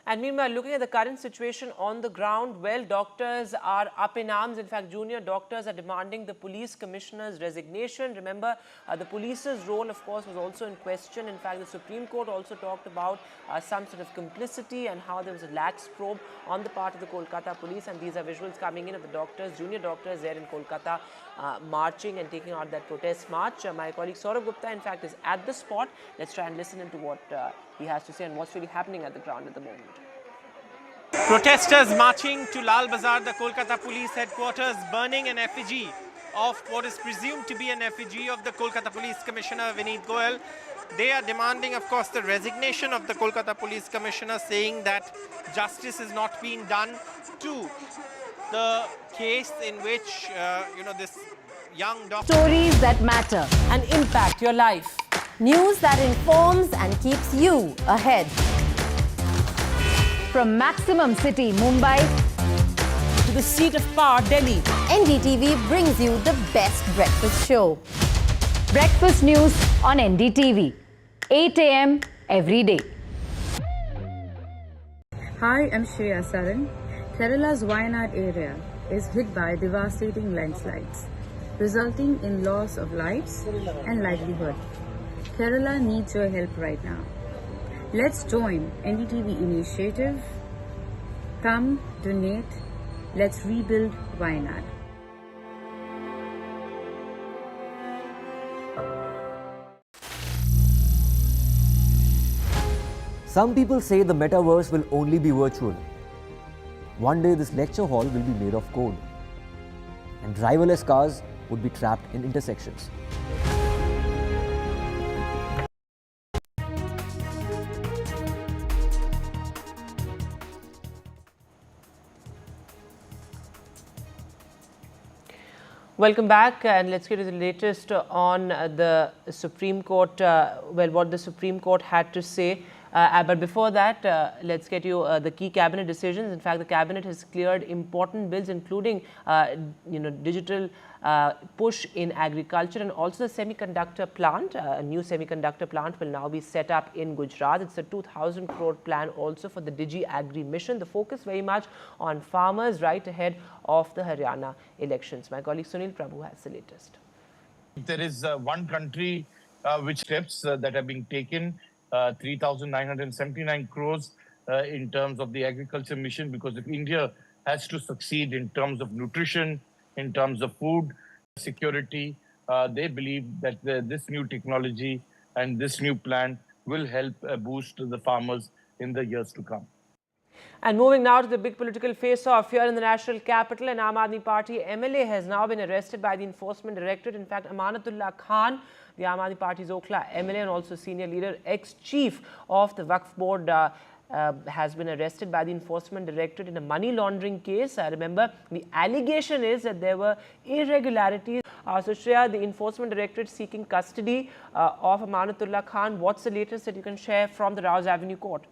And meanwhile, looking at the current situation on the ground, well, doctors are up in arms. In fact, junior doctors are demanding the police commissioner's resignation. Remember, the police's role, of course, was also in question. In fact, the Supreme Court also talked about some sort of complicity and how there was a lax probe on the part of the Kolkata police. And these are visuals coming in of the doctors, junior doctors there in Kolkata, marching and taking out that protest march. My colleague Saurabh Gupta, in fact, is at the spot. Let's try and listen into what he has to say and what's really happening at the ground at the moment. Protesters marching to Lal Bazaar, the Kolkata police headquarters, burning an effigy of what is presumed to be an effigy of the Kolkata Police Commissioner Vineet Goyal. They are demanding, of course, the resignation of the Kolkata Police Commissioner, saying that justice is not being done to the case in which, this young doctor... Stories that matter and impact your life. News that informs and keeps you ahead. From Maximum City, Mumbai, to the seat of power, Delhi, NDTV brings you the best breakfast show. Breakfast news on NDTV, 8 a.m. every day. Hi, I'm Shreya Saran. Kerala's Wayanad area is hit by devastating landslides, resulting in loss of lives and livelihood. Kerala needs your help right now. Let's join NDTV initiative. Come, donate. Let's rebuild Wayanad. Some people say the metaverse will only be virtual. One day this lecture hall will be made of code, and driverless cars would be trapped in intersections. Welcome back, and let's get to the latest on the Supreme Court, what the Supreme Court had to say. But before that, let's get you the key cabinet decisions. In fact, the cabinet has cleared important bills, including digital push in agriculture, and also the semiconductor plant. A new semiconductor plant will now be set up in Gujarat. It's a 2,000 crore plan also for the Digi Agri mission. The focus very much on farmers right ahead of the Haryana elections. My colleague Sunil Prabhu has the latest. There is one country which steps that are being taken, 3,979 crores in terms of the agriculture mission, because if India has to succeed in terms of nutrition, in terms of food security, they believe that this new technology and this new plan will help boost the farmers in the years to come. And moving now to the big political face-off here in the national capital, an Aam Aadmi Party MLA has now been arrested by the Enforcement Directorate. In fact, Amanullah Khan, the Aam Aadmi Party's Okhla MLA and also senior leader, ex-chief of the Waqf Board, has been arrested by the Enforcement Directorate in a money laundering case. Remember, the allegation is that there were irregularities. So Shreya, the Enforcement Directorate seeking custody of Amanullah Khan. What's the latest that you can share from the Rouse Avenue Court?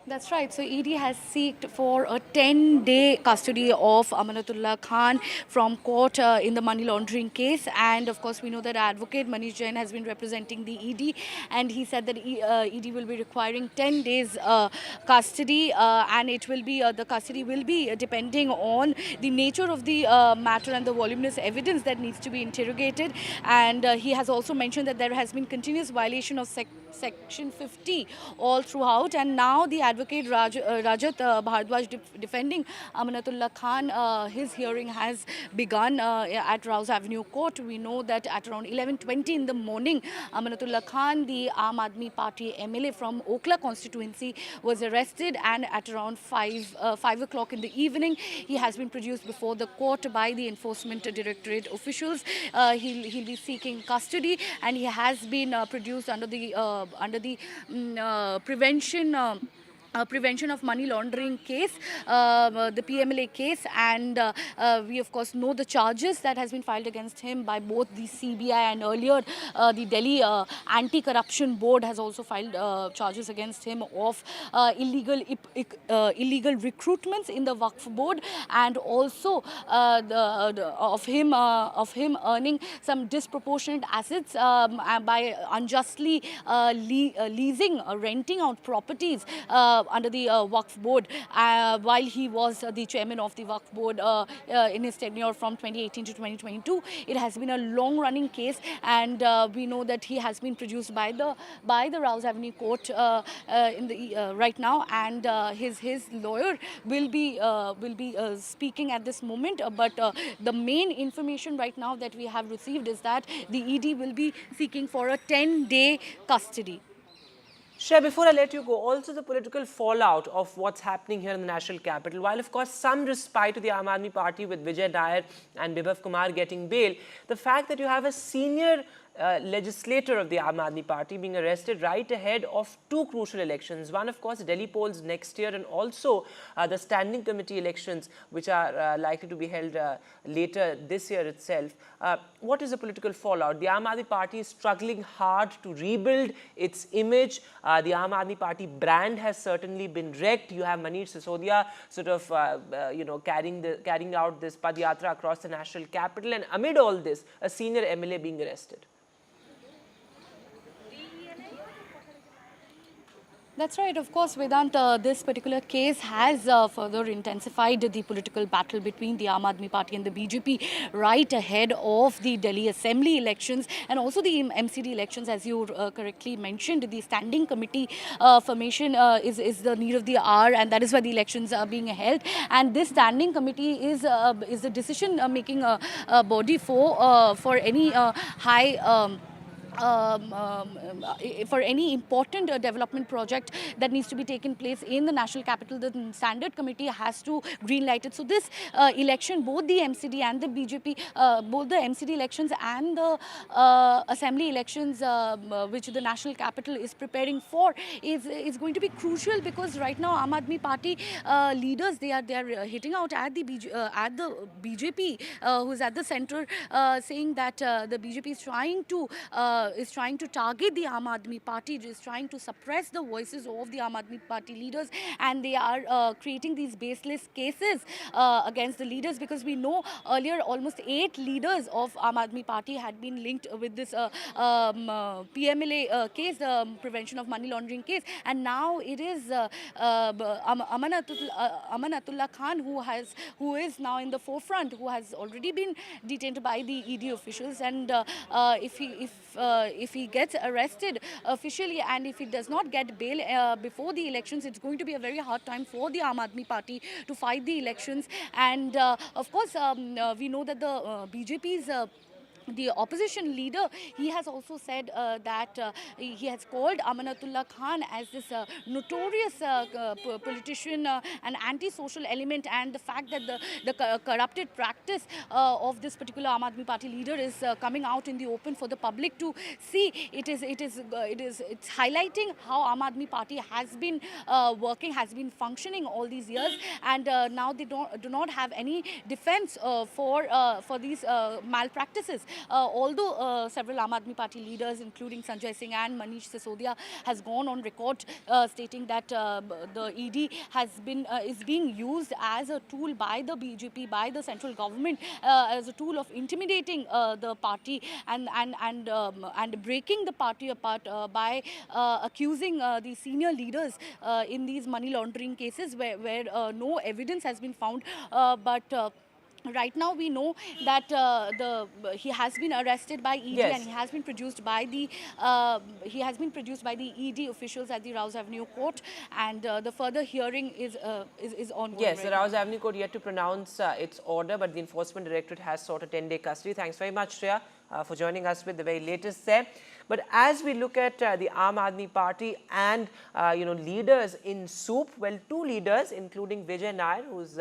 That's right. So ED has sought for a 10-day custody of Amanullah Khan from court in the money laundering case. And of course, we know that advocate Manish Jain has been representing the ED, and he said that ED will be requiring 10 days custody, and it will be the custody will be depending on the nature of the matter and the voluminous evidence that needs to be interrogated. And he has also mentioned that there has been continuous violation of Section 50 all throughout, and now the advocate Rajat Bhardwaj defending Amanullah Khan, his hearing has begun at Rouse Avenue Court. We know that at around 11:20 in the morning, Amanullah Khan, the Aam Aadmi Party MLA from Okhla constituency, was arrested, and at around 5 o'clock in the evening, he has been produced before the court by the Enforcement Directorate officials. He'll be seeking custody, and he has been produced under the prevention of money laundering case, the PMLA case, and we of course know the charges that has been filed against him by both the CBI and earlier the Delhi Anti-Corruption Board has also filed charges against him of illegal recruitments in the Waqf Board, and also of him earning some disproportionate assets by unjustly leasing, renting out properties under the Waqf Board while he was the chairman of the Waqf Board in his tenure from 2018 to 2022. It has been a long-running case, and we know that he has been produced by the Rouse Avenue Court right now, and his lawyer will be speaking at this moment. But the main information right now that we have received is that the ED will be seeking for a 10-day custody. Shreya, before I let you go, also the political fallout of what's happening here in the national capital. While, of course, some respite to the Aam Aadmi Party with Vijay Nair and Bibhav Kumar getting bail, the fact that you have a senior legislator of the Aam Aadmi Party being arrested right ahead of two crucial elections. One, of course, Delhi polls next year, and also the standing committee elections, which are likely to be held later this year itself. What is the political fallout? The Aam Aadmi Party is struggling hard to rebuild its image. The Aam Aadmi Party brand has certainly been wrecked. You have Manish Sisodia sort of, carrying out this Padyatra across the national capital, and amid all this, a senior MLA being arrested. That's right. Of course, Vedant, this particular case has further intensified the political battle between the Aam Aadmi Party and the BJP right ahead of the Delhi Assembly elections and also the MCD elections. As you correctly mentioned, the standing committee formation is the need of the hour, and that is why the elections are being held. And this standing committee is the decision-making body for any for any important development project that needs to be taken place in the national capital. The standard committee has to greenlight it. So this election, both the MCD and the BJP, both the MCD elections and the assembly elections, which the national capital is preparing for, is going to be crucial, because right now Aam Aadmi Party leaders, they are hitting out at the BJP, who is at the center, saying that the BJP is trying to target the Aam Aadmi Party, is trying to suppress the voices of the Aam Aadmi Party leaders, and they are creating these baseless cases against the leaders, because we know earlier almost 8 leaders of Aam Aadmi Party had been linked with this PMLA case, the prevention of money laundering case, and now it is Amanullah Khan who is now in the forefront, who has already been detained by the ED officials, and if he gets arrested officially and if he does not get bail before the elections, it's going to be a very hard time for the Aam Aadmi Party to fight the elections. And of course, we know that the BJP's the opposition leader, he has also said that he has called Amanullah Khan as this notorious politician, an anti-social element, and the fact that the corrupted practice of this particular Aam Aadmi Party leader is coming out in the open for the public to see. It's highlighting how Aam Aadmi Party has been working, has been functioning all these years, and now they do not have any defense for these malpractices. Although several Aam Aadmi Party leaders, including Sanjay Singh and Manish Sisodia, has gone on record stating that the ED is being used as a tool by the BJP, by the central government, as a tool of intimidating the party and breaking the party apart by accusing the senior leaders in these money laundering cases where no evidence has been found, but right now we know that he has been arrested by ED, Yes. and he has been produced by the ED officials at the Rouse Avenue Court, and the further hearing is ongoing. Yes, right the now. Rouse Avenue Court yet to pronounce its order, but the Enforcement Directorate has sought a 10-day custody. Thanks very much, Shreya, for joining us with the very latest there. But as we look at the Aam Aadmi Party and leaders in soup, well, two leaders, including Vijay Nair, who's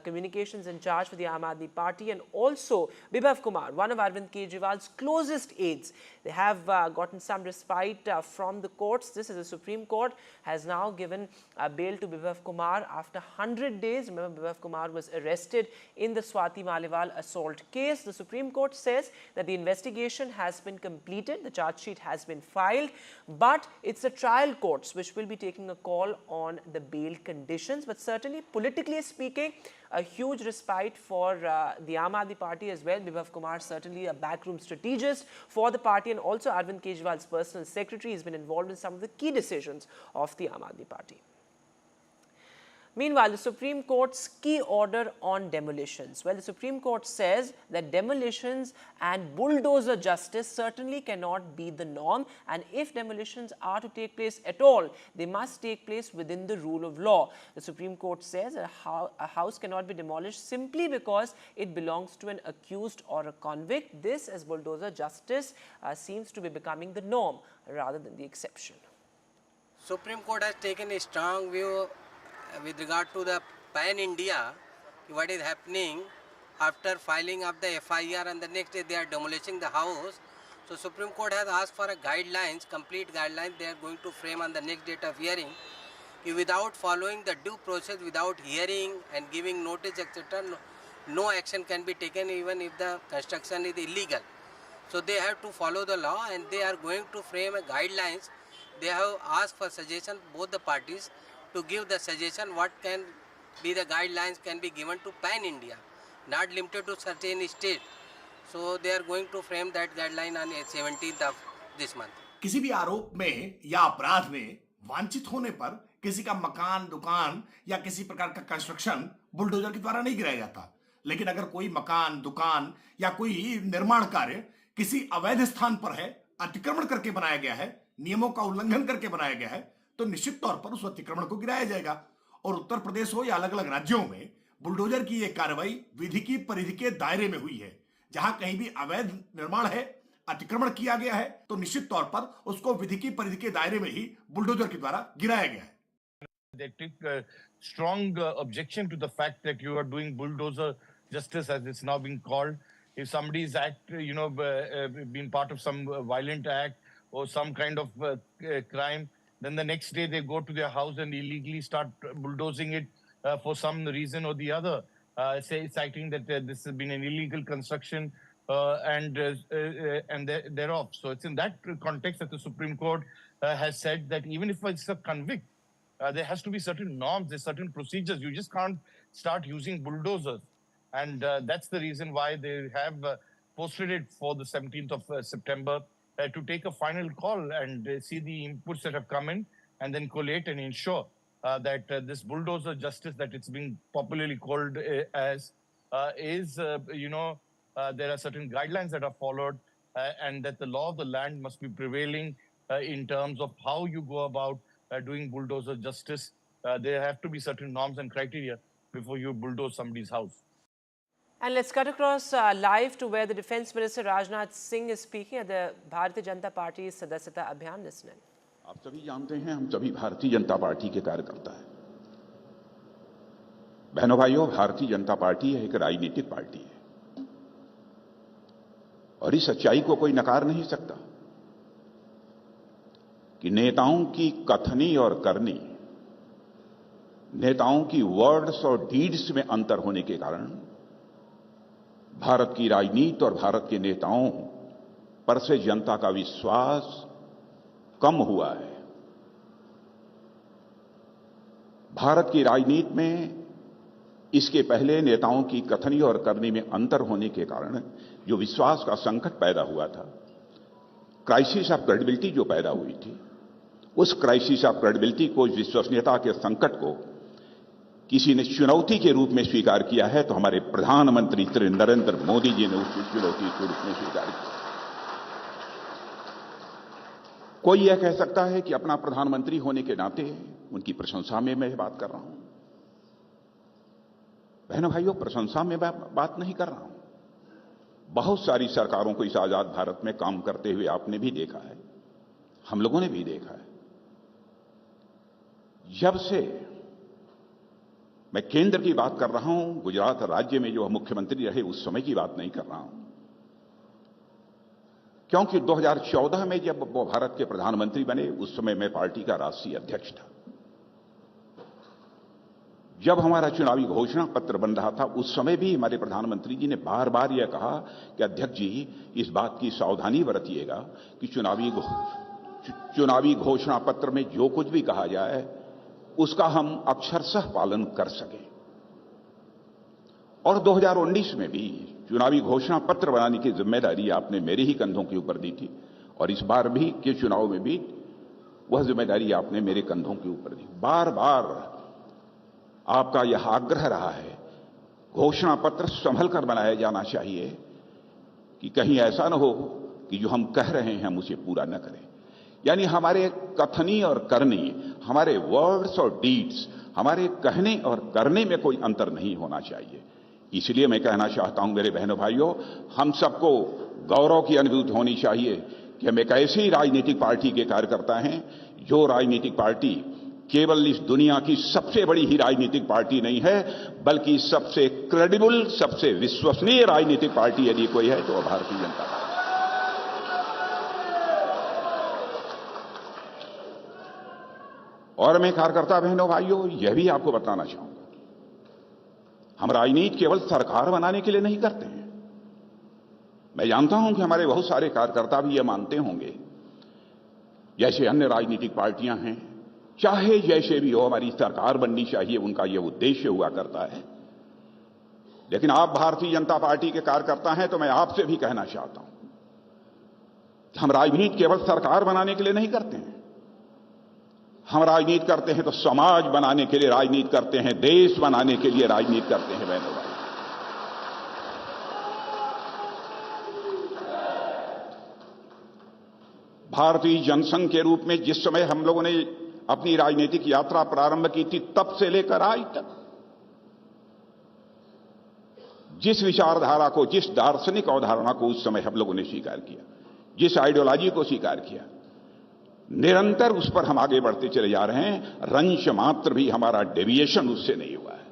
communications in charge for the Aam Aadmi Party, and also Bibhav Kumar, one of Arvind Kejriwal's closest aides. They have gotten some respite from the courts. This is the Supreme Court has now given bail to Bibhav Kumar after 100 days. Remember, Bibhav Kumar was arrested in the Swati Maliwal assault case. The Supreme Court says that the investigation has been completed. The charge sheet has been filed, but it's the trial courts which will be taking a call on the bail conditions. But certainly, politically speaking, a huge respite for the Aam Aadmi Party as well. Bibhav Kumar, certainly a backroom strategist for the party, and also Arvind Kejriwal's personal secretary, has been involved in some of the key decisions of the Aam Aadmi Party. Meanwhile, the Supreme Court's key order on demolitions. Well, the Supreme Court says that demolitions and bulldozer justice certainly cannot be the norm, and if demolitions are to take place at all, they must take place within the rule of law. The Supreme Court says that a house cannot be demolished simply because it belongs to an accused or a convict. This, as bulldozer justice, seems to be becoming the norm rather than the exception. Supreme Court has taken a strong view with regard to the pan-India, what is happening after filing of the FIR and the next day they are demolishing the house. So Supreme Court has asked for a guidelines, complete guidelines they are going to frame on the next date of hearing. Without following the due process, without hearing and giving notice, etc., no action can be taken even if the construction is illegal. So they have to follow the law, and they are going to frame a guidelines. They have asked for suggestion, both the parties, to give the suggestion what can be the guidelines can be given to pan-India, not limited to certain state. So they are going to frame that guideline on 17th of this month. किसी भी आरोप में या अपराध में वांछित होने पर किसी का मकान, दुकान या किसी प्रकार का कंस्ट्रक्शन बुलडोजर के द्वारा नहीं गिराया जाता। लेकिन अगर कोई मकान, दुकान या कोई निर्माण कार्य किसी अवैध स्थान पर है, अतिक्रमण करके बनाया गया है, नियमों का उल्लंघन करके बनाया गया है, तो निश्चित तौर पर उस अतिक्रमण को गिराया जाएगा। और उत्तर प्रदेश हो या अलग अलग राज्यों में बुलडोजर की यह कार्रवाई विधि की परिधि के दायरे में हुई है। जहां कहीं भी अवैध निर्माण है, अतिक्रमण किया गया है, तो निश्चित तौर पर उसको विधि की परिधि के दायरे में ही बुलडोजर के द्वारा गिराया गया है। They took strong objection to the fact that you are doing bulldozer justice, as it's now being called. If somebody's been part of some violent act or some kind of crime, then the next day they go to their house and illegally start bulldozing it for some reason or the other, citing that this has been an illegal construction and thereof. So it's in that context that the Supreme Court has said that even if it's a convict, there has to be certain norms, there's certain procedures. You just can't start using bulldozers. And that's the reason why they have posted it for the 17th of September to take a final call and see the inputs that have come in and then collate and ensure that this bulldozer justice that it's being popularly called as is, there are certain guidelines that are followed and that the law of the land must be prevailing in terms of how you go about doing bulldozer justice. There have to be certain norms and criteria before you bulldoze somebody's house. And let's cut across live to where the Defence Minister Rajnath Singh is speaking at the Bharatiya Janata Party's Sadasyata Abhiyan. Listen in. आप सभी जानते हैं, हम सभी Bharatiya Janata party के कार्यकर्ता हैं। बहनों भाइयों, भारतीय जनता पार्टी एक राजनीतिक पार्टी है और इस सच्चाई को कोई नकार नहीं सकता कि नेताओं की कथनी और करनी, नेताओं की वर्ड्स और डीड्स में अंतर होने के कारण भारत की राजनीति और भारत के नेताओं पर से जनता का विश्वास कम हुआ है। भारत की राजनीति में इसके पहले नेताओं की कथनी और करनी में अंतर होने के कारण जो विश्वास का संकट पैदा हुआ था, क्राइसिस ऑफ क्रेडिबिलिटी जो पैदा हुई थी, उस क्राइसिस ऑफ क्रेडिबिलिटी को, विश्वसनीयता के संकट को किसी ने चुनौती के रूप में स्वीकार किया है, तो हमारे प्रधानमंत्री श्री नरेंद्र मोदी जी ने उस चुनौती के रूप में स्वीकार किया। कोई यह कह सकता है कि अपना प्रधानमंत्री होने के नाते उनकी प्रशंसा में मैं बात कर रहा हूं। बहनों भाइयों, प्रशंसा में बात नहीं कर रहा हूं। बहुत सारी सरकारों को इस आजाद भारत में काम करते हुए आपने भी देखा है, हम लोगों ने भी देखा है। जब से मैं केंद्र की बात कर रहा हूं, गुजरात राज्य में जो मुख्यमंत्री रहे उस समय की बात नहीं कर रहा हूं, क्योंकि 2014 में जब वो भारत के प्रधानमंत्री बने उस समय मैं पार्टी का राष्ट्रीय अध्यक्ष था। जब हमारा चुनावी घोषणा पत्र बन रहा था उस समय भी हमारे प्रधानमंत्री जी ने बार बार यह कहा कि अध्यक्ष जी, इस बात की सावधानी बरतिएगा कि चुनावी घोषणा पत्र में जो कुछ भी कहा जाए उसका हम अक्षरशः पालन कर सकें। और 2019 में भी चुनावी घोषणा पत्र बनाने की जिम्मेदारी आपने मेरे ही कंधों के ऊपर दी थी और इस बार भी के चुनाव में भी वह जिम्मेदारी आपने मेरे कंधों के ऊपर दी। बार बार आपका यह आग्रह रहा है, घोषणा पत्र संभल कर बनाया जाना चाहिए कि कहीं ऐसा न हो कि जो हम कह रहे हैं हम उसे पूरा न करें। यानी हमारे कथनी और करनी, हमारे वर्ड्स और डीड्स, हमारे कहने और करने में कोई अंतर नहीं होना चाहिए। इसलिए मैं कहना चाहता हूं मेरे बहनों भाइयों, हम सबको गौरव की अनुभूति होनी चाहिए कि हम एक ऐसी राजनीतिक पार्टी के कार्यकर्ता हैं जो राजनीतिक पार्टी केवल इस दुनिया की सबसे बड़ी ही राजनीतिक पार्टी नहीं है, बल्कि सबसे क्रेडिबल, सबसे विश्वसनीय राजनीतिक पार्टी यदि कोई है तो भारतीय जनता पार्टी। और मैं कार्यकर्ता बहनों भाइयों यह भी आपको बताना चाहूंगा, हम राजनीति केवल सरकार बनाने के लिए नहीं करते हैं। मैं जानता हूं कि हमारे बहुत सारे कार्यकर्ता भी यह मानते होंगे, जैसे अन्य राजनीतिक पार्टियां हैं, चाहे जैसे भी हो हमारी सरकार बननी चाहिए, उनका यह उद्देश्य हुआ करता है। लेकिन आप भारतीय जनता पार्टी के कार्यकर्ता हैं तो मैं आपसे भी कहना चाहता हूं, हम राजनीति केवल सरकार बनाने के लिए नहीं करते हैं। हम राजनीति करते हैं तो समाज बनाने के लिए राजनीति करते हैं, देश बनाने के लिए राजनीति करते हैं। बहनों भाई, भारतीय जनसंघ के रूप में जिस समय हम लोगों ने अपनी राजनीतिक यात्रा प्रारंभ की थी, तब से लेकर आज तक जिस विचारधारा को, जिस दार्शनिक अवधारणा को उस समय हम लोगों ने स्वीकार किया, जिस आइडियोलॉजी को स्वीकार किया, निरंतर उस पर हम आगे बढ़ते चले जा रहे हैं। रंश मात्र भी हमारा डेविएशन उससे नहीं हुआ है।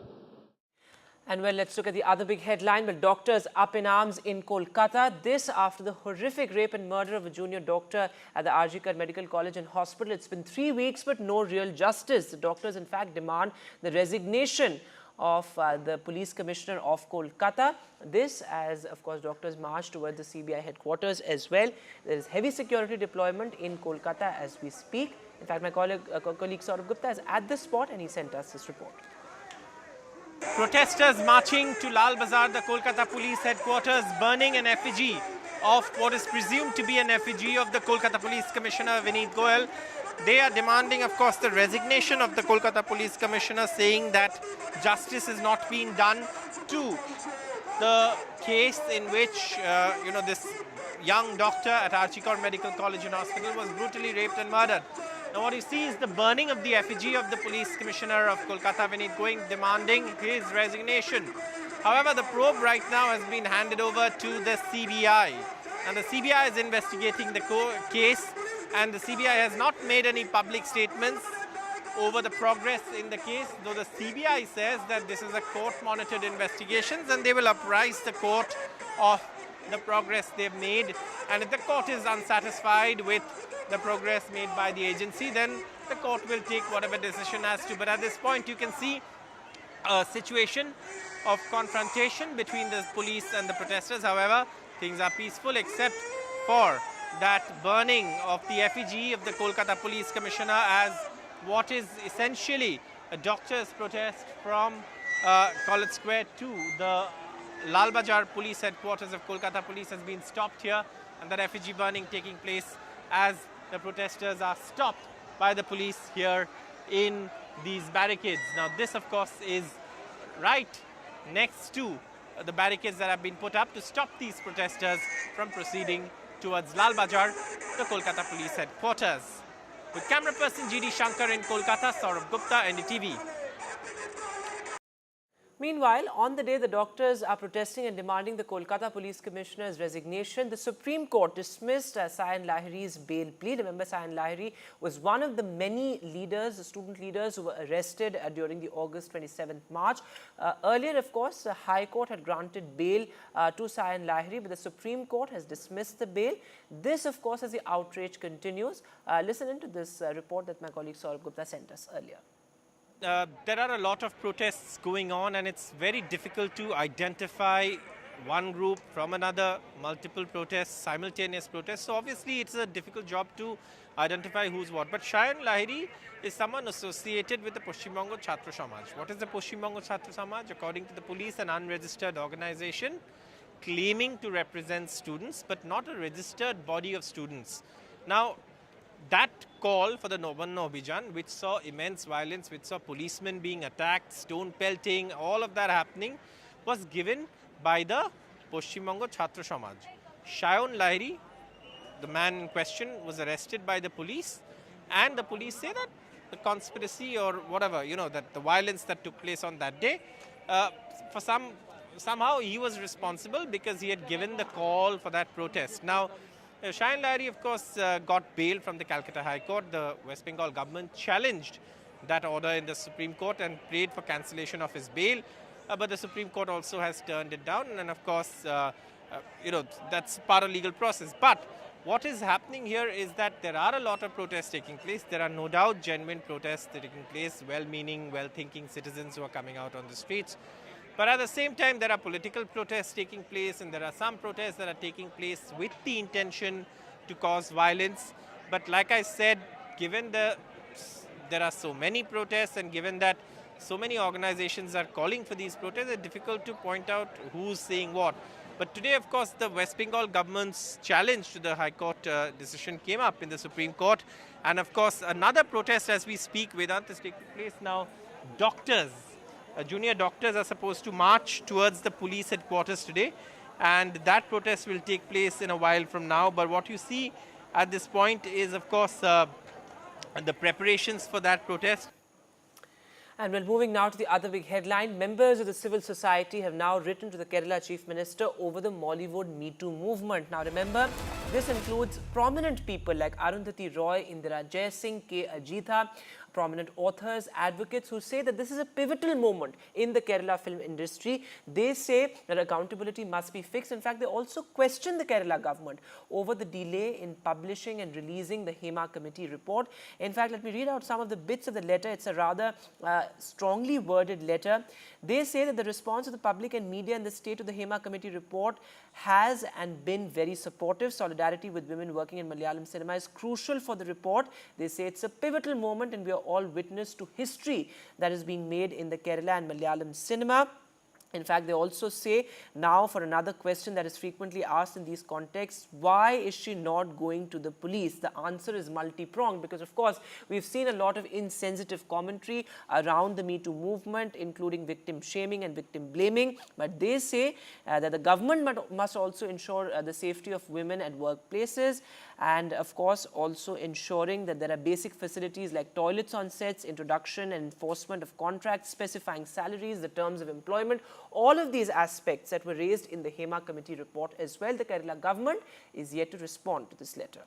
And well, let's look at the other big headline. But doctors up in arms in Kolkata. This after the horrific rape and murder of a junior doctor at the RG Medical College and Hospital. It's been 3 weeks, but no real justice. The doctors, in fact, demand the resignation of the police commissioner of Kolkata. This as, of course, doctors march towards the CBI headquarters as well. There is heavy security deployment in Kolkata as we speak. In fact, my colleague Saurabh Gupta is at the spot and he sent us this report. Protesters marching to Lal Bazaar, the Kolkata police headquarters, burning an effigy of what is presumed to be an effigy of the Kolkata Police Commissioner Vineet Goyal. They are demanding, of course, the resignation of the Kolkata Police Commissioner, saying that justice has not been done to the case in which, this young doctor at Archicor Medical College and Hospital was brutally raped and murdered. Now what you see is the burning of the effigy of the Police Commissioner of Kolkata, Vineet Goyal, demanding his resignation. However, the probe right now has been handed over to the CBI, and the CBI is investigating the case, and the CBI has not made any public statements over the progress in the case, though the CBI says that this is a court-monitored investigation and they will apprise the court of the progress they've made. And if the court is unsatisfied with the progress made by the agency, then the court will take whatever decision has to. But at this point, you can see a situation of confrontation between the police and the protesters. However, things are peaceful except for that burning of the effigy of the Kolkata Police Commissioner as what is essentially a doctor's protest from College Square to the Lal Bazaar Police Headquarters of Kolkata Police has been stopped here, and that effigy burning taking place as the protesters are stopped by the police here in these barricades. Now this of course is right next to the barricades that have been put up to stop these protesters from proceeding towards Lal Bazaar, the Kolkata Police Headquarters. With camera person GD Shankar in Kolkata, Saurabh Gupta, NDTV. Meanwhile, on the day the doctors are protesting and demanding the Kolkata Police Commissioner's resignation, the Supreme Court dismissed Sayan Lahiri's bail plea. Remember, Sayan Lahiri was one of the many leaders, student leaders who were arrested during the August 27th march. Earlier, of course, the High Court had granted bail to Sayan Lahiri, but the Supreme Court has dismissed the bail. This, of course, as the outrage continues. Listen into this report that my colleague Saurabh Gupta sent us earlier. There are a lot of protests going on, and it's very difficult to identify one group from another, multiple protests, simultaneous protests. So obviously it's a difficult job to identify who's what. But Sayan Lahiri is someone associated with the Paschim Bango Chhatra Samaj. What is the Paschim Bango Chhatra Samaj? According to the police, an unregistered organization claiming to represent students, but not a registered body of students. Now, that call for the No Banno Abhijan, which saw immense violence, which saw policemen being attacked, stone pelting, all of that happening, was given by the Paschim Bango Chhatra Samaj. Sayan Lahiri, the man in question, was arrested by the police, and the police say that the conspiracy or whatever, that the violence that took place on that day, somehow he was responsible because he had given the call for that protest. Now, Sayan Lahiri, of course, got bail from the Calcutta High Court. The West Bengal government challenged that order in the Supreme Court and prayed for cancellation of his bail. But the Supreme Court also has turned it down. And of course, that's part of legal process. But what is happening here is that there are a lot of protests taking place. There are no doubt genuine protests taking place, well-meaning, well-thinking citizens who are coming out on the streets. But at the same time, there are political protests taking place, and there are some protests that are taking place with the intention to cause violence. But like I said, given there are so many protests, and given that so many organizations are calling for these protests, it's difficult to point out who's saying what. But today, of course, the West Bengal government's challenge to the High Court decision came up in the Supreme Court. And of course, another protest as we speak, Vedant, is taking place now. Doctors. Junior doctors are supposed to march towards the police headquarters today, and that protest will take place in a while from now. But what you see at this point is, of course, the preparations for that protest. And we're moving now to the other big headline. Members of the civil society have now written to the Kerala Chief Minister over the Mollywood Me Too movement. Now remember, this includes prominent people like Arundhati Roy, Indira Jaisingh, K. Ajitha, prominent authors, advocates who say that this is a pivotal moment in the Kerala film industry. They say that accountability must be fixed. In fact, they also question the Kerala government over the delay in publishing and releasing the Hema Committee report. In fact, let me read out some of the bits of the letter. It's a rather strongly worded letter. They say that the response of the public and media in the state to the Hema Committee report has and been very supportive. Solidarity with women working in Malayalam cinema is crucial for the report. They say it's a pivotal moment, and we are all witness to history that is being made in the Kerala and Malayalam cinema. In fact, they also say now for another question that is frequently asked in these contexts, why is she not going to the police? The answer is multi-pronged because, of course, we've seen a lot of insensitive commentary around the Me Too movement, including victim shaming and victim blaming. But they say that the government must also ensure the safety of women at workplaces, and, of course, also ensuring that there are basic facilities like toilets on sets, introduction and enforcement of contracts, specifying salaries, the terms of employment. all of these aspects that were raised in the Hema Committee report as well. The Kerala government is yet to respond to this letter.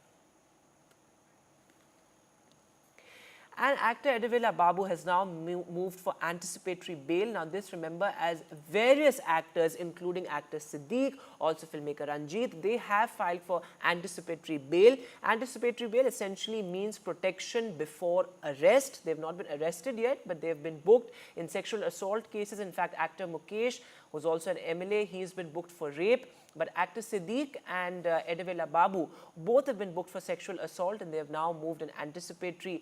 And actor Edavila Babu has now moved for anticipatory bail. Now this, remember, as various actors, including actor Sidik, also filmmaker Ranjit, they have filed for anticipatory bail. Anticipatory bail essentially means protection before arrest. They have not been arrested yet, but they have been booked in sexual assault cases. In fact, actor Mukesh, who's also an MLA, he's been booked for rape. But actor Sidik and Edavila Babu both have been booked for sexual assault, and they have now moved an anticipatory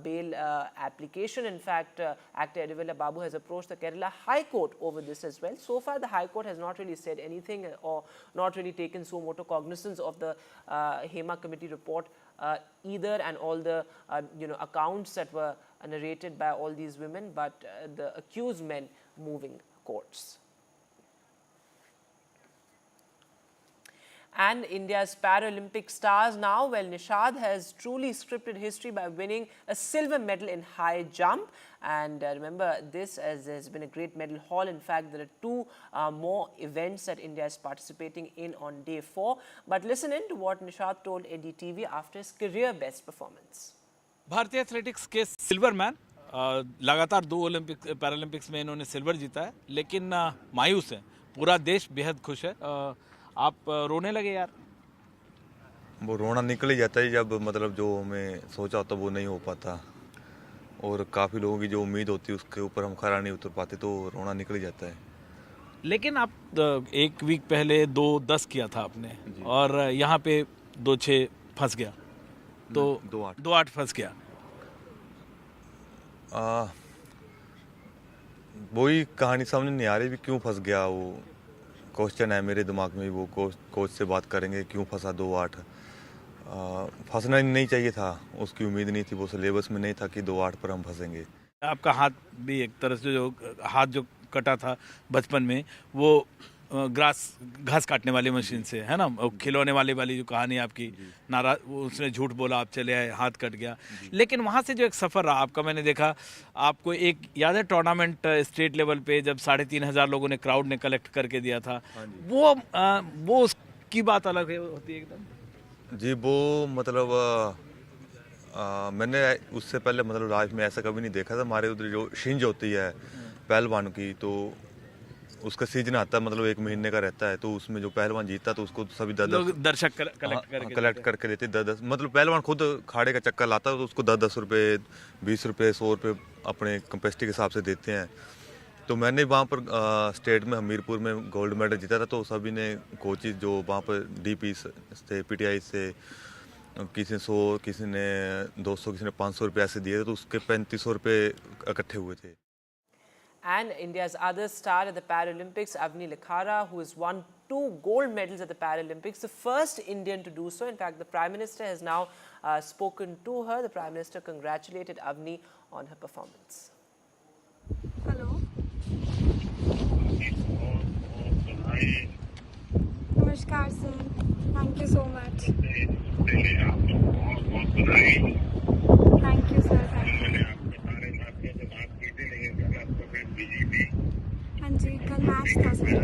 bail application. In fact, actor Edavila Babu has approached the Kerala High Court over this as well. So far, the High Court has not really said anything or not really taken suo motu cognizance of the Hema Committee report either, and all the accounts that were narrated by all these women, but the accused men moving courts. And India's Paralympic stars now, well, Nishad has truly scripted history by winning a silver medal in high jump. And remember, this has been a great medal haul. In fact, there are two more events that India is participating in on day 4. But listen in to what Nishad told NDTV after his career best performance. भारतीय athletics के silver man, लगातार 2 Paralympics में इन्होंने silver जीता है, लेकिन मायूस है, पूरा देश बेहद खुश है। आप रोने लगे यार? वो रोना निकल ही जाता है जब मतलब जो हमें सोचा होता वो नहीं हो पाता, और काफ़ी लोगों की जो उम्मीद होती है उसके ऊपर हम खरा नहीं उतर पाते, तो रोना निकल ही जाता है। लेकिन आप 1 वीक पहले 2:10 किया था आपने, और यहाँ पे 2:06 फंस गया, तो 2:08 फंस गया। वही कहानी समझ नहीं आ रही भी क्यों फंस गया। वो क्वेश्चन है मेरे दिमाग में, वो कोच से बात करेंगे क्यों फंसा 2:08। फंसना नहीं चाहिए था, उसकी उम्मीद नहीं थी, वो सिलेबस में नहीं था कि 2:08 पर हम फंसेंगे। आपका हाथ भी एक तरह से जो हाथ जो कटा था बचपन में, वो घास काटने वाली मशीन से, है ना, खिलौने वाली जो कहानी आपकी, नाराज उसने झूठ बोला, आप चले आए, हाथ कट गया। लेकिन वहाँ से जो एक सफ़र रहा आपका, मैंने देखा आपको एक याद है टूर्नामेंट स्टेट लेवल पे जब 3,500 लोगों ने, क्राउड ने कलेक्ट करके दिया था, वो उसकी बात अलग होती है एकदम। जी, वो मतलब मैंने उससे पहले मतलब लाइफ में ऐसा कभी नहीं देखा था। हमारे उधर जो शिंज होती है पहलवान की, तो उसका सीजन आता है, मतलब 1 महीने का रहता है, तो उसमें जो पहलवान जीतता तो उसको सभी दर्शक कलेक्ट करके देते 10-10, मतलब पहलवान खुद खाड़े का चक्कर लाता है तो उसको 10-10 रुपये, 20 रुपये, 100 रुपये अपने कैपेसिटी के हिसाब से देते हैं। तो मैंने वहाँ पर स्टेट में हमीरपुर में गोल्ड मेडल जीता था, तो सभी ने कोचिज जो वहाँ पर DP से, PTI से, किसी ने 100, किसी ने 200, किसी ने 500 रुपये ऐसे दिए थे, तो उसके 3500 रुपये इकट्ठे हुए थे। And India's other star at the Paralympics, Avni Likhara, who has won 2 gold medals at the Paralympics, the first Indian to do so. In fact, the Prime Minister has now spoken to her. The Prime Minister congratulated Avni on her performance. Hello. Namaskar, sir. Thank you so much. Thank you, sir. Thank you. हाँ जी, कल match था sir.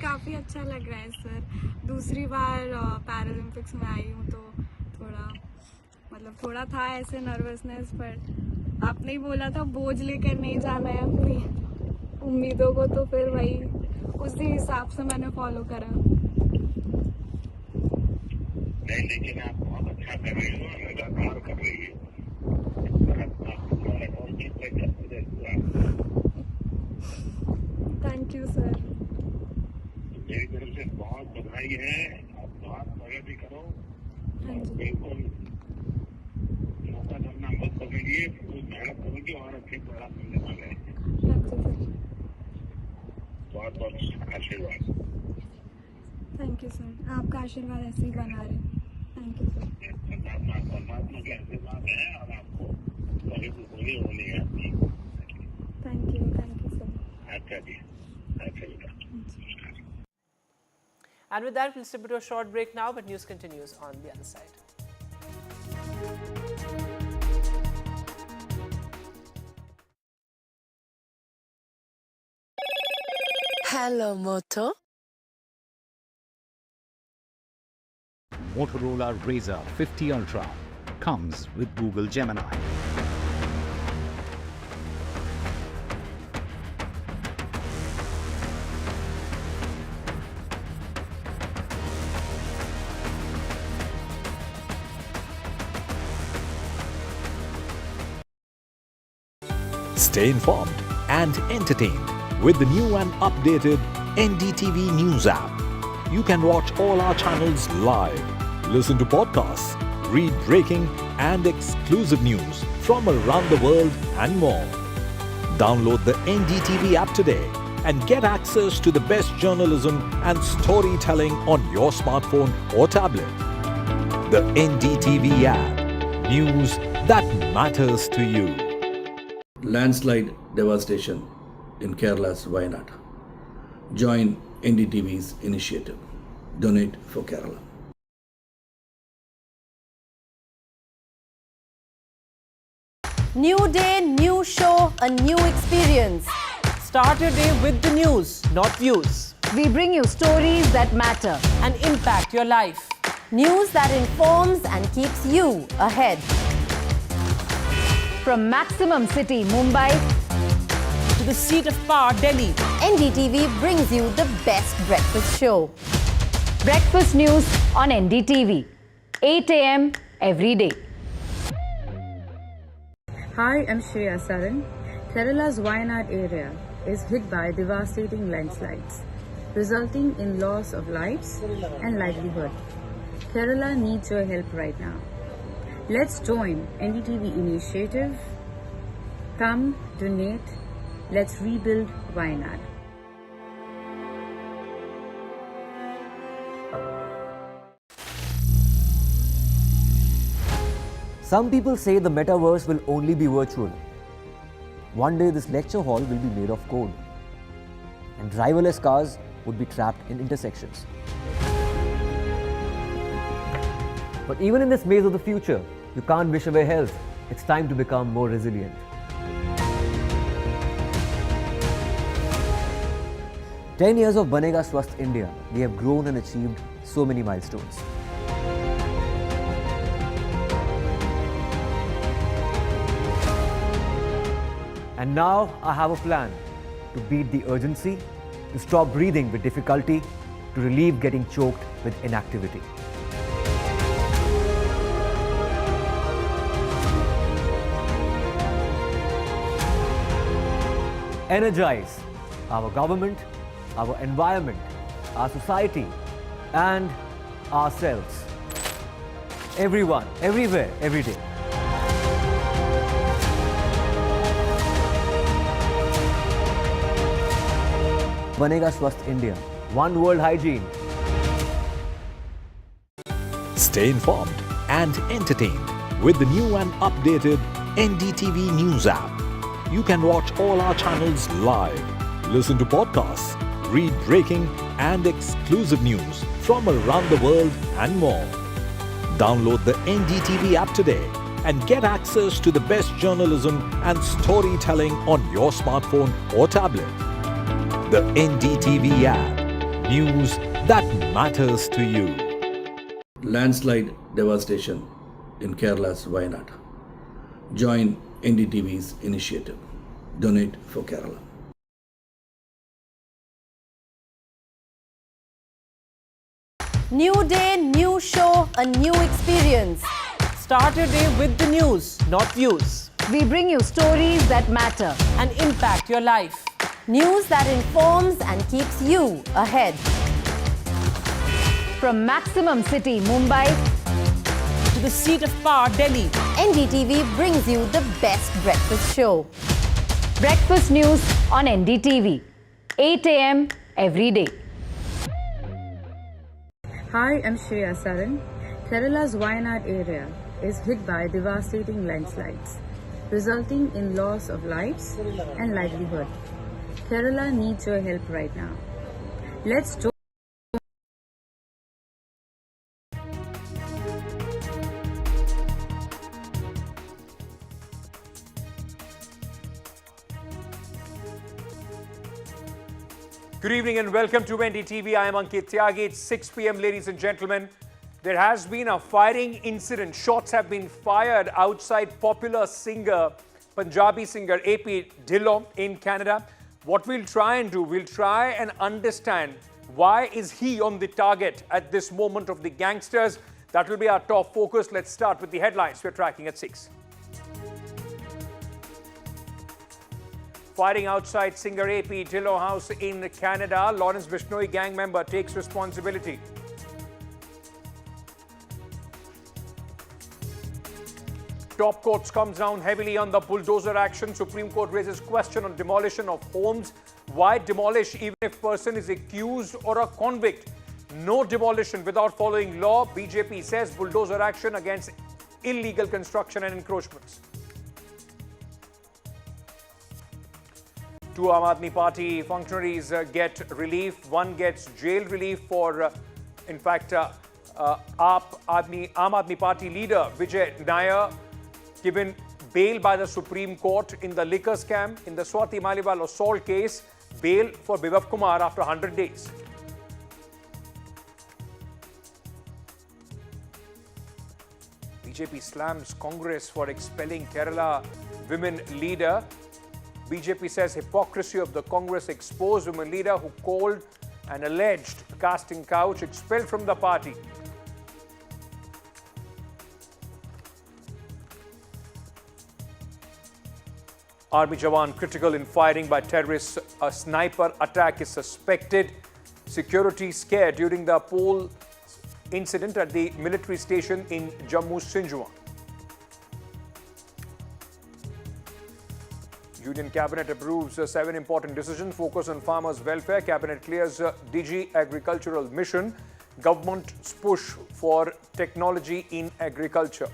काफ़ी अच्छा लग रहा है sir. दूसरी बार Paralympics में आई हूँ, तो थोड़ा था ऐसे नर्वसनेस, पर आपने ही बोला था बोझ लेकर नहीं जाना है अपनी उम्मीदों को, तो फिर वही उसी हिसाब से मैंने फॉलो करा। नहीं, लेकिन आप बहुत अच्छा कर रही हो, लगातार कर रही हो। Thank you sir. मेरी तरफ से बहुत बधाई है। आप बहुत प्रगति करो, बिल्कुल मौका धरना मत पकड़िए, खूब मेहनत करोगे और अच्छे परिणाम मिलने वाले हैं। बहुत बहुत आशीर्वाद। थैंक यू सर, आपका आशीर्वाद ऐसे ही बना रहे। Thank you sir. परमात्मा के आशीर्वाद है और आपको कभी भी होली होनी है आपकी। Thank you sir. अच्छा जी, अच्छा जी। And with that, we'll step into a short break now, but news continues on the other side. Hello, Moto. Motorola Razr 50 Ultra comes with Google Gemini. Stay informed and entertained with the new and updated NDTV News app. You can watch all our channels live, listen to podcasts, read breaking and exclusive news from around the world and more. Download the NDTV app today and get access to the best journalism and storytelling on your smartphone or tablet. The NDTV app. News that matters to you. Landslide devastation in Kerala's Wayanad. Join NDTV's initiative. Donate for Kerala. New day, new show, a new experience. Start your day with the news, not views. We bring you stories that matter and impact your life. News that informs and keeps you ahead. From Maximum City, Mumbai, to the seat of power, Delhi, NDTV brings you the best breakfast show. Breakfast news on NDTV, 8 a.m. every day. Hi, I'm Shreya Saran. Kerala's Wayanad area is hit by devastating landslides, resulting in loss of lives and livelihood. Kerala needs your help right now. Let's join NDTV initiative. Come, donate. Let's rebuild Wayanad. Some people say the metaverse will only be virtual. One day this lecture hall will be made of code, and driverless cars would be trapped in intersections. But even in this maze of the future, you can't wish away health. It's time to become more resilient. "10 years of Banega Swasth India, we have grown and achieved so many milestones. And now I have a plan to beat the urgency, to stop breathing with difficulty, to relieve getting choked with inactivity. Energize our government, our environment, our society, and ourselves. Everyone, everywhere, every day. Banega Swasth India. One world hygiene. Stay informed and entertained with the new and updated NDTV News app. You can watch all our channels live, listen to podcasts, read breaking and exclusive news from around the world and more. Download the NDTV app today and get access to the best journalism and storytelling on your smartphone or tablet. The NDTV app. News that matters to you. Landslide devastation in Kerala's Wayanad. Join NDTV's initiative. Donate for Kerala. New day, new show, a new experience. Start your day with the news, not views. We bring you stories that matter and impact your life. News that informs and keeps you ahead. From Maximum City, Mumbai, to the seat of power, Delhi, NDTV brings you the best breakfast show. Breakfast news on NDTV, 8 a.m. every day. Hi, I'm Shreya Saran. Kerala's Wayanad area is hit by devastating landslides, resulting in loss of lives and livelihood. Kerala needs your help right now. Let's join. Good evening and welcome to NDTV. I am Ankit Tyagi. It's 6 p.m. ladies and gentlemen. There has been a firing incident. Shots have been fired outside popular singer, Punjabi singer AP Dhillon in Canada. What we'll try and do, we'll try and understand why is he on the target at this moment of the gangsters. That will be our top focus. Let's start with the headlines we're tracking at 6. Firing outside singer AP Dhillon house in Canada. Lawrence Bishnoi gang member takes responsibility. Top courts comes down heavily on the bulldozer action. Supreme Court raises question on demolition of homes. Why demolish even if person is accused or a convict? No demolition without following law. BJP says bulldozer action against illegal construction and encroachments. Two Aam Aadmi Party functionaries get relief. One gets jail relief for, Aam Aadmi Party leader Vijay Nair given bail by the Supreme Court in the liquor scam. In the Swati Maliwal assault case, bail for Bibhav Kumar after 100 days. BJP slams Congress for expelling Kerala women leader. BJP says hypocrisy of the Congress exposed. Women leader who called an alleged casting couch expelled from the party. Army Jawan critical in firing by terrorists. A sniper attack is suspected. Security scare during the poll incident at the military station in Jammu Sinjwan. Union Cabinet approves 7 important decisions. Focus on farmers' welfare. Cabinet clears DG Agricultural Mission. Government's push for technology in agriculture.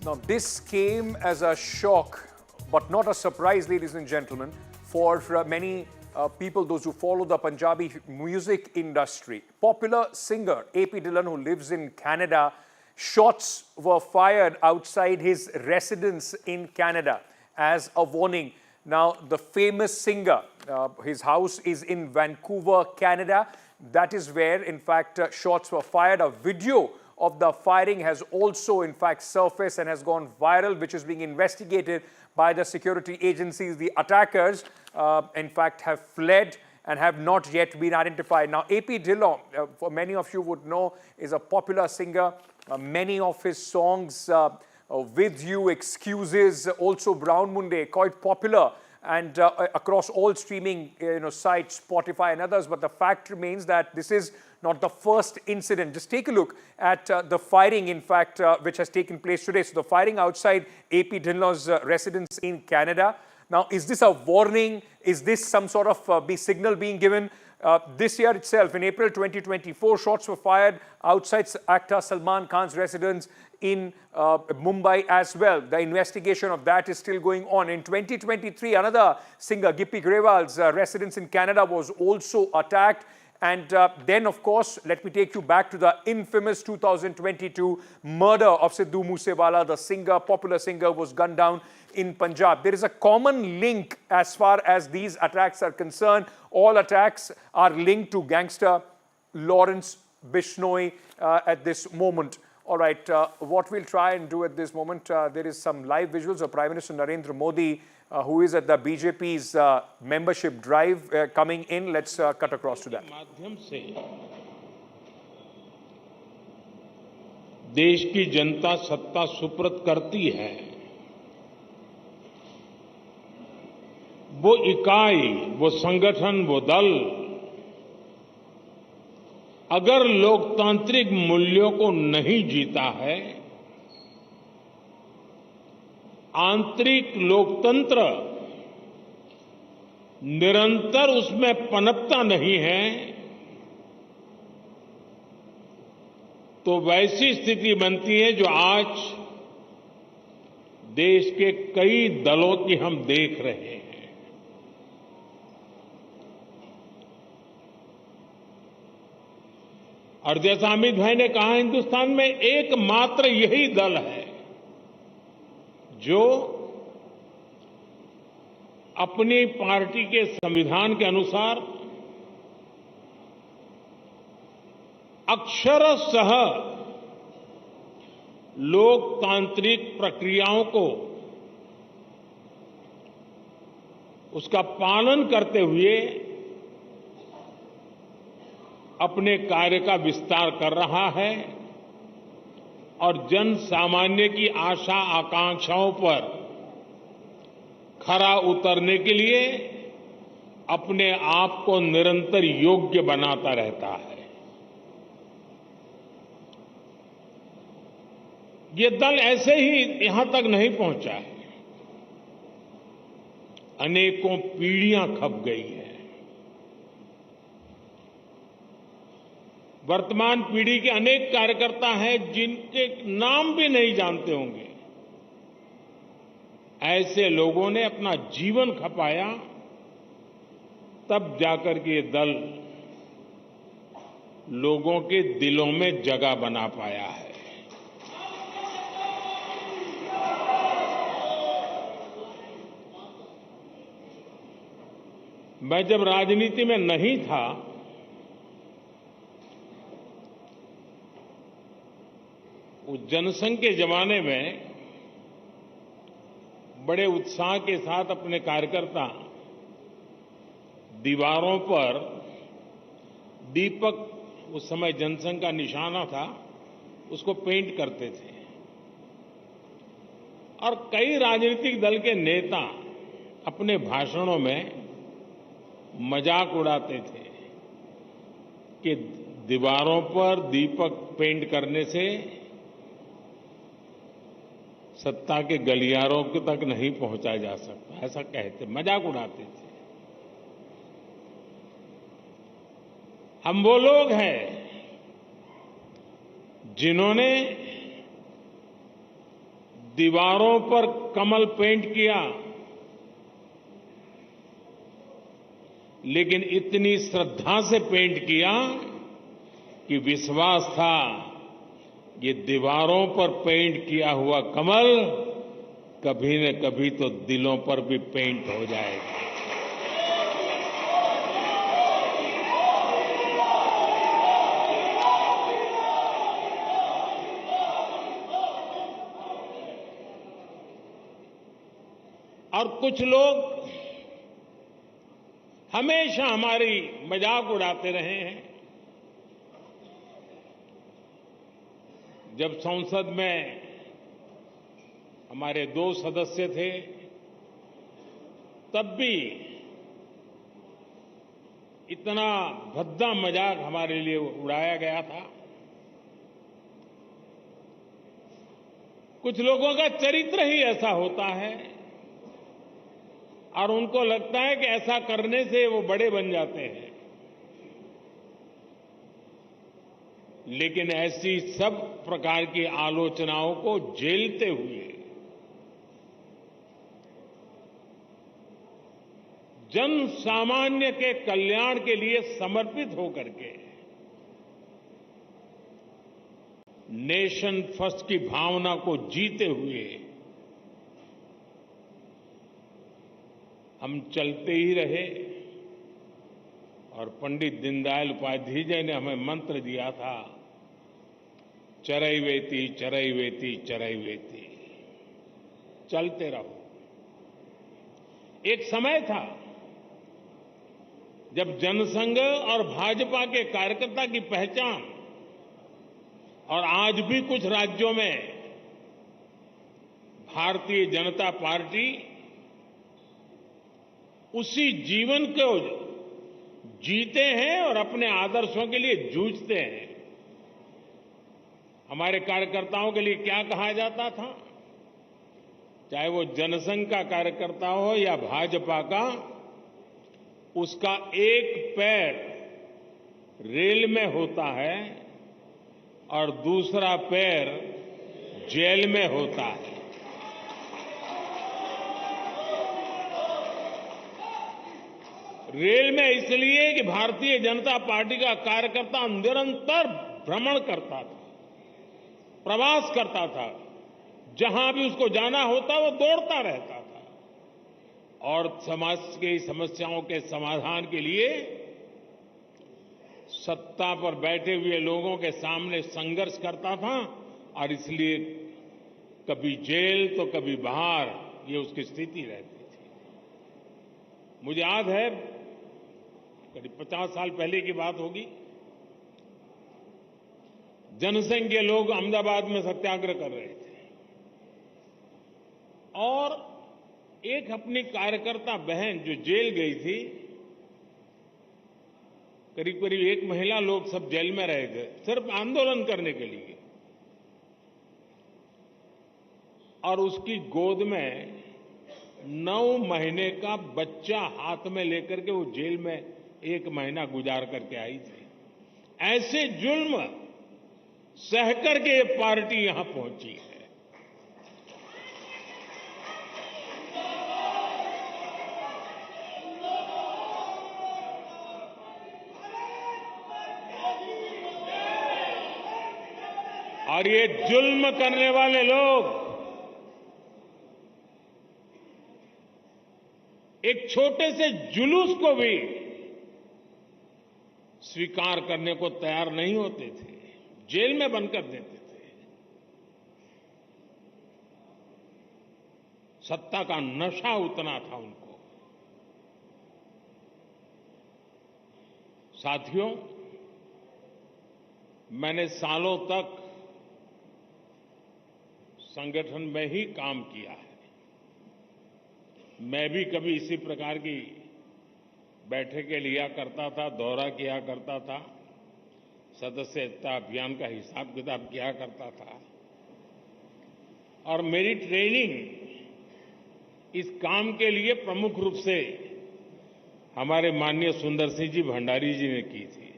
Now, this came as a shock, but not a surprise, ladies and gentlemen, for many people, those who follow the Punjabi music industry. Popular singer AP Dhillon, who lives in Canada, shots were fired outside his residence in Canada as a warning. Now, the famous singer, his house is in Vancouver, Canada. That is where, in fact, shots were fired. A video of the firing has also, in fact, surfaced and has gone viral, which is being investigated by the security agencies. The attackers, in fact, have fled and have not yet been identified. Now, AP Dhillon, for many of you would know, is a popular singer. Many of his songs, With You, Excuses, also Brown Munde, quite popular and across all streaming sites, Spotify and others. But the fact remains that this is not the first incident. Just take a look at the firing, in fact, which has taken place today. So the firing outside AP Dhillon's residence in Canada. Now, is this a warning? Is this some sort of signal being given? This year itself, in April 2024, shots were fired outside actor Salman Khan's residence in Mumbai as well. The investigation of that is still going on. In 2023, another singer, Gippy Grewal's residence in Canada was also attacked. And then, of course, let me take you back to the infamous 2022 murder of Sidhu Moosewala, the singer, popular singer, was gunned down in Punjab. There is a common link as far as these attacks are concerned. All attacks are linked to gangster Lawrence Bishnoi at this moment. All right, what we'll try and do at this moment, there is some live visuals of Prime Minister Narendra Modi, who is at the BJP's membership drive coming in. Let's cut across to that. देश की जनता सत्ता सुप्रत करती है, वो इकाई, वो संगठन, वो दल अगर लोकतांत्रिक मूल्यों को नहीं जीता है, आंतरिक लोकतंत्र निरंतर उसमें पनपता नहीं है, तो वैसी स्थिति बनती है जो आज देश के कई दलों की हम देख रहे हैं। और जैसा अमित भाई ने कहा, हिंदुस्तान में एकमात्र यही दल है जो अपनी पार्टी के संविधान के अनुसार अक्षरशः लोकतांत्रिक प्रक्रियाओं को उसका पालन करते हुए अपने कार्य का विस्तार कर रहा है और जन सामान्य की आशा आकांक्षाओं पर खरा उतरने के लिए अपने आप को निरंतर योग्य बनाता रहता है। ये दल ऐसे ही यहां तक नहीं पहुंचा है, अनेकों पीढ़ियां खप गई है। वर्तमान पीढ़ी के अनेक कार्यकर्ता हैं जिनके नाम भी नहीं जानते होंगे। ऐसे लोगों ने अपना जीवन खपाया, तब जाकर के ये दल लोगों के दिलों में जगह बना पाया है। मैं जब राजनीति में नहीं था, उस जनसंघ के जमाने में बड़े उत्साह के साथ अपने कार्यकर्ता दीवारों पर दीपक, उस समय जनसंघ का निशाना था, उसको पेंट करते थे। और कई राजनीतिक दल के नेता अपने भाषणों में मजाक उड़ाते थे कि दीवारों पर दीपक पेंट करने से सत्ता के गलियारों तक नहीं पहुंचा जा सकता, ऐसा कहते, मजाक उड़ाते थे। हम वो लोग हैं जिन्होंने दीवारों पर कमल पेंट किया, लेकिन इतनी श्रद्धा से पेंट किया कि विश्वास था ये दीवारों पर पेंट किया हुआ कमल कभी न कभी तो दिलों पर भी पेंट हो जाएगा। और कुछ लोग हमेशा हमारी मजाक उड़ाते रहे हैं। जब संसद में हमारे 2 सदस्य थे, तब भी इतना भद्दा मजाक हमारे लिए उड़ाया गया था। कुछ लोगों का चरित्र ही ऐसा होता है और उनको लगता है कि ऐसा करने से वो बड़े बन जाते हैं। लेकिन ऐसी सब प्रकार की आलोचनाओं को झेलते हुए जन सामान्य के कल्याण के लिए समर्पित होकर के नेशन फर्स्ट की भावना को जीते हुए हम चलते ही रहे। और पंडित दीनदयाल उपाध्याय ने हमें मंत्र दिया था, चरैवेति चरैवेति चरैवेति, चलते रहो। एक समय था जब जनसंघ और भाजपा के कार्यकर्ता की पहचान, और आज भी कुछ राज्यों में भारतीय जनता पार्टी उसी जीवन को जीते हैं और अपने आदर्शों के लिए जूझते हैं। हमारे कार्यकर्ताओं के लिए क्या कहा जाता था, चाहे वो जनसंघ का कार्यकर्ता हो या भाजपा का, उसका एक पैर रेल में होता है और दूसरा पैर जेल में होता है। रेल में इसलिए कि भारतीय जनता पार्टी का कार्यकर्ता निरंतर भ्रमण करता था, प्रवास करता था, जहां भी उसको जाना होता वो दौड़ता रहता था और समाज की समस्याओं के समाधान के लिए सत्ता पर बैठे हुए लोगों के सामने संघर्ष करता था और इसलिए कभी जेल तो कभी बाहर, ये उसकी स्थिति रहती थी। मुझे याद है करीब 50 साल पहले की बात होगी, जनसंघ के लोग अहमदाबाद में सत्याग्रह कर रहे थे और एक अपनी कार्यकर्ता बहन जो जेल गई थी, करीब करीब 1 महिला लोग सब जेल में रहे थे सिर्फ आंदोलन करने के लिए, और उसकी गोद में 9 महीने का बच्चा हाथ में लेकर के वो जेल में 1 महीना गुजार करके आई थी। ऐसे जुल्म सहकर के ये पार्टी यहां पहुंची है। और ये जुल्म करने वाले लोग एक छोटे से जुलूस को भी स्वीकार करने को तैयार नहीं होते थे, जेल में बंद कर देते थे। सत्ता का नशा उतना था उनको। साथियों, मैंने सालों तक संगठन में ही काम किया है। मैं भी कभी इसी प्रकार की बैठकें लिया करता था, दौरा किया करता था, सदस्यता अभियान का हिसाब किताब किया करता था और मेरी ट्रेनिंग इस काम के लिए प्रमुख रूप से हमारे माननीय सुंदर सिंह जी भंडारी जी ने की थी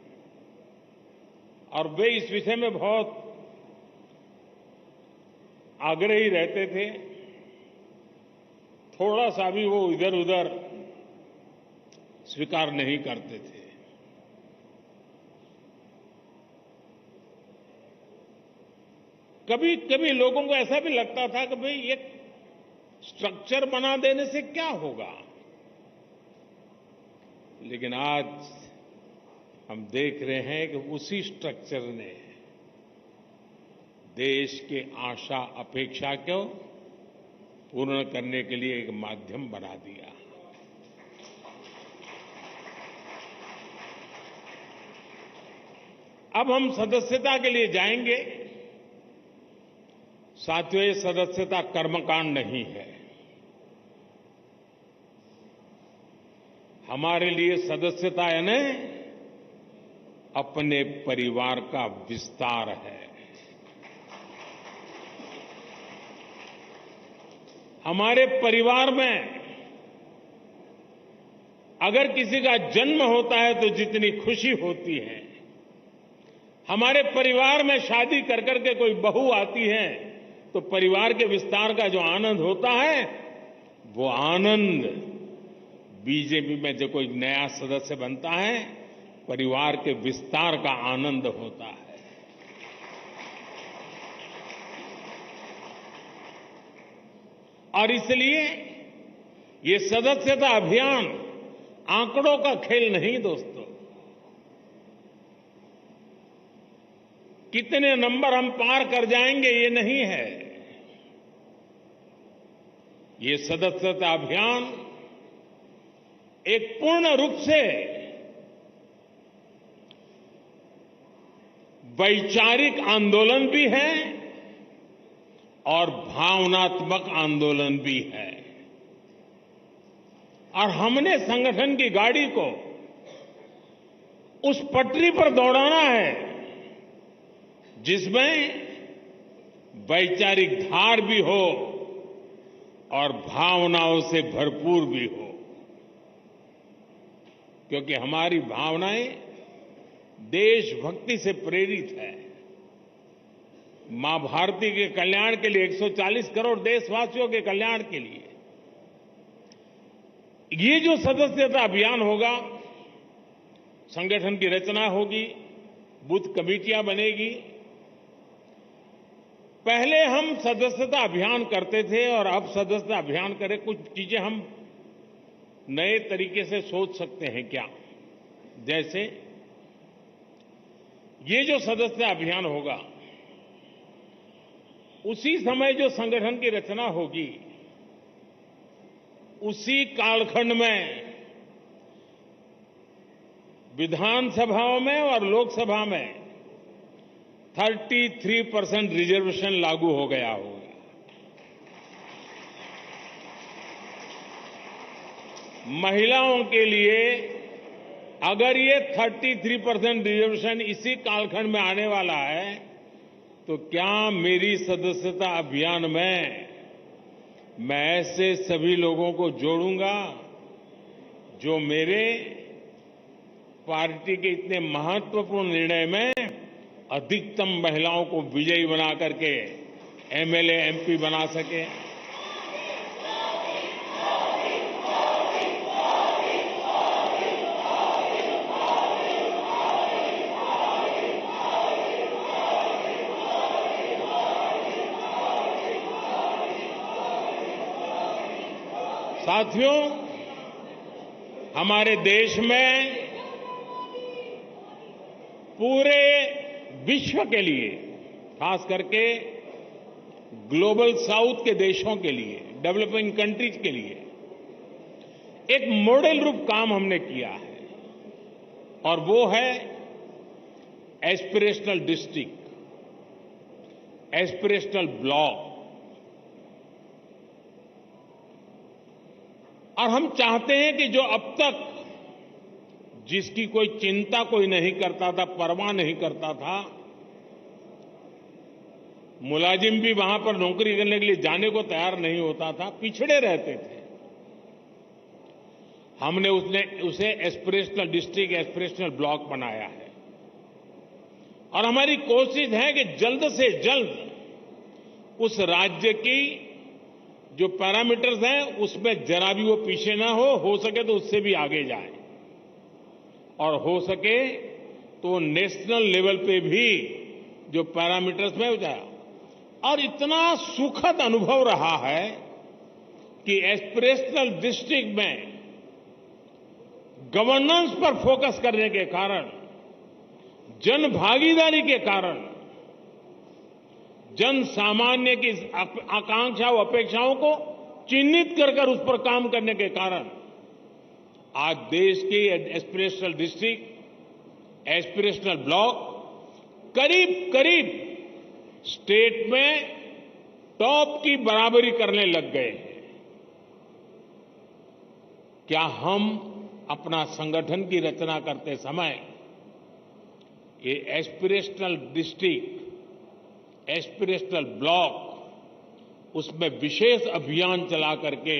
और वे इस विषय में बहुत आग्रही रहते थे। थोड़ा सा भी वो इधर उधर स्वीकार नहीं करते थे। कभी कभी लोगों को ऐसा भी लगता था कि भाई एक स्ट्रक्चर बना देने से क्या होगा, लेकिन आज हम देख रहे हैं कि उसी स्ट्रक्चर ने देश के आशा अपेक्षा को पूर्ण करने के लिए एक माध्यम बना दिया। अब हम सदस्यता के लिए जाएंगे। साथियों, ये सदस्यता कर्मकांड नहीं है। हमारे लिए सदस्यता यानी अपने परिवार का विस्तार है। हमारे परिवार में अगर किसी का जन्म होता है तो जितनी खुशी होती है, हमारे परिवार में शादी कर करके कोई बहू आती है तो परिवार के विस्तार का जो आनंद होता है, वो आनंद बीजेपी में जो कोई नया सदस्य बनता है, परिवार के विस्तार का आनंद होता है। और इसलिए ये सदस्यता अभियान आंकड़ों का खेल नहीं दोस्तों। कितने नंबर हम पार कर जाएंगे ये नहीं है। ये सदस्यता अभियान एक पूर्ण रूप से वैचारिक आंदोलन भी है और भावनात्मक आंदोलन भी है। और हमने संगठन की गाड़ी को उस पटरी पर दौड़ाना है जिसमें वैचारिक धार भी हो और भावनाओं से भरपूर भी हो, क्योंकि हमारी भावनाएं देशभक्ति से प्रेरित है। मां भारती के कल्याण के लिए, 140 करोड़ देशवासियों के कल्याण के लिए ये जो सदस्यता अभियान होगा, संगठन की रचना होगी, बूथ कमेटियां बनेगी। पहले हम सदस्यता अभियान करते थे और अब सदस्यता अभियान करें, कुछ चीजें हम नए तरीके से सोच सकते हैं क्या? जैसे ये जो सदस्यता अभियान होगा, उसी समय जो संगठन की रचना होगी, उसी कालखंड में विधानसभाओं में और लोकसभा में 33% रिजर्वेशन लागू हो गया होगा। महिलाओं के लिए अगर ये 33% रिजर्वेशन इसी कालखंड में आने वाला है, तो क्या मेरी सदस्यता अभियान में मैं ऐसे सभी लोगों को जोड़ूंगा जो मेरे पार्टी के इतने महत्वपूर्ण निर्णय में अधिकतम महिलाओं को विजयी बना करके एमएलए, एमपी बना सके। साथियों, हमारे देश में पूरे विश्व के लिए, खास करके ग्लोबल साउथ के देशों के लिए, डेवलपिंग कंट्रीज के लिए एक मॉडल रूप काम हमने किया है, और वो है एस्पिरेशनल डिस्ट्रिक्ट, एस्पिरेशनल ब्लॉक। और हम चाहते हैं कि जो अब तक जिसकी कोई चिंता कोई नहीं करता था, परवाह नहीं करता था, मुलाजिम भी वहां पर नौकरी करने के लिए जाने को तैयार नहीं होता था, पिछड़े रहते थे, हमने उसे एस्पिरेशनल डिस्ट्रिक्ट, एस्पिरेशनल ब्लॉक बनाया है। और हमारी कोशिश है कि जल्द से जल्द उस राज्य की जो पैरामीटर्स हैं उसमें जरा भी वो पीछे ना हो सके तो उससे भी आगे जाए, और हो सके तो नेशनल लेवल पे भी जो पैरामीटर्स में हो जाए। और इतना सुखद अनुभव रहा है कि एस्पिरेशनल डिस्ट्रिक्ट में गवर्नेंस पर फोकस करने के कारण, जन भागीदारी के कारण, जन सामान्य की आकांक्षाओं, अपेक्षाओं को चिन्हित कर उस पर काम करने के कारण आज देश के एस्पिरेशनल डिस्ट्रिक्ट, एस्पिरेशनल ब्लॉक करीब करीब स्टेट में टॉप की बराबरी करने लग गए हैं। क्या हम अपना संगठन की रचना करते समय ये एस्पिरेशनल डिस्ट्रिक्ट, एस्पिरेशनल ब्लॉक, उसमें विशेष अभियान चला करके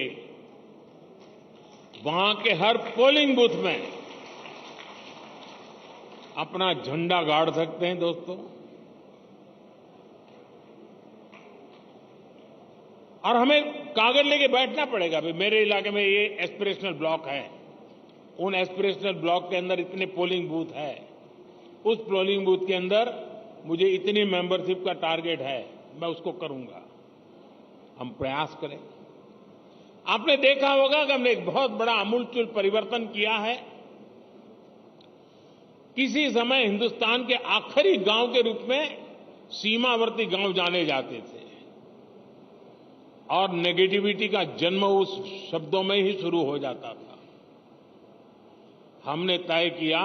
वहां के हर पोलिंग बूथ में अपना झंडा गाड़ सकते हैं? दोस्तों, और हमें कागज लेके बैठना पड़ेगा, भाई मेरे इलाके में ये एस्पिरेशनल ब्लॉक है, उन एस्पिरेशनल ब्लॉक के अंदर इतने पोलिंग बूथ है, उस पोलिंग बूथ के अंदर मुझे इतनी मेंबरशिप का टारगेट है, मैं उसको करूंगा। हम प्रयास करें। आपने देखा होगा कि हमने एक बहुत बड़ा आमूलचूल परिवर्तन किया है। किसी समय हिंदुस्तान के आखिरी गांव के रूप में सीमावर्ती गांव जाने जाते थे, और नेगेटिविटी का जन्म उस शब्दों में ही शुरू हो जाता था। हमने तय किया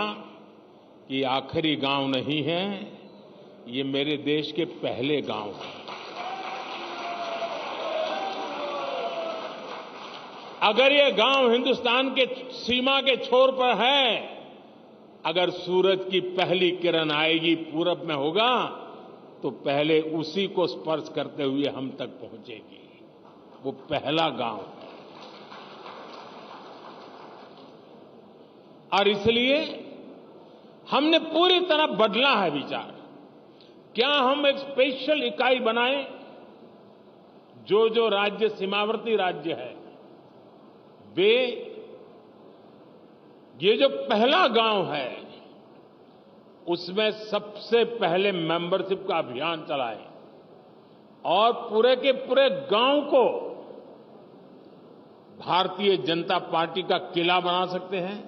कि आखिरी गांव नहीं है, ये मेरे देश के पहले गांव हैं। अगर ये गांव हिंदुस्तान के सीमा के छोर पर है, अगर सूरज की पहली किरण आएगी, पूरब में होगा, तो पहले उसी को स्पर्श करते हुए हम तक पहुंचेगी। वो पहला गांव है। और इसलिए हमने पूरी तरह बदला है विचार। क्या हम एक स्पेशल इकाई बनाएं? जो राज्य सीमावर्ती राज्य है, वे ये जो पहला गांव है उसमें सबसे पहले मेंबरशिप का अभियान चलाएं और पूरे के पूरे गांव को भारतीय जनता पार्टी का किला बना सकते हैं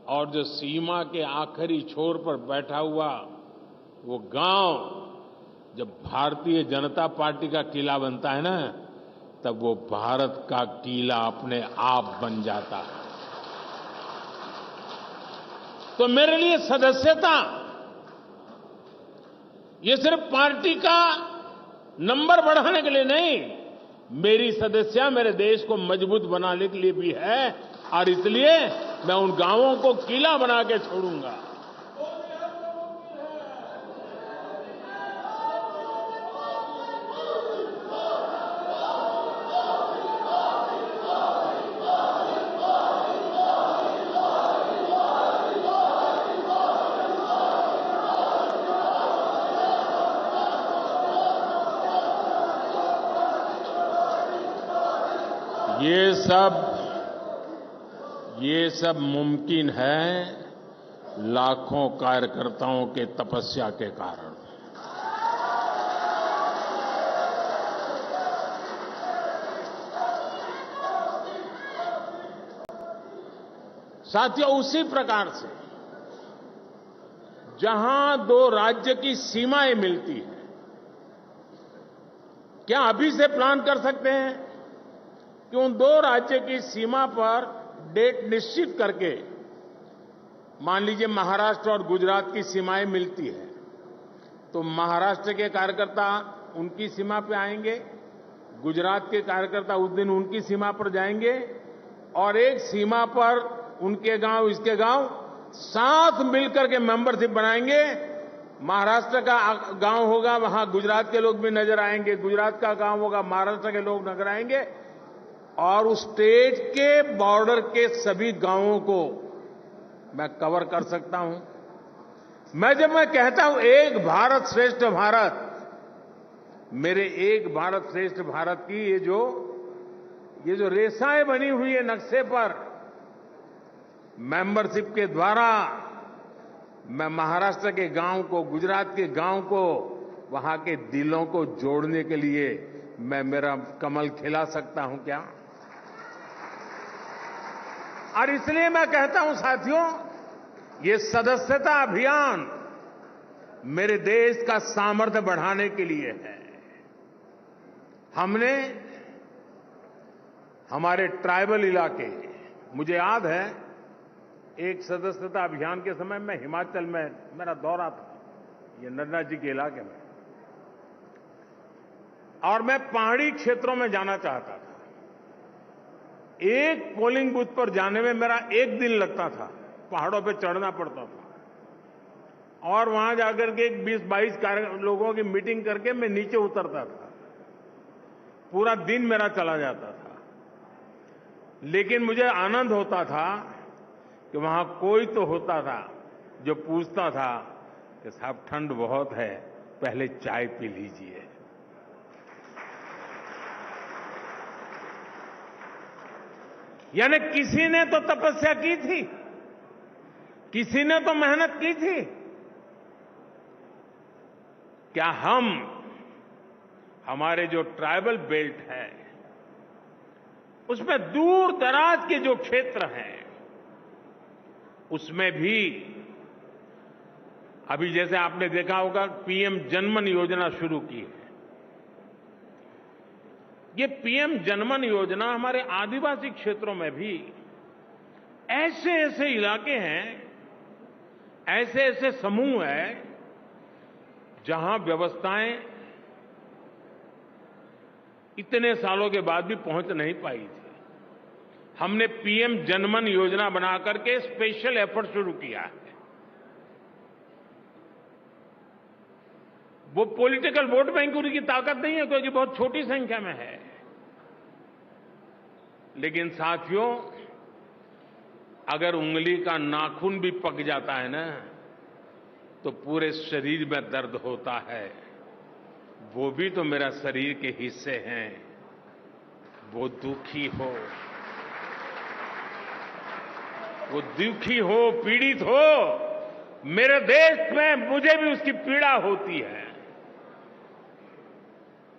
और जो सीमा के आखिरी छोर पर बैठा हुआ वो गांव जब भारतीय जनता पार्टी का किला बनता है ना तब वो भारत का किला अपने आप बन जाता है। तो मेरे लिए सदस्यता ये सिर्फ पार्टी का नंबर बढ़ाने के लिए नहीं, मेरी सदस्यता मेरे देश को मजबूत बनाने के लिए भी है और इसलिए मैं उन गांवों को किला बना के छोड़ूंगा। ये सब मुमकिन है लाखों कार्यकर्ताओं के तपस्या के कारण। साथियों, उसी प्रकार से जहां दो राज्य की सीमाएं मिलती हैं, क्या अभी से प्लान कर सकते हैं कि उन दो राज्य की सीमा पर डेट निश्चित करके, मान लीजिए महाराष्ट्र और गुजरात की सीमाएं मिलती है तो महाराष्ट्र के कार्यकर्ता उनकी सीमा पे आएंगे, गुजरात के कार्यकर्ता उस दिन उनकी सीमा पर जाएंगे और एक सीमा पर उनके गांव इसके गांव साथ मिलकर के मेंबरशिप बनाएंगे। महाराष्ट्र का गांव होगा, वहां गुजरात के लोग भी नजर आएंगे, गुजरात का गांव होगा, महाराष्ट्र के लोग नजर आएंगे और उस स्टेट के बॉर्डर के सभी गांवों को मैं कवर कर सकता हूं। जब मैं कहता हूं एक भारत श्रेष्ठ भारत, मेरे एक भारत श्रेष्ठ भारत की ये जो रेखाएं बनी हुई है नक्शे पर, मेंबरशिप के द्वारा मैं महाराष्ट्र के गांव को, गुजरात के गांव को, वहां के दिलों को जोड़ने के लिए मैं मेरा कमल खिला सकता हूं क्या? और इसलिए मैं कहता हूं साथियों, ये सदस्यता अभियान मेरे देश का सामर्थ्य बढ़ाने के लिए है। हमने हमारे ट्राइबल इलाके, मुझे याद है एक सदस्यता अभियान के समय मैं हिमाचल में मेरा दौरा था, ये नड्डा जी के इलाके में, और मैं पहाड़ी क्षेत्रों में जाना चाहता था। एक पोलिंग बूथ पर जाने में मेरा एक दिन लगता था, पहाड़ों पे चढ़ना पड़ता था और वहां जाकर के 20-22 लोगों की मीटिंग करके मैं नीचे उतरता था। पूरा दिन मेरा चला जाता था, लेकिन मुझे आनंद होता था कि वहां कोई तो होता था जो पूछता था कि साहब ठंड बहुत है, पहले चाय पी लीजिए। यानी किसी ने तो तपस्या की थी, किसी ने तो मेहनत की थी। क्या हम, हमारे जो ट्राइबल बेल्ट है उसमें दूर दराज के जो क्षेत्र हैं उसमें भी अभी जैसे आपने देखा होगा पीएम जनमन योजना शुरू की है। ये पीएम जनमन योजना हमारे आदिवासी क्षेत्रों में भी ऐसे ऐसे इलाके हैं, ऐसे ऐसे समूह हैं जहां व्यवस्थाएं इतने सालों के बाद भी पहुंच नहीं पाई थी। हमने पीएम जनमन योजना बना करके स्पेशल एफर्ट शुरू किया है। वो पॉलिटिकल वोट बैंक की ताकत नहीं है क्योंकि बहुत छोटी संख्या में है, लेकिन साथियों अगर उंगली का नाखून भी पक जाता है ना तो पूरे शरीर में दर्द होता है। वो भी तो मेरा शरीर के हिस्से हैं। वो दुखी हो, वो दुखी हो, पीड़ित हो, मेरे देश में मुझे भी उसकी पीड़ा होती है।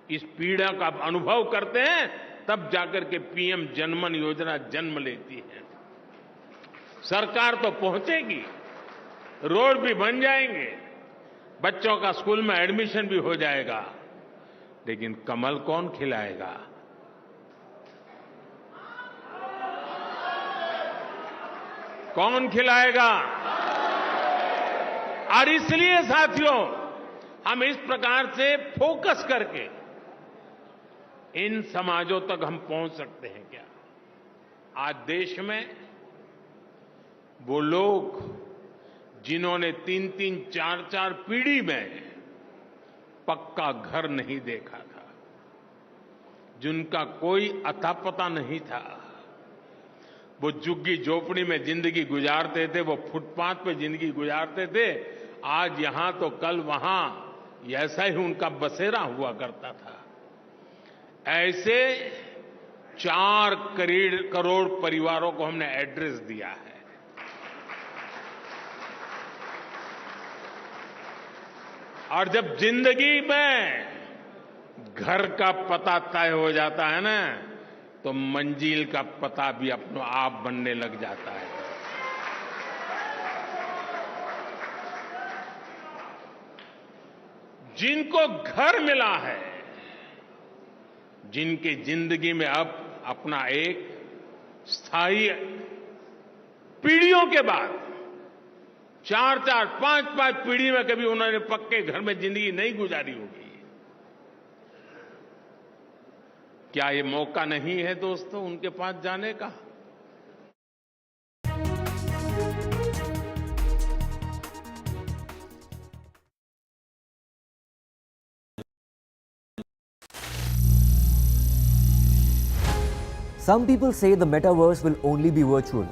इस पीड़ा का अनुभव करते हैं तब जाकर के पीएम जनमन योजना जन्म लेती है। सरकार तो पहुंचेगी, रोड भी बन जाएंगे, बच्चों का स्कूल में एडमिशन भी हो जाएगा, लेकिन कमल कौन खिलाएगा? कौन खिलाएगा? और इसलिए साथियों, हम इस प्रकार से फोकस करके इन समाजों तक हम पहुंच सकते हैं क्या? आज देश में वो लोग जिन्होंने 3-3, 4-4 पीढ़ी में पक्का घर नहीं देखा था, जिनका कोई अता पता नहीं था, वो झुग्गी झोपड़ी में जिंदगी गुजारते थे, वो फुटपाथ पे जिंदगी गुजारते थे, आज यहां तो कल वहां, ऐसा ही उनका बसेरा हुआ करता था। ऐसे 4 करोड़ परिवारों को हमने एड्रेस दिया है। और जब जिंदगी में घर का पता तय हो जाता है ना, तो मंजिल का पता भी अपने आप बनने लग जाता है। जिनको घर मिला है, जिनकी जिंदगी में अब अपना एक स्थायी, पीढ़ियों के बाद 4-4, 5-5 पीढ़ी में कभी उन्होंने पक्के घर में जिंदगी नहीं गुजारी होगी, क्या ये मौका नहीं है दोस्तों उनके पास जाने का? Some people say the metaverse will only be virtual.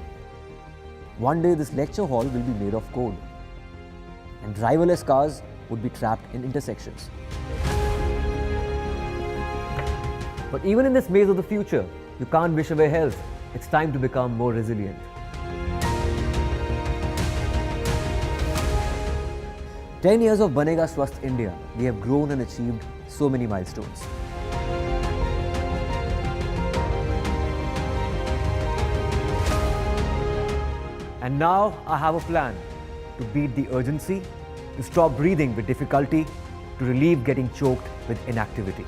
One day this lecture hall will be made of code, and driverless cars would be trapped in intersections. But even in this maze of the future, you can't wish away health. It's time to become more resilient. "10 years of Banega Swasth India, we have grown and achieved so many milestones. And now I have a plan to beat the urgency, to stop breathing with difficulty, to relieve getting choked with inactivity.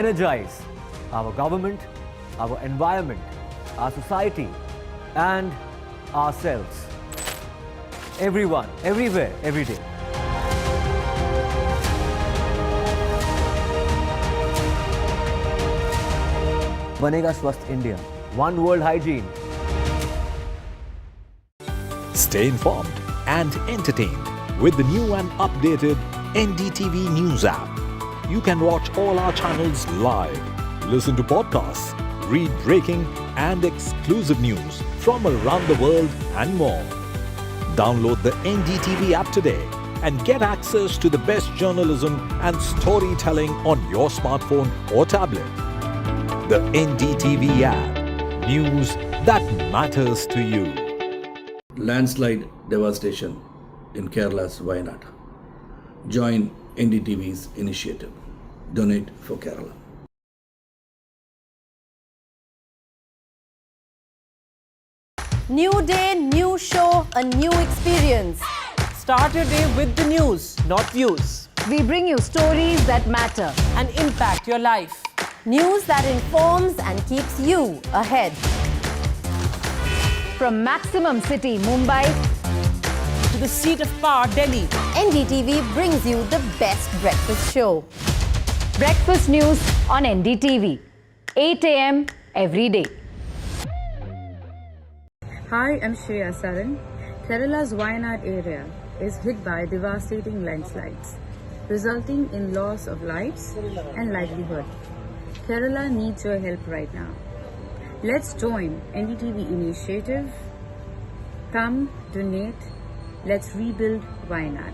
Energize our government, our environment, our society, and ourselves. Everyone, everywhere, every day. Banega Swasth India. One world hygiene. Stay informed and entertained with the new and updated NDTV News app. You can watch all our channels live, listen to podcasts, read breaking and exclusive news from around the world and more. Download the NDTV app today and get access to the best journalism and storytelling on your smartphone or tablet. The NDTV app. News that matters to you. Landslide devastation in Kerala's Wayanad. Join NDTV's initiative. Donate for Kerala. New day, new show, a new experience. Start your day with the news, not views. We bring you stories that matter and impact your life. News that informs and keeps you ahead. From Maximum City, Mumbai, to the seat of power, Delhi, NDTV brings you the best breakfast show. Breakfast news on NDTV, 8 a.m. every day. Hi, I'm Shreya Saran. Kerala's Wayanad area is hit by devastating landslides, resulting in loss of lives and livelihood. Kerala needs your help right now. Let's join NDTV initiative. Come, donate. Let's rebuild Wayanad.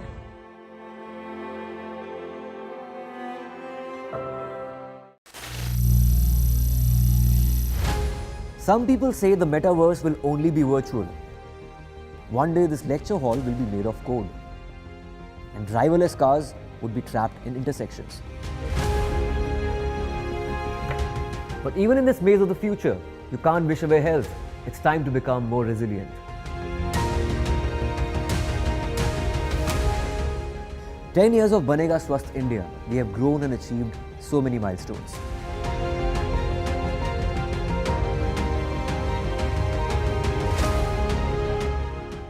Some people say the metaverse will only be virtual. One day this lecture hall will be made of code, and driverless cars would be trapped in intersections. But even in this maze of the future, you can't wish away health. It's time to become more resilient. 10 years of Banega Swasth India, we have grown and achieved so many milestones.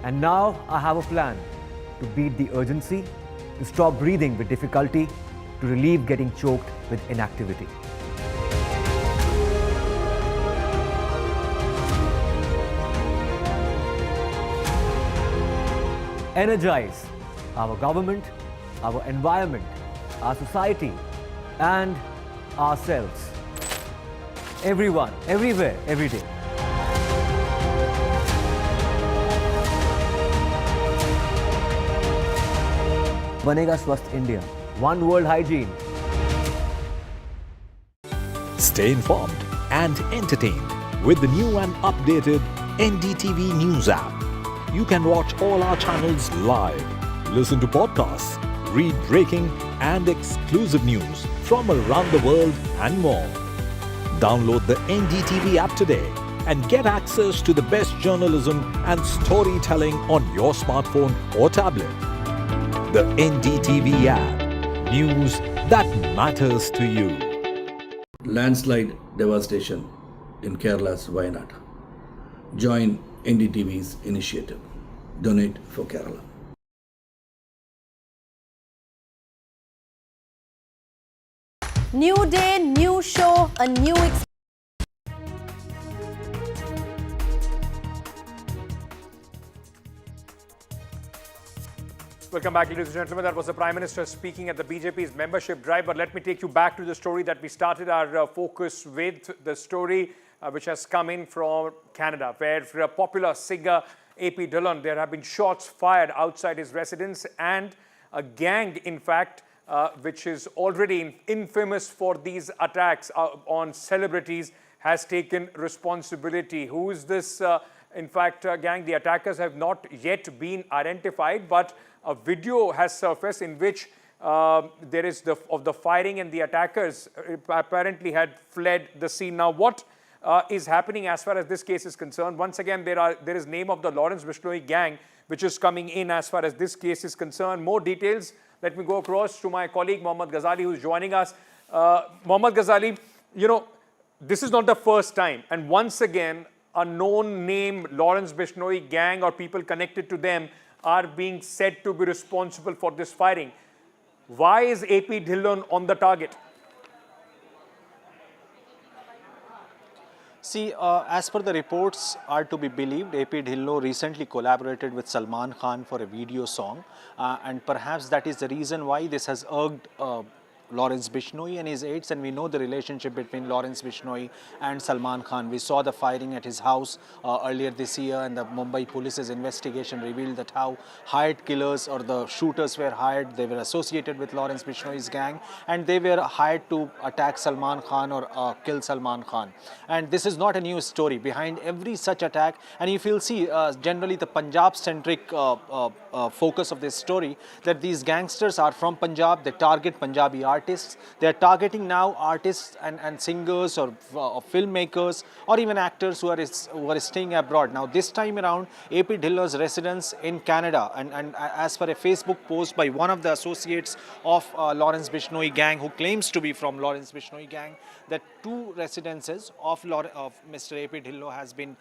And now I have a plan to beat the urgency, to stop breathing with difficulty, to relieve getting choked with inactivity. Energize our government, our environment, our society, and ourselves. Everyone, everywhere, every day. Banega Swasth India. One world hygiene. Stay informed and entertained with the new and updated NDTV News app. You can watch all our channels live, listen to podcasts, read breaking and exclusive news from around the world and more. Download the NDTV app today and get access to the best journalism and storytelling on your smartphone or tablet. The NDTV app. News that matters to you. Landslide devastation in Kerala's Wayanad. Join NDTV's initiative. Donate for Kerala. New day, new show, a new experience. Welcome back, ladies and gentlemen. That was the Prime Minister speaking at the BJP's membership drive. But let me take you back to the story that we started our focus with, the story which has come in from Canada, where for a popular singer, AP Dillon, there have been shots fired outside his residence, and a gang, in fact, which is already infamous for these attacks on celebrities, has taken responsibility. Who is this, gang? The attackers have not yet been identified, but a video has surfaced in which there is of the firing, and the attackers apparently had fled the scene. Now, what is happening as far as this case is concerned? Once again, there is name of the Lawrence Bishnoi gang which is coming in as far as this case is concerned. More details. Let me go across to my colleague Mohammad Ghazali, who is joining us. Mohammad Ghazali, this is not the first time, and once again, a known name Lawrence Bishnoi gang or people connected to them are being said to be responsible for this firing. Why is AP Dillon on the target? See, as per the reports are to be believed, AP Dhillon recently collaborated with Salman Khan for a video song, and perhaps that is the reason why this has irked Lawrence Bishnoi and his aides, and we know the relationship between Lawrence Bishnoi and Salman Khan. We saw the firing at his house earlier this year, and the Mumbai police's investigation revealed that how hired killers or the shooters were hired. They were associated with Lawrence Bishnoi's gang, and they were hired to attack Salman Khan or kill Salman Khan. And this is not a new story. Behind every such attack, and if you'll see generally the Punjab-centric focus of this story, that these gangsters are from Punjab, they target Punjabi artists. They are targeting now artists and singers or filmmakers or even actors who are staying abroad. Now this time around, AP Dhillon's residence in Canada, and as per a Facebook post by one of the associates of Lawrence Bishnoi gang, who claims to be from Lawrence Bishnoi gang, that two residences of Mr. AP Dhillon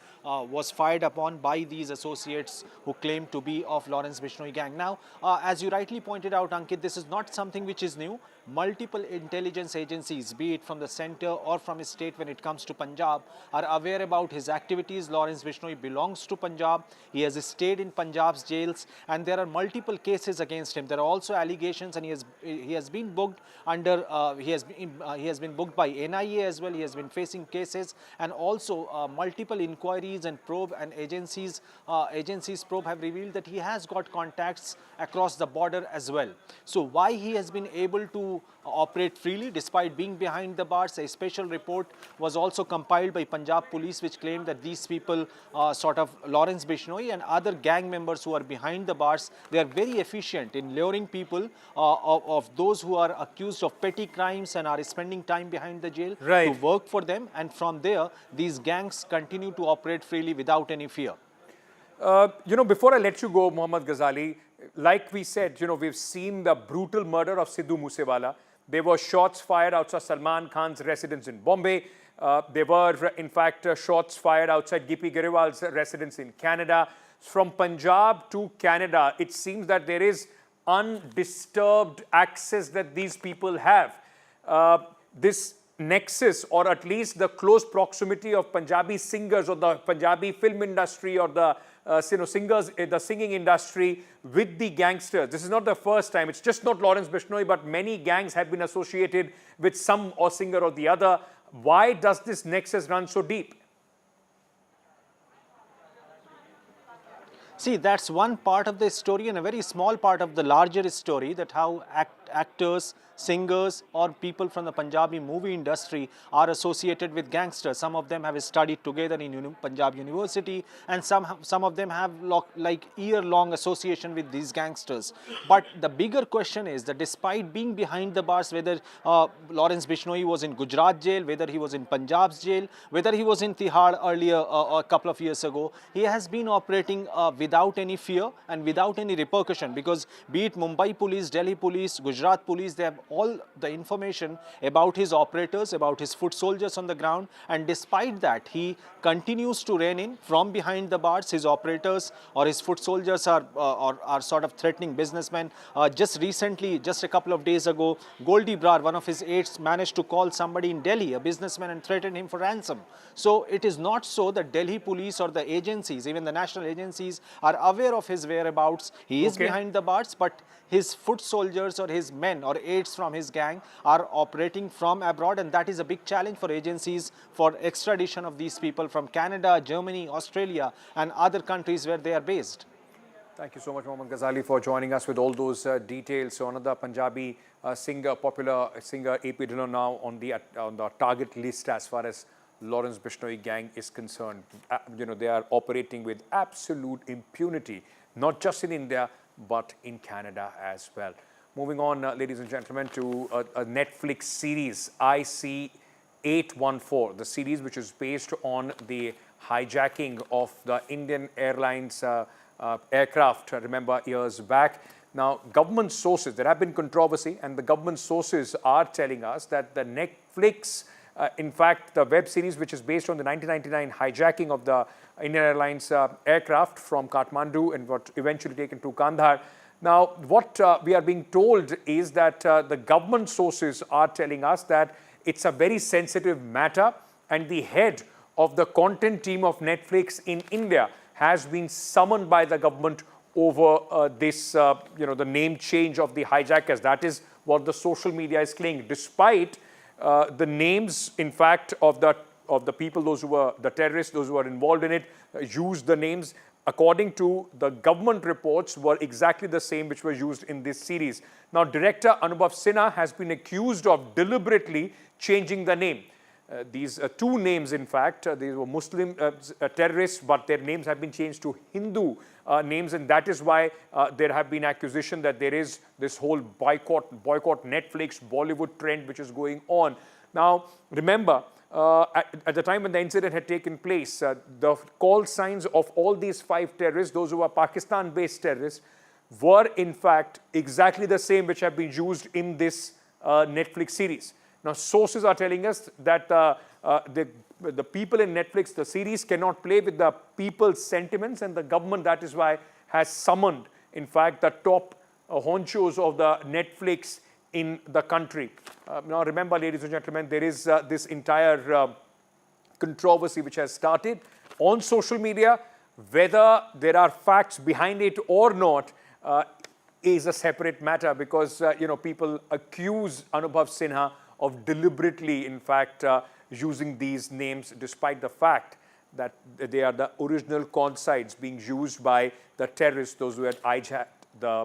was fired upon by these associates who claim to be of Lawrence Bishnoi gang. Now, as you rightly pointed out, Ankit, this is not something which is new. Multiple intelligence agencies, be it from the center or from his state when it comes to Punjab, are aware about his activities. Lawrence Bishnoi belongs to Punjab. He has stayed in Punjab's jails, and there are multiple cases against him. There are also allegations, and he has been booked under he has been booked by NIA as well. He has been facing cases, and also multiple inquiries and probe and agencies probe have revealed that he has got contacts across the border as well. So why he has been able to to operate freely despite being behind the bars. A special report was also compiled by Punjab Police which claimed that these people, Lawrence Bishnoi and other gang members who are behind the bars, they are very efficient in luring people of those who are accused of petty crimes and are spending time behind the jail to work for them, and from there these gangs continue to operate freely without any fear. Before I let you go, Mohammad Ghazali, like we said, we've seen the brutal murder of Sidhu Moosewala. There were shots fired outside Salman Khan's residence in Bombay. There were, in fact, shots fired outside Gippy Grewal's residence in Canada. From Punjab to Canada, it seems that there is undisturbed access that these people have. This nexus, or at least the close proximity of Punjabi singers or the Punjabi film industry or the singers, the singing industry with the gangsters. This is not the first time. It's just not Lawrence Bishnoi, but many gangs have been associated with some or singer or the other. Why does this nexus run so deep? See, that's one part of the story and a very small part of the larger story, that how actors, singers or people from the Punjabi movie industry are associated with gangsters. Some of them have studied together in Punjab University, and some of them have like year-long association with these gangsters. But the bigger question is that despite being behind the bars, whether Lawrence Bishnoi was in Gujarat jail, whether he was in Punjab's jail, whether he was in Tihar earlier a couple of years ago, he has been operating without any fear and without any repercussion, because be it Mumbai police, Delhi police, Gujarat police, they have all the information about his operators, about his foot soldiers on the ground, and despite that he continues to rein in from behind the bars. His operators or his foot soldiers are sort of threatening businessmen. Just recently, just a couple of days ago, Goldie Brar, one of his aides, managed to call somebody in Delhi, a businessman, and threaten him for ransom. So it is not so that Delhi police or the agencies, even the national agencies, are aware of his whereabouts. He is behind the bars, but his foot soldiers or his men or aides from his gang are operating from abroad, and that is a big challenge for agencies for extradition of these people from Canada, Germany, Australia and other countries where they are based. Thank you so much, Mohammad Ghazali, for joining us with all those details. So another Punjabi popular singer, AP Dhillon, now on the target list as far as Lawrence Bishnoi gang is concerned. They are operating with absolute impunity, not just in India, but in Canada as well. Moving on, ladies and gentlemen, to a Netflix series, IC-814, the series which is based on the hijacking of the Indian Airlines aircraft, remember, years back. Now, government sources, there have been controversy, and the government sources are telling us that the Netflix, in fact, the web series which is based on the 1999 hijacking of the Indian Airlines aircraft from Kathmandu and what eventually taken to Kandahar. Now, what we are being told is that the government sources are telling us that it's a very sensitive matter, and the head of the content team of Netflix in India has been summoned by the government over this, the name change of the hijackers. That is what the social media is claiming, despite the names, in fact, of the people, those who were the terrorists, those who were involved in it, used the names, according to the government reports, were exactly the same which were used in this series. Now, director Anubhav Sinha has been accused of deliberately changing the name. These two names, in fact, these were Muslim terrorists, but their names have been changed to Hindu names, and that is why there have been accusations that there is this whole boycott Netflix, Bollywood trend which is going on. Now, remember, at the time when the incident had taken place, the call signs of all these 5 terrorists, those who are Pakistan-based terrorists, were in fact exactly the same which have been used in this Netflix series. Now, sources are telling us that the people in Netflix, the series, cannot play with the people's sentiments, and the government, that is why, has summoned, in fact, the top honchos of the Netflix in the country. Now, remember, ladies and gentlemen, there is this entire controversy which has started on social media. Whether there are facts behind it or not is a separate matter, because, people accuse Anubhav Sinha of deliberately, in fact, using these names, despite the fact that they are the original call signs being used by the terrorists, those who had hijacked the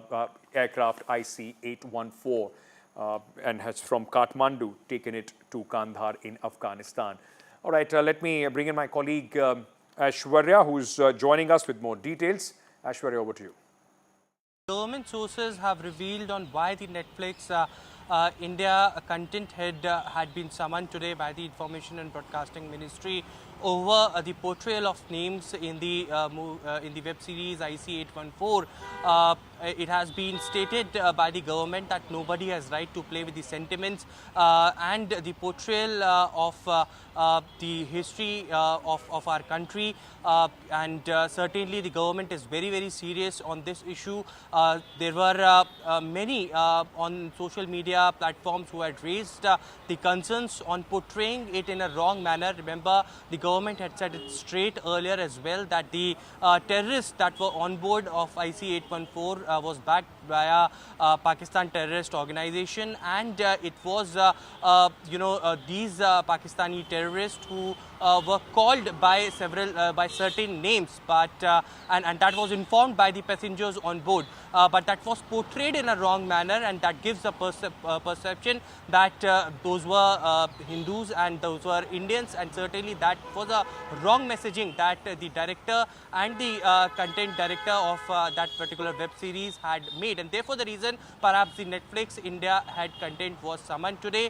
aircraft IC-814. and has from Kathmandu taken it to Kandahar in Afghanistan. All right, let me bring in my colleague Aishwarya, who's joining us with more details. Aishwarya, over to you. Government sources have revealed on why the Netflix India content head had been summoned today by the Information and Broadcasting Ministry over the portrayal of names in the web series IC814. It has been stated by the government that nobody has right to play with the sentiments and the portrayal of the history of our country, and certainly the government is very, very serious on this issue. There were many on social media platforms who had raised the concerns on portraying it in a wrong manner. Remember, the government had said it straight earlier as well that the terrorists that were on board of IC814 was backed by a Pakistan terrorist organization, and it was these Pakistani terrorists who were called by certain names, but and that was informed by the passengers on board, but that was portrayed in a wrong manner, and that gives a perception that those were Hindus and those were Indians, and certainly that was a wrong messaging that the director and the content director of that particular web series had made, and therefore the reason perhaps the Netflix India head content was summoned today.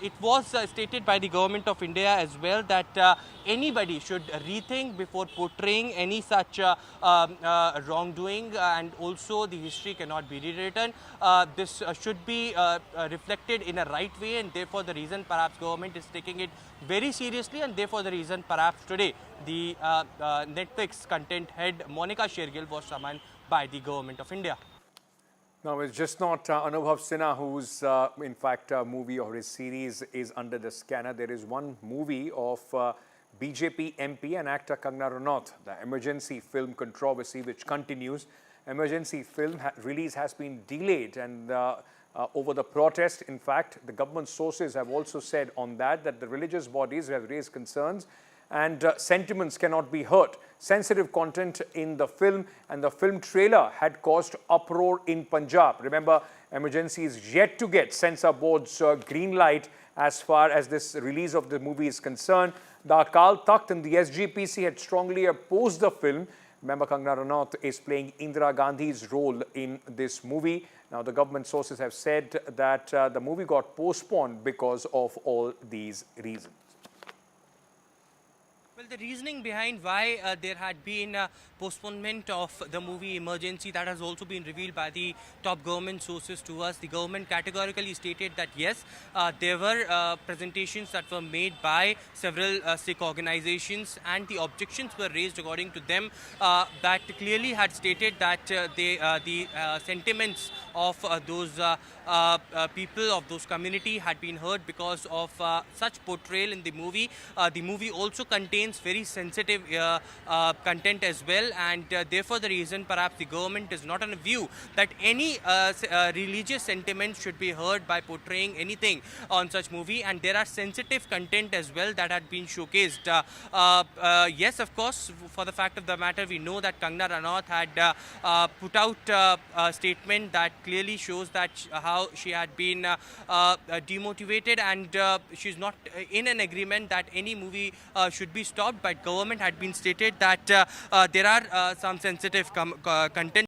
It was stated by the government of India as well that anybody should rethink before portraying any such wrongdoing, and also the history cannot be rewritten. This should be reflected in a right way, and therefore the reason perhaps government is taking it very seriously, and therefore the reason perhaps today the Netflix content head Monica Shergill was summoned by the government of India. Now, it's just not Anubhav Sinha whose, in fact, movie or his series is under the scanner. There is one movie of BJP MP and actor Kangana Ranaut, the emergency film controversy, which continues. Emergency film release has been delayed, and over the protest, in fact, the government sources have also said on that the religious bodies have raised concerns and sentiments cannot be hurt. Sensitive content in the film and the film trailer had caused uproar in Punjab. Remember, emergency is yet to get censor board's green light as far as this release of the movie is concerned. The Akal Takht and the SGPC had strongly opposed the film. Remember, Kangana Ranaut is playing Indira Gandhi's role in this movie. Now, the government sources have said that the movie got postponed because of all these reasons. Well, the reasoning behind why there had been postponement of the movie Emergency, that has also been revealed by the top government sources to us. The government categorically stated that yes, there were presentations that were made by several Sikh organizations, and the objections were raised according to them that clearly had stated that the sentiments of those people of those community had been hurt because of such portrayal in the movie. The movie also contains very sensitive content as well, and therefore the reason perhaps the government is not on a view that any religious sentiments should be heard by portraying anything on such movie, and there are sensitive content as well that had been showcased. Yes, of course, for the fact of the matter, we know that Kangana Ranaut had put out a statement that clearly shows that how she had been demotivated, and she's not in an agreement that any movie should be stopped, but government had been stated that there are some sensitive content